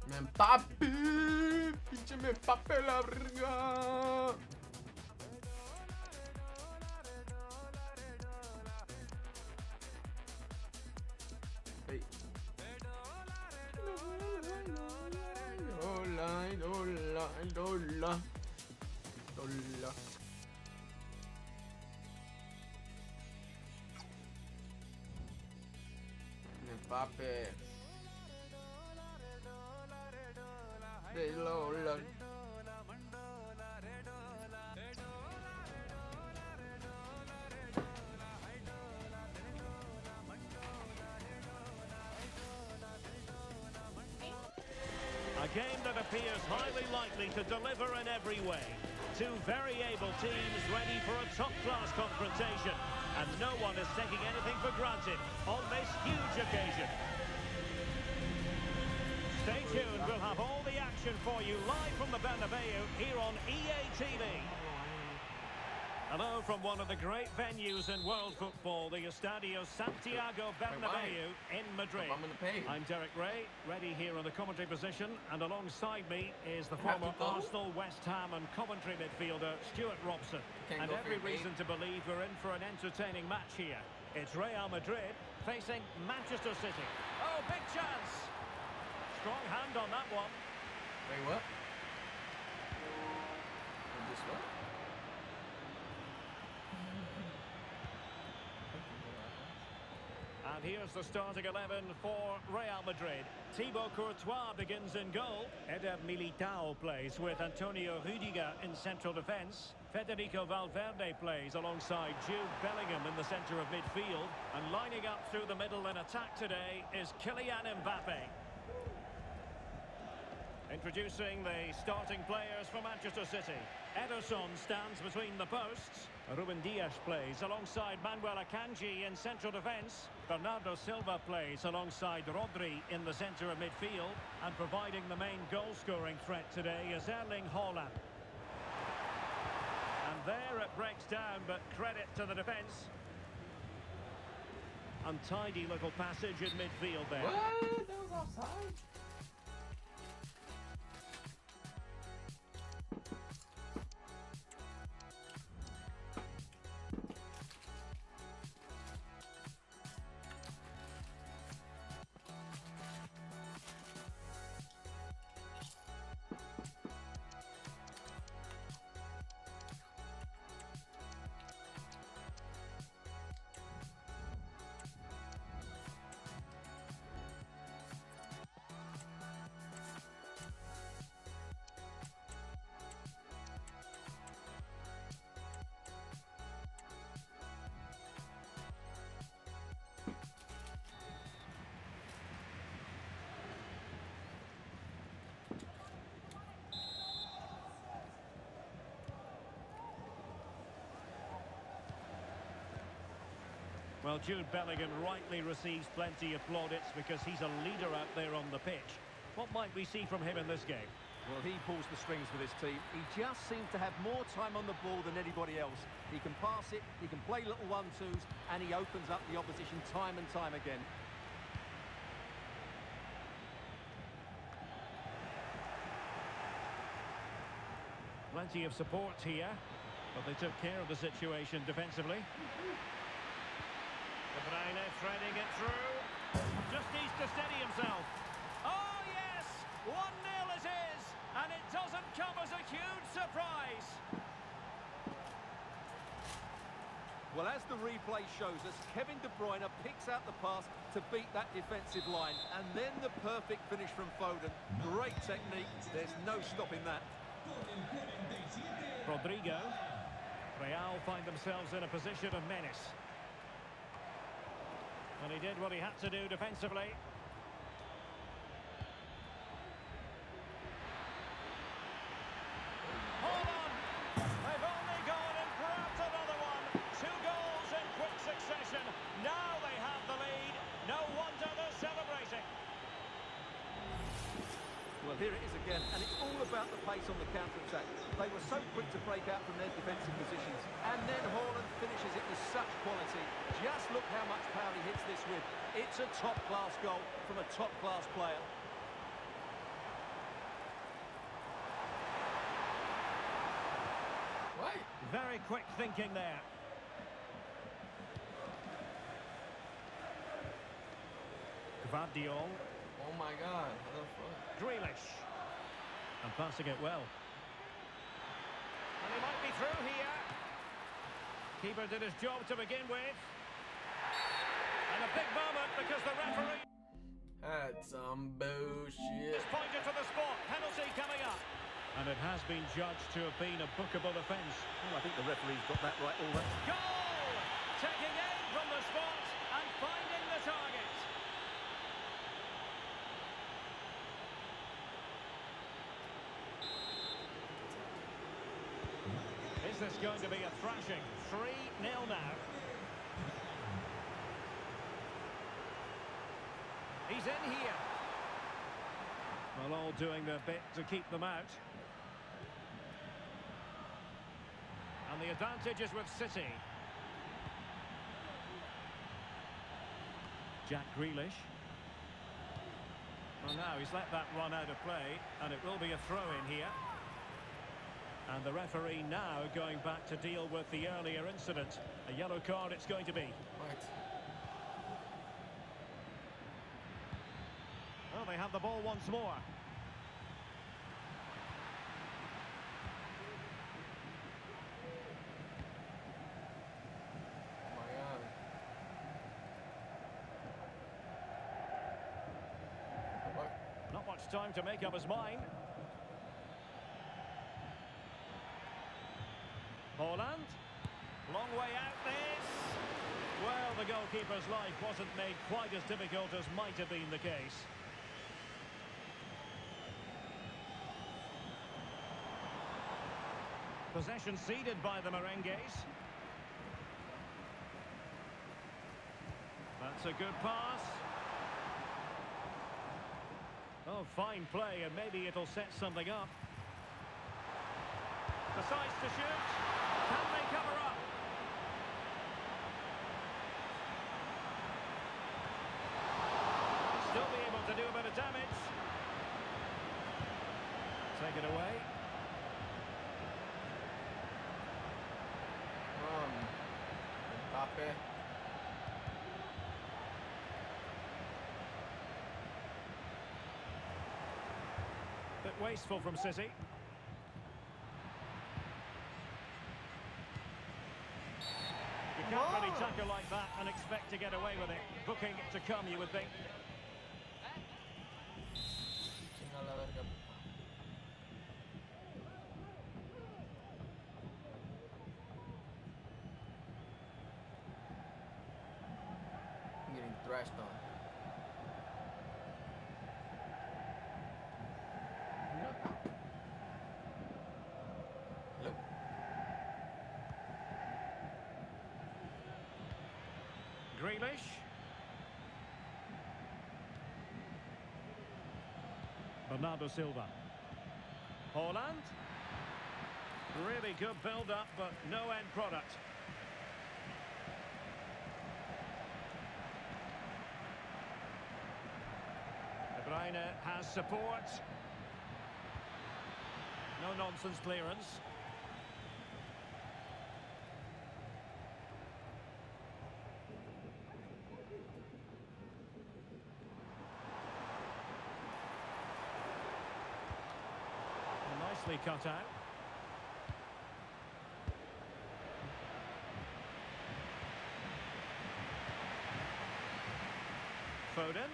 Me empape, pinche me empape la verga. Hey. Hola, hola, hola, hola. Me empape. De Lola. A game that appears highly likely to deliver in every way. Two very able teams ready for a top-class confrontation. And no one is taking anything for granted on this huge occasion. Stay tuned, we'll have all the action for you live from the Bernabeu here on EA TV. Hello from one of the great venues in world football, the Estadio Santiago Bernabeu in Madrid. I'm Derek Ray, ready here on the commentary position, and alongside me is the former Arsenal, West Ham and Coventry midfielder Stuart Robson. And every reason to believe we're in for an entertaining match here. It's Real Madrid facing Manchester City. Oh, big chance! Strong hand on that one. Wait, what? This what? And here's the starting 11 for Real Madrid. Thibaut Courtois begins in goal. Eder Militao plays with Antonio Rüdiger in central defence. Federico Valverde plays alongside Jude Bellingham in the centre of midfield. And lining up through the middle in attack today is Kylian Mbappe. Introducing the starting players for Manchester City. Ederson stands between the posts. Ruben Dias plays alongside Manuel Akanji in central defence. Bernardo Silva plays alongside Rodri in the centre of midfield. And providing the main goal-scoring threat today is Erling Haaland. And there it breaks down, but credit to the defence. Untidy little passage in midfield there. What? That was offside? Well, Jude Bellingham rightly receives plenty of plaudits because he's a leader out there on the pitch. What might we see from him in this game? Well, he pulls the strings with his team. He just seems to have more time on the ball than anybody else. He can pass it, he can play little one-twos, and he opens up the opposition time and time again. Plenty of support here, but they took care of the situation defensively. De Bruyne threading it through. Just needs to steady himself. Oh, yes! 1-0 it is! And it doesn't come as a huge surprise. Well, as the replay shows us, Kevin De Bruyne picks out the pass to beat that defensive line. And then the perfect finish from Foden. Great technique. There's no stopping that. Rodrigo. Real find themselves in a position of menace. And he did what he had to do defensively. Well, here it is again, and it's all about the pace on the counter-attack. They were so quick to break out from their defensive positions, and then Haaland finishes it with such quality. Just look how much power he hits this with. It's a top-class goal from a top-class player. What? Very quick thinking there. Gvardiol. Oh my God, what the fuck? Grealish. And passing it well. And he might be through here. Keeper did his job to begin with. And a big moment because the referee... That's some bullshit. It's pointed to the spot. Penalty coming up. And it has been judged to have been a bookable offence. Well, I think the referee's got that right all right. Goal! Taking aim from the spot and finding the target. Is this going to be a thrashing? 3-0 now. He's in here. Well, all doing their bit to keep them out. And the advantage is with City. Jack Grealish. Well, now he's let that run out of play, and it will be a throw-in here. And the referee now going back to deal with the earlier incident. A yellow card it's going to be. Right. Well, they have the ball once more. Oh my God. What? Not much time to make up his mind. Haaland. Long way out this. Well, the goalkeeper's life wasn't made quite as difficult as might have been the case. Possession ceded by the Merengues. That's a good pass. Oh, fine play, and maybe it'll set something up. Decides to shoot. Can they cover up? Still be able to do a bit of damage. Take it away. Mbappe. Bit wasteful from City. You can't really tackle like that and expect to get away with it. Booking to come, you would think. I'm getting thrashed on. Hello? Grealish. Bernardo Silva. Haaland. Really good build-up, but no end product. De Bruyne has support. No nonsense clearance. Nicely cut out. Foden.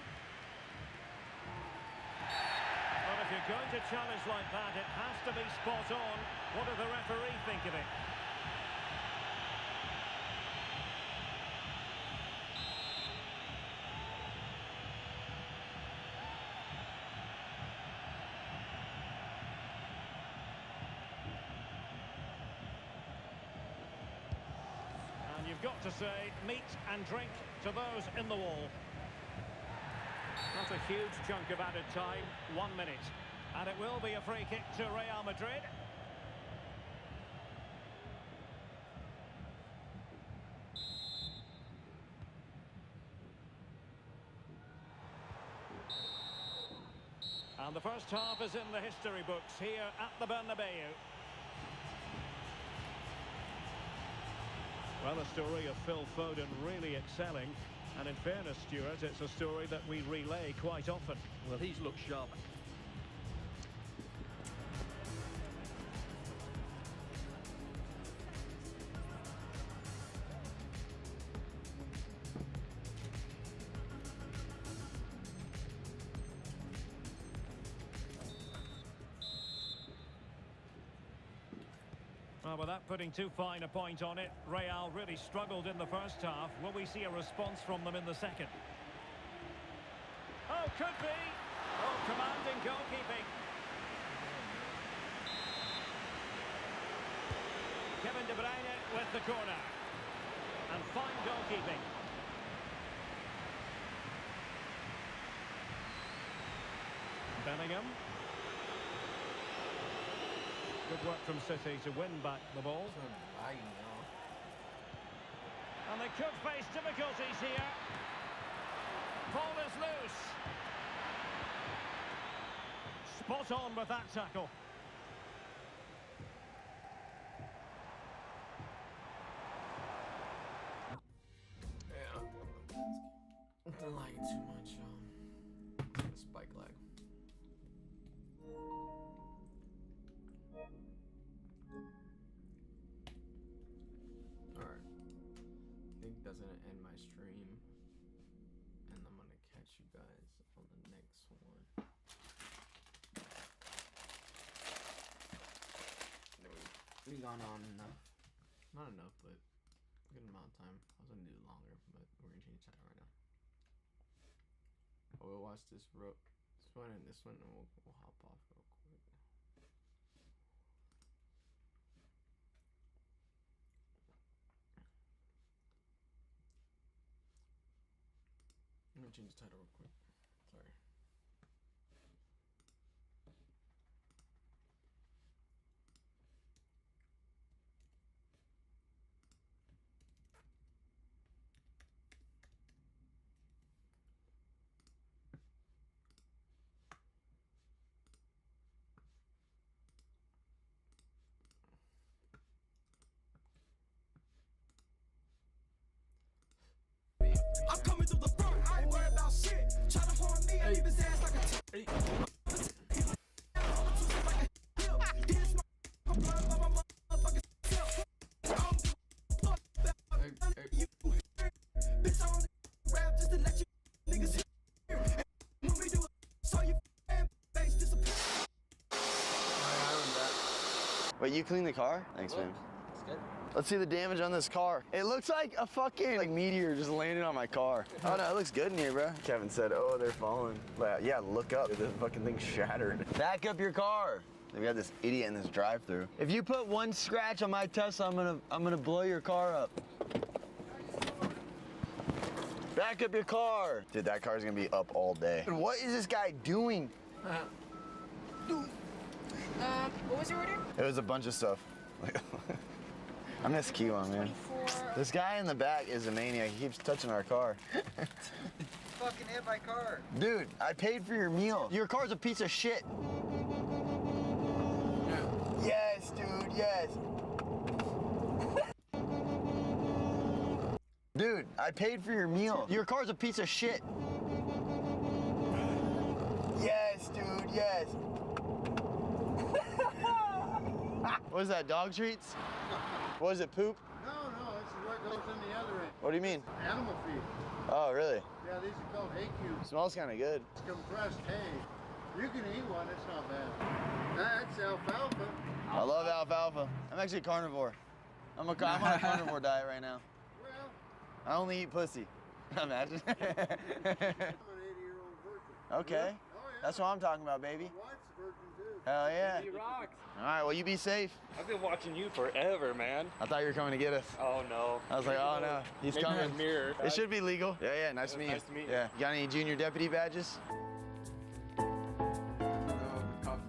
Well, if you're going to challenge like that, it has to be spot on. What does the referee think of it? And you've got to say, meat and drink to those in the wall. That's a huge chunk of added time, 1 minute. And it will be a free kick to Real Madrid. And the first half is in the history books here at the Bernabeu. Well, a story of Phil Foden really excelling. And in fairness, Stuart, it's a story that we relay quite often. Well, he's looked sharp. Well, without putting too fine a point on it, Real really struggled in the first half. Will we see a response from them in the second? Oh, could be. Oh, commanding goalkeeping. Kevin De Bruyne with the corner. And fine goalkeeping. Bellingham. Good work from City to win back the ball. And they could face difficulties here. Ball is loose. Spot on with that tackle. Yeah, I'm lagging too much. Spike lag. Alright. I think that's gonna end my stream. And I'm gonna catch you guys on the next one. We gone on enough. Not enough, but a good amount of time. I was gonna do it longer, but we're gonna change that right now. We'll watch this one and this one, and we'll hop off real quick. I'm gonna change the title real quick. Sorry. I'm coming through the front, I ain't worried about shit. Try to harm me, I leave his ass like a Wait, you clean the car? Thanks, man. It's good. Let's see the damage on this car. It looks like a fucking meteor just landed on my car. Oh no, it looks good in here, bro. Kevin said, oh, they're falling. But yeah, look up. The fucking thing's shattered. Back up your car. We got this idiot in this drive-thru. If you put one scratch on my Tesla, I'm gonna blow your car up. Back up your car. Dude, that car's gonna be up all day. What is this guy doing? What was your order? It was a bunch of stuff. I miss Kiwan, man. This guy in the back is a maniac. He keeps touching our car. Fucking hit my car. Dude, I paid for your meal. Your car's a piece of shit. Yes, dude, yes. Dude, I paid for your meal. Your car's a piece of shit. Yes, dude, yes. What is that, dog treats? What is it, poop? No, it's what goes in the other end. What do you mean? Animal feed. Oh, really? Yeah, these are called hay cubes. Smells kind of good. It's compressed hay. You can eat one, it's not bad. That's alfalfa. I love alfalfa. I'm actually a carnivore. I'm on a carnivore diet right now. Well, I only eat pussy. Imagine. I'm an 80-year-old virgin. Okay. Oh, yeah. That's what I'm talking about, baby. My wife's a virgin, too. Hell yeah. He rocks. All right, well, you be safe. I've been watching you forever, man. I thought you were coming to get us. Oh, no. I was like, oh, no, he's Maybe coming. a mirror. It should be legal. Yeah, nice to meet you. Nice to meet you. Yeah, you got any junior deputy badges? Coffee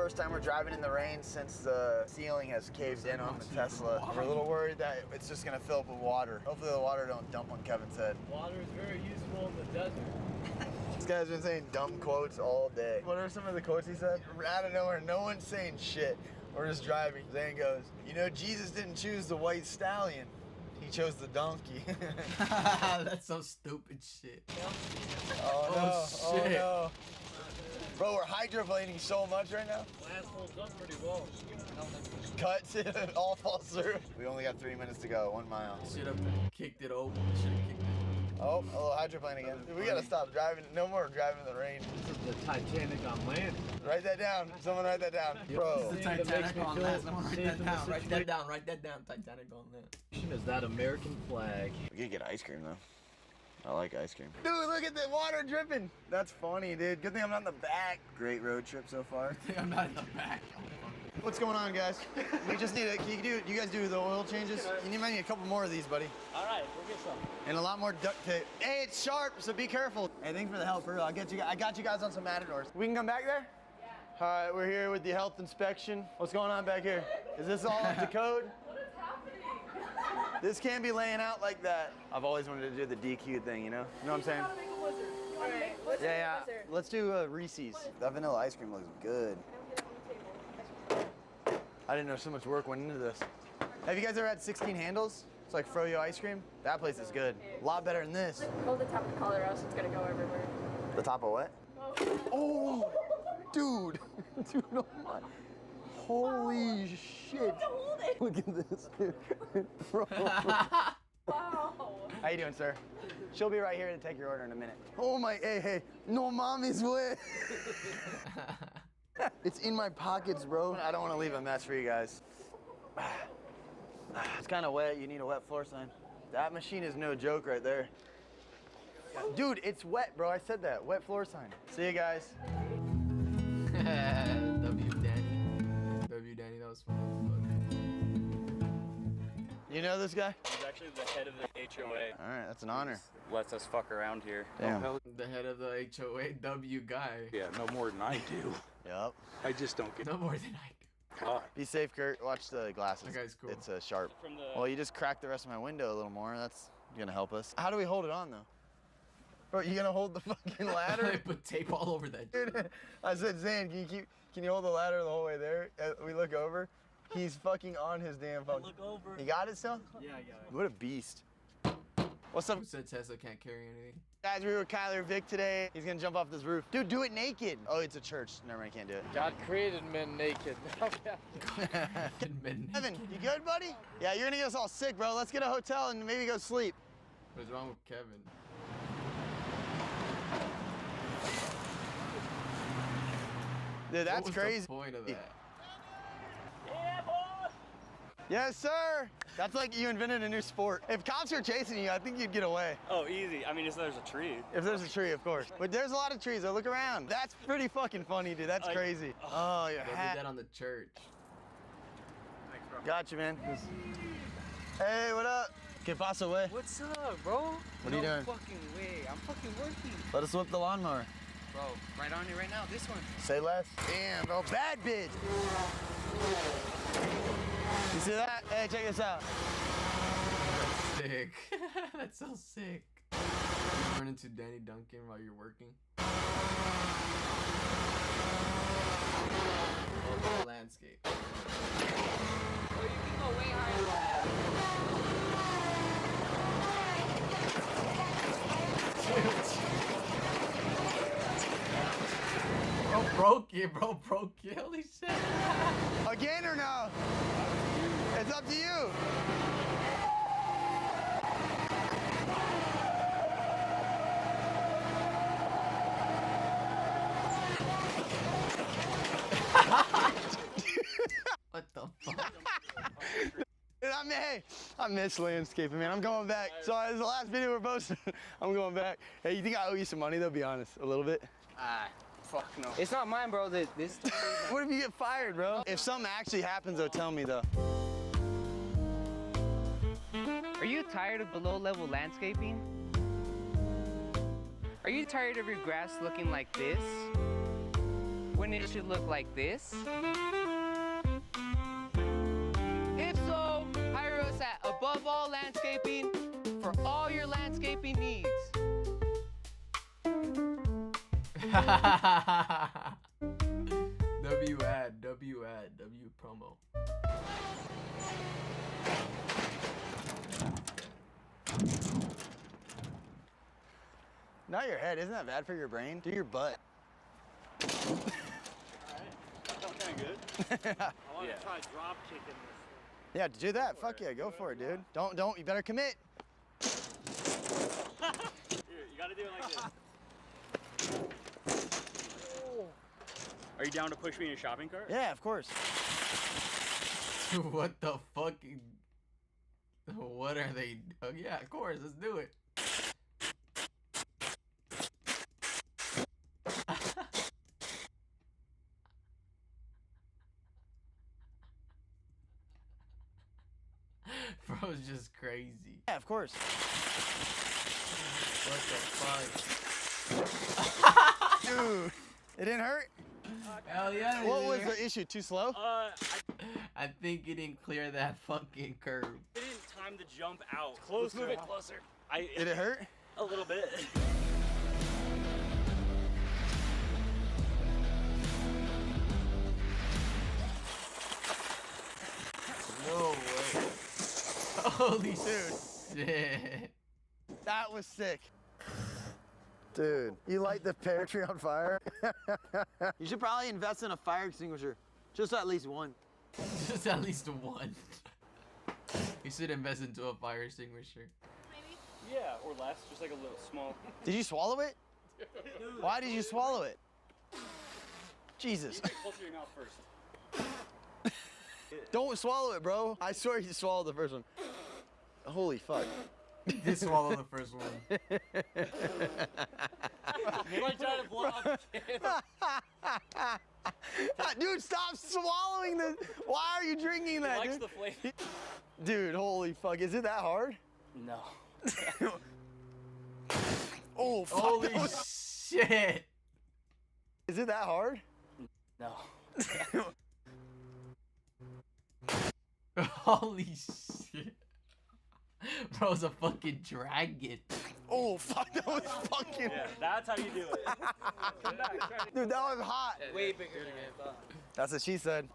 first time we're driving in the rain since the ceiling has caved in on the Tesla. We're a little worried that it's just gonna fill up with water. Hopefully the water don't dump on Kevin's head. Water is very useful in the desert. This guy's been saying dumb quotes all day. What are some of the quotes he said? Out of nowhere, no one's saying shit. We're just driving. Zane goes, you know, Jesus didn't choose the white stallion. He chose the donkey. That's some stupid shit. Oh, no. Shit. Oh, no. Bro, we're hydroplaning so much right now. Last holds up pretty well. Cuts, it all falls through. We only got 3 minutes to go, 1 mile. Should have kicked it over. Should have kicked it. Oh, a little hydroplane again. Dude, we gotta stop driving. No more driving in the rain. This is the Titanic on land. Write that down. Someone write that down. Bro. This is the Titanic on land. Someone write that down. Write that down. Write that down. Titanic on land. Is that American flag? We could get ice cream though. I like ice cream. Dude, look at the water dripping. That's funny, dude. Good thing I'm not in the back. Great road trip so far. I'm not in the back. What's going on, guys? We just need you guys do the oil changes? You need maybe a couple more of these, buddy. All right, we'll get some. And a lot more duct tape. Hey, it's sharp, so be careful. Hey, thanks for the help, for real. I got you guys on some Matadors. We can come back there? Yeah. All right, we're here with the health inspection. What's going on back here? Is this all up to code? What is happening? This can't be laying out like that. I've always wanted to do the DQ thing, you know? You know what I'm saying? Yeah. Let's do Reese's. That vanilla ice cream looks good. I didn't know so much work went into this. Have you guys ever had 16 handles? It's like froyo ice cream. That place is good. A lot better than this. Hold the top of the collar, or else it's gonna go everywhere. The top of what? Oh, dude. Dude, no my. Holy shit. Look at this, dude. Bro. Wow. How you doing, sir? She'll be right here to take your order in a minute. Oh my, hey. No mommy's way. It's in my pockets, bro. I don't want to leave a mess for you guys. It's kind of wet. You need a wet floor sign. That machine is no joke right there. Dude, it's wet, bro. I said that. Wet floor sign. See you guys. W Danny, that was fun. You know this guy? He's actually the head of the HOA. All right, that's an honor. Lets us fuck around here. Damn. The head of the HOA, W guy. Yeah, no more than I do. Yep. I just don't get No more than I do. God. Be safe, Kurt. Watch the glasses. That guy's cool. It's sharp. From the... Well, you just cracked the rest of my window a little more. That's gonna help us. How do we hold it on, though? Bro, you gonna hold the fucking ladder? They put tape all over that. Dude, I said, Zane, can you hold the ladder the whole way there? We look over. He's fucking on his damn phone. Look over. You got it still? Yeah, I got it. What a beast. What's up? Who said Tesla can't carry anything? Guys, we were with Kyler Vic today. He's gonna jump off this roof. Dude, do it naked. Oh, it's a church. Never mind, can't do it. God created men naked. Evan, you good, buddy? Yeah, you're gonna get us all sick, bro. Let's get a hotel and maybe go sleep. What's wrong with Kevin? Dude, that's what was crazy. The point of that? Yes, sir. That's like you invented a new sport. If cops are chasing you, I think you'd get away. Oh, easy. I mean, if there's a tree. If there's a tree, of course. But there's a lot of trees, though. Look around. That's pretty fucking funny, dude. That's crazy. Oh, your They'll hat. do that on the church. Gotcha, man. Hey, what up? Que pasa, way? What's up, bro? What are you doing? No fucking way. I'm fucking working. Let us whip the lawnmower. Bro, right on it right now. This one. Say less. Damn, bro. Bad bitch. You see that? Hey, check this out. Sick. That's so sick. You run into Danny Duncan while you're working. Oh, landscape. Oh, you can go way higher. Bro broke it. Holy shit. Again or no? It's up to you. What the fuck? I miss landscaping, man. I'm going back. So this is the last video we're posting. I'm going back. Hey, you think I owe you some money, though? Be honest, a little bit. Fuck no. It's not mine, bro. This. What if you get fired, bro? If something actually happens, though, tell me, though. Are you tired of below-level landscaping? Are you tired of your grass looking like this? when it should look like this? If so, hire us at Above All Landscaping for all your landscaping needs. W ad, W promo. Not your head. Isn't that bad for your brain? Do your butt. Alright. That felt kind of good. I want to try drop kicking this. Yeah, do that. Fuck yeah, go for it, dude. Don't. You better commit. Here, you gotta do it like this. Are you down to push me in a shopping cart? Yeah, of course. What the fuck? What are they? Oh, yeah, of course. Let's do it. Bro's just crazy. Yeah, of course. What the fuck? Dude, it didn't hurt? Hell yeah. What was the issue? Too slow? I think it didn't clear that fucking curve. I didn't time the jump out. Closer. Let's move it closer. Did it hurt? A little bit. No way. Holy shit. That was sick. Dude, you light the pear tree on fire? You should probably invest in a fire extinguisher. Just at least one. Just at least one. You should invest into a fire extinguisher. Yeah, or less. Just like a little small. Did you swallow it? Why did you swallow it? Jesus. You get closer to your mouth first. Don't swallow it, bro. I swear you swallowed the first one. Holy fuck. He did swallow the first one. You might try to blow up. Dude, stop swallowing this. Why are you drinking that, He likes dude? the flavor. Dude, holy fuck. Is it that hard? No. Oh, fuck. Holy shit. Is it that hard? No. Holy shit. Bro's a fucking dragon. Oh, fuck. That was fucking... Yeah, that's how you do it. Come back, try to... Dude, that was hot. Way bigger than I thought. That's what she said.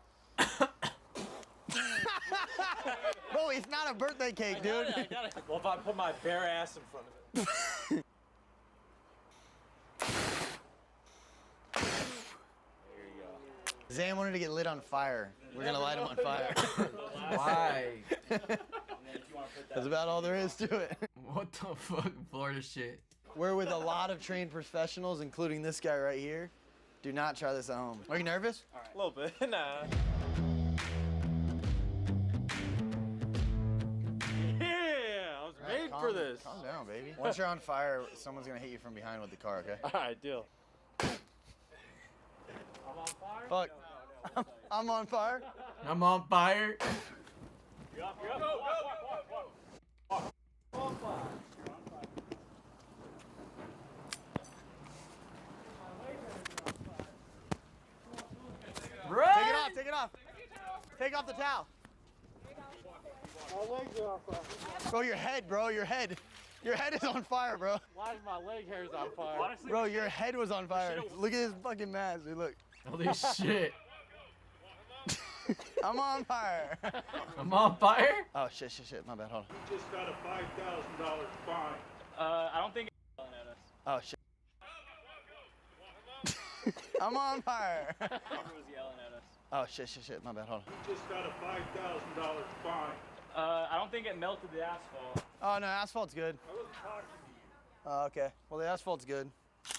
Bro, it's not a birthday cake, dude. I got it. Well, if I put my bare ass in front of it. Zan wanted to get lit on fire. We're gonna light him on fire. Why? That's about all there is to it. What the fuck, Florida shit? We're with a lot of trained professionals, including this guy right here. Do not try this at home. Are you nervous? All right. A little bit. Nah. Yeah, I was made for this. Calm down, baby. Once you're on fire, someone's gonna hit you from behind with the car, okay? All right, deal. I'm on fire? Fuck. No. I'm on fire? I'm on fire. You're up, you're up. Go, go. On fire. Run! Take it off, take it off. Take off the towel. My legs are on fire. Bro, your head, bro, your head. Your head is on fire, bro. Why is my leg hairs on fire? Honestly, Bro, your head was on fire. Look at this fucking mask, dude, look. Holy shit. I'm on fire. I'm on fire? Oh, shit, my bad, hold on. You just got a $5,000 fine. I don't think it's yelling at us. Oh, shit. I'm on fire. Whoever was yelling at us. Oh, shit, my bad, hold on. You just got a $5,000 fine. I don't think it melted the asphalt. Oh, no, asphalt's good. I wasn't talking to you. Oh, okay. Well, the asphalt's good.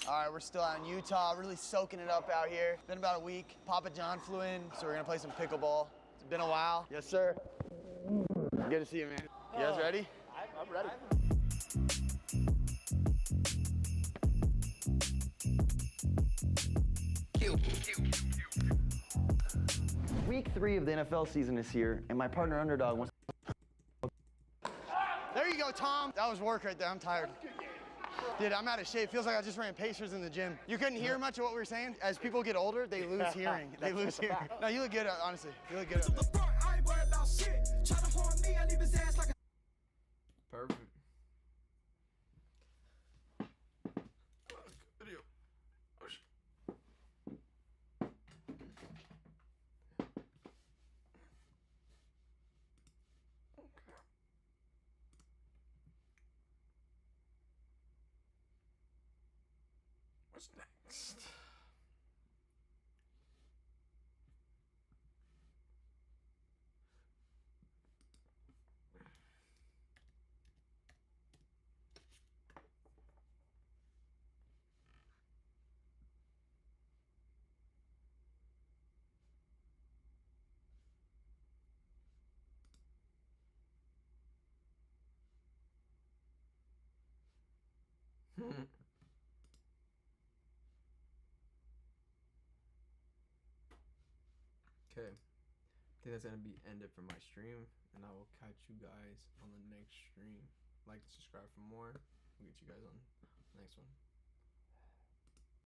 All right, we're still out in Utah, really soaking it up out here. Been about a week. Papa John flew in, so we're gonna play some pickleball. It's been a while. Yes, sir. Good to see you, man. You guys ready? I'm ready. Week 3 of the NFL season is here, and my partner Underdog wants. There you go, Tom. That was work right there. I'm tired. Dude, I'm out of shape. Feels like I just ran Pacers in the gym. You couldn't hear much of what we were saying. As people get older, they lose hearing. They lose hearing. No, you look good, honestly. You look good. I ain't worried about shit. Try to harm me, I leave his ass like a Perfect. Video. Oh shit. What's next? Okay, I think that's gonna be ended for my stream, and I will catch you guys on the next stream. Like, subscribe for more. We'll get you guys on the next one.